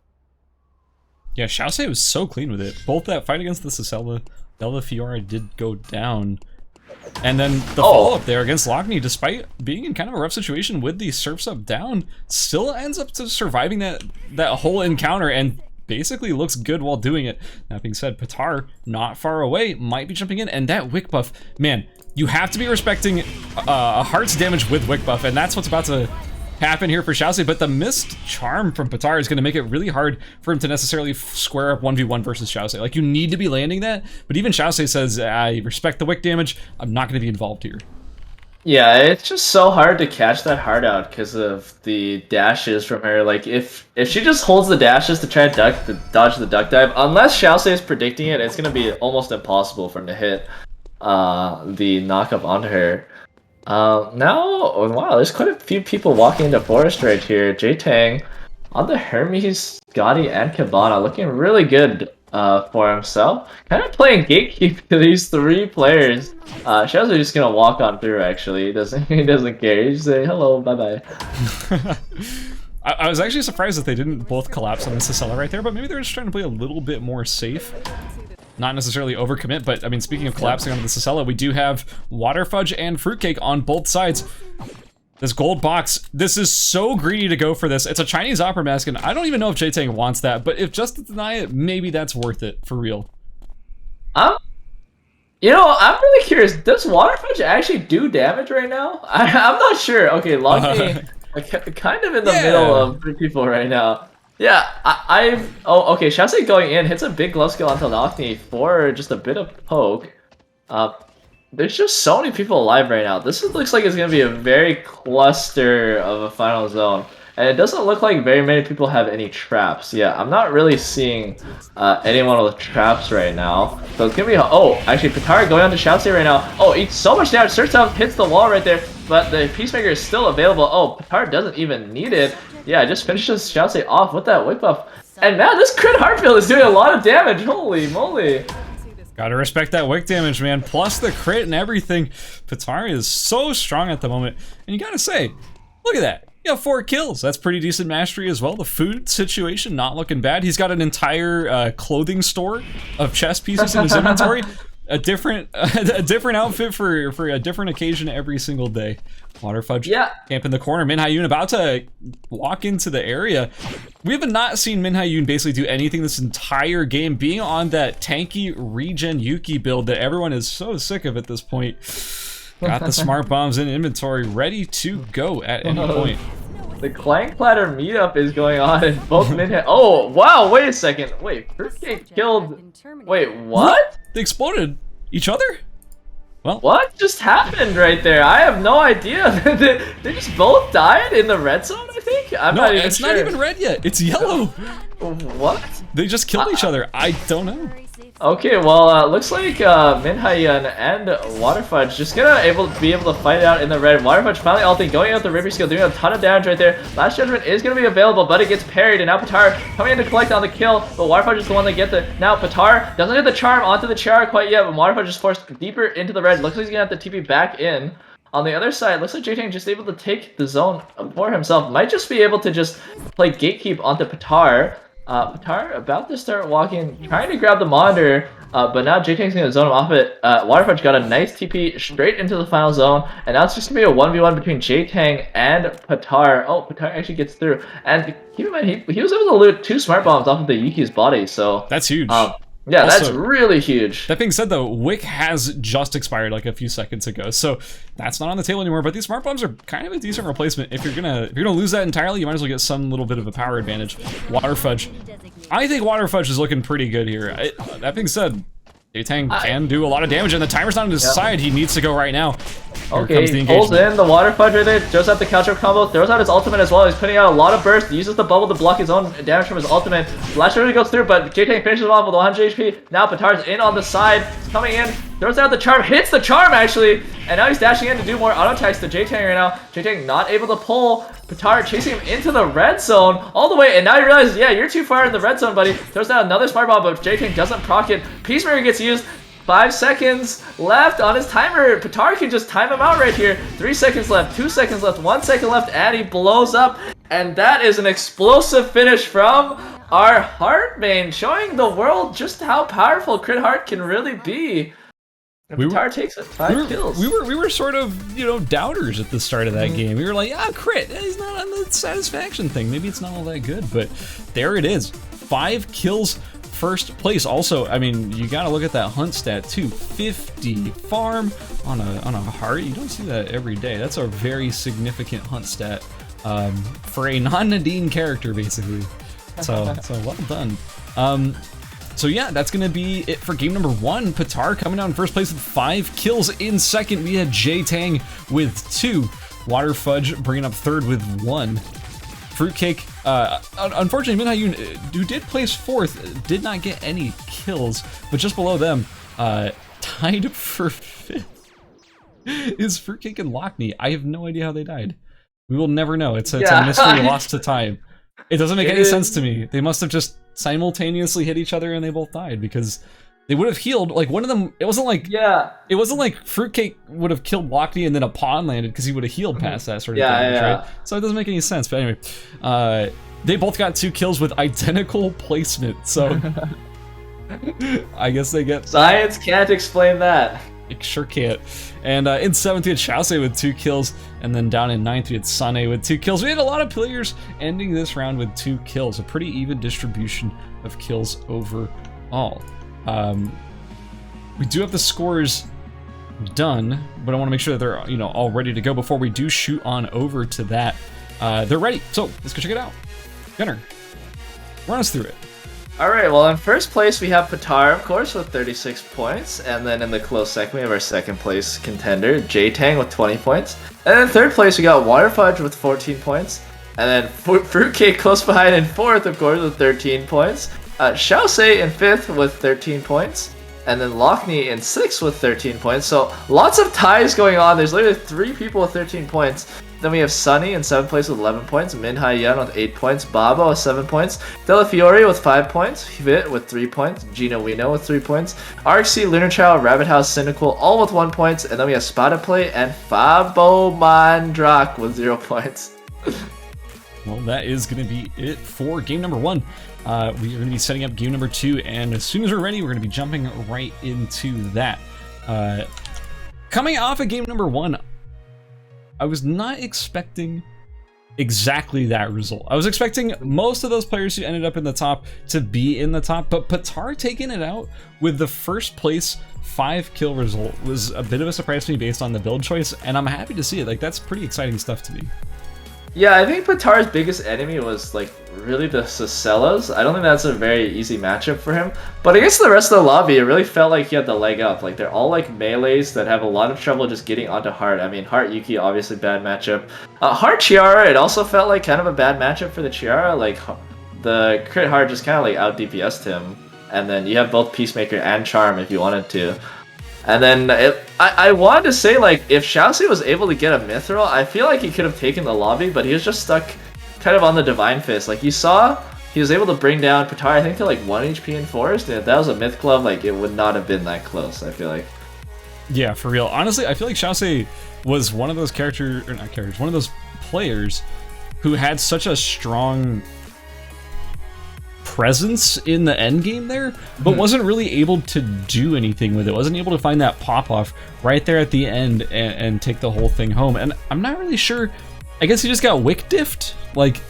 Yeah, Xiaosei was so clean with it. Both that fight against the Cecella, Delva Fiora did go down. And then the follow-up there against Lockney, despite being in kind of a rough situation with the Surfs Up down, still ends up to surviving that whole encounter and basically looks good while doing it. That being said, Patar, not far away, might be jumping in, and that Wick buff, man, you have to be respecting a heart's damage with Wick buff, and that's what's about to happen here for Xiaosei, but the missed charm from Patar is going to make it really hard for him to necessarily square up 1v1 versus Xiaosei. Like, you need to be landing that, but even Xiaosei says, I respect the Wick damage, I'm not going to be involved here. Yeah, it's just so hard to catch that heart out because of the dashes from her. Like, if she just holds the dashes to try and dodge the duck dive, unless Xiaosei is predicting it, it's going to be almost impossible for him to hit the knockup onto her. Now, wow, there's quite a few people walking into Forest right here. J-Tang on the Hermes, Scotty, and Cabana looking really good for himself. Kind of playing gatekeep to these 3 players. Xiaosei just gonna walk on through actually. He doesn't care. He just say hello, bye-bye. I was actually surprised that they didn't both collapse on the Cecella right there, but maybe they're just trying to play a little bit more safe. Not necessarily overcommit, but I mean, speaking of collapsing onto the Cecella, we do have Waterfudge and Fruitcake on both sides. This gold box, this is so greedy to go for this. It's a Chinese opera mask, and I don't even know if J-Tang wants that, but if just to deny it, maybe that's worth it, for real. You know, I'm really curious, does Waterfudge actually do damage right now? I'm not sure. Okay, Lockney, kind of in the middle of 3 people right now. Yeah, oh, okay, Xiaosei going in, hits a big glove skill onto Lockney for just a bit of poke. There's just so many people alive right now. This looks like it's going to be a very cluster of a final zone. And it doesn't look like very many people have any traps. Yeah, I'm not really seeing anyone with traps right now. So it's going to be... Oh, actually, Patar going on to Xiaosei right now. Oh, eats so much damage. Search out, hits the wall right there. But the Peacemaker is still available. Oh, Patar doesn't even need it. Yeah, just finishes Xiaosei off with that Wick buff. And man, this crit Heartfield is doing a lot of damage. Holy moly. Gotta respect that Wick damage, man. Plus the crit and everything. Patar is so strong at the moment. And you gotta say, look at that. He got 4 kills. That's pretty decent mastery as well. The food situation not looking bad. He's got an entire clothing store of chest pieces in his inventory. A different outfit for a different occasion every single day. Waterfudge camp in the corner. Min Hyun about to walk into the area. We have not seen Min Hyun basically do anything this entire game, being on that tanky regen Yuki build that everyone is so sick of at this point. Got the smart bombs in inventory, ready to go at any point. The Clank Platter meetup is going on in both Min Hyun. Oh, wow, wait a second. Wait, Fruitcake killed... Wait, what? They exploded each other? Well, what just happened right there? I have no idea. They just both died in the red zone, I think? I'm not even sure. Not even red yet. It's yellow. What? They just killed each other. I don't know. Okay, well, looks like Minhayan and Waterfudge just gonna be able to fight it out in the red. Waterfudge finally ulting, going out the River skill, doing a ton of damage right there. Last Judgment is gonna be available, but it gets parried, and now Patar coming in to collect on the kill, but Waterfudge is the one that gets it. Now Patar doesn't get the charm onto the Chiara quite yet, but Waterfudge is forced deeper into the red. Looks like he's gonna have to TP back in. On the other side, looks like J-Tank just able to take the zone for himself. Might just be able to just play gatekeep onto Patar. Patar about to start walking, trying to grab the monitor, but now J-Tank's gonna zone him off it. Waterfudge got a nice TP straight into the final zone, and now it's just gonna be a 1v1 between J-Tank and Patar. Oh, Patar actually gets through, and keep in mind, he was able to loot 2 smart bombs off of the Yuki's body, so... That's huge. Yeah, also, that's really huge. That being said, though, Wick has just expired like a few seconds ago, so that's not on the table anymore. But these smart bombs are kind of a decent replacement. If you're gonna lose that entirely, you might as well get some little bit of a power advantage. Waterfudge, I think Waterfudge is looking pretty good here. That being said, J-Tank can do a lot of damage, and the timer's not on his side. He needs to go right now. Okay, he pulls in the Waterfudge right there, throws out the couch up combo, throws out his ultimate as well. He's putting out a lot of burst, uses the bubble to block his own damage from his ultimate. Flash really goes through, but J-Tank finishes him off with 100 HP. Now Patar's in on the side, he's coming in, throws out the charm, hits the charm actually, and now he's dashing in to do more auto attacks to J-Tank right now. J-Tank not able to pull. Patar chasing him into the red zone all the way, and now he realizes, yeah, you're too far in the red zone, buddy. Throws out another smart bomb, but J-Tank doesn't proc it. Peacemaker gets used. 5 seconds left on his timer. Patar can just time him out right here. 3 seconds left, 2 seconds left, 1 second left, and he blows up. And that is an explosive finish from our Heart main, showing the world just how powerful Crit Heart can really be. And Patar takes it, 5 kills. We were sort of, doubters at the start of that game. We were like, Crit, he's not on the satisfaction thing. Maybe it's not all that good, but there it is. 5 kills. First place. Also, I mean, you gotta look at that hunt stat too. 50 farm on a heart. You don't see that every day. That's a very significant hunt stat for a non-Nadine character, basically. So well done. So yeah, that's gonna be it for game number 1. Patar coming out in first place with 5 kills. In second, we had J-Tang with 2. Waterfudge bringing up third with 1. Fruitcake, unfortunately, Minhayoon, who did place 4th, did not get any kills, but just below them, tied for 5th is Fruitcake and Lockney. I have no idea how they died. We will never know. It's a mystery lost to time. It doesn't make any sense to me. They must have just simultaneously hit each other and they both died, because they would have healed, like one of them, it wasn't like Fruitcake would have killed Lockney and then a pawn landed, because he would have healed past that sort of damage, right? So it doesn't make any sense, but anyway. They both got 2 kills with identical placement, so I guess they get... Science can't explain that. It sure can't. And in 7th we had Xiaosei with 2 kills, and then down in 9th we had Sane with 2 kills. We had a lot of players ending this round with 2 kills, a pretty even distribution of kills overall. We do have the scores done, but I want to make sure that they're all ready to go before we do shoot on over to that. They're ready, so let's go check it out. Gunnar, run us through it. Alright, well in first place we have Patar, of course, with 36 points, and then in the close second we have our second place contender, J-Tang with 20 points, and then in third place we got Waterfudge with 14 points, and then Fruitcake close behind in 4th, of course, with 13 points. Xiaosei in 5th with 13 points, and then Lockney in 6th with 13 points. So lots of ties going on. There's literally 3 people with 13 points. Then we have Sunny in 7th place with 11 points, Minhayan with 8 points, Baba with 7 points, Delafiore with 5 points, Hvit with 3 points, Gino Wino with 3 points, ERCS, Lunar Child, Rabbit House, Cynical all with 1 point, and then we have Spada Play and Fabo Mandrak with 0 points. Well, that is going to be it for game number 1. We are going to be setting up game number 2, and as soon as we're ready, we're going to be jumping right into that. Coming off of game number 1, I was not expecting exactly that result. I was expecting most of those players who ended up in the top to be in the top, but Patar taking it out with the first place 5 kill result was a bit of a surprise to me based on the build choice, and I'm happy to see it. Like, that's pretty exciting stuff to me. Yeah, I think Patar's biggest enemy was like really the Sacellas. I don't think that's a very easy matchup for him. But against the rest of the lobby, it really felt like he had the leg up. Like they're all like melees that have a lot of trouble just getting onto Heart. I mean, Heart Yuki, obviously bad matchup. Heart Chiara, it also felt like kind of a bad matchup for the Chiara. Like the Crit Heart just kind of like out DPS'd him. and then you have both Peacemaker and Charm if you wanted to. And then I wanted to say, like, if Xiaoxi was able to get a Mithril, I feel like he could have taken the lobby, but he was just stuck kind of on the Divine Fist. Like, you saw, he was able to bring down Patar, I think, to like 1 HP in Forest, and if that was a Myth Glove, like, it would not have been that close, I feel like. Yeah, for real. Honestly, I feel like Xiaoxi was one of those one of those players who had such a strong presence in the end game there, but wasn't really able to do anything with it. Wasn't able to find that pop off right there at the end and take the whole thing home. And I'm not really sure. I guess he just got wick diffed. Like,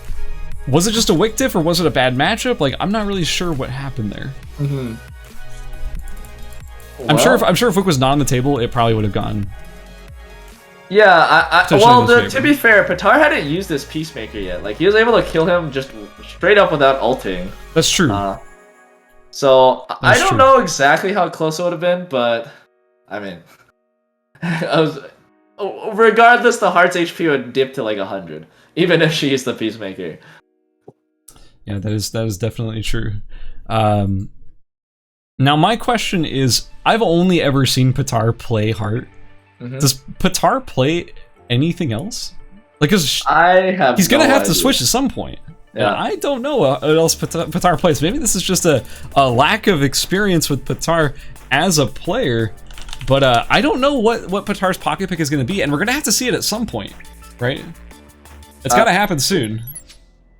was it just a wick diff or was it a bad matchup? Like, I'm not really sure what happened there. Well, I'm sure if wick was not on the table, it probably would have gone. Yeah, to be fair, Patar hadn't used this Peacemaker yet. Like, he was able to kill him just straight up without ulting. That's true. So I don't know exactly how close it would have been, but I mean, regardless, the Heart's HP would dip to like 100, even if she used the Peacemaker. Yeah, that is definitely true. Now my question is, I've only ever seen Patar play Heart. Does Patar play anything else? Like, cause he's gonna have to switch at some point. Yeah, I don't know what else Patar plays. Maybe this is just a lack of experience with Patar as a player, but I don't know what Patar's pocket pick is gonna be, and we're gonna have to see it at some point, right? It's gotta happen soon.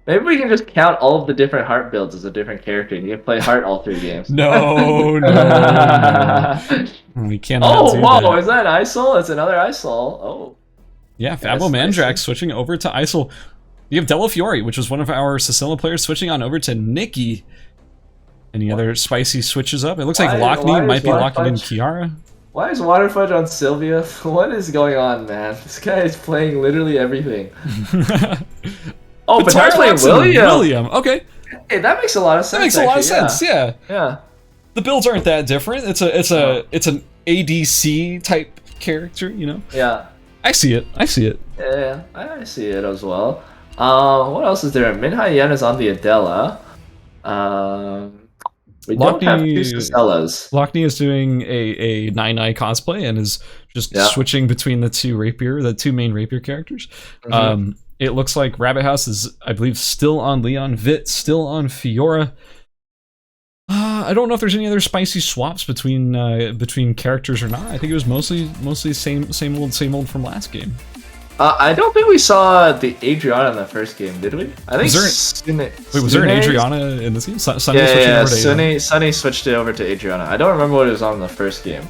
Maybe we can just count all of the different Heart builds as a different character, and you can play Heart all 3 games. No. We cannot. Oh, whoa! Is that Isol? It's another Isol. Oh. Yeah, Fabo Mandrax switching over to Isol. You have Della Fiore, which was one of our Sicilla players, switching on over to Nikki. Any other spicy switches up? It looks like Lockney might be locking in Kiara. Why is Water Fudge on Sylvia? What is going on, man? This guy is playing literally everything. Oh, but Patar's playing William. Okay. Hey, that makes a lot of sense. That makes a lot of sense. Yeah. Yeah. The builds aren't that different. It's an ADC type character, you know. Yeah. I see it. Yeah, I see it as well. What else is there? Min Hyen is on the Adela. We don't have 2 Cicellas. Lockney is doing a 9-9 cosplay and is just switching between the 2 main rapier characters. It looks like Rabbit House is, I believe, still on Leon. Vit still on Fiora. I don't know if there's any other spicy swaps between characters or not. I think it was mostly same old from last game. I don't think we saw the Adriana in the first game, did we? I think. Was there an Adriana in this game? Sunny switched it over to Adriana. I don't remember what it was on in the first game.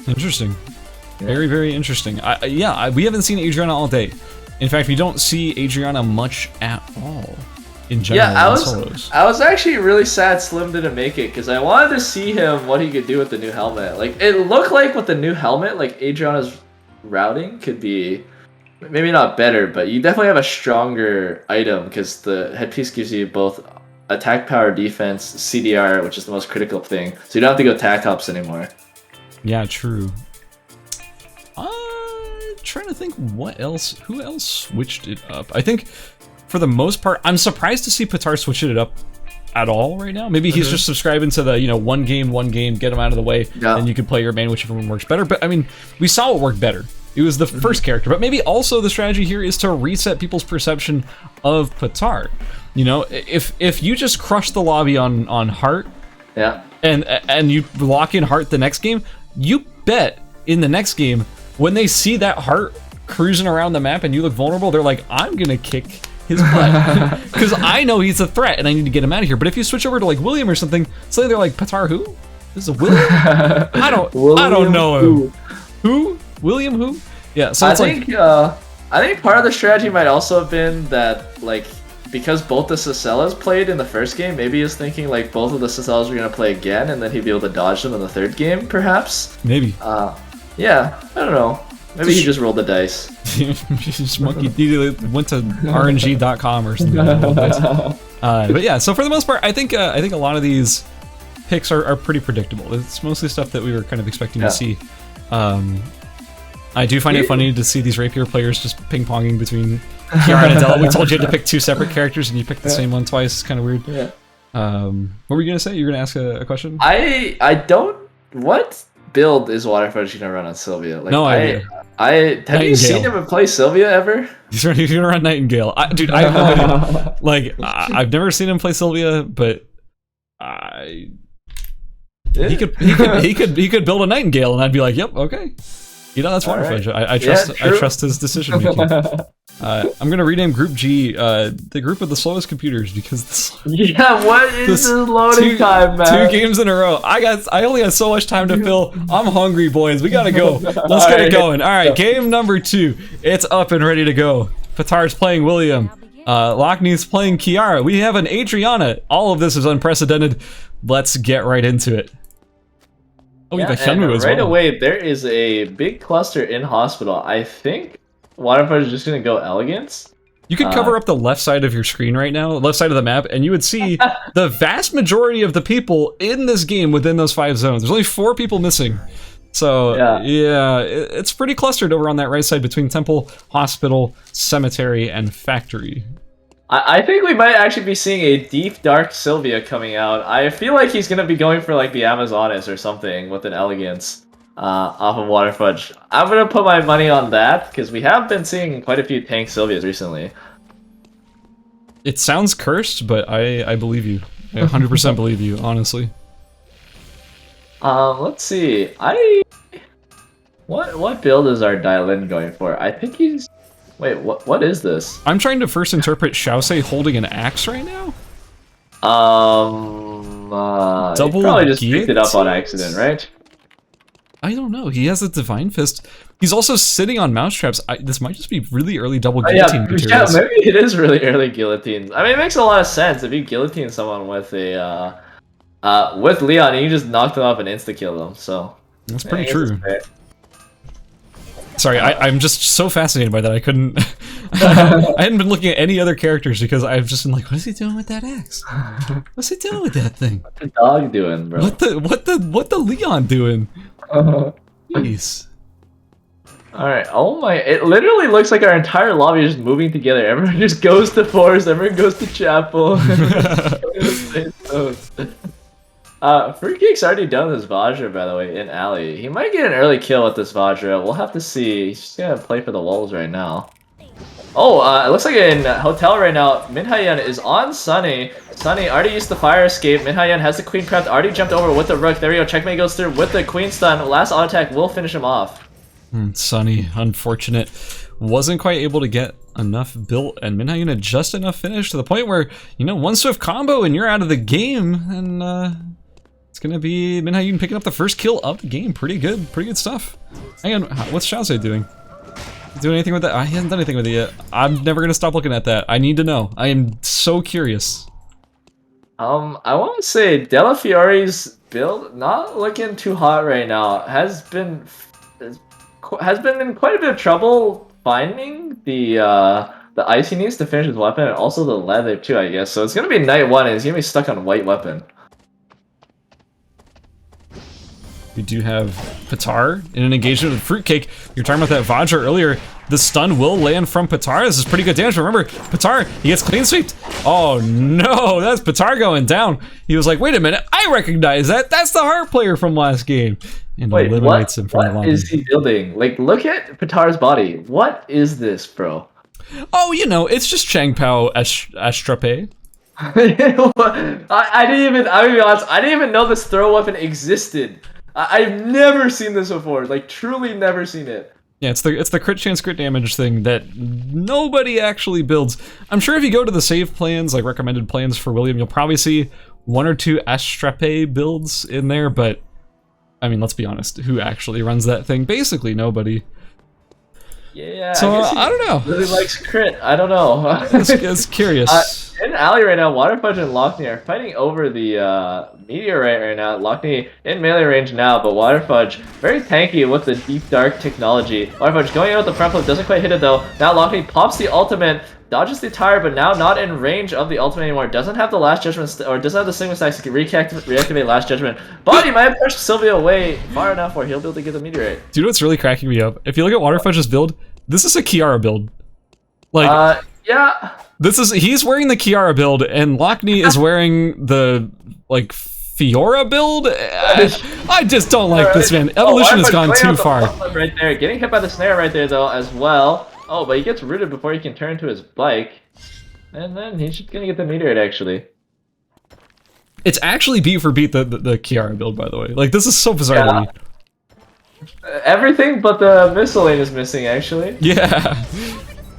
Interesting. Yeah. Very, very interesting. We haven't seen Adriana all day. In fact, we don't see Adriana much at all in general. Yeah, I was actually really sad Slim didn't make it because I wanted to see him what he could do with the new helmet. Like, it looked like with the new helmet, like Adriana's routing could be maybe not better, but you definitely have a stronger item because the headpiece gives you both attack power, defense, CDR, which is the most critical thing. So you don't have to go tac ops anymore. Yeah, true. Trying to think who else switched it up. I think for the most part, I'm surprised to see Patar switch it up at all right now. Maybe he's just subscribing to the, one game, get him out of the way, and you can play your main, whichever one works better. But I mean, we saw it work better. It was the first character, but maybe also the strategy here is to reset people's perception of Patar. If you just crush the lobby on Heart, and you lock in Heart the next game, you bet in the next game when they see that Heart cruising around the map and you look vulnerable, they're like, I'm gonna kick his butt because I know he's a threat and I need to get him out of here. But if you switch over to like William or something, suddenly they're like, Patar who? This is a William? I don't know him. Who? William who? Yeah, so it's I think part of the strategy might also have been that, like, because both the Cicellas played in the first game, maybe he's thinking like both of the Cicellas were gonna play again and then he'd be able to dodge them in the third game, perhaps. Maybe. Yeah, I don't know. Maybe he just rolled the dice. Just monkey went to RNG.com or something. But yeah, so for the most part, I think a lot of these picks are pretty predictable. It's mostly stuff that we were kind of expecting to see. I do find it funny to see these rapier players just ping-ponging between Kiara and Adele. We told you to pick 2 separate characters and you picked the same one twice. It's kind of weird. Yeah. What were you gonna say? You were gonna ask a question? I don't. What build is Waterfudge gonna run on Sylvia? Like, No idea. Have you seen him play Sylvia ever? He's gonna run Nightingale. Dude, I have no idea. Like, I've never seen him play Sylvia, but he could build a Nightingale, and I'd be like, yep, okay. You know, that's Waterfudge. Right. I trust his decision making. I'm gonna rename Group G the group of the slowest computers because yeah, what is this loading time, man? 2 games in a row. I only had so much time to fill. I'm hungry, boys. We gotta go. Let's get it going. All right, game number 2. It's up and ready to go. Patar's playing William. Lockney's playing Kiara. We have an Adriana. All of this is unprecedented. Let's get right into it. Oh, we have a Hyunwoo as well. Right away, there is a big cluster in hospital. I think Waterfudge is just gonna go elegance. You could cover up the left side of your screen right now, left side of the map, and you would see the vast majority of the people in this game within those 5 zones. There's only 4 people missing. So, yeah, it's pretty clustered over on that right side between Temple, Hospital, Cemetery, and Factory. I think we might actually be seeing a deep, dark Sylvia coming out. I feel like he's gonna be going for like the Amazonas or something with an elegance off of Waterfudge. I'm gonna put my money on that because we have been seeing quite a few tank Sylvias recently. It sounds cursed, but I believe you. I 100% believe you, honestly. Let's see. What build is our Dylan going for? I think he's. Wait, what is this? I'm trying to first interpret Xiaosei holding an axe right now. Double. Probably just picked it up on accident, right? I don't know. He has a Divine Fist. He's also sitting on mousetraps. This might just be really early double guillotine materials. Yeah, maybe it is really early guillotine. I mean, it makes a lot of sense if you guillotine someone with a with Leon, and you just knock them up and insta kill them. So that's pretty true. Sorry, I'm just so fascinated by that. I couldn't. I hadn't been looking at any other characters because I've just been like, what is he doing with that axe? What's he doing with that thing? What's the dog doing, bro? What the Leon doing? Jeez. Alright, oh my, it literally looks like our entire lobby is just moving together. Everyone just goes to forest, everyone goes to chapel. Fruitcake's already done this Vajra, by the way, in Alley. He might get an early kill with this Vajra. We'll have to see. He's just gonna play for the walls right now. Oh, it looks like in Hotel right now, Minhyeon is on Sunny. Sunny already used the fire escape. Minhyeon has the queen prepped, already jumped over with the rook. There we go, checkmate goes through with the queen stun. Last auto attack will finish him off. Sunny, unfortunate. Wasn't quite able to get enough built, and Minhyeon had just enough finish to the point where, you know, one swift combo and you're out of the game, and it's gonna be Minhyeon picking up the first kill of the game. Pretty good stuff. Hang on, what's Xiaosei doing? Doing anything with that? He hasn't done anything with it yet. I'm never gonna stop looking at that. I need to know. I am so curious. I want to say Della Fiore's build not looking too hot right now. Has been in quite a bit of trouble finding the ice he needs to finish his weapon, and also the leather too, I guess. So it's gonna be night 1, and he's gonna be stuck on white weapon. We do have Patar in an engagement with Fruitcake. You were talking about that Vajra earlier. The stun will land from Patar. This is pretty good damage. Remember, Patar, he gets clean sweeped. Oh no, that's Patar going down. He was like, wait a minute, I recognize that. That's the heart player from last game. And wait, eliminates him from the lobby. What is he building? Like, look at Patar's body. What is this, bro? Oh, you know, it's just Changpao Astrape. I didn't be honest, I didn't even know this throw weapon existed. I've never seen this before, like truly never seen it. Yeah, it's the crit chance crit damage thing that nobody actually builds. I'm sure if you go to the save plans, like recommended plans for William, you'll probably see 1 or 2 Astrape builds in there, but I mean, let's be honest, who actually runs that thing? Basically nobody. Yeah, so I don't know. Really likes crit. I don't know. It's curious. In Alley right now, Waterfudge and Lockney are fighting over the meteorite right now. Lockney in melee range now, but Waterfudge very tanky with the deep dark technology. Waterfudge going out with the front flip, doesn't quite hit it though. Now Lockney pops the ultimate, dodges the tire, but now not in range of the ultimate anymore. Doesn't have the last judgment, or doesn't have the Sigma stacks to reactivate last judgment. But he might have pushed Sylvia away far enough where he'll be able to get the meteorite. Do you know what's really cracking me up? If you look at Waterfudge's build, this is a Kiara build. Like, Yeah. He's wearing the Kiara build, and Lockney is wearing the like Fiora build. I just don't like this, man. Evolution has gone too far. Right there, getting hit by the snare right there though as well. Oh, but he gets rooted before he can turn to his bike, and then he's just gonna get the meteorite actually. It's actually beat for beat the Kiara build, by the way. Like, this is so bizarre to me. Everything but the missile lane is missing actually. Yeah.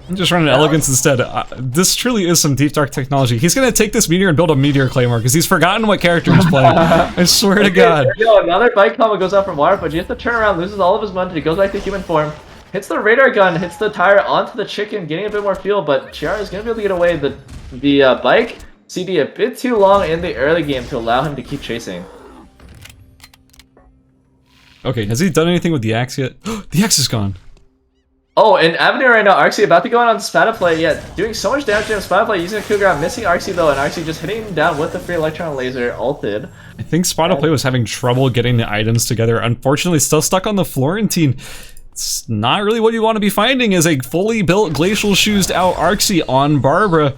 I'm just running Elegance instead. This truly is some deep dark technology. He's gonna take this meteor and build a meteor claymore because he's forgotten what character he's playing. I swear to God. Yo, another bike combo goes out from Water, but he has to turn around, loses all of his momentum, he goes back to human form, hits the radar gun, hits the tire onto the chicken, getting a bit more fuel, but Chiara is gonna be able to get away. The bike CD a bit too long in the early game to allow him to keep chasing. Okay, has he done anything with the axe yet? The axe is gone. Oh, and Avenue right now, Arxie about to go on Spada play, yeah, doing so much damage to him. Spada play using a coup grab, missing Arxie though, and Arxie just hitting him down with the free electron laser ulted. I think Spada play was having trouble getting the items together. Unfortunately, still stuck on the Florentine. It's not really what you want to be finding as a fully built glacial shoes out Arxie on Barbara.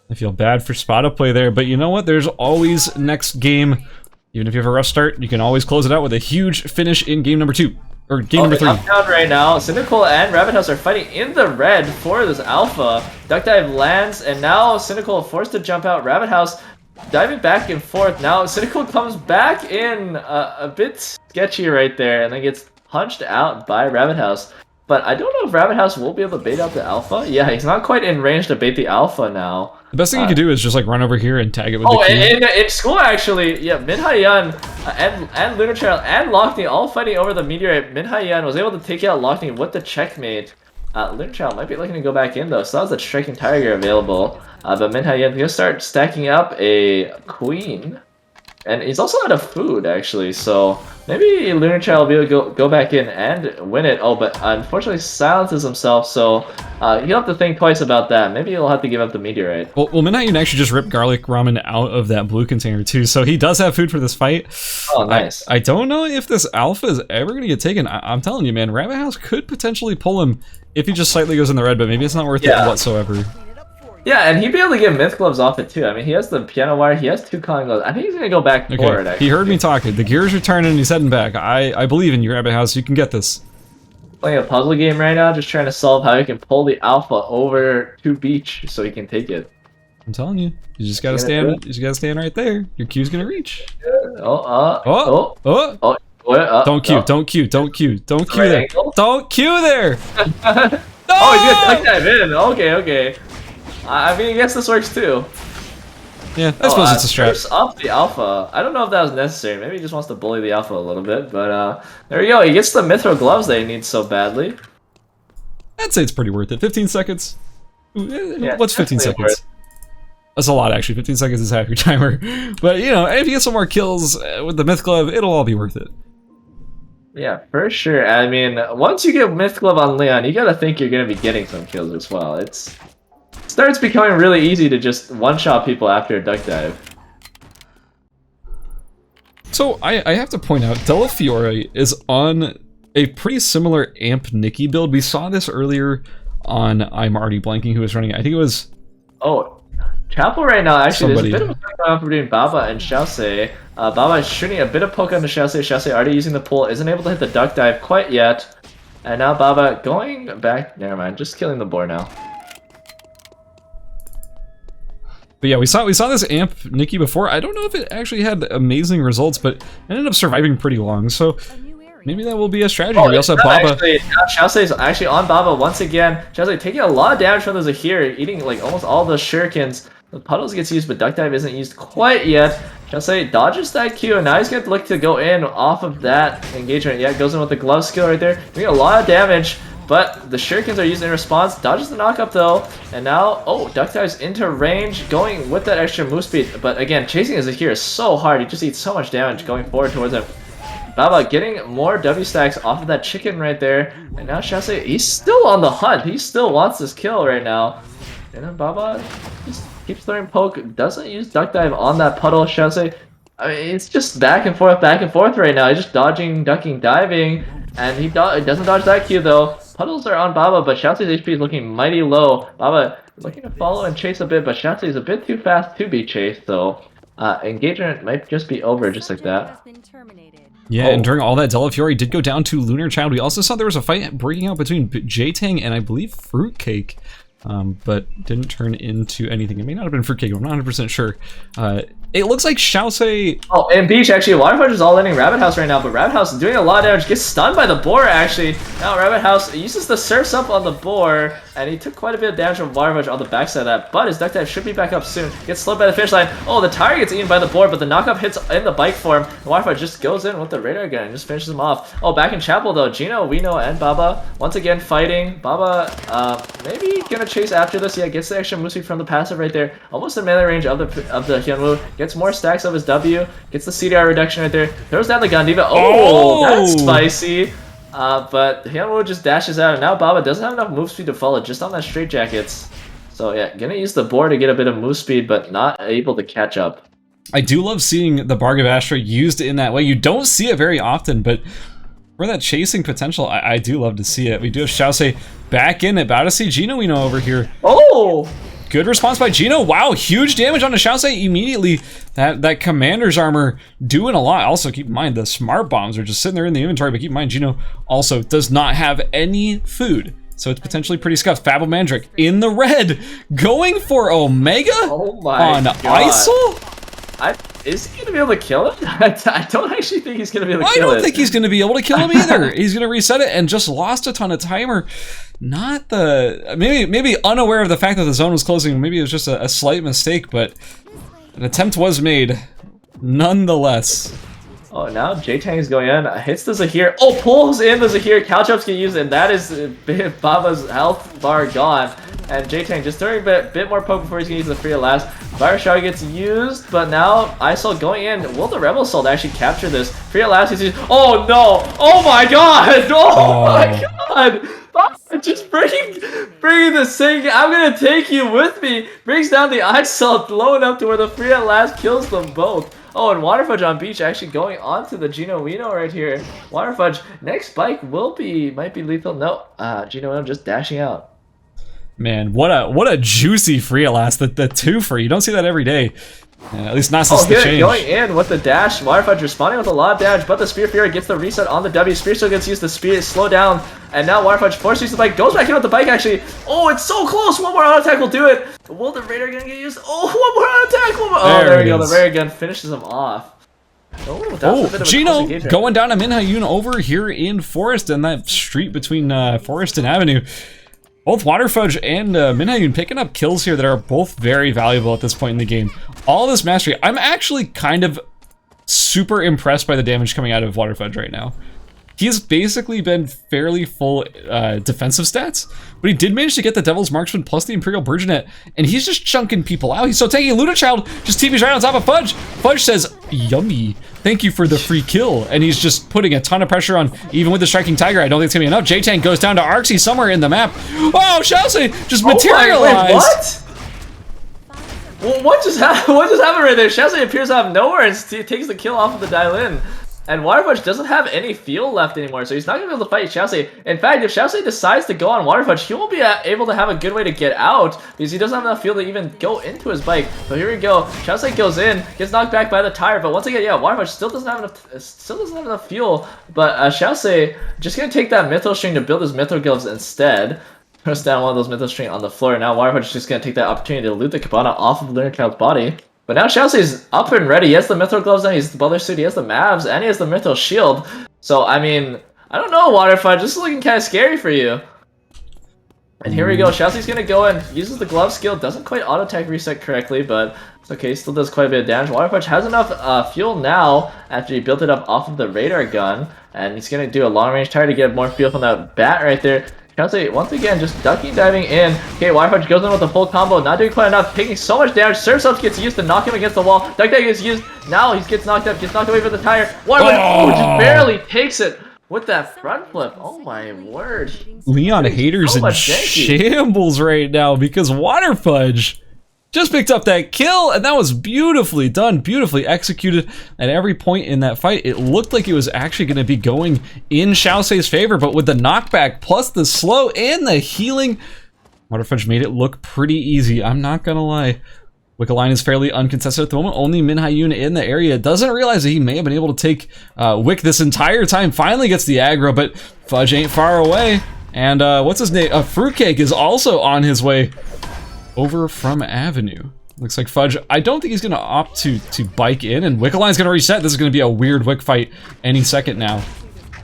I feel bad for Spada play there, but you know what? There's always next game. Even if you have a rough start, you can always close it out with a huge finish in game number 2. Or game number 3. Up down right now, Cynical and Rabbit House are fighting in the red for this alpha. Duck Dive lands, and now Cynical forced to jump out. Rabbit House diving back and forth. Now Cynical comes back in a bit sketchy right there, and then gets punched out by Rabbit House. But I don't know if Rabbit House will be able to bait out the alpha. Yeah, he's not quite in range to bait the alpha now. The best thing you could do is just like run over here and tag it with the key. In school actually, yeah, Minhai-Yan and Lunar Child and Lockney all fighting over the meteorite. Minhai-Yan was able to take out Lockney with the checkmate. Lunar Child might be looking to go back in though, so that was a striking tiger available. But Minhai-Yan is gonna start stacking up a queen. And he's also out of food, actually, so maybe Lunar Child will be able to go back in and win it. Oh, but unfortunately silences himself, so you'll have to think twice about that. Maybe he'll have to give up the meteorite. Well Midnight can actually just rip garlic ramen out of that blue container, too, so he does have food for this fight. Oh, nice. I don't know if this alpha is ever going to get taken. I'm telling you, man, Rabbit House could potentially pull him if he just slightly goes in the red, but maybe it's not worth it whatsoever. Yeah, and he'd be able to get myth gloves off it too. I mean, he has the piano wire, he has 2 calling gloves. I think he's gonna go back forward. Actually. He heard me talking. The gears are turning. He's heading back. I believe in you, Rabbit House. You can get this. Playing a puzzle game right now, just trying to solve how he can pull the alpha over to beach so he can take it. I'm telling you, you just gotta stand. You just gotta stand right there. Your Q's gonna reach. Don't Q. Don't Q. Don't Q. Don't Q there. Don't Q there. Oh, he's gonna tuck that in. Okay. I mean, I guess this works too. Yeah, I suppose it's a strat. First up the alpha. I don't know if that was necessary. Maybe he just wants to bully the alpha a little bit, but there we go. He gets the mithril gloves that he needs so badly. I'd say it's pretty worth it. 15 seconds. Yeah, what's 15 seconds? That's a lot, actually. 15 seconds is half your timer. But, you know, if you get some more kills with the myth glove, it'll all be worth it. Yeah, for sure. I mean, once you get myth glove on Leon, you gotta think you're gonna be getting some kills as well. It starts becoming really easy to just one-shot people after a duck dive. So, I have to point out, Della Fiore is on a pretty similar Amp Nikki build. We saw this earlier on I'm Already Blanking, who was running it. I think it was... Oh, Chapel right now, actually, there's a bit of a fight going on between Baba and Xiaosei. Baba is shooting a bit of poke onto Xiaosei. Xiaosei already using the pull, isn't able to hit the duck dive quite yet. And now Baba going back... Never mind, just killing the boar now. But yeah, we saw this Amp Nikki before. I don't know if it actually had amazing results, but it ended up surviving pretty long. So maybe that will be a strategy. We also have Baba. Xiaosei is actually on Baba once again. Xiaosei taking a lot of damage from the Zahir, eating like almost all the shurikens. The puddles gets used, but duck dive isn't used quite yet. Xiaosei dodges that Q, and now he's going to look to go in off of that engagement. Yeah, goes in with the glove skill right there, doing a lot of damage. But the shurikens are used in response, dodges the knockup though, and now, duck dives into range, going with that extra move speed. But again, chasing his Zahir is so hard, he just eats so much damage going forward towards him. Baba getting more W stacks off of that chicken right there, and now Xiaosei, he's still on the hunt, he still wants this kill right now. And then Baba just keeps throwing poke, doesn't use duck dive on that puddle. Xiaosei, I mean, it's just back and forth right now. He's just dodging, ducking, diving. And he doesn't dodge that Q though. Puddles are on Baba, but Shoutzy's HP is looking mighty low. Baba looking to follow and chase a bit, but Shoutzy is a bit too fast to be chased, so engagement might just be over just like that. Yeah, and during all that, Delafiore did go down to Lunar Child. We also saw there was a fight breaking out between J-Tang and I believe Fruitcake, but didn't turn into anything. It may not have been Fruitcake, I'm not 100% sure. It looks like Xiaosei... Oh, and Beach, actually, Water Fudge is all ending Rabbit House right now, but Rabbit House is doing a lot of damage. Gets stunned by the boar, actually. Now Rabbit House uses the Surfs Up on the boar, and he took quite a bit of damage from Water Fudge on the backside of that, but his Duck Dive should be back up soon. Gets slowed by the finish line. Oh, the tire gets eaten by the boar, but the knockup hits in the bike form. And Water Fudge just goes in with the radar gun and just finishes him off. Oh, back in Chapel, though, Gino, Wino, and Baba once again fighting. Baba, maybe gonna chase after this. Yeah, gets the extra move speed from the passive right there. Almost in melee range of the Hyunwoo. Gets more stacks of his W. Gets the CDR reduction right there. Throws down the Gandiva. Oh, that's spicy. But Hyunwoo just dashes out, and now Baba doesn't have enough move speed to follow just on that straight jackets. So yeah, gonna use the board to get a bit of move speed, but not able to catch up. I do love seeing the Barg of Astra used in that way. You don't see it very often, but for that chasing potential, I do love to see it. We do have Xiaosei back in, about to see Gino Wino over here. Oh! Good response by Gino. Wow, huge damage on the Xiaosei immediately. That Commander's armor doing a lot. Also, keep in mind, the Smart Bombs are just sitting there in the inventory, but keep in mind, Gino also does not have any food. So it's potentially pretty scuffed. Fable Mandrick in the red, going for Omega on ISIL? Is he going to be able to kill it? I don't actually think he's going to be able to kill it. I don't think he's going to be able to kill him either. He's going to reset it and just lost a ton of timer. Not the... Maybe unaware of the fact that the zone was closing. Maybe it was just a slight mistake, but an attempt was made nonetheless. Oh, now J-Tang is going in. Hits the Zahir. Oh, pulls in the Zahir. Cow Chops get used, and that is Baba's health bar gone. And J-Tang just throwing a bit more poke before he's going to use the free last. Fire Shower gets used, but now ISIL going in. Will the Rebel Assault actually capture this? Free last gets used. Oh no! Oh my god! Oh my god! Just bringing the sing. I'm gonna take you with me. Brings down the ISIL low enough to where the free at last kills them both. Oh, and Water Fudge on Beach actually going on to the Gino Wino right here. Water Fudge, next bike might be lethal. No, Gino Wino just dashing out. Man, what a juicy free last. The twofer. You don't see that every day. At least not since the change. Going in with the dash. Water Fudge responding with a lot of damage, but the Spear Fury gets the reset on the W. Spear still gets used. The speed slow down, and now Water Fudge forces the bike. Goes back in with the bike actually. Oh, it's so close. One more auto attack will do it. Will the Raider gun get used? Oh, one more auto attack. One more. Oh, there we go. The Raider gun finishes him off. Oh, Gino going down to Minhyun over here in Forest, and that street between Forest and Avenue. Both Water Fudge and Minhyun picking up kills here that are both very valuable at this point in the game. All this mastery. I'm actually kind of super impressed by the damage coming out of Water Fudge right now. He's basically been fairly full defensive stats, but he did manage to get the Devil's Marksman plus the Imperial Burgeonet, and he's just chunking people out. He's so tanky. Luna Child just TVs right on top of Fudge. Fudge says, yummy, thank you for the free kill, and he's just putting a ton of pressure on, even with the Striking Tiger. I don't think it's gonna be enough. J-Tang goes down to Arxie somewhere in the map. Oh, Xiaosei just materialized. What? What just happened right there? Xiaosei appears out of nowhere and takes the kill off of the Dailin. And Water Fudge doesn't have any fuel left anymore, so he's not going to be able to fight Xiaosei. In fact, if Xiaosei decides to go on Water Fudge, he won't be able to have a good way to get out, because he doesn't have enough fuel to even go into his bike. So here we go. Xiaosei goes in, gets knocked back by the tire, but once again, yeah, Water Fudge still doesn't have enough fuel. But Xiaosei just going to take that Mythril String to build his Mythril Gloves instead. Press down one of those Mythril String on the floor, and now Water Fudge is just going to take that opportunity to loot the Cabana off of Lunar Child's body. But now Xiaosei's up and ready. He has the Mythril Gloves on, he has the Butler Suit, he has the Mavs, and he has the Mythril Shield. So, I mean, I don't know, Water Fudge. This is looking kind of scary for you. And here we go. Xiaosei's going to go in, uses the Glove skill, doesn't quite auto-attack reset correctly, but it's okay, still does quite a bit of damage. Water Fudge has enough fuel now after he built it up off of the radar gun, and he's going to do a long-range tire to get more fuel from that bat right there. Xiaosei, once again, just ducking, diving in. Okay, Water Fudge goes in with a full combo, not doing quite enough, taking so much damage. Surf's Up gets used to knock him against the wall. Duck Dive gets used. Now he gets knocked up, gets knocked away from the tire. Water Fudge, just barely takes it with that front flip. Oh my word. Leon Haters in shambles right now because Water Fudge just picked up that kill, and that was beautifully done, beautifully executed at every point in that fight. It looked like it was actually going to be going in Xiaosei's favor, but with the knockback plus the slow and the healing, Waterfudge made it look pretty easy. I'm not going to lie. Wickeline is fairly uncontested at the moment. Only Min Hyun in the area. Doesn't realize that he may have been able to take Wick this entire time. Finally gets the aggro, but Fudge ain't far away. And what's his name? Fruitcake is also on his way over from Avenue. Looks like Fudge, I don't think he's going to opt to bike in, and Wickeline's going to reset. This is going to be a weird Wick fight any second now.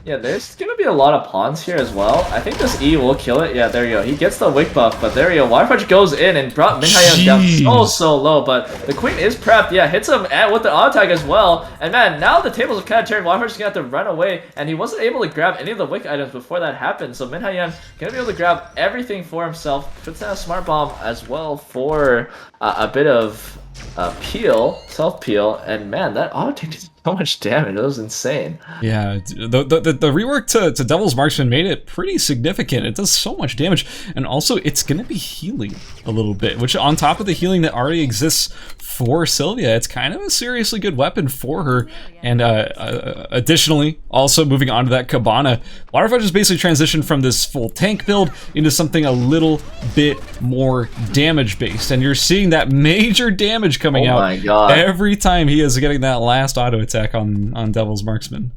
Yeah, there's going to be a lot of pawns here as well. I think this E will kill it. Yeah, there you go. He gets the Wick buff, but there you go. Waterfudge goes in and brought Min Hyun down so low, but the Queen is prepped. Yeah, hits him with the auto tag as well. And man, now the tables have kind of turned. Waterfudge is going to have to run away, and he wasn't able to grab any of the Wick items before that happened. So Min Hyun going to be able to grab everything for himself. Puts down a Smart Bomb as well for a bit of self-peel, and man, that auto tag did so much damage. It was insane. Yeah, the rework to Devil's Marksman made it pretty significant. It does so much damage, and also it's gonna be healing a little bit, which on top of the healing that already exists for Sylvia, it's kind of a seriously good weapon for her. And additionally, also moving on to that Cabana, Waterfudge has basically transitioned from this full tank build into something a little bit more damage based, and you're seeing that major damage coming out my God. every time he is getting that last auto attack on Devil's Marksman.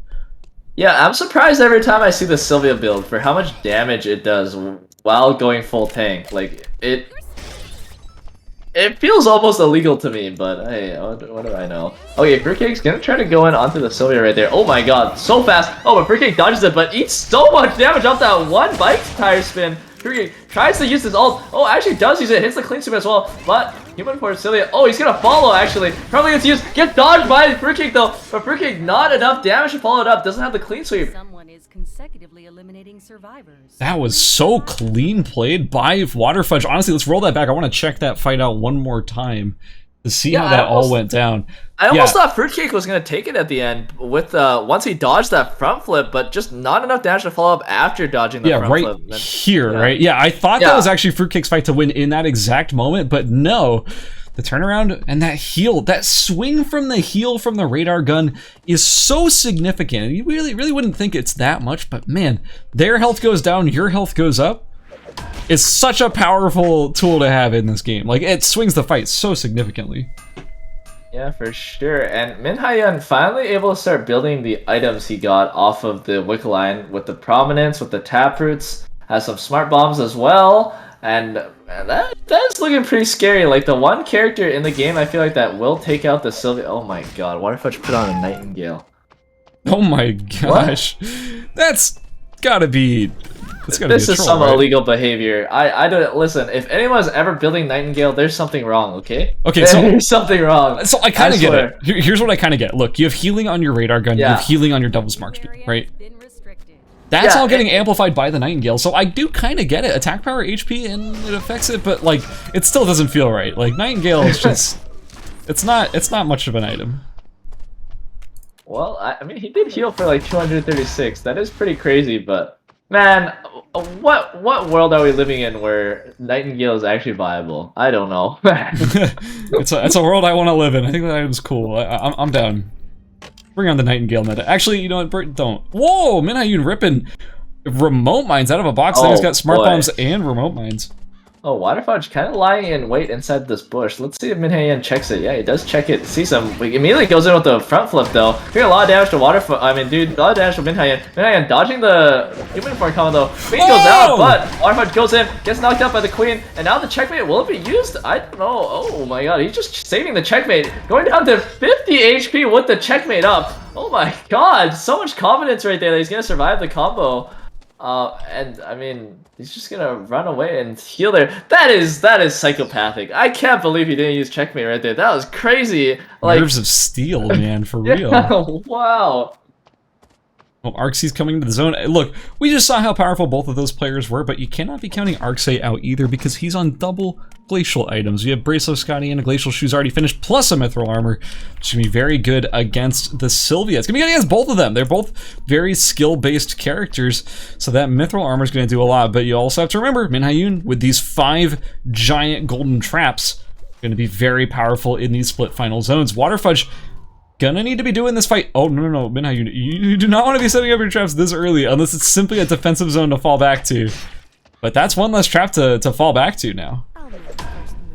Yeah, I'm surprised every time I see the Sylvia build for how much damage it does while going full tank. Like, it feels almost illegal to me, but hey, what do I know? Okay, Fruitcake's gonna try to go in onto the Sylvia right there. Oh my God, so fast. Oh, but Fruitcake dodges it, but eats so much damage off that one bike tire spin. Fruitcake tries to use his ult. Oh, actually does use it. Hits the clean sweep as well, but Human for Sylvia. Oh, he's gonna follow actually. Probably gets used. Get dodged by Fruitcake though, but Fruitcake not enough damage to follow it up. Doesn't have the clean sweep. Someone is consecutively eliminating survivors. That was so clean played by Waterfudge. Honestly, let's roll that back. I want to check that fight out one more time to see how that all went down. I almost thought Fruitcake was gonna take it at the end with once he dodged that front flip, but just not enough damage to follow up after dodging the front flip. Yeah, right here, right? Yeah, I thought that was actually Fruitcake's fight to win in that exact moment, but no. The turnaround and that heal, that swing from the heel from the radar gun is so significant. And you really wouldn't think it's that much, but man, their health goes down, your health goes up. It's such a powerful tool to have in this game. Like, it swings the fight so significantly. Yeah, for sure. And Min Hyun finally able to start building the items he got off of the Wickeline with the Prominence, with the Taproots, has some Smart Bombs as well. And that's looking pretty scary. Like, the one character in the game I feel like that will take out the Sylvia. Oh my God, Waterfudge put on a Nightingale. Oh my gosh. What? That's gotta be... This is some illegal behavior. I don't listen. If anyone's ever building Nightingale, there's something wrong. Okay. Okay. There's something wrong. So I kind of get it. Here's what I kind of get. Look, you have healing on your radar gun. You have healing on your Devil's Marksman, right? That's all getting amplified by the Nightingale. So I do kind of get it. Attack power, HP, and it affects it, but like it still doesn't feel right. Like Nightingale is just, it's not much of an item. Well, I mean, he did heal for like 236. That is pretty crazy, but. Man, what world are we living in where Nightingale is actually viable? I don't know. it's a world I want to live in. I think that item's cool. I'm down. Bring on the Nightingale meta. Actually, you know what? Don't. Whoa, Min Hyun ripping remote mines out of a box. Now he's got Smart Bombs and remote mines. Oh, Waterfudge kind of lying in wait inside this bush. Let's see if Min Hyun checks it. Yeah, he does check it. See some. He immediately goes in with the front flip though. Doing a lot of damage to Waterfudge. I mean, dude, a lot of damage to Min Hyun. Min Hyun dodging the human form combo though. Queen goes out, but Waterfudge goes in, gets knocked out by the Queen, and now the checkmate. Will it be used? I don't know. Oh my God, he's just saving the checkmate. Going down to 50 HP with the checkmate up. Oh my God, so much confidence right there that he's gonna survive the combo. And I mean, he's just gonna run away and heal there. That is psychopathic. I can't believe he didn't use checkmate right there. That was crazy. Like, nerves of steel, man, for real. Wow. Well, ERCS coming into the zone. Look, we just saw how powerful both of those players were, but you cannot be counting ERCS out either because he's on double glacial items. You have Bracelet Scotty and a glacial shoes already finished, plus a mithril armor, which is going to be very good against the Sylvia. It's going to be good against both of them. They're both very skill-based characters, so that mithril armor is going to do a lot. But you also have to remember, Min Hyun, with these 5 giant golden traps, Going to be very powerful in these split final zones. Waterfudge gonna need to be doing this fight. Oh, no, Minhai, you do not want to be setting up your traps this early unless it's simply a defensive zone to fall back to. But that's one less trap to fall back to now.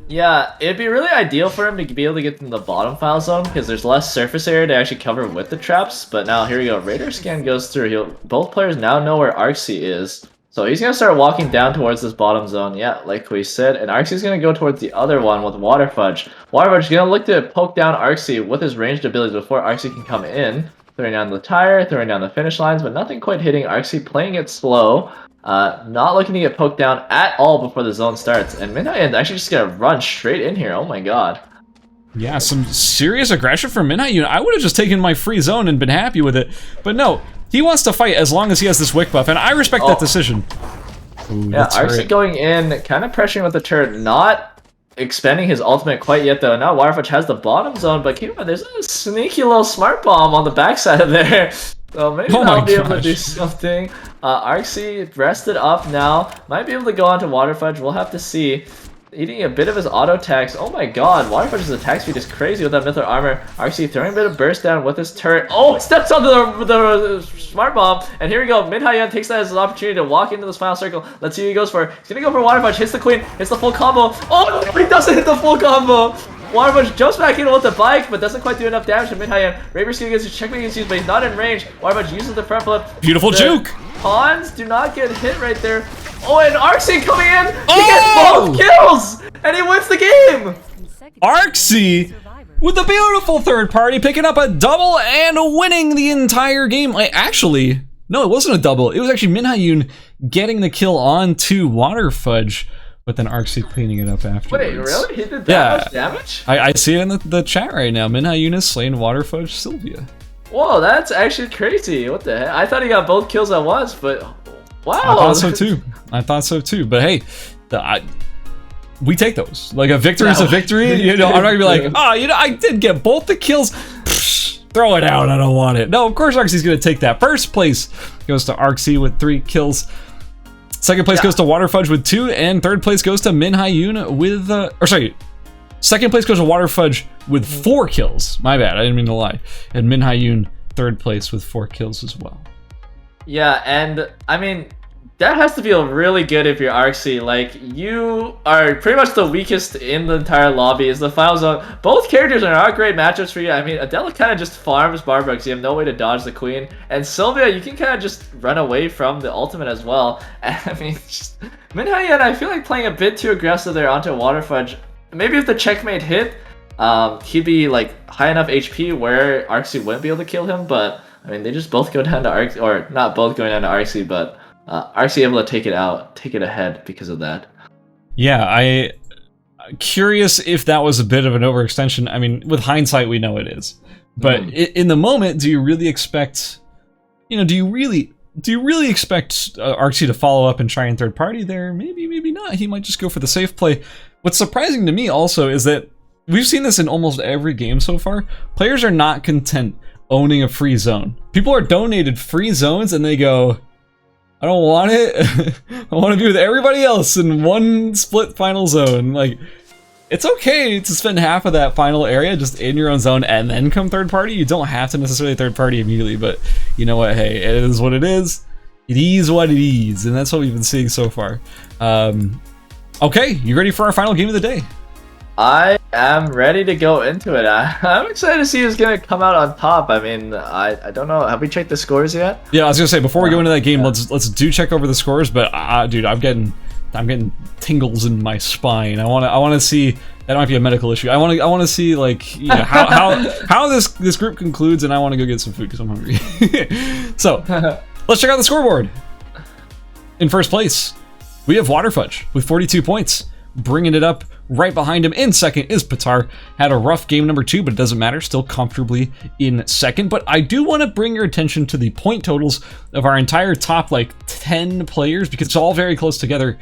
Yeah, it'd be really ideal for him to be able to get in the bottom file zone because there's less surface area to actually cover with the traps. But now here we go. Radar scan goes through. Both players now know where ERCS is. So he's going to start walking down towards this bottom zone, yeah, like we said, and ERCS is going to go towards the other one with Waterfudge. Waterfudge is going to look to poke down ERCS with his ranged abilities before ERCS can come in, throwing down the tire, throwing down the finish lines, but nothing quite hitting ERCS, playing it slow, not looking to get poked down at all before the zone starts, and Minhai is actually just going to run straight in here, oh my god. Yeah, some serious aggression from Minhai. I would have just taken my free zone and been happy with it, but no. He wants to fight as long as he has this wick buff, and I respect that decision. Ooh, yeah, ERCS going in, kind of pressuring with the turret, not expending his ultimate quite yet though. Now Waterfudge has the bottom zone, but keep in mind, there's a sneaky little smart bomb on the backside of there. So maybe that'll be able to do something. ERCS rested up now, might be able to go on to Waterfudge, we'll have to see. Eating a bit of his auto attacks. Oh my god, Waterfudge's attack speed is crazy with that Mythic Armor. ERCS throwing a bit of burst down with his turret. Oh, it steps onto the smart bomb. And here we go. Minhai takes that as an opportunity to walk into this final circle. Let's see who he goes for. He's gonna go for Waterfudge. Hits the queen. Hits the full combo. Oh, he doesn't hit the full combo. Waterfudge jumps back in with the bike, but doesn't quite do enough damage to Minhai. Raver's gonna get his checkmate against used, but he's not in range. Waterfudge uses the front flip. Beautiful juke. Pawns do not get hit right there. Oh, and ERCS coming in! He gets both kills! And he wins the game! ERCS with a beautiful third party, picking up a double and winning the entire game. Actually, no, it wasn't a double. It was actually Minhai getting the kill on to Waterfudge, but then ERCS cleaning it up afterwards. Wait, really? He did that much damage? I see it in the chat right now. Minhai is slaying Waterfudge Sylvia. Whoa, that's actually crazy. What the heck? I thought he got both kills at once, but wow. I thought so too. But hey, we take those. Like a victory is a victory. I'm not gonna be like, I did get both the kills. Psh, throw it out. I don't want it. No, of course ERCS is gonna take that. First place goes to ERCS with 3 kills. Second place goes to Waterfudge with 2, and third place goes to Minhai with second place goes to Waterfudge with 4 kills. My bad, I didn't mean to lie. And Minhai third place with 4 kills as well. Yeah, and I mean, that has to feel really good if you're ERCS. Like, you are pretty much the weakest in the entire lobby. Is the final zone. Both characters are not great matchups for you. I mean, Adela kind of just farms Barbara because you have no way to dodge the queen. And Sylvia, you can kind of just run away from the ultimate as well. And, I mean, just Minhai, I feel like playing a bit too aggressive there onto Waterfudge. Maybe if the checkmate hit, he'd be like high enough HP where ERCS wouldn't be able to kill him. But I mean, they just both go down to ERCS, or not both going down to ERCS, but ERCS able to take it ahead because of that. Yeah, I'm curious if that was a bit of an overextension. I mean, with hindsight, we know it is. But in the moment, do you really expect, do you really expect ERCS to follow up and try and third party there? Maybe, maybe not. He might just go for the safe play. What's surprising to me also is that we've seen this in almost every game so far. Players are not content owning a free zone. People are donated free zones and they go, I don't want it. I want to be with everybody else in one split final zone. Like, it's okay to spend half of that final area just in your own zone and then come third party. You don't have to necessarily third party immediately, but you know what? Hey, it is what it is. It is what it is, and that's what we've been seeing so far. Okay, you ready for our final game of the day? I am ready to go into it. I'm excited to see who's gonna come out on top. I mean, I don't know. Have we checked the scores yet? Yeah, I was gonna say before we go into that game, let's do check over the scores. But dude, I'm getting tingles in my spine. I want to see. That might be a medical issue. I want to see like how this group concludes, and I want to go get some food because I'm hungry. So let's check out the scoreboard. In first place, we have Waterfudge with 42 points. Bringing it up right behind him in second is Patar. Had a rough game number 2, but it doesn't matter. Still comfortably in second. But I do want to bring your attention to the point totals of our entire top 10 players because it's all very close together.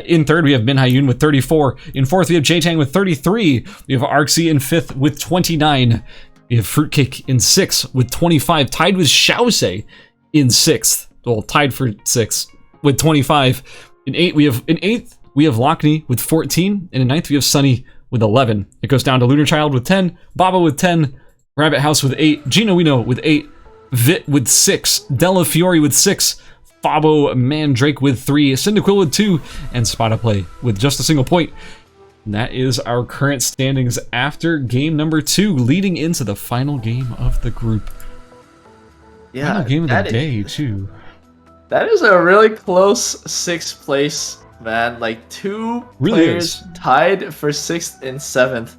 In third, we have Minhai with 34. In fourth, we have J-Tang with 33. We have ERCS in fifth with 29. We have Fruitcake in sixth with 25. Tied with Xiaose in sixth. Well, tied for sixth with 25. In eighth, we have Lockney with 14, and in ninth we have Sunny with 11. It goes down to Lunar Child with 10, Baba with 10, Rabbit House with 8, Gino Wino with 8, Vit with 6, Della Fiore with 6, Fabo Mandrake with 3, Cyndaquil with 2, and Spotaplay with just a single point. And that is our current standings after game number 2, leading into the final game of the group. Yeah, final game of the day, too. That is a really close 6th place, man. Like 2 players tied for 6th and 7th.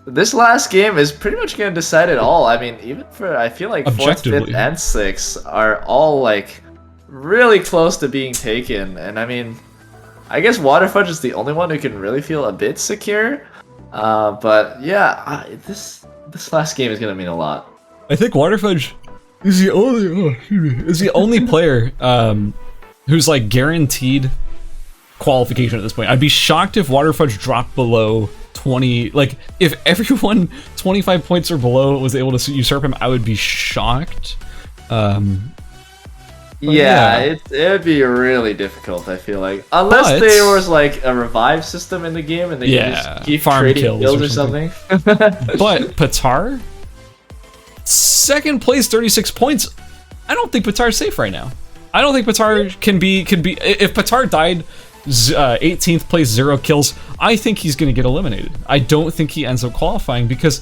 This last game is pretty much going to decide it all. I mean, even for, I feel like 4th, 5th, and 6th are all like really close to being taken. And I mean, I guess Waterfudge is the only one who can really feel a bit secure. But yeah, this last game is going to mean a lot. I think Waterfudge is the only player who's like guaranteed qualification at this point. I'd be shocked if Waterfudge dropped below 20. Like if everyone 25 points or below was able to usurp him, I would be shocked. Yeah, it would be really difficult, I feel like. Unless there was like a revive system in the game and they could just keep trading kills or something. But Patar, 2nd place, 36 points. I don't think Patar's safe right now. I don't think Patar can be. If Patar died 18th place, 0 kills, I think he's going to get eliminated. I don't think he ends up qualifying because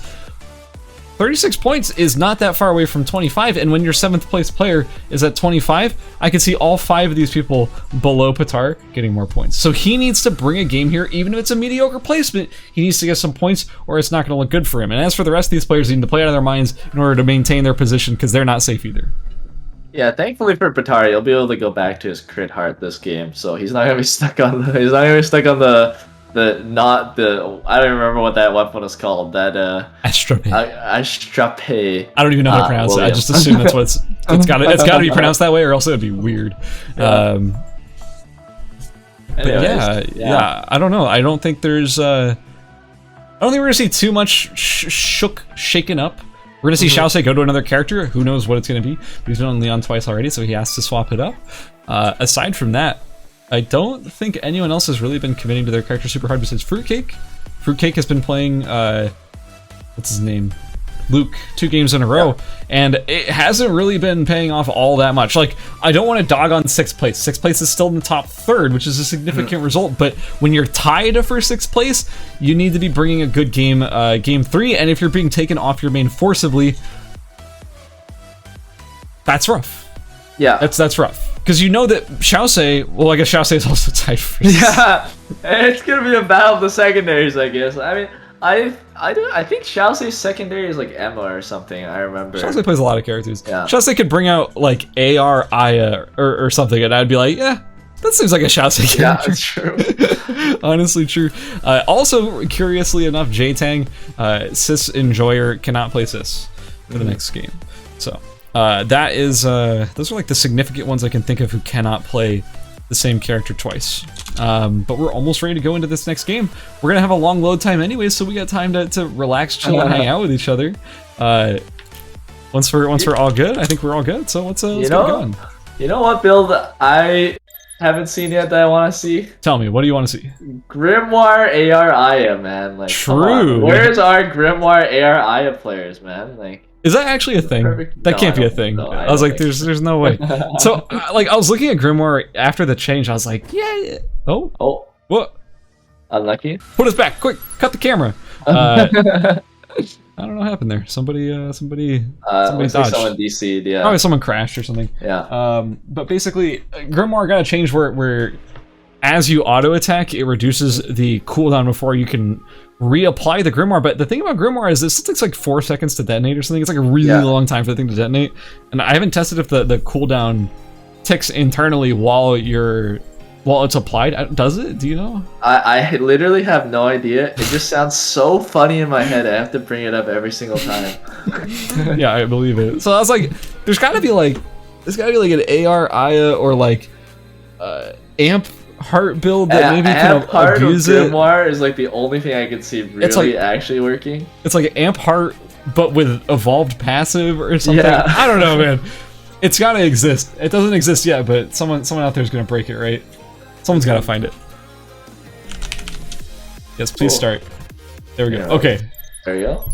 36 points is not that far away from 25, and when your 7th place player is at 25, I can see all 5 of these people below Patar getting more points. So he needs to bring a game here, even if it's a mediocre placement, he needs to get some points or it's not going to look good for him. And as for the rest of these players, they need to play out of their minds in order to maintain their position because they're not safe either. Yeah, thankfully for Patar, he'll be able to go back to his crit heart this game, so he's not gonna be stuck on the I don't remember what that weapon is called. That Astrape. Astrape. I don't even know how to pronounce it. I just assume that's what it's got to be pronounced that way, or else it would be weird. Yeah. But yeah, I don't know. I don't think there's I don't think we're gonna see too much shaken up. We're gonna see Xiaosei go to another character. Who knows what it's gonna be? But he's been on Leon twice already, so he has to swap it up. Aside from that, I don't think anyone else has really been committing to their character super hard besides Fruitcake. Fruitcake has been playing, what's his name? Luke, 2 games in a row, and it hasn't really been paying off all that much. Like, I don't want to dog on 6th place. 6th place is still in the top 3rd, which is a significant result, but when you're tied for 6th place, you need to be bringing a good game, game 3, and if you're being taken off your main forcibly, that's rough. Yeah. That's rough. Because you know that Xiaosei, well, I guess Xiaosei is also tied for 6th. Yeah, it's gonna be a battle of the secondaries, I guess. I mean, I think Xiaosei's secondary is like Emma or something. I remember. Xiaosei plays a lot of characters. Yeah. Xiaosei could bring out like AR Aya or something, and I'd be like, yeah, that seems like a Xiaosei character. Yeah, that's true. Honestly, true. Also, curiously enough, J-Tang, Sis Enjoyer cannot play Sis for the next game. So that is those are like the significant ones I can think of who cannot play the same character twice. But we're almost ready to go into this next game. We're gonna have a long load time anyways, so we got time to relax, chill, and hang out with each other. Once we're all good, I think we're all good. So let's get going. You know what build I haven't seen yet that I want to see? Tell me, what do you want to see? Grimoire AR Aya, man. Like, true. Where's our Grimoire AR Aya players, man? Like, is that actually a thing? That can't be a thing. No, I was like, there's no way. So, like, I was looking at Grimoire after the change. I was like, yeah. Oh. What? Unlucky. Put us back, quick! Cut the camera. I don't know what happened there. Somebody dodged. Like someone DC'd, yeah. Probably someone crashed or something. Yeah. But basically, Grimoire got a change where as you auto attack, it reduces the cooldown before you can reapply the Grimoire. But the thing about Grimoire is this takes like 4 seconds to detonate or something. It's like a really long time for the thing to detonate. And I haven't tested if the cooldown ticks internally while it's applied. Does it? Do you know? I literally have no idea. It just sounds so funny in my head. I have to bring it up every single time. Yeah, I believe it. So I was like, there's gotta be like an AR Aya or like amp heart build that maybe can abuse it. Grimoire is like the only thing I can see really actually working. It's like amp heart, but with evolved passive or something. Yeah. I don't know, man. It's gotta exist. It doesn't exist yet, but someone out there is gonna break it, right? Someone's gotta find it. Yes, please start. There we go. Yeah. Okay. There you go.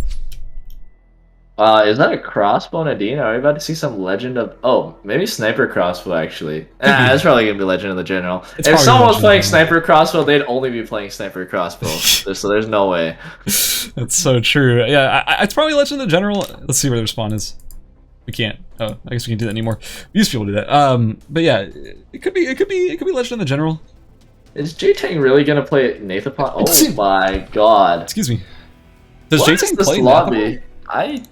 Is that a crossbow, Nadine? Are we about to see some Legend of... Oh, maybe Sniper Crossbow, actually. That's probably going to be Legend of the General. If someone was playing Sniper Crossbow, they'd only be playing Sniper Crossbow. So there's no way. That's so true. Yeah, it's probably Legend of the General. Let's see where the spawn is. We can't. Oh, I guess we can't do that anymore. We used to be able to do that. But yeah, it could be Legend of the General. Is J-Tang really going to play Nathapon? Oh my god. Excuse me. Does J-Tang play lobby? I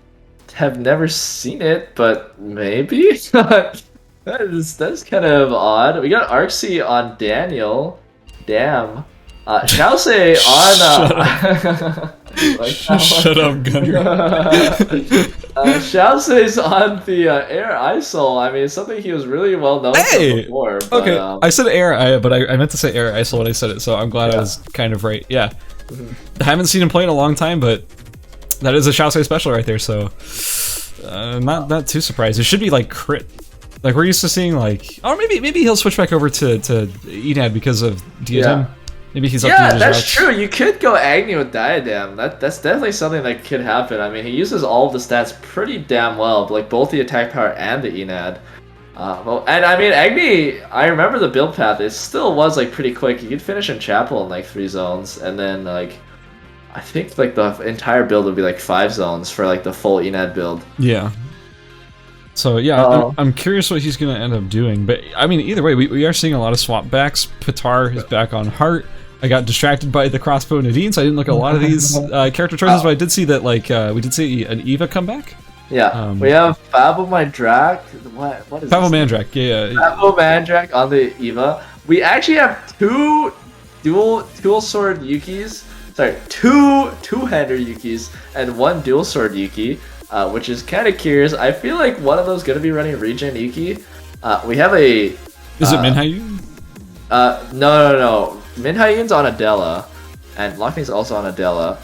have never seen it, but maybe? That's kind of odd. We got ERCS on Daniel. Damn. Shousei on... Shut up, Gunner. Shousei's on the Air ISOL. I mean, it's something he was really well known for before. But, okay, I said Air, but I meant to say Air ISOL when I said it, so I'm glad I was kind of right. Yeah. I haven't seen him play in a long time, but that is a Shousei special right there, so not too surprised. It should be like crit. Like we're used to seeing like, or maybe he'll switch back over to Enad because of Diadem. Yeah. Maybe he's up to his that's routes. true. You could go Agni with Diadem. That's definitely something that could happen. I mean, he uses all of the stats pretty damn well, like both the attack power and the Enad. And I mean, Agni, I remember the build path. It still was like pretty quick. You could finish in Chapel in like 3 zones, and then like I think like the entire build would be like 5 zones for like the full Enad build. Yeah. So yeah, I'm curious what he's gonna end up doing. But I mean, either way, we are seeing a lot of swap backs. Pitar is back on Heart. I got distracted by the crossbow Nadine, so I didn't look at a lot of these character choices. But I did see that like we did see an Eva come back. Yeah, we have Fabo Mandrak. What is Fabo Mandrak? Yeah. Fabo Mandrak on the Eva. We actually have 2 dual sword Yukis. Sorry, 2 two-hander Yukis and 1 dual sword Yuki, which is kind of curious. I feel like one of those is gonna be running regen Yuki. We have a. Is it Minhaiyun? No. Minhaiyun's on Adela, and Lockney's also on Adela.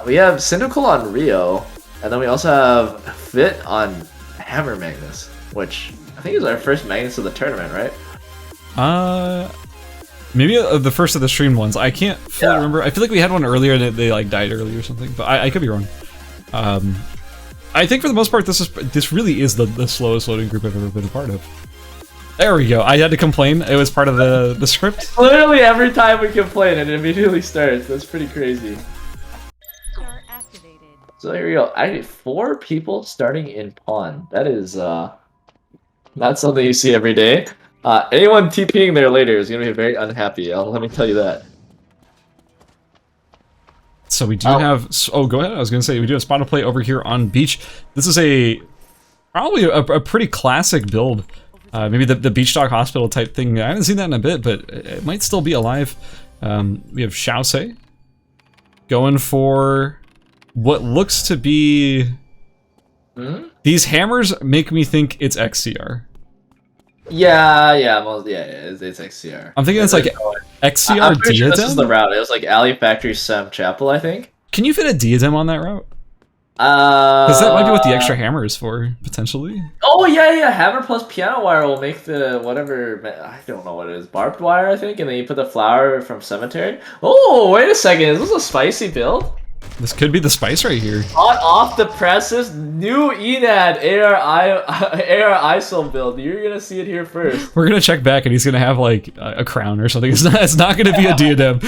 We have Cyndaquil on Rio, and then we also have Fit on Hammer Magnus, which I think is our first Magnus of the tournament, right? Maybe the first of the streamed ones. I can't fully remember. I feel like we had one earlier and they like died early or something, but I could be wrong. I think for the most part, this really is the slowest loading group I've ever been a part of. There we go. I had to complain. It was part of the script. Literally every time we complain, it immediately starts. That's pretty crazy. Star activated. So here we go. I had 4 people starting in pawn. That is not something you see every day. Anyone TPing there later is gonna be very unhappy. Let me tell you that. So we do have. Oh, go ahead. I was gonna say we do have spot of play over here on Beach. This is probably a pretty classic build. Maybe the Beach Dog Hospital type thing. I haven't seen that in a bit, but it might still be alive. We have Shousei going for what looks to be. These hammers make me think it's XCR. Yeah, it's XCR. I'm thinking it's like XCR I'm pretty sure Diadem? this is the route. It was like Alley Factory Sam Chapel, I think. Can you fit a Diadem on that route? Because that might be what the extra hammer is for, potentially. Oh, yeah. Hammer plus piano wire will make the whatever. I don't know what it is. Barbed wire, I think. And then you put the flower from Cemetery. Oh, wait a second. Is this a spicy build? This could be the spice right here. Hot off the presses, new Enad AR ISO build. You're gonna see it here first. We're gonna check back, and he's gonna have like a crown or something. It's not gonna be a diadem,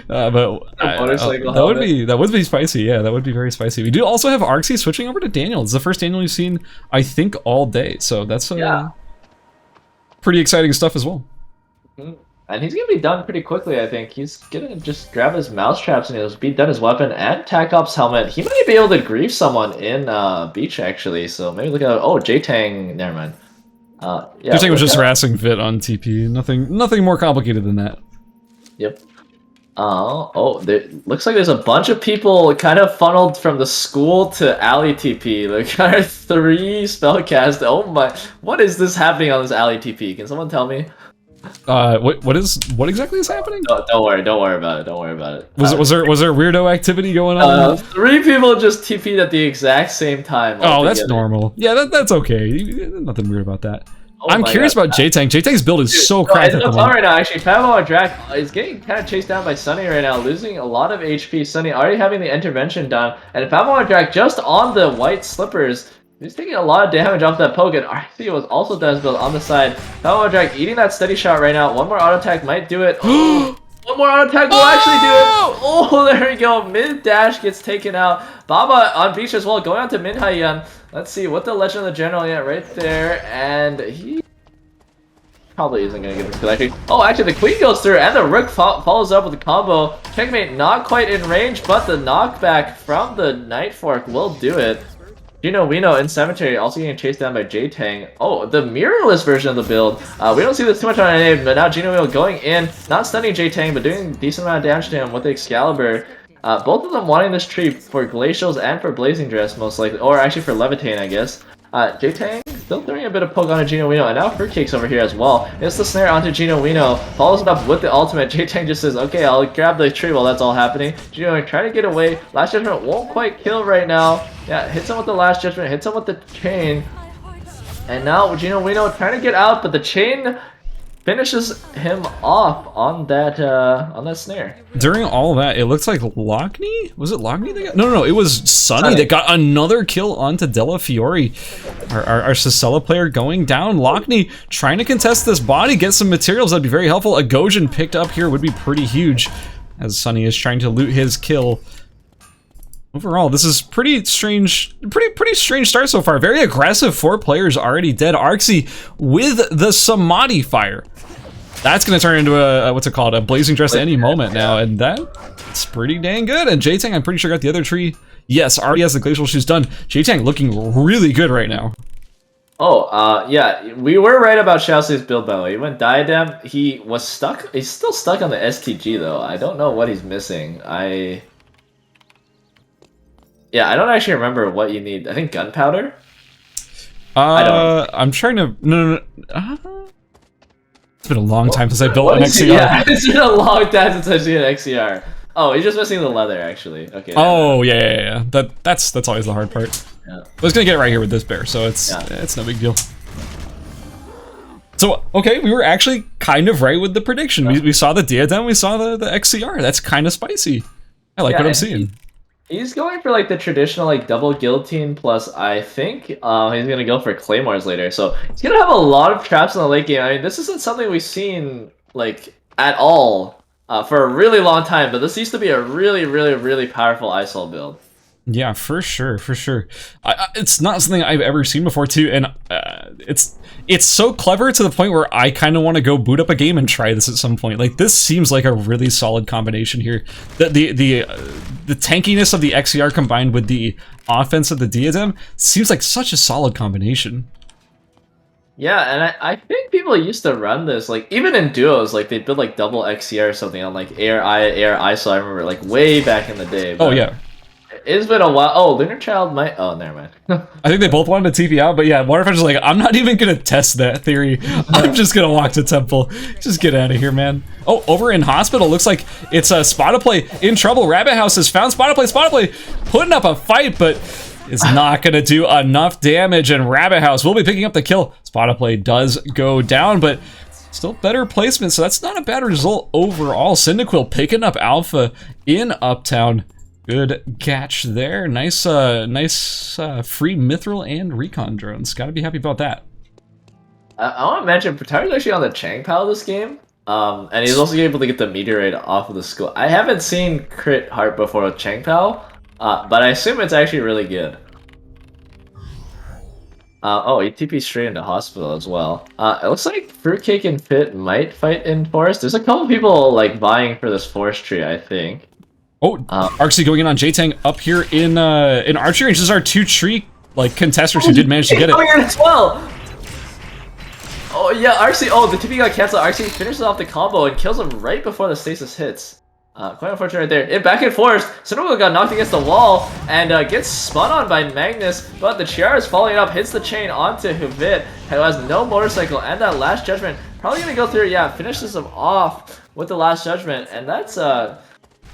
but that would be spicy. Yeah, that would be very spicy. We do also have ERCS switching over to Daniel. It's the first Daniel we've seen, I think, all day. So that's pretty exciting stuff as well. And he's gonna be done pretty quickly, I think. He's gonna just grab his mousetraps and he'll be done his weapon and Tac Op's helmet. He might be able to grief someone in Beach, actually, so maybe look at J-Tang, never mind. J-Tang was just harassing Vit on TP. Nothing more complicated than that. Yep. Looks like there's a bunch of people kind of funneled from the school to Alley TP. There are 3 spellcasts. Oh my, what is this happening on this Alley TP? Can someone tell me? What exactly is happening? Don't worry about it. Was there weirdo activity going on? 3 people just TP'd at the exact same time. Oh, that's normal. Yeah, that's okay. Nothing weird about that. Oh I'm my curious God. about J-Tank. J-Tank's build is so No, cracked it's at the tough moment. right now, actually. Fabio Drac is getting kind of chased down by Sunny right now, losing a lot of HP. Sunny already having the intervention down, and Fabio Drac just on the white slippers. He's taking a lot of damage off that poke, and RC was also done his build on the side. Fabio Drac eating that steady shot right now. One more auto attack might do it. One more auto attack will actually do it. Oh, there we go. Mid dash gets taken out. Baba on beach as well, going on to Min Haiyan. Let's see what the Legend of the General yet right there, and he probably isn't going to get this kill, actually. Oh, actually, the Queen goes through, and the Rook follows up with the combo. Checkmate not quite in range, but the knockback from the Night Fork will do it. Gino Wino in Cemetery also getting chased down by J-Tang. Oh, the mirrorless version of the build. We don't see this too much on NA, but now Gino Wino going in, not stunning J-Tang, but doing a decent amount of damage to him with the Excalibur. Both of them wanting this tree for Glacials and for Blazing Dress, most likely. Or actually for Levitate, I guess. J-Tang still throwing a bit of poke onto Gino Wino, and now Fruitcake's over here as well. It's the snare onto Gino Wino, follows it up with the ultimate. J-Tang just says, okay, I'll grab the tree while that's all happening. Gino Wino trying to get away. Last Judgment won't quite kill right now. Yeah, hits him with the Last Judgment, hits him with the chain. And now Gino Wino trying to get out, but the chain finishes him off on that snare. During all of that, it looks like Lockney? Was it Lockney that got? No, it was Sunny that got another kill onto Della Fiore. Our Sicela player going down. Lockney trying to contest this body, get some materials, that'd be very helpful. A Gojin picked up here would be pretty huge, as Sunny is trying to loot his kill. Overall, this is pretty strange start so far. Very aggressive, 4 players already dead. Arxie with the Samadhi fire. That's going to turn into a, what's it called, a Blazing Dress at any moment now, and that's pretty dang good. And J-Tang, I'm pretty sure, got the other tree. Yes, already has the Glacial Shoes done. J-Tang looking really good right now. Oh, yeah, we were right about Xiaoxi's build, by the way. He went Diadem, he was stuck, he's still stuck on the STG, though. I don't know what he's missing. Yeah, I don't actually remember what you need. I think gunpowder? I don't. I'm trying to... No. It's been a long time since I built an XCR. Yeah, it's been a long time since I've seen an XCR. Oh, he's just missing the leather, actually. Okay. Oh, yeah. That's always the hard part. Yeah. I was gonna get it right here with this bear, so it's no big deal. So, okay, we were actually kind of right with the prediction. We saw the Diadem, we saw the XCR. That's kind of spicy. I like what I'm seeing. He's going for like the traditional like double guillotine plus I think he's gonna go for claymores later. So he's gonna have a lot of traps in the late game. I mean, this isn't something we've seen like at all for a really long time, but this used to be a really powerful ISOL build. Yeah, for sure. It's not something I've ever seen before too, and it's so clever to the point where I kind of want to go boot up a game and try this at some point. Like, this seems like a really solid combination here. The tankiness of the XCR combined with the offense of the Diadem seems like such a solid combination. Yeah, and I think people used to run this, like, even in duos, like, they build, like, double XCR or something on, like, AR ISO, I remember, like, way back in the day. Oh, yeah. It's been a while. Oh, Lunar Child might... Oh, never mind. I think they both wanted to TP out, but yeah, Waterfetch is like, I'm not even going to test that theory. I'm just going to walk to Temple. Just get out of here, man. Oh, over in Hospital, looks like it's a Spot-A-Play in trouble. Rabbit House has found Spot-A-Play, putting up a fight, but is not going to do enough damage, and Rabbit House will be picking up the kill. Spot-A-Play does go down, but still better placement, so that's not a bad result overall. Cyndaquil picking up Alpha in Uptown. Good catch there. Nice free Mithril and Recon drones. Gotta be happy about that. I want to mention, Pataru's actually on the Changpao this game. And he's also able to get the Meteorite off of the skull. I haven't seen Crit Heart before with Changpao, but I assume it's actually really good. Oh, he TP straight into Hospital as well. It looks like Fruitcake and Fit might fight in Forest. There's a couple people like vying for this Forest tree, I think. Oh, Arxie going in on J-Tang up here in archery range. These are two tree like contesters who did manage to get it. Coming in as well. Oh yeah, Arxie. Oh, the TP got canceled. Arxie finishes off the combo and kills him right before the stasis hits. Quite unfortunate right there. Back in Forest, Cyndaquil got knocked against the wall and gets spun on by Magnus, but the Chiara is following up, hits the chain onto Huvit, who has no motorcycle, and that Last Judgment probably gonna go through. Yeah, finishes him off with the Last Judgment, and that's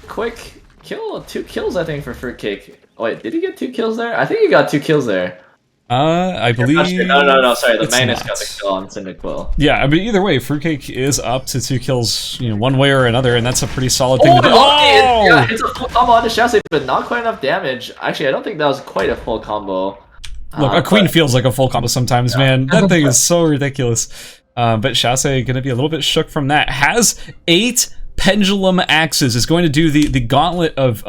quick kill, 2 kills I think for Fruitcake. Oh wait, did he get 2 kills there? I think he got 2 kills there. I believe. No. Sorry, the it's Magnus not. got the kill on Cyndaquil. Yeah, I mean, either way, Fruitcake is up to 2 kills, you know, one way or another, and that's a pretty solid thing to do. Yeah, it's a full combo on the Chassis, but not quite enough damage. Actually, I don't think that was quite a full combo. Look, a queen feels like a full combo sometimes, man. That thing is so ridiculous. But Chassis gonna be a little bit shook from that. Has 8 pendulum axes, is going to do the gauntlet of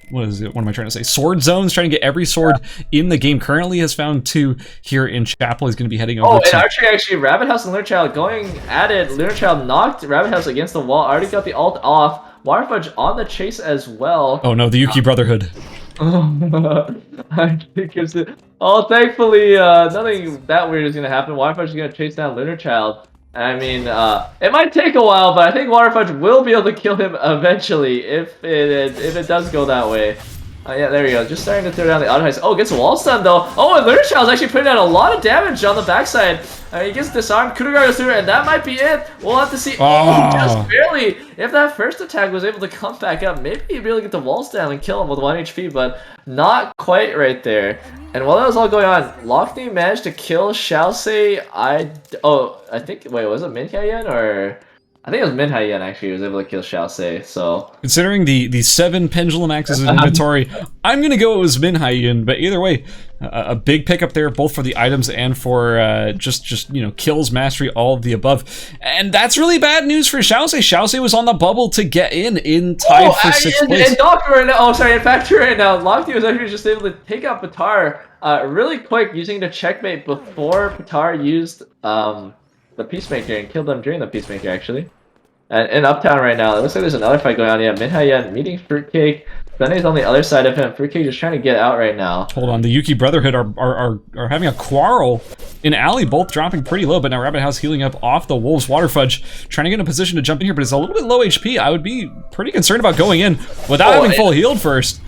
what is it? What am I trying to say? Sword zones, trying to get every sword in the game. Currently has found 2 here in Chapel. He's going to be heading over and to... Archery actually, Rabbit House and Lunar Child going at it. Lunar Child knocked Rabbit House against the wall. Already got the ult off. Waterfudge on the chase as well. Oh no, the Yuki Brotherhood. I think it's thankfully nothing that weird is gonna happen. Waterfudge is gonna chase down Lunar Child. I mean, it might take a while, but I think Waterfudge will be able to kill him eventually if it does go that way. Yeah, there we go. Just starting to throw down the auto heist. Oh, gets wall stun though. Oh, and Lunar Child's actually putting out a lot of damage on the backside. He gets disarmed. Coup de grace goes through, and that might be it. We'll have to see. Oh, just barely. If that first attack was able to come back up, maybe he'd be able to get the walls down and kill him with 1 HP, but not quite right there. And while that was all going on, Lockney managed to kill Xiaosei. I think, wait, was it Minhai or... I think it was Minhai actually who was able to kill Xiaosei, so... Considering the 7 pendulum axes in inventory, I'm gonna go it was Minhai, but either way, a big pickup there, both for the items and for just you know, kills, mastery, all of the above. And that's really bad news for Xiaosei. Xiaosei was on the bubble to get in time for 6th place. And Doctor right now, in Factory right now, Lockney was actually just able to take out Patar really quick, using the checkmate before Patar used the Peacemaker and killed them during the Peacemaker, actually. And in Uptown right now, it looks like there's another fight going on. Yeah, Minhai meeting Fruitcake. Sunny's on the other side of him. Fruitcake just trying to get out right now. Hold on, the Yuki Brotherhood are having a quarrel in alley, both dropping pretty low, but now Rabbit House healing up off the Wolves. Waterfudge trying to get in a position to jump in here, but it's a little bit low HP. I would be pretty concerned about going in without having full healed first.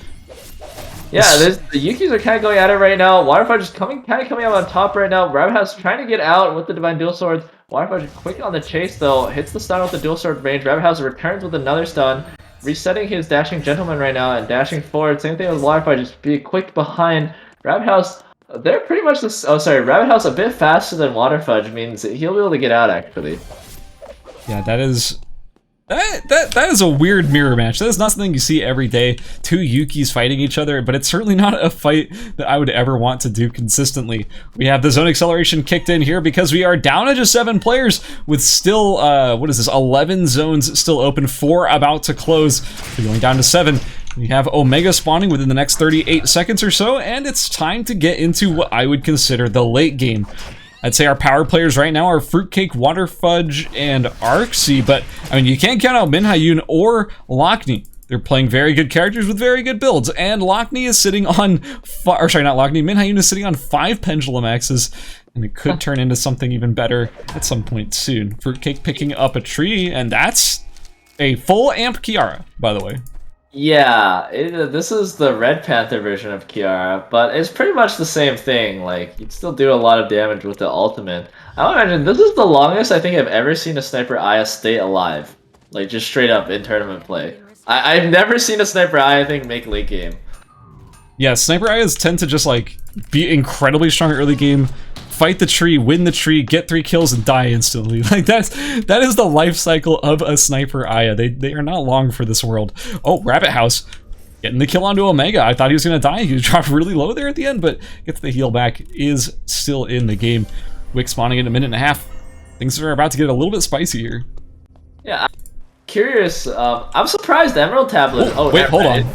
Yeah, the Yukis are kind of going at it right now. Waterfudge is coming up on top right now. Rabbit House trying to get out with the Divine Dual Swords. Waterfudge quick on the chase though, hits the stun with the Dual Sword range. Rabbit House returns with another stun, resetting his Dashing Gentleman right now and dashing forward. Same thing with Waterfudge, just be quick behind. Rabbit House, they're pretty much this. Oh, sorry, Rabbit House a bit faster than Waterfudge means he'll be able to get out actually. Yeah, that is a weird mirror match. That is not something you see every day. 2 Yukis fighting each other, but it's certainly not a fight that I would ever want to do consistently. We have the zone acceleration kicked in here because we are down to just 7 players with still, what is this, 11 zones still open, 4 about to close. We're going down to 7. We have Omega spawning within the next 38 seconds or so, and it's time to get into what I would consider the late game. I'd say our power players right now are Fruitcake, Waterfudge, and ERCS, but I mean, you can't count out Minhai or Lockney. They're playing very good characters with very good builds, and Lockney is sitting on, Minhai is sitting on 5 pendulum axes, and it could turn into something even better at some point soon. Fruitcake picking up a tree, and that's a full amp Kiara, by the way. Yeah, this is the Red Panther version of Kiara, but it's pretty much the same thing. Like, you'd still do a lot of damage with the ultimate. I would imagine this is the longest I think I've ever seen a Sniper Aya stay alive. Like, just straight up in tournament play. I've never seen a Sniper Aya, I think, make late game. Yeah, Sniper Ayas tend to just, like, be incredibly strong early game, fight the tree, win the tree, get 3 kills, and die instantly. Like, that is the life cycle of a Sniper Aya. They are not long for this world. Oh, Rabbit House getting the kill onto Omega. I thought he was going to die. He dropped really low there at the end, but gets the heal back, is still in the game. Wick spawning in a minute and a half. Things are about to get a little bit spicy here. Yeah, I'm curious. I'm surprised the Emerald Tablet... Oh, wait, hold on.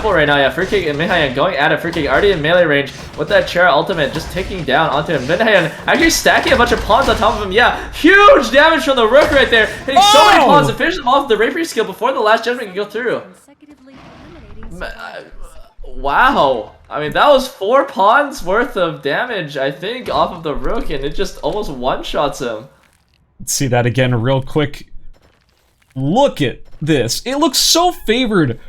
Right now, yeah, Fruitcake and Minhai going at it. Fruitcake already in melee range with that Chara ultimate, just ticking down onto him. Minhai actually stacking a bunch of pawns on top of him. Yeah, huge damage from the Rook right there, hitting so many pawns to finish them off with the Rapier skill before the last judgment can go through. Wow, I mean that was 4 pawns worth of damage, I think, off of the Rook, and it just almost one-shots him. Let's see that again real quick. Look at this. It looks so favored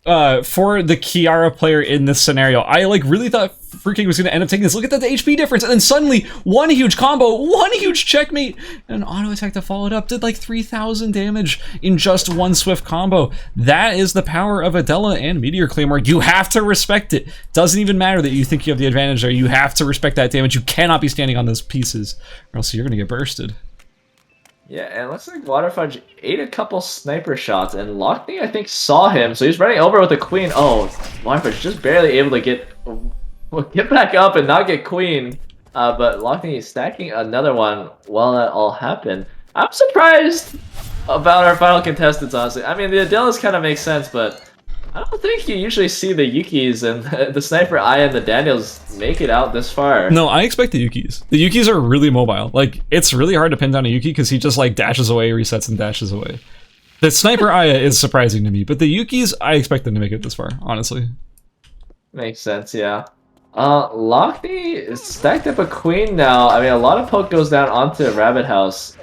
for the Kiara player in this scenario. I like really thought Fruit King was going to end up taking this. Look at that HP difference. And then suddenly, one huge combo, one huge checkmate, and an auto attack to follow it up did like 3,000 damage in just one swift combo. That is the power of Adela and Meteor Claymore. You have to respect it. Doesn't even matter that you think you have the advantage there. You have to respect that damage. You cannot be standing on those pieces, or else you're going to get bursted. Yeah, and it looks like Waterfudge ate a couple sniper shots, and Lockney, I think, saw him, so he's running over with the queen. Oh, Waterfudge just barely able to get back up and not get queen. But Lockney is stacking another one while that all happened. I'm surprised about our final contestants, honestly. I mean, the Adelas kind of make sense, but I don't think you usually see the Yukis and the Sniper Aya and the Daniels make it out this far. No, I expect the Yukis. The Yukis are really mobile. Like, it's really hard to pin down a Yuki because he just like dashes away, resets, and dashes away. The Sniper Aya is surprising to me, but the Yukis, I expect them to make it this far, honestly. Makes sense, yeah. Lockney is stacked up a queen now. I mean, a lot of poke goes down onto Rabbit House.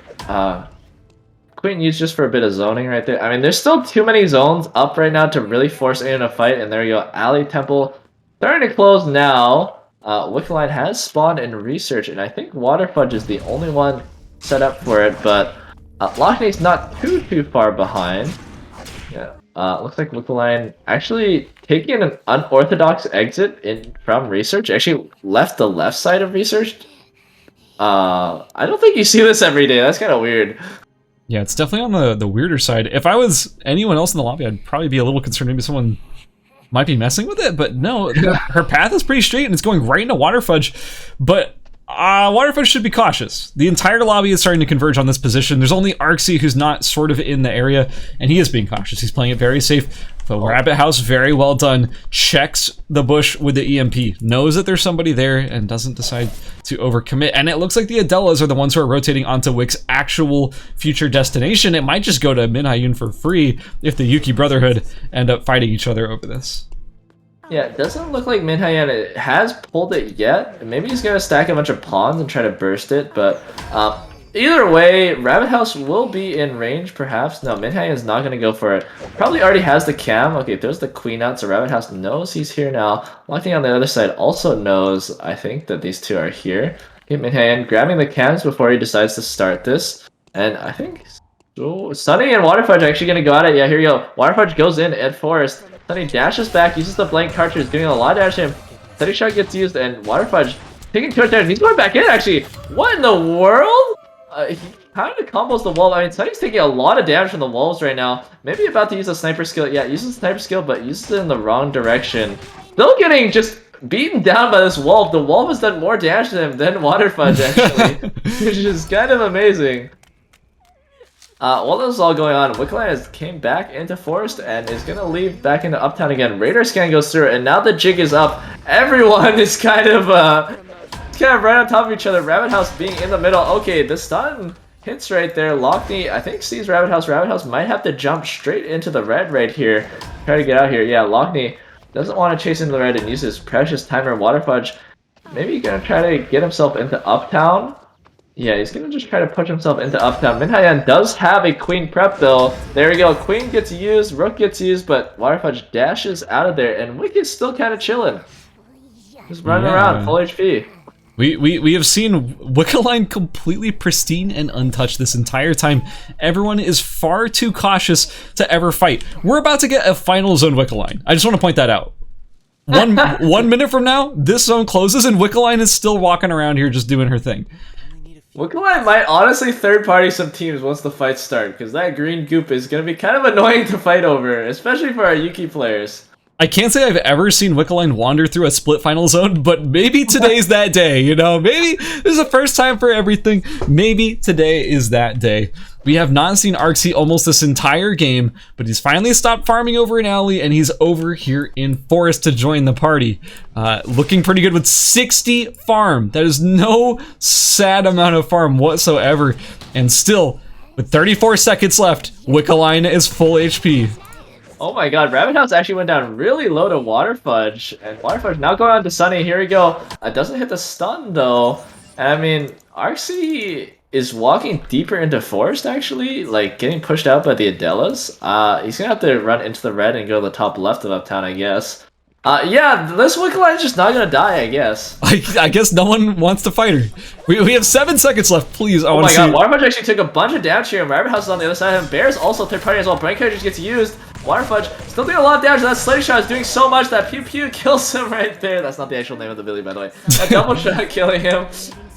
Queen used just for a bit of zoning right there. I mean, there's still too many zones up right now to really force in a fight. And there you go, Alley Temple starting to close now. Wickeline has spawned in research, and I think Waterfudge is the only one set up for it. But Lockney's not too far behind. Yeah, looks like Wickeline actually taking an unorthodox exit from research. Actually left the left side of research. I don't think you see this every day. That's kind of weird. Yeah, it's definitely on the weirder side. If I was anyone else in the lobby, I'd probably be a little concerned. Maybe someone might be messing with it, but no, her path is pretty straight and it's going right into Waterfudge. But Waterfudge should be cautious. The entire lobby is starting to converge on this position. There's only ERCS who's not sort of in the area, and he is being cautious. He's playing it very safe. But Rabbit House, very well done. Checks the bush with the EMP. Knows that there's somebody there and doesn't decide to overcommit. And it looks like the Adelas are the ones who are rotating onto Wick's actual future destination. It might just go to Min Hyun for free if the Yuki Brotherhood end up fighting each other over this. Yeah, it doesn't look like Min Hyun has pulled it yet. Maybe he's going to stack a bunch of pawns and try to burst it, but either way, Rabbit House will be in range, perhaps. No, Min Hyun is not going to go for it. Probably already has the cam. Okay, there's the queen out, so Rabbit House knows he's here now. Lockney on the other side also knows, I think, that these two are here. Okay, Min Hyun grabbing the cams before he decides to start this. And I think Sunny and Waterfudge are actually going to go at it. Yeah, here we go. Waterfudge goes in at Forest. Sunny dashes back, uses the blank cartridge, doing a lot of damage to him. Steady shot gets used, and Waterfudge taking too much damage. He's going back in, actually. What in the world? He kind of combos the wall. I mean, Sunny's taking a lot of damage from the walls right now. Maybe about to use a sniper skill. Yeah, uses the sniper skill, but uses it in the wrong direction. Still getting just beaten down by this wolf. The wolf has done more damage to him than Waterfudge, actually. Which is kind of amazing. While this is all going on, Wickeline came back into Forest and is going to leave back into Uptown again. Radar scan goes through, and now the jig is up. Everyone is kind of right on top of each other. Rabbit House being in the middle. Okay, the stun hits right there. Lockney, I think, sees Rabbit House. Rabbit House might have to jump straight into the red right here. Try to get out here. Yeah, Lockney doesn't want to chase into the red and use his precious timer. Waterfudge, maybe he's going to try to get himself into Uptown. Yeah, he's going to just try to push himself into Uptown. Min Hyun does have a queen prep, though. There we go. Queen gets used, rook gets used, but Waterfudge dashes out of there, and Wick is still kind of chilling. Just running around, full HP. We have seen Wickeline completely pristine and untouched this entire time. Everyone is far too cautious to ever fight. We're about to get a final zone Wickeline. I just want to point that out. 1 minute from now, this zone closes, and Wickeline is still walking around here just doing her thing. Wickeline might honestly third-party some teams once the fights start, because that green goop is going to be kind of annoying to fight over, especially for our Yuki players. I can't say I've ever seen Wickeline wander through a split final zone, but maybe today's that day, you know? Maybe this is the first time for everything. Maybe today is that day. We have not seen ERCS almost this entire game, but he's finally stopped farming over in Alley, and he's over here in Forest to join the party. Looking pretty good with 60 farm. That is no sad amount of farm whatsoever. And still, with 34 seconds left, Wickeline is full HP. Oh my god, Rabbit House actually went down really low to Waterfudge, and Waterfudge now going on to Sunny. Here we go. Doesn't hit the stun, though. And I mean, ERCS is walking deeper into Forest, actually, like getting pushed out by the Adelas. He's gonna have to run into the red and go to the top left of Uptown, I guess. Yeah, this Wickline is just not gonna die, I guess. I guess no one wants to fight her. We have 7 seconds left. Please, I Oh want my to god, see. Waterfudge actually took a bunch of damage here, and Rabbit House is on the other side of him. Bear's also third party as well. Brain Carriage gets used. Waterfudge still doing a lot of damage. That Sliding Shot is doing so much that Pew Pew kills him right there. That's not the actual name of the ability, by the way. A double shot killing him.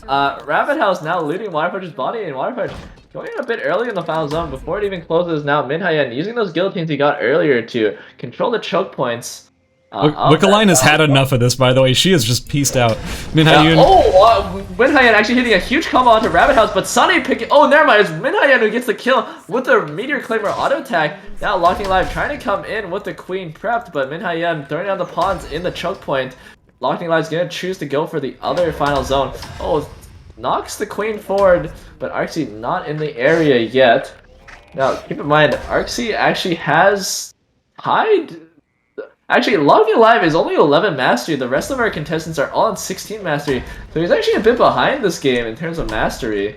Rabbit House now looting Waterfudge's body, and Waterfudge going in a bit early in the final zone before it even closes. Now Minhyan using those guillotines he got earlier to control the choke points. Wickeline has had enough of this, by the way. She is just pieced out. Minhayun. Minhyan actually hitting a huge combo onto Rabbit House, but Sunny picking. Oh, never mind. It's Minhyan who gets the kill with the Meteor Claimer auto attack. Now Locking Live trying to come in with the Queen prepped, but Minhyan throwing down the pawns in the choke point. Locking Live's gonna choose to go for the other final zone. Oh, knocks the Queen forward, but Arxie not in the area yet. Now keep in mind, Arxie actually has tied. Actually, Locking Live is only 11 mastery. The rest of our contestants are all on 16 mastery. So he's actually a bit behind this game in terms of mastery.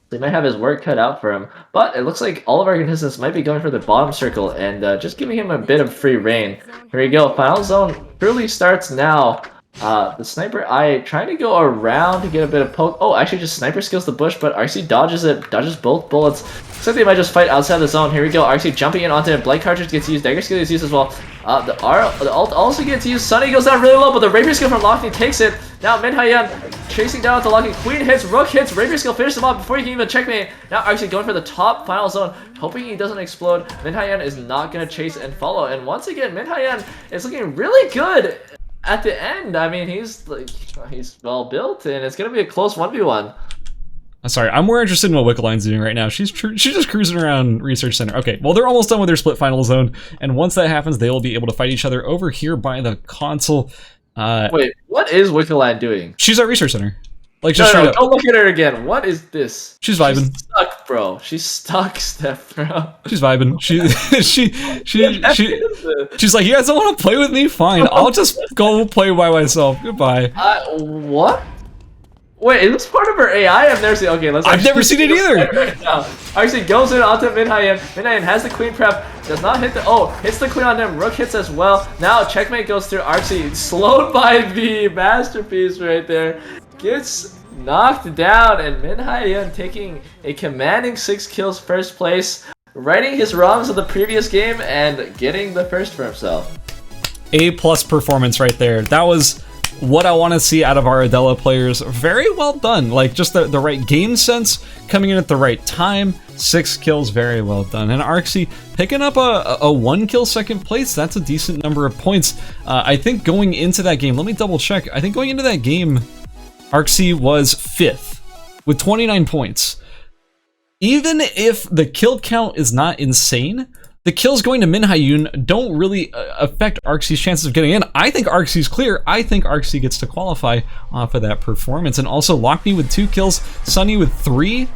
They might have his work cut out for him. But it looks like all of our contestants might be going for the bottom circle and just giving him a bit of free reign. Here we go. Final zone truly starts now. The Sniper Eye trying to go around to get a bit of poke. Oh, actually just Sniper skills the bush, but RC dodges it, dodges both bullets. Looks like they might just fight outside the zone. Here we go. RC jumping in onto it. Blank Cartridge gets used. Dagger skill gets used as well. The ult also gets used. Sunny goes down really low, but the Rapier skill from Locking takes it. Now Minhyan chasing down with the Locking. Queen hits, Rook hits, Rapier skill finishes him off before he can even checkmate. Now RC going for the top final zone, hoping he doesn't explode. Minhyan is not going to chase and follow. And once again, Minhyan is looking really good at the end. I mean, he's well built, and it's gonna be a close 1v1. Sorry, I'm more interested in what Wickeline's doing right now. She's just cruising around Research Center. Okay, well, they're almost done with their split final zone, and once that happens, they will be able to fight each other over here by the console. Wait, what is Wickeline doing? She's at Research Center. Like, just no, don't look at her again. What is this? She's vibing. She's stuck, bro. She's stuck, Steph, bro. She's vibing. She's like, you guys don't want to play with me? Fine, I'll just go play by myself. Goodbye. What? Wait, is this part of her AI? I've never seen. Okay, let's. I've never seen it either. Right now. Actually, goes in onto Minhyan. Minhyan has the Queen prep. Does not hit the. Oh, hits the Queen on them. Rook hits as well. Now checkmate goes through Arxie. Slowed by the masterpiece right there. Gets knocked down, and Minhyan taking a commanding 6 kills, first place, righting his wrongs of the previous game and getting the first for himself. A+ performance right there. That was what I want to see out of our Adela players. Very well done. Like, just the right game sense, coming in at the right time. 6 kills, very well done. And Arxie picking up a 1 kill second place. That's a decent number of points. I think going into that game, let me double check. I think going into that game, Arxie was 5th with 29 points. Even if the kill count is not insane, the kills going to Minhayun don't really affect Arxie's chances of getting in. I think Arxie's clear. I think Arxie gets to qualify off of that performance. And also Lockme with 2 kills, Sunny with 3,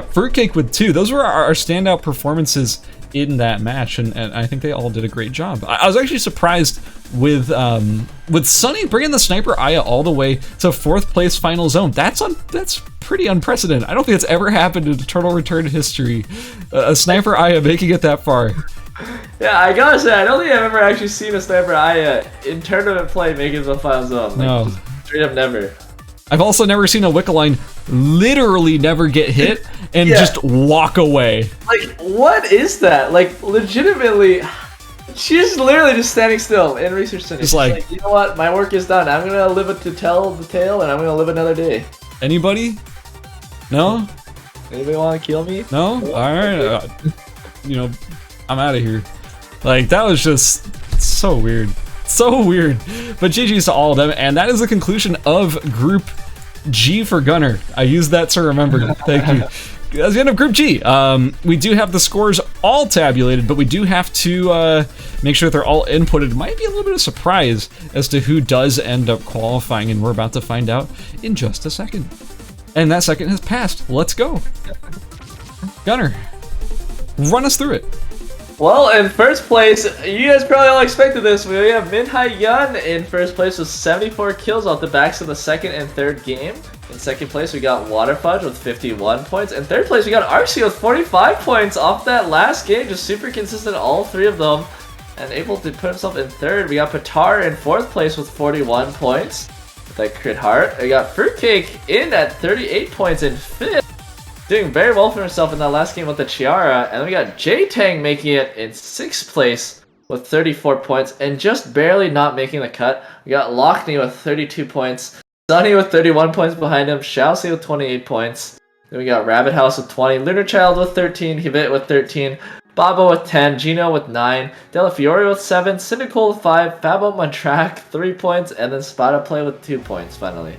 Fruitcake with 2. Those were our standout performances in that match, and I think they all did a great job. I was actually surprised with Sunny bringing the Sniper Aya all the way to 4th place final zone. That's pretty unprecedented. I don't think it's ever happened in Eternal Return history. A Sniper Aya making it that far. Yeah, I gotta say, I don't think I've ever actually seen a Sniper Aya in tournament play make it to the final zone. Like, no. Just straight up never. I've also never seen a Wickeline literally never get hit and just walk away. Like, what is that? Like, legitimately, she's literally just standing still in Research Center. Just like, you know what? My work is done. I'm gonna live it to tell the tale, and I'm gonna live another day. Anybody? No? Anybody want to kill me? No? Alright. You know, I'm out of here. Like, that was just so weird. So weird. But GG's to all of them, and that is the conclusion of Group G for Gunner. I used that to remember. Thank you. That's the end of Group G. We do have the scores all tabulated, but we do have to make sure that they're all inputted. Might be a little bit of surprise as to who does end up qualifying, and we're about to find out in just a second. And that second has passed. Let's go. Gunner, run us through it. Well, in first place, you guys probably all expected this. We have Minhyan in first place with 74 kills off the backs of the second and third game. In second place, we got Waterfudge with 51 points. In third place, we got Arxie with 45 points off that last game. Just super consistent, all 3 of them. and able to put himself in third. We got Patar in fourth place with 41 points with that crit heart. We got Fruitcake in at 38 points in fifth, doing very well for himself in that last game with the Chiara. And then we got J-Tang making it in sixth place with 34 points and just barely not making the cut. We got Lockney with 32 points, Sunny with 31 points behind him, Xiaoxi with 28 points. Then we got Rabbit House with 20, Lunar Child with 13, Hibit with 13, Babo with 10, Gino with 9, Delafiore with 7, Cynical with 5, Fabo Montrack 3 points, and then Spada Play with 2 points finally.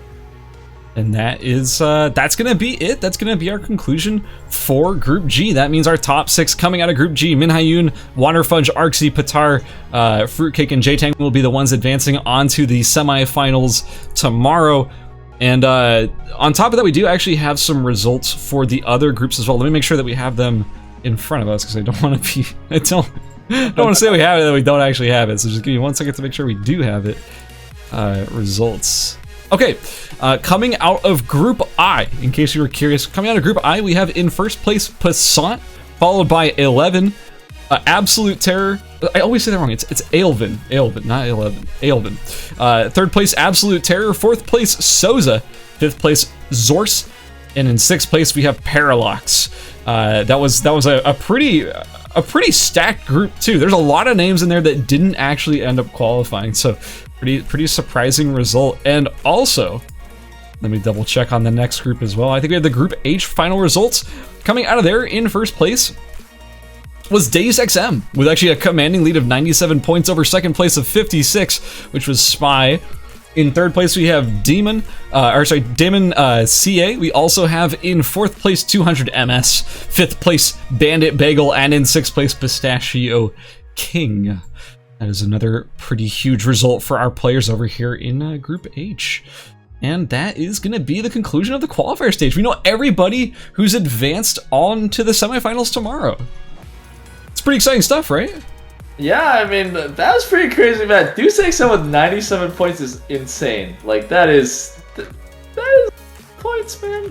And that is, that's going to be it. That's going to be our conclusion for Group G. That means our top 6 coming out of Group G. Min Hyun, Waterfudge, Arxie, Patar, Fruitcake, and J-Tang will be the ones advancing onto the semifinals tomorrow. And on top of that, we do actually have some results for the other groups as well. Let me make sure that we have them in front of us, because I don't want to be, I don't want to say we have it that we don't actually have it. So just give me 1 second to make sure we do have it. Results. Okay, coming out of Group I, in case you were curious, coming out of Group I, we have in first place Passant, followed by 11, Absolute Terror. I always say that wrong. It's Aelvin, not 11. Aelvin. Third place Absolute Terror. Fourth place Souza. Fifth place Zorse, and in sixth place we have Parallax. That was a pretty stacked group too. There's a lot of names in there that didn't actually end up qualifying. So. Pretty surprising result. And also, let me double check on the next group as well. I think we have the Group H final results. Coming out of there in first place was Deus XM, with actually a commanding lead of 97 points over second place of 56, which was Spy. In third place we have Damon CA. We also have in fourth place 200 MS, fifth place Bandit Bagel, and in sixth place Pistachio King. That is another pretty huge result for our players over here in Group H. And that is going to be the conclusion of the qualifier stage. We know everybody who's advanced on to the semifinals tomorrow. It's pretty exciting stuff, right? Yeah, I mean, that was pretty crazy, man. Deus XM with 97 points is insane. Like, that is points, man.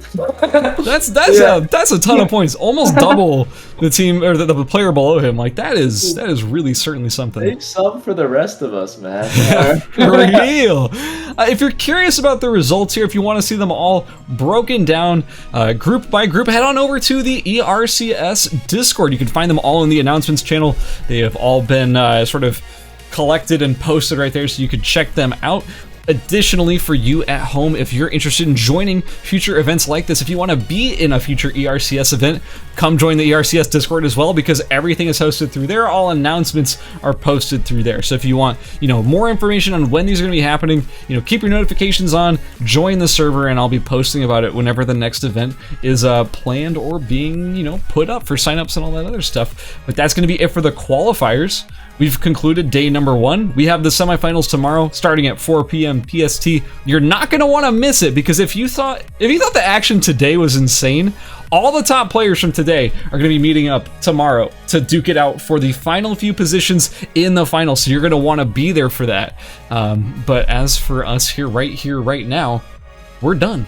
that's a ton of points. Almost double the team or the player below him. Like that is really certainly something. Make some for the rest of us, man. For real. If you're curious about the results here, if you want to see them all broken down group by group, head on over to the ERCS Discord. You can find them all in the announcements channel. They have all been sort of collected and posted right there, so you could check them out. Additionally, for you at home, if you're interested in joining future events like this, if you want to be in a future ERCS event, come join the ERCS Discord as well, because everything is hosted through there. All announcements are posted through there. So if you want, more information on when these are going to be happening, keep your notifications on, join the server, and I'll be posting about it whenever the next event is planned or being, put up for signups and all that other stuff. But that's going to be it for the qualifiers. We've concluded day number 1. We have the semifinals tomorrow, starting at 4 p.m. PST. You're not going to want to miss it, because if you thought the action today was insane, all the top players from today are going to be meeting up tomorrow to duke it out for the final few positions in the final. So you're going to want to be there for that. But as for us right now, we're done.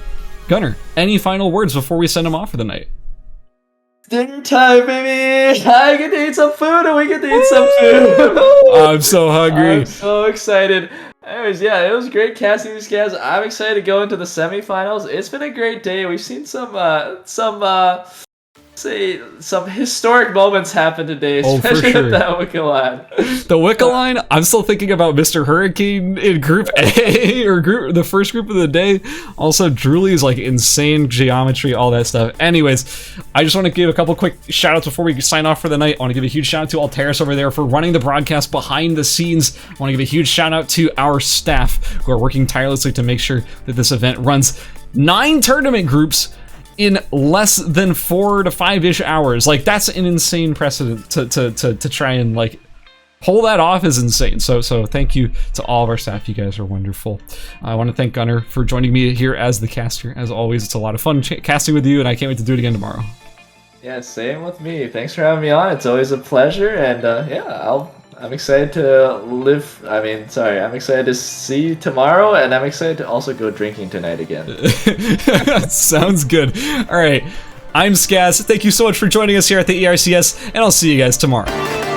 Gunner, any final words before we send them off for the night? Dinner time, baby! I get to eat some food, and we get to eat some food. I'm so hungry. I'm so excited. Anyways, yeah, it was great casting these guys. I'm excited to go into the semifinals. It's been a great day. We've seen some historic moments happen today, especially with that Wicca line. The Wicca line, I'm still thinking about Mr. Hurricane in Group A, or the first group of the day. Also, Drooly's like insane geometry, all that stuff. Anyways, I just want to give a couple quick shout outs before we sign off for the night. I want to give a huge shout out to Alteris over there for running the broadcast behind the scenes. I want to give a huge shout out to our staff who are working tirelessly to make sure that this event runs 9 tournament groups in less than 4 to 5-ish hours. Like, that's an insane precedent to try and like pull that off is insane. So thank you to all of our staff. You guys are wonderful. I want to thank Gunner for joining me here as the caster. As always, it's a lot of fun casting with you, and I can't wait to do it again tomorrow. Yeah, same with me. Thanks for having me on. It's always a pleasure, and I'm excited to I'm excited to see you tomorrow, and I'm excited to also go drinking tonight again. Sounds good. All right, I'm Scaz. Thank you so much for joining us here at the ERCS, and I'll see you guys tomorrow.